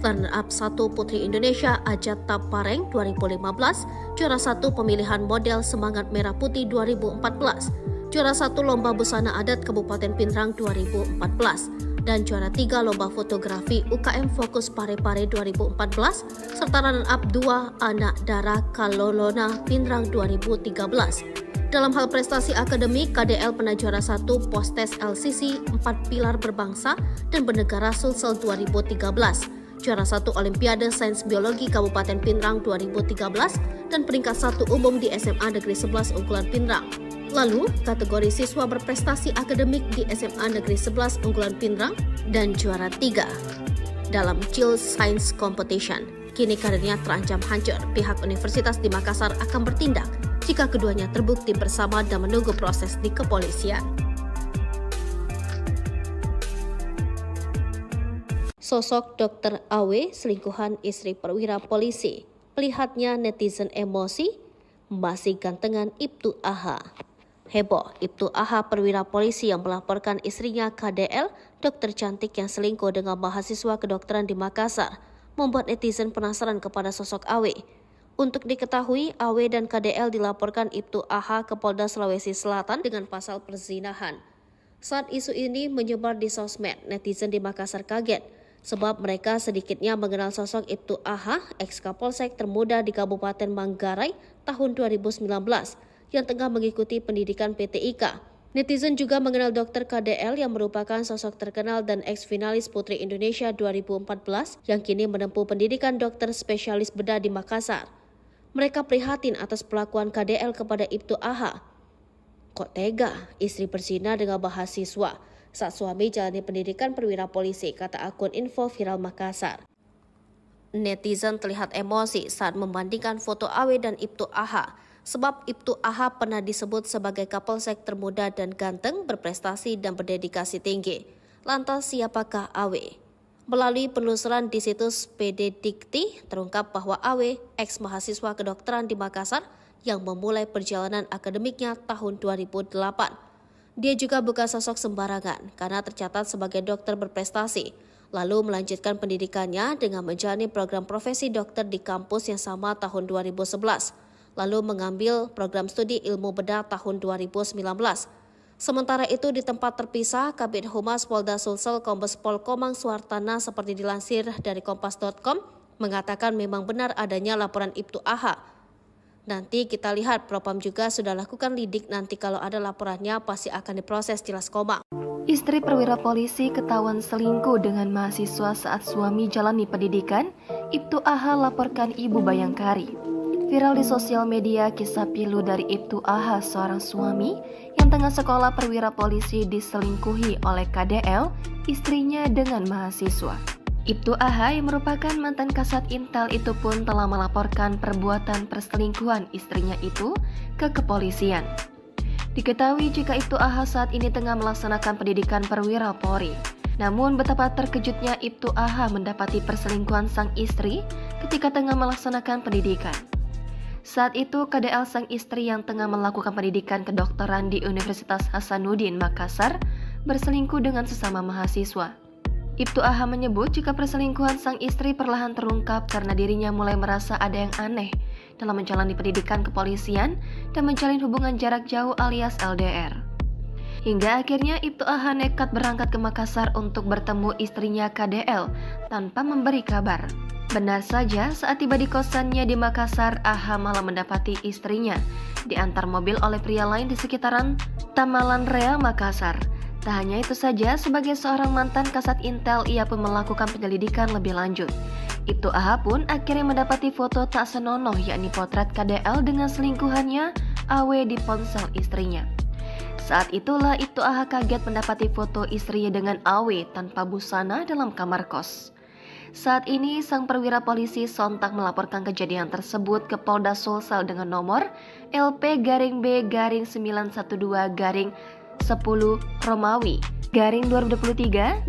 runner-up 1 Putri Indonesia Ajat Tapareng 2015, juara 1 pemilihan model Semangat Merah Putih 2014, juara 1 Lomba Busana Adat Kabupaten Pinrang 2014, dan juara 3 Lomba Fotografi UKM Fokus Parepare 2014, serta runner-up 2 Anak Dara Kalolona Pinrang 2013. Dalam hal prestasi akademik, KDL pernah juara 1 Postes LCC 4 Pilar Berbangsa dan Bernegara Sulsel 2013, juara 1 Olimpiade Sains Biologi Kabupaten Pinrang 2013, dan peringkat 1 umum di SMA Negeri 11 Unggulan Pinrang. Lalu, kategori siswa berprestasi akademik di SMA Negeri 11 Unggulan Pinrang dan juara 3 dalam Chill Science Competition. Kini karirnya terancam hancur. Pihak Universitas di Makassar akan bertindak jika keduanya terbukti bersama dan menunggu proses di kepolisian. Sosok Dr. AW, selingkuhan istri perwira polisi, melihatnya netizen emosi, masih gantengan Ibtu AH. Heboh, Ibtu AH perwira polisi yang melaporkan istrinya KDL, dokter cantik yang selingkuh dengan mahasiswa kedokteran di Makassar, membuat netizen penasaran kepada sosok AW. Untuk diketahui, AW dan KDL dilaporkan Ibtu AH ke Polda Sulawesi Selatan dengan pasal perzinahan. Saat isu ini menyebar di sosmed, netizen di Makassar kaget, sebab mereka sedikitnya mengenal sosok Ibtu AH, ex-Kapolsek termuda di Kabupaten Manggarai tahun 2019, yang tengah mengikuti pendidikan PTIK. Netizen juga mengenal Dr. KDL yang merupakan sosok terkenal dan ex-finalis Putri Indonesia 2014 yang kini menempuh pendidikan dokter spesialis bedah di Makassar. Mereka prihatin atas perlakuan KDL kepada Ibtu AH. Kok tega istri berzina dengan mahasiswa saat suami jalani pendidikan perwira polisi, kata akun info viral Makassar. Netizen terlihat emosi saat membandingkan foto AW dan Ibtu AH, sebab Ibtu AH pernah disebut sebagai Kapolsek termuda dan ganteng, berprestasi dan berdedikasi tinggi. Lantas siapakah AW? Melalui penelusuran di situs PD Dikti, terungkap bahwa AW, ex-mahasiswa kedokteran di Makassar, yang memulai perjalanan akademiknya tahun 2008. Dia juga bukan sosok sembarangan karena tercatat sebagai dokter berprestasi, lalu melanjutkan pendidikannya dengan menjalani program profesi dokter di kampus yang sama tahun 2011, lalu mengambil program studi ilmu bedah tahun 2019. Sementara itu di tempat terpisah, Kabid Humas Polda Sulsel Kombes Pol Komang Suhartana seperti dilansir dari kompas.com mengatakan memang benar adanya laporan Ibtu AH. Nanti kita lihat, Propam juga sudah lakukan lidik, nanti kalau ada laporannya pasti akan diproses, jelas Komang. Istri perwira polisi ketahuan selingkuh dengan mahasiswa saat suami jalani pendidikan, Ibtu AH laporkan Ibu Bayangkari. Viral di sosial media kisah pilu dari Ibtu AH, seorang suami yang tengah sekolah perwira polisi diselingkuhi oleh KDL, istrinya dengan mahasiswa. Ibtu AH yang merupakan mantan Kasat Intel itu pun telah melaporkan perbuatan perselingkuhan istrinya itu ke kepolisian. Diketahui jika Ibtu AH saat ini tengah melaksanakan pendidikan perwira Polri. Namun betapa terkejutnya Ibtu AH mendapati perselingkuhan sang istri ketika tengah melaksanakan pendidikan. Saat itu KDL sang istri yang tengah melakukan pendidikan kedokteran di Universitas Hasanuddin Makassar berselingkuh dengan sesama mahasiswa. Ibtu AH menyebut jika perselingkuhan sang istri perlahan terungkap karena dirinya mulai merasa ada yang aneh dalam menjalani pendidikan kepolisian dan menjalin hubungan jarak jauh alias LDR. Hingga akhirnya Ibtu AH nekat berangkat ke Makassar untuk bertemu istrinya KDL tanpa memberi kabar. Benar saja, saat tiba di kosannya di Makassar, AH malah mendapati istrinya diantar mobil oleh pria lain di sekitaran Tamalan Rea, Makassar. Tak hanya itu saja, sebagai seorang mantan Kasat Intel, ia pun melakukan penyelidikan lebih lanjut. Ibtu AH pun akhirnya mendapati foto tak senonoh, yakni potret KDL dengan selingkuhannya, AW, di ponsel istrinya. Saat itulah Ibtu AH kaget mendapati foto istrinya dengan AW tanpa busana dalam kamar kos. Saat ini, sang perwira polisi sontak melaporkan kejadian tersebut ke Polda Sulsel dengan nomor LP-B-912-10 Romawi _2023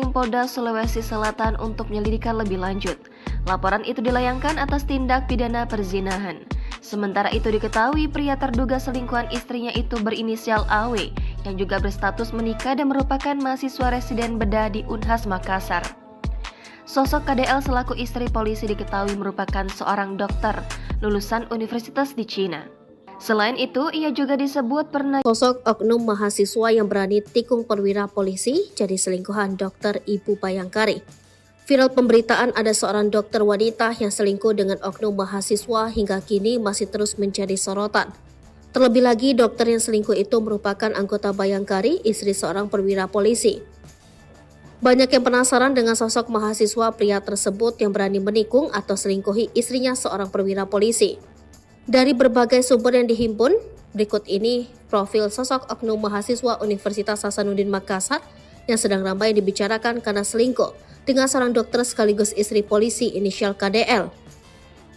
Polda Sulawesi Selatan untuk penyelidikan lebih lanjut. Laporan itu dilayangkan atas tindak pidana perzinahan. Sementara itu diketahui pria terduga selingkuhan istrinya itu berinisial AW yang juga berstatus menikah dan merupakan mahasiswa residen bedah di Unhas Makassar. Sosok KDL selaku istri polisi diketahui merupakan seorang dokter lulusan universitas di Cina. Selain itu, ia juga disebut pernah sosok oknum mahasiswa yang berani tikung perwira polisi jadi selingkuhan Dr. Ibu Bayangkari. Viral pemberitaan ada seorang dokter wanita yang selingkuh dengan oknum mahasiswa hingga kini masih terus menjadi sorotan. Terlebih lagi, dokter yang selingkuh itu merupakan anggota Bayangkari, istri seorang perwira polisi. Banyak yang penasaran dengan sosok mahasiswa pria tersebut yang berani menikung atau selingkuhi istrinya seorang perwira polisi. Dari berbagai sumber yang dihimpun, berikut ini profil sosok oknum mahasiswa Universitas Hasanuddin Makassar yang sedang ramai dibicarakan karena selingkuh dengan seorang dokter sekaligus istri polisi inisial KDL.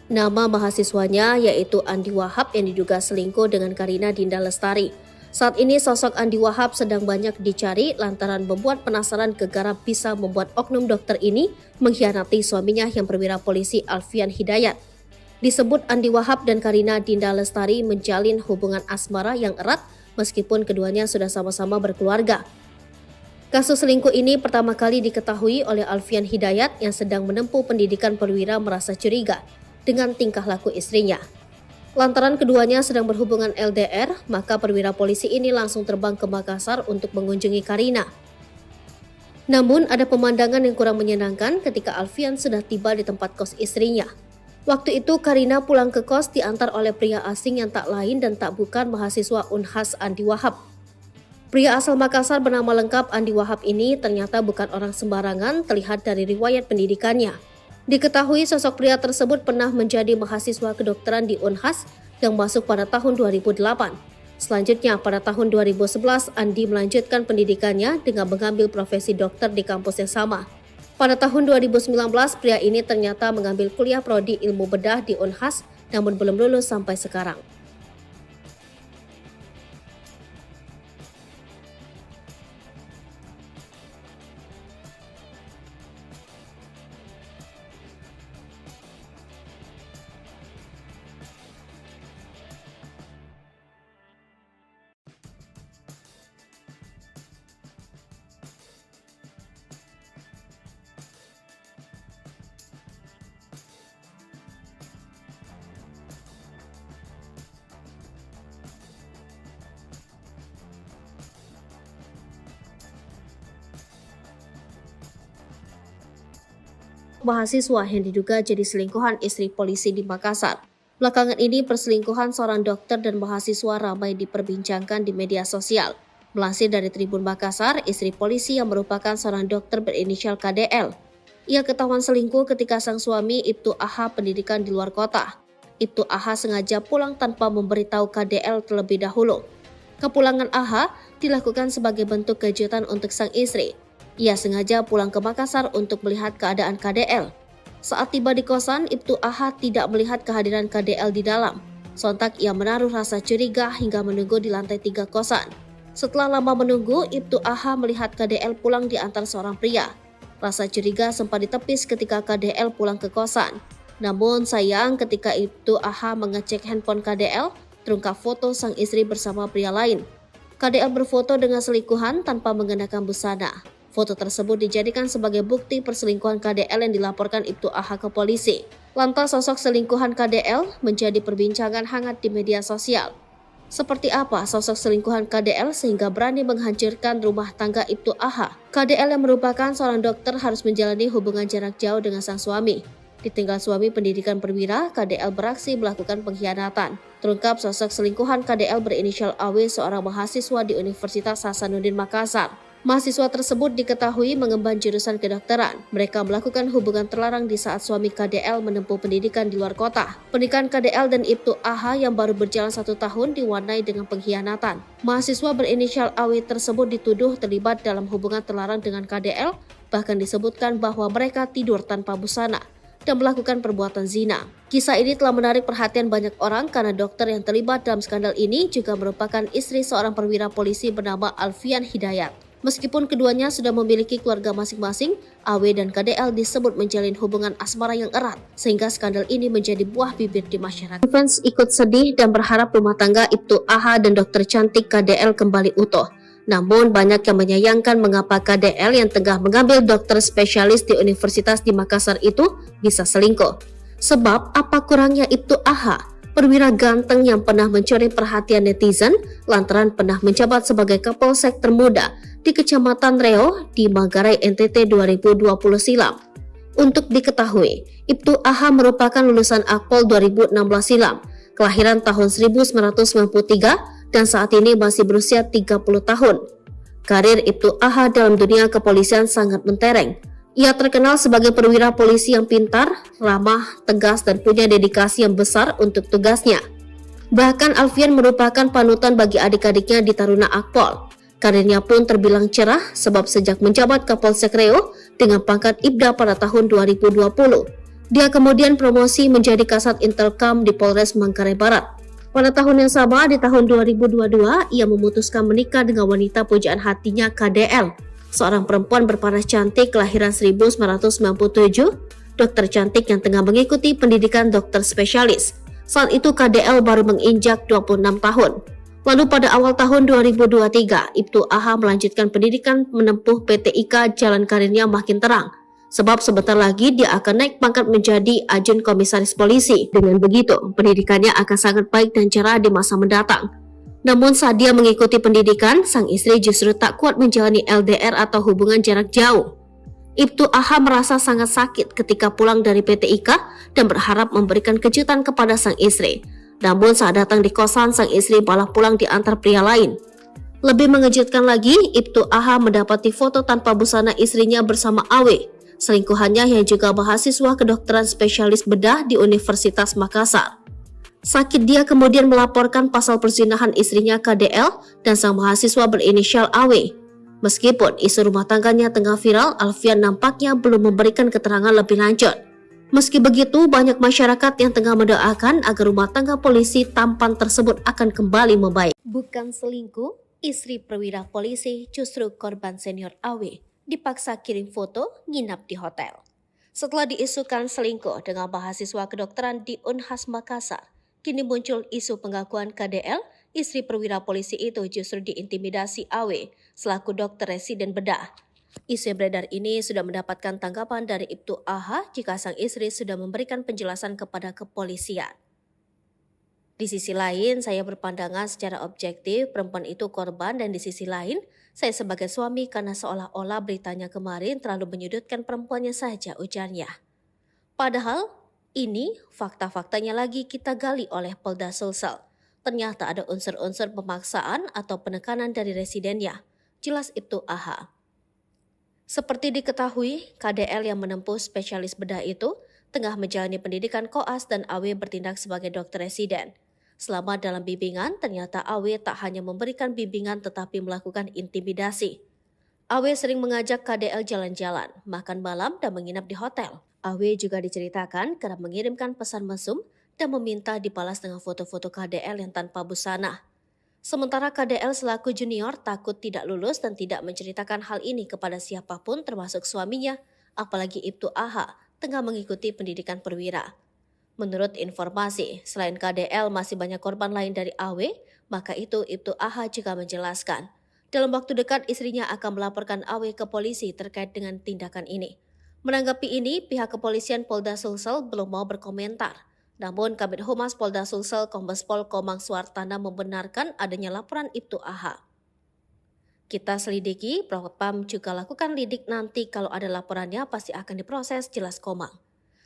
Nama mahasiswanya yaitu Andi Wahab yang diduga selingkuh dengan Karina Dinda Lestari. Saat ini sosok Andi Wahab sedang banyak dicari lantaran membuat penasaran gegara bisa membuat oknum dokter ini mengkhianati suaminya yang perwira polisi Alfian Hidayat. Disebut Andi Wahab dan Karina Dinda Lestari menjalin hubungan asmara yang erat meskipun keduanya sudah sama-sama berkeluarga. Kasus selingkuh ini pertama kali diketahui oleh Alfian Hidayat yang sedang menempuh pendidikan perwira merasa curiga dengan tingkah laku istrinya. Lantaran keduanya sedang berhubungan LDR, maka perwira polisi ini langsung terbang ke Makassar untuk mengunjungi Karina. Namun ada pemandangan yang kurang menyenangkan ketika Alfian sudah tiba di tempat kos istrinya. Waktu itu Karina pulang ke kos diantar oleh pria asing yang tak lain dan tak bukan mahasiswa Unhas Andi Wahab. Pria asal Makassar bernama lengkap Andi Wahab ini ternyata bukan orang sembarangan terlihat dari riwayat pendidikannya. Diketahui sosok pria tersebut pernah menjadi mahasiswa kedokteran di Unhas yang masuk pada tahun 2008. Selanjutnya pada tahun 2011 Andi melanjutkan pendidikannya dengan mengambil profesi dokter di kampus yang sama. Pada tahun 2019 pria ini ternyata mengambil kuliah prodi ilmu bedah di Unhas namun belum lulus sampai sekarang. Mahasiswa yang diduga jadi selingkuhan istri polisi di Makassar. Belakangan ini perselingkuhan seorang dokter dan mahasiswa ramai diperbincangkan di media sosial. Melansir dari Tribun Makassar, istri polisi yang merupakan seorang dokter berinisial KDL. Ia ketahuan selingkuh ketika sang suami Ibtu AH pendidikan di luar kota. Ibtu AH sengaja pulang tanpa memberitahu KDL terlebih dahulu. Kepulangan AH dilakukan sebagai bentuk kejutan untuk sang istri. Ia sengaja pulang ke Makassar untuk melihat keadaan KDL. Saat tiba di kosan, Ibtu AH tidak melihat kehadiran KDL di dalam. Sontak ia menaruh rasa curiga hingga menunggu di lantai 3 kosan. Setelah lama menunggu, Ibtu AH melihat KDL pulang diantar seorang pria. Rasa curiga sempat ditepis ketika KDL pulang ke kosan. Namun sayang ketika Ibtu AH mengecek handphone KDL, terungkap foto sang istri bersama pria lain. KDL berfoto dengan selingkuhan tanpa mengenakan busana. Foto tersebut dijadikan sebagai bukti perselingkuhan KDL yang dilaporkan Ibtu AH ke polisi. Lantas sosok selingkuhan KDL menjadi perbincangan hangat di media sosial. Seperti apa sosok selingkuhan KDL sehingga berani menghancurkan rumah tangga Ibtu AH? KDL yang merupakan seorang dokter harus menjalani hubungan jarak jauh dengan sang suami. Ditinggal suami pendidikan perwira, KDL beraksi melakukan pengkhianatan. Terungkap sosok selingkuhan KDL berinisial AW seorang mahasiswa di Universitas Hasanuddin Makassar. Mahasiswa tersebut diketahui mengemban jurusan kedokteran. Mereka melakukan hubungan terlarang di saat suami KDL menempuh pendidikan di luar kota. Pernikahan KDL dan Ibtu AH yang baru berjalan 1 tahun diwarnai dengan pengkhianatan. Mahasiswa berinisial AW tersebut dituduh terlibat dalam hubungan terlarang dengan KDL, bahkan disebutkan bahwa mereka tidur tanpa busana dan melakukan perbuatan zina. Kisah ini telah menarik perhatian banyak orang karena dokter yang terlibat dalam skandal ini juga merupakan istri seorang perwira polisi bernama Alfian Hidayat. Meskipun keduanya sudah memiliki keluarga masing-masing, AW dan KDL disebut menjalin hubungan asmara yang erat, sehingga skandal ini menjadi buah bibir di masyarakat. Fans ikut sedih dan berharap rumah tangga Ibtu AH dan dokter cantik KDL kembali utuh. Namun banyak yang menyayangkan mengapa KDL yang tengah mengambil dokter spesialis di Universitas di Makassar itu bisa selingkuh. Sebab apa kurangnya Ibtu AH? Perwira ganteng yang pernah mencuri perhatian netizen lantaran pernah menjabat sebagai Kapolsek termuda di Kecamatan Reo di Manggarai NTT 2020 silam. Untuk diketahui, Ibtu AH merupakan lulusan Akpol 2016 silam, kelahiran tahun 1993 dan saat ini masih berusia 30 tahun. Karir Ibtu AH dalam dunia kepolisian sangat mentereng. Ia terkenal sebagai perwira polisi yang pintar, ramah, tegas, dan punya dedikasi yang besar untuk tugasnya. Bahkan Alfian merupakan panutan bagi adik-adiknya di Taruna Akpol. Karirnya pun terbilang cerah sebab sejak menjabat Kapolsek Reo dengan pangkat Ibda pada tahun 2020, Dia kemudian promosi menjadi Kasat Intelkam di Polres Manggarai Barat. Pada tahun yang sama, di tahun 2022, ia memutuskan menikah dengan wanita pujaan hatinya KDL, seorang perempuan berparas cantik kelahiran 1997, dokter cantik yang tengah mengikuti pendidikan dokter spesialis. Saat itu KDL baru menginjak 26 tahun. Lalu pada awal tahun 2023, Ibtu AH melanjutkan pendidikan menempuh PTIK Jalan Karirnya Makin Terang. Sebab sebentar lagi dia akan naik pangkat menjadi Ajun Komisaris Polisi. Dengan begitu, pendidikannya akan sangat baik dan cerah di masa mendatang. Namun saat dia mengikuti pendidikan, sang istri justru tak kuat menjalani LDR atau hubungan jarak jauh. Ibtu AH merasa sangat sakit ketika pulang dari PTIK dan berharap memberikan kejutan kepada sang istri. Namun saat datang di kosan, sang istri malah pulang diantar pria lain. Lebih mengejutkan lagi, Ibtu AH mendapati foto tanpa busana istrinya bersama Awe, selingkuhannya yang juga mahasiswa kedokteran spesialis bedah di Universitas Makassar. Sakit dia kemudian melaporkan pasal perzinahan istrinya KDL dan sang mahasiswa berinisial Awe. Meskipun isu rumah tangganya tengah viral, Alfian nampaknya belum memberikan keterangan lebih lanjut. Meski begitu, banyak masyarakat yang tengah mendoakan agar rumah tangga polisi tampan tersebut akan kembali membaik. Bukan selingkuh, istri perwira polisi justru korban senior Awe dipaksa kirim foto nginap di hotel. Setelah diisukan selingkuh dengan mahasiswa kedokteran di Unhas Makassar, kini muncul isu pengakuan KDL, istri perwira polisi itu justru diintimidasi Awe selaku dokter residen bedah. Isu yang beredar ini sudah mendapatkan tanggapan dari Ibtu AH jika sang istri sudah memberikan penjelasan kepada kepolisian. Di sisi lain, saya berpandangan secara objektif perempuan itu korban, dan di sisi lain, saya sebagai suami karena seolah-olah beritanya kemarin terlalu menyudutkan perempuannya saja, ujarnya. Padahal, ini fakta-faktanya lagi kita gali oleh Polda Sulsel. Ternyata ada unsur-unsur pemaksaan atau penekanan dari residennya, jelas Ibtu AH. Seperti diketahui, KDL yang menempuh spesialis bedah itu tengah menjalani pendidikan koas dan Awe bertindak sebagai dokter residen. Selama dalam bimbingan, ternyata Awe tak hanya memberikan bimbingan tetapi melakukan intimidasi. Awe sering mengajak KDL jalan-jalan, makan malam dan menginap di hotel. Awe juga diceritakan kerap mengirimkan pesan mesum dan meminta dibalas dengan foto-foto KDL yang tanpa busana. Sementara KDL selaku junior takut tidak lulus dan tidak menceritakan hal ini kepada siapapun termasuk suaminya, apalagi Ibtu AH tengah mengikuti pendidikan perwira. Menurut informasi, selain KDL masih banyak korban lain dari Awe, maka itu Ibtu AH juga menjelaskan. Dalam waktu dekat istrinya akan melaporkan Awe ke polisi terkait dengan tindakan ini. Menanggapi ini, pihak kepolisian Polda Sulsel belum mau berkomentar. Namun, Kabid Humas Polda Sulsel Kombes Pol Komang Suartana membenarkan adanya laporan Ibtu AH. Kita selidiki, Propam juga lakukan lidik, nanti kalau ada laporannya pasti akan diproses, jelas Komang.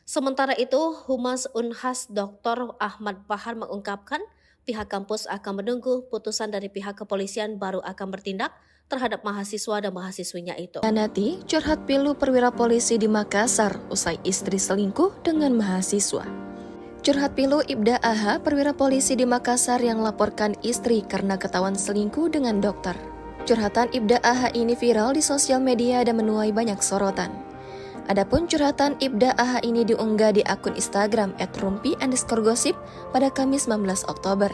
Sementara itu, Humas Unhas Dr. Ahmad Bahar mengungkapkan pihak kampus akan menunggu putusan dari pihak kepolisian baru akan bertindak terhadap mahasiswa dan mahasiswinya itu. Nanti curhat pilu perwira polisi di Makassar usai istri selingkuh dengan mahasiswa. Curhat pilu Ibda AH, perwira polisi di Makassar yang laporkan istri karena ketahuan selingkuh dengan dokter. Curhatan Ibda AH ini viral di sosial media dan menuai banyak sorotan. Adapun curhatan Ibda AH ini diunggah di akun Instagram @rumpi_gosip pada Kamis 19 Oktober.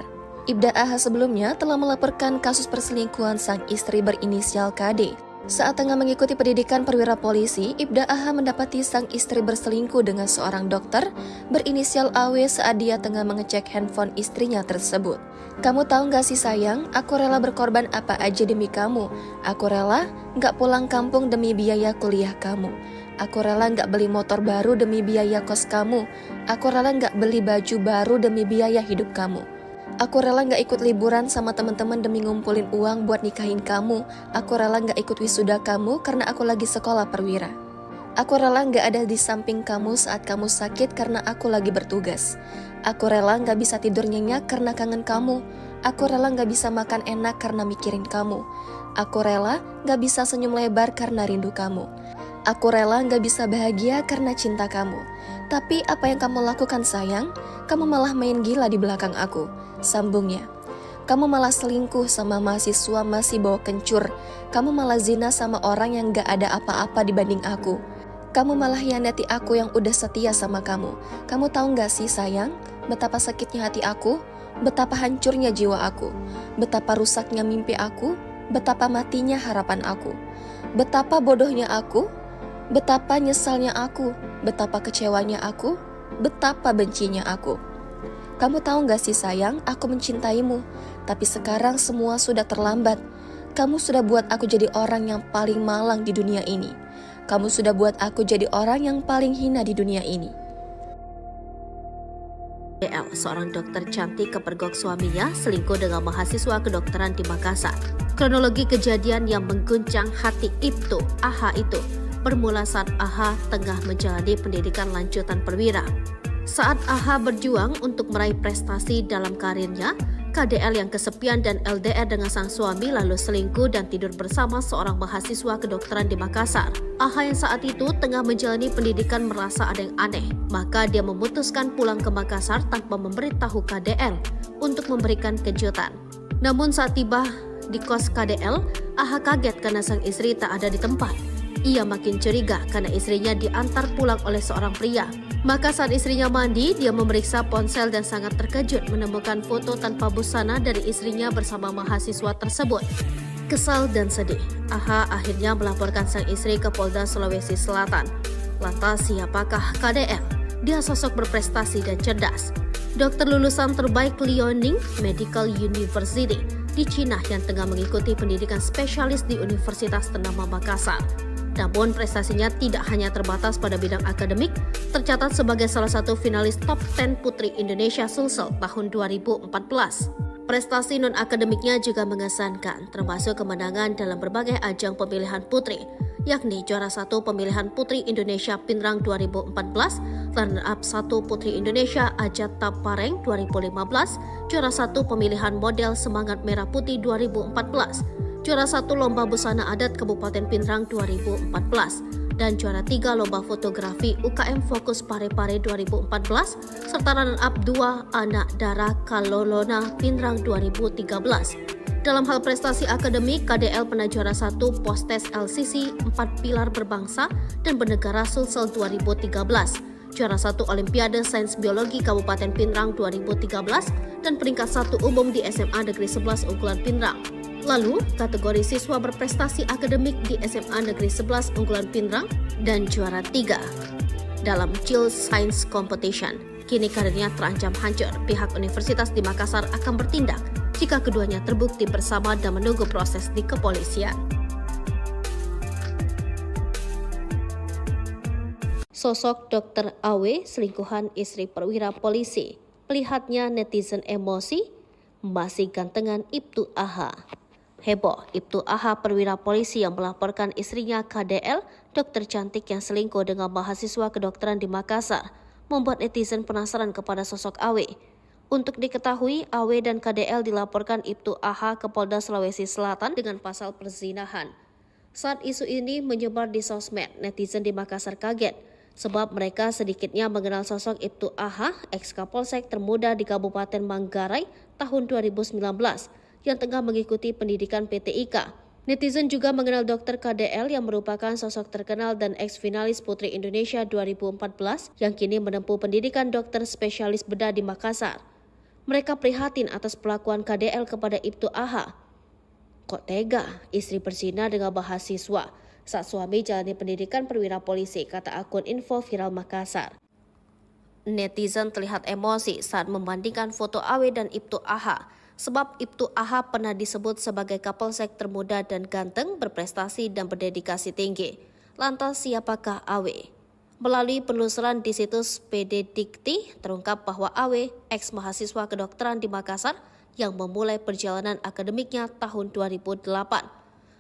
Ibda AH sebelumnya telah melaporkan kasus perselingkuhan sang istri berinisial KD. Saat tengah mengikuti pendidikan perwira polisi, Ibda AH mendapati sang istri berselingkuh dengan seorang dokter berinisial AW saat dia tengah mengecek handphone istrinya tersebut. Kamu tahu gak sih sayang, aku rela berkorban apa aja demi kamu. Aku rela gak pulang kampung demi biaya kuliah kamu. Aku rela gak beli motor baru demi biaya kos kamu. Aku rela gak beli baju baru demi biaya hidup kamu. Aku rela gak ikut liburan sama teman-teman demi ngumpulin uang buat nikahin kamu. Aku rela gak ikut wisuda kamu karena aku lagi sekolah perwira. Aku rela gak ada di samping kamu saat kamu sakit karena aku lagi bertugas. Aku rela gak bisa tidur nyenyak karena kangen kamu. Aku rela gak bisa makan enak karena mikirin kamu. Aku rela gak bisa senyum lebar karena rindu kamu. Aku rela gak bisa bahagia karena cinta kamu. Tapi apa yang kamu lakukan sayang? Kamu malah main gila di belakang aku, sambungnya. Kamu malah selingkuh sama mahasiswa masih bawa kencur. Kamu malah zina sama orang yang gak ada apa-apa dibanding aku. Kamu malah hianati aku yang udah setia sama kamu. Kamu tahu gak sih sayang, betapa sakitnya hati aku, betapa hancurnya jiwa aku, betapa rusaknya mimpi aku, betapa matinya harapan aku, betapa bodohnya aku, betapa nyesalnya aku, betapa kecewanya aku, betapa bencinya aku. Kamu tahu gak sih sayang, aku mencintaimu, tapi sekarang semua sudah terlambat. Kamu sudah buat aku jadi orang yang paling malang di dunia ini. Kamu sudah buat aku jadi orang yang paling hina di dunia ini. DL, seorang dokter cantik kepergok suaminya selingkuh dengan mahasiswa kedokteran di Makassar. Kronologi kejadian yang mengguncang hati Ibtu AH itu bermula saat AH tengah menjalani pendidikan lanjutan perwira. Saat AH berjuang untuk meraih prestasi dalam karirnya, KDL yang kesepian dan LDR dengan sang suami lalu selingkuh dan tidur bersama seorang mahasiswa kedokteran di Makassar. AH yang saat itu tengah menjalani pendidikan merasa ada yang aneh, maka dia memutuskan pulang ke Makassar tanpa memberitahu KDL untuk memberikan kejutan. Namun saat tiba di kos KDL, AH kaget karena sang istri tak ada di tempat. Ia makin curiga karena istrinya diantar pulang oleh seorang pria. Maka saat istrinya mandi, dia memeriksa ponsel dan sangat terkejut menemukan foto tanpa busana dari istrinya bersama mahasiswa tersebut. Kesal dan sedih, AH akhirnya melaporkan sang istri ke Polda Sulawesi Selatan. Lantas siapakah KDL? Dia sosok berprestasi dan cerdas. Dokter lulusan terbaik Liaoning Medical University di Cina yang tengah mengikuti pendidikan spesialis di Universitas ternama Makassar. Namun prestasinya tidak hanya terbatas pada bidang akademik, tercatat sebagai salah satu finalis top 10 Putri Indonesia Sulsel tahun 2014. Prestasi non-akademiknya juga mengesankan, termasuk kemenangan dalam berbagai ajang pemilihan putri, yakni juara 1 pemilihan Putri Indonesia Pinrang 2014, runner-up 1 Putri Indonesia Ajat Tapareng 2015, juara 1 pemilihan model Semangat Merah Putih 2014, juara 1 Lomba Busana Adat Kabupaten Pinrang 2014, dan juara 3 Lomba Fotografi UKM Fokus Parepare 2014, serta runner-up 2 Anak Dara Kalolona Pinrang 2013. Dalam hal prestasi akademik, KDL pernah juara 1 Postes LCC 4 Pilar Berbangsa dan Bernegara Sulsel 2013, juara 1 Olimpiade Sains Biologi Kabupaten Pinrang 2013, dan peringkat 1 umum di SMA Negeri 11 Unggulan Pinrang. Lalu, kategori siswa berprestasi akademik di SMA Negeri 11 Unggulan Pinrang dan juara 3 dalam Child Science Competition. Kini karirnya terancam hancur. Pihak Universitas di Makassar akan bertindak jika keduanya terbukti bersama dan menunggu proses di kepolisian. Sosok Dr. AW selingkuhan istri perwira polisi. Melihatnya netizen emosi, masih gantengan Ibtu AH. Heboh, Ibtu AH perwira polisi yang melaporkan istrinya KDL, dokter cantik yang selingkuh dengan mahasiswa kedokteran di Makassar, membuat netizen penasaran kepada sosok AW. Untuk diketahui, AW dan KDL dilaporkan Ibtu AH ke Polda Sulawesi Selatan dengan pasal perzinahan. Saat isu ini menyebar di sosmed, netizen di Makassar kaget, sebab mereka sedikitnya mengenal sosok Ibtu AH, ex-Kapolsek termuda di Kabupaten Manggarai tahun 2019, yang tengah mengikuti pendidikan PTIK. Netizen juga mengenal Dr. KDL yang merupakan sosok terkenal dan ex-finalis Putri Indonesia 2014 yang kini menempuh pendidikan dokter spesialis bedah di Makassar. Mereka prihatin atas perlakuan KDL kepada Ibtu AH. Kok tega istri berzina dengan mahasiswa saat suami jalani pendidikan perwira polisi, kata akun info viral Makassar. Netizen terlihat emosi saat membandingkan foto AW dan Ibtu AH. Sebab Ibtu AH pernah disebut sebagai Kapolsek termuda dan ganteng, berprestasi dan berdedikasi tinggi. Lantas siapakah AW? Melalui penelusuran di situs PD Dikti, terungkap bahwa AW, ex-mahasiswa kedokteran di Makassar, yang memulai perjalanan akademiknya tahun 2008.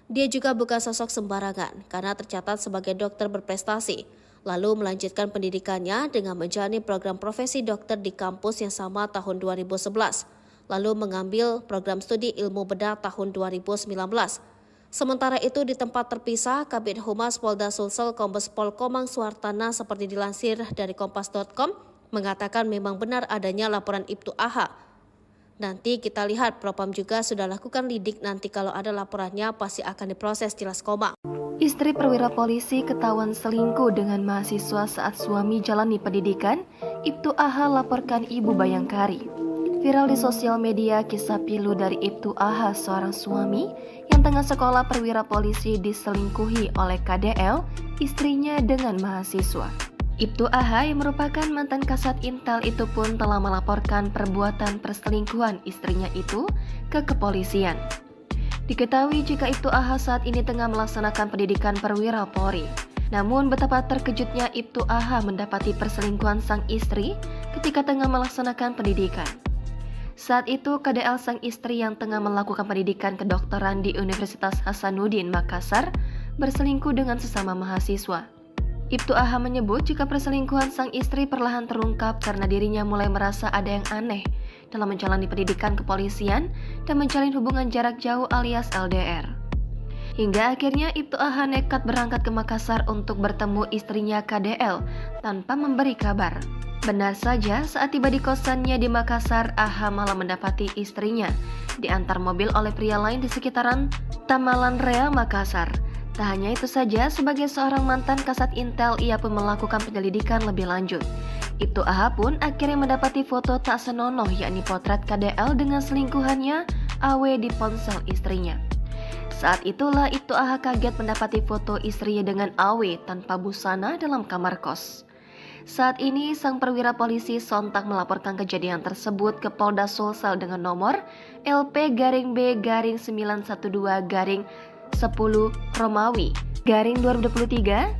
Dia juga bukan sosok sembarangan karena tercatat sebagai dokter berprestasi, lalu melanjutkan pendidikannya dengan menjalani program profesi dokter di kampus yang sama tahun 2011. Lalu mengambil program studi ilmu bedah tahun 2019. Sementara itu di tempat terpisah, Kabid Humas Polda Sulsel Kombes Pol Komang Suhartana seperti dilansir dari kompas.com mengatakan memang benar adanya laporan Ibtu AH. Nanti kita lihat, Propam juga sudah lakukan lidik, nanti kalau ada laporannya pasti akan diproses, jelas Komang. Istri perwira polisi ketahuan selingkuh dengan mahasiswa saat suami jalani pendidikan. Ibtu AH laporkan Ibu Bayangkari. Viral di sosial media kisah pilu dari Ibtu AH, seorang suami yang tengah sekolah perwira polisi diselingkuhi oleh KDL, istrinya dengan mahasiswa. Ibtu AH yang merupakan mantan Kasat Intel itu pun telah melaporkan perbuatan perselingkuhan istrinya itu ke kepolisian. Diketahui jika Ibtu AH saat ini tengah melaksanakan pendidikan perwira Polri. Namun betapa terkejutnya Ibtu AH mendapati perselingkuhan sang istri ketika tengah melaksanakan pendidikan. Saat itu KDL sang istri yang tengah melakukan pendidikan kedokteran di Universitas Hasanuddin Makassar berselingkuh dengan sesama mahasiswa. Ibtu AH menyebut jika perselingkuhan sang istri perlahan terungkap karena dirinya mulai merasa ada yang aneh dalam menjalani pendidikan kepolisian dan menjalin hubungan jarak jauh alias LDR. Hingga akhirnya Ibtu AH nekat berangkat ke Makassar untuk bertemu istrinya KDL tanpa memberi kabar. Benar saja, saat tiba di kosannya di Makassar, AH malah mendapati istrinya diantar mobil oleh pria lain di sekitaran Tamalan Rea, Makassar. Tak hanya itu saja, sebagai seorang mantan Kasat Intel, ia pun melakukan penyelidikan lebih lanjut. Ibtu AH pun akhirnya mendapati foto tak senonoh, yakni potret KDL dengan selingkuhannya AW di ponsel istrinya. Saat itulah Ibtu AH kaget mendapati foto istrinya dengan AW tanpa busana dalam kamar kos. Saat ini sang perwira polisi sontak melaporkan kejadian tersebut ke Polda Sulsel dengan nomor LP-B-912-10 Romawi _2023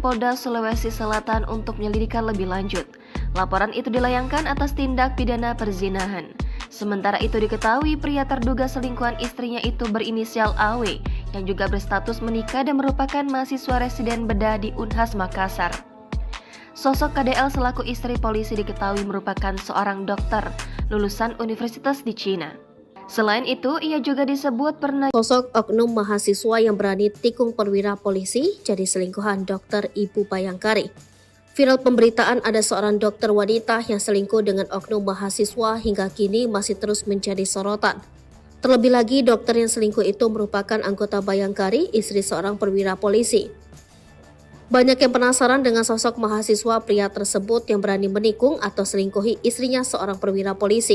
Polda Sulawesi Selatan untuk penyelidikan lebih lanjut. Laporan itu dilayangkan atas tindak pidana perzinahan. Sementara itu diketahui pria terduga selingkuhan istrinya itu berinisial AW yang juga berstatus menikah dan merupakan mahasiswa residen bedah di Unhas Makassar. Sosok KDL selaku istri polisi diketahui merupakan seorang dokter lulusan universitas di Cina. Selain itu, ia juga disebut pernah sosok oknum mahasiswa yang berani tikung perwira polisi jadi selingkuhan Dokter Ibu Bayangkari. Viral pemberitaan ada seorang dokter wanita yang selingkuh dengan oknum mahasiswa hingga kini masih terus menjadi sorotan. Terlebih lagi, dokter yang selingkuh itu merupakan anggota Bayangkari, istri seorang perwira polisi. Banyak yang penasaran dengan sosok mahasiswa pria tersebut yang berani menikung atau selingkuhi istrinya seorang perwira polisi.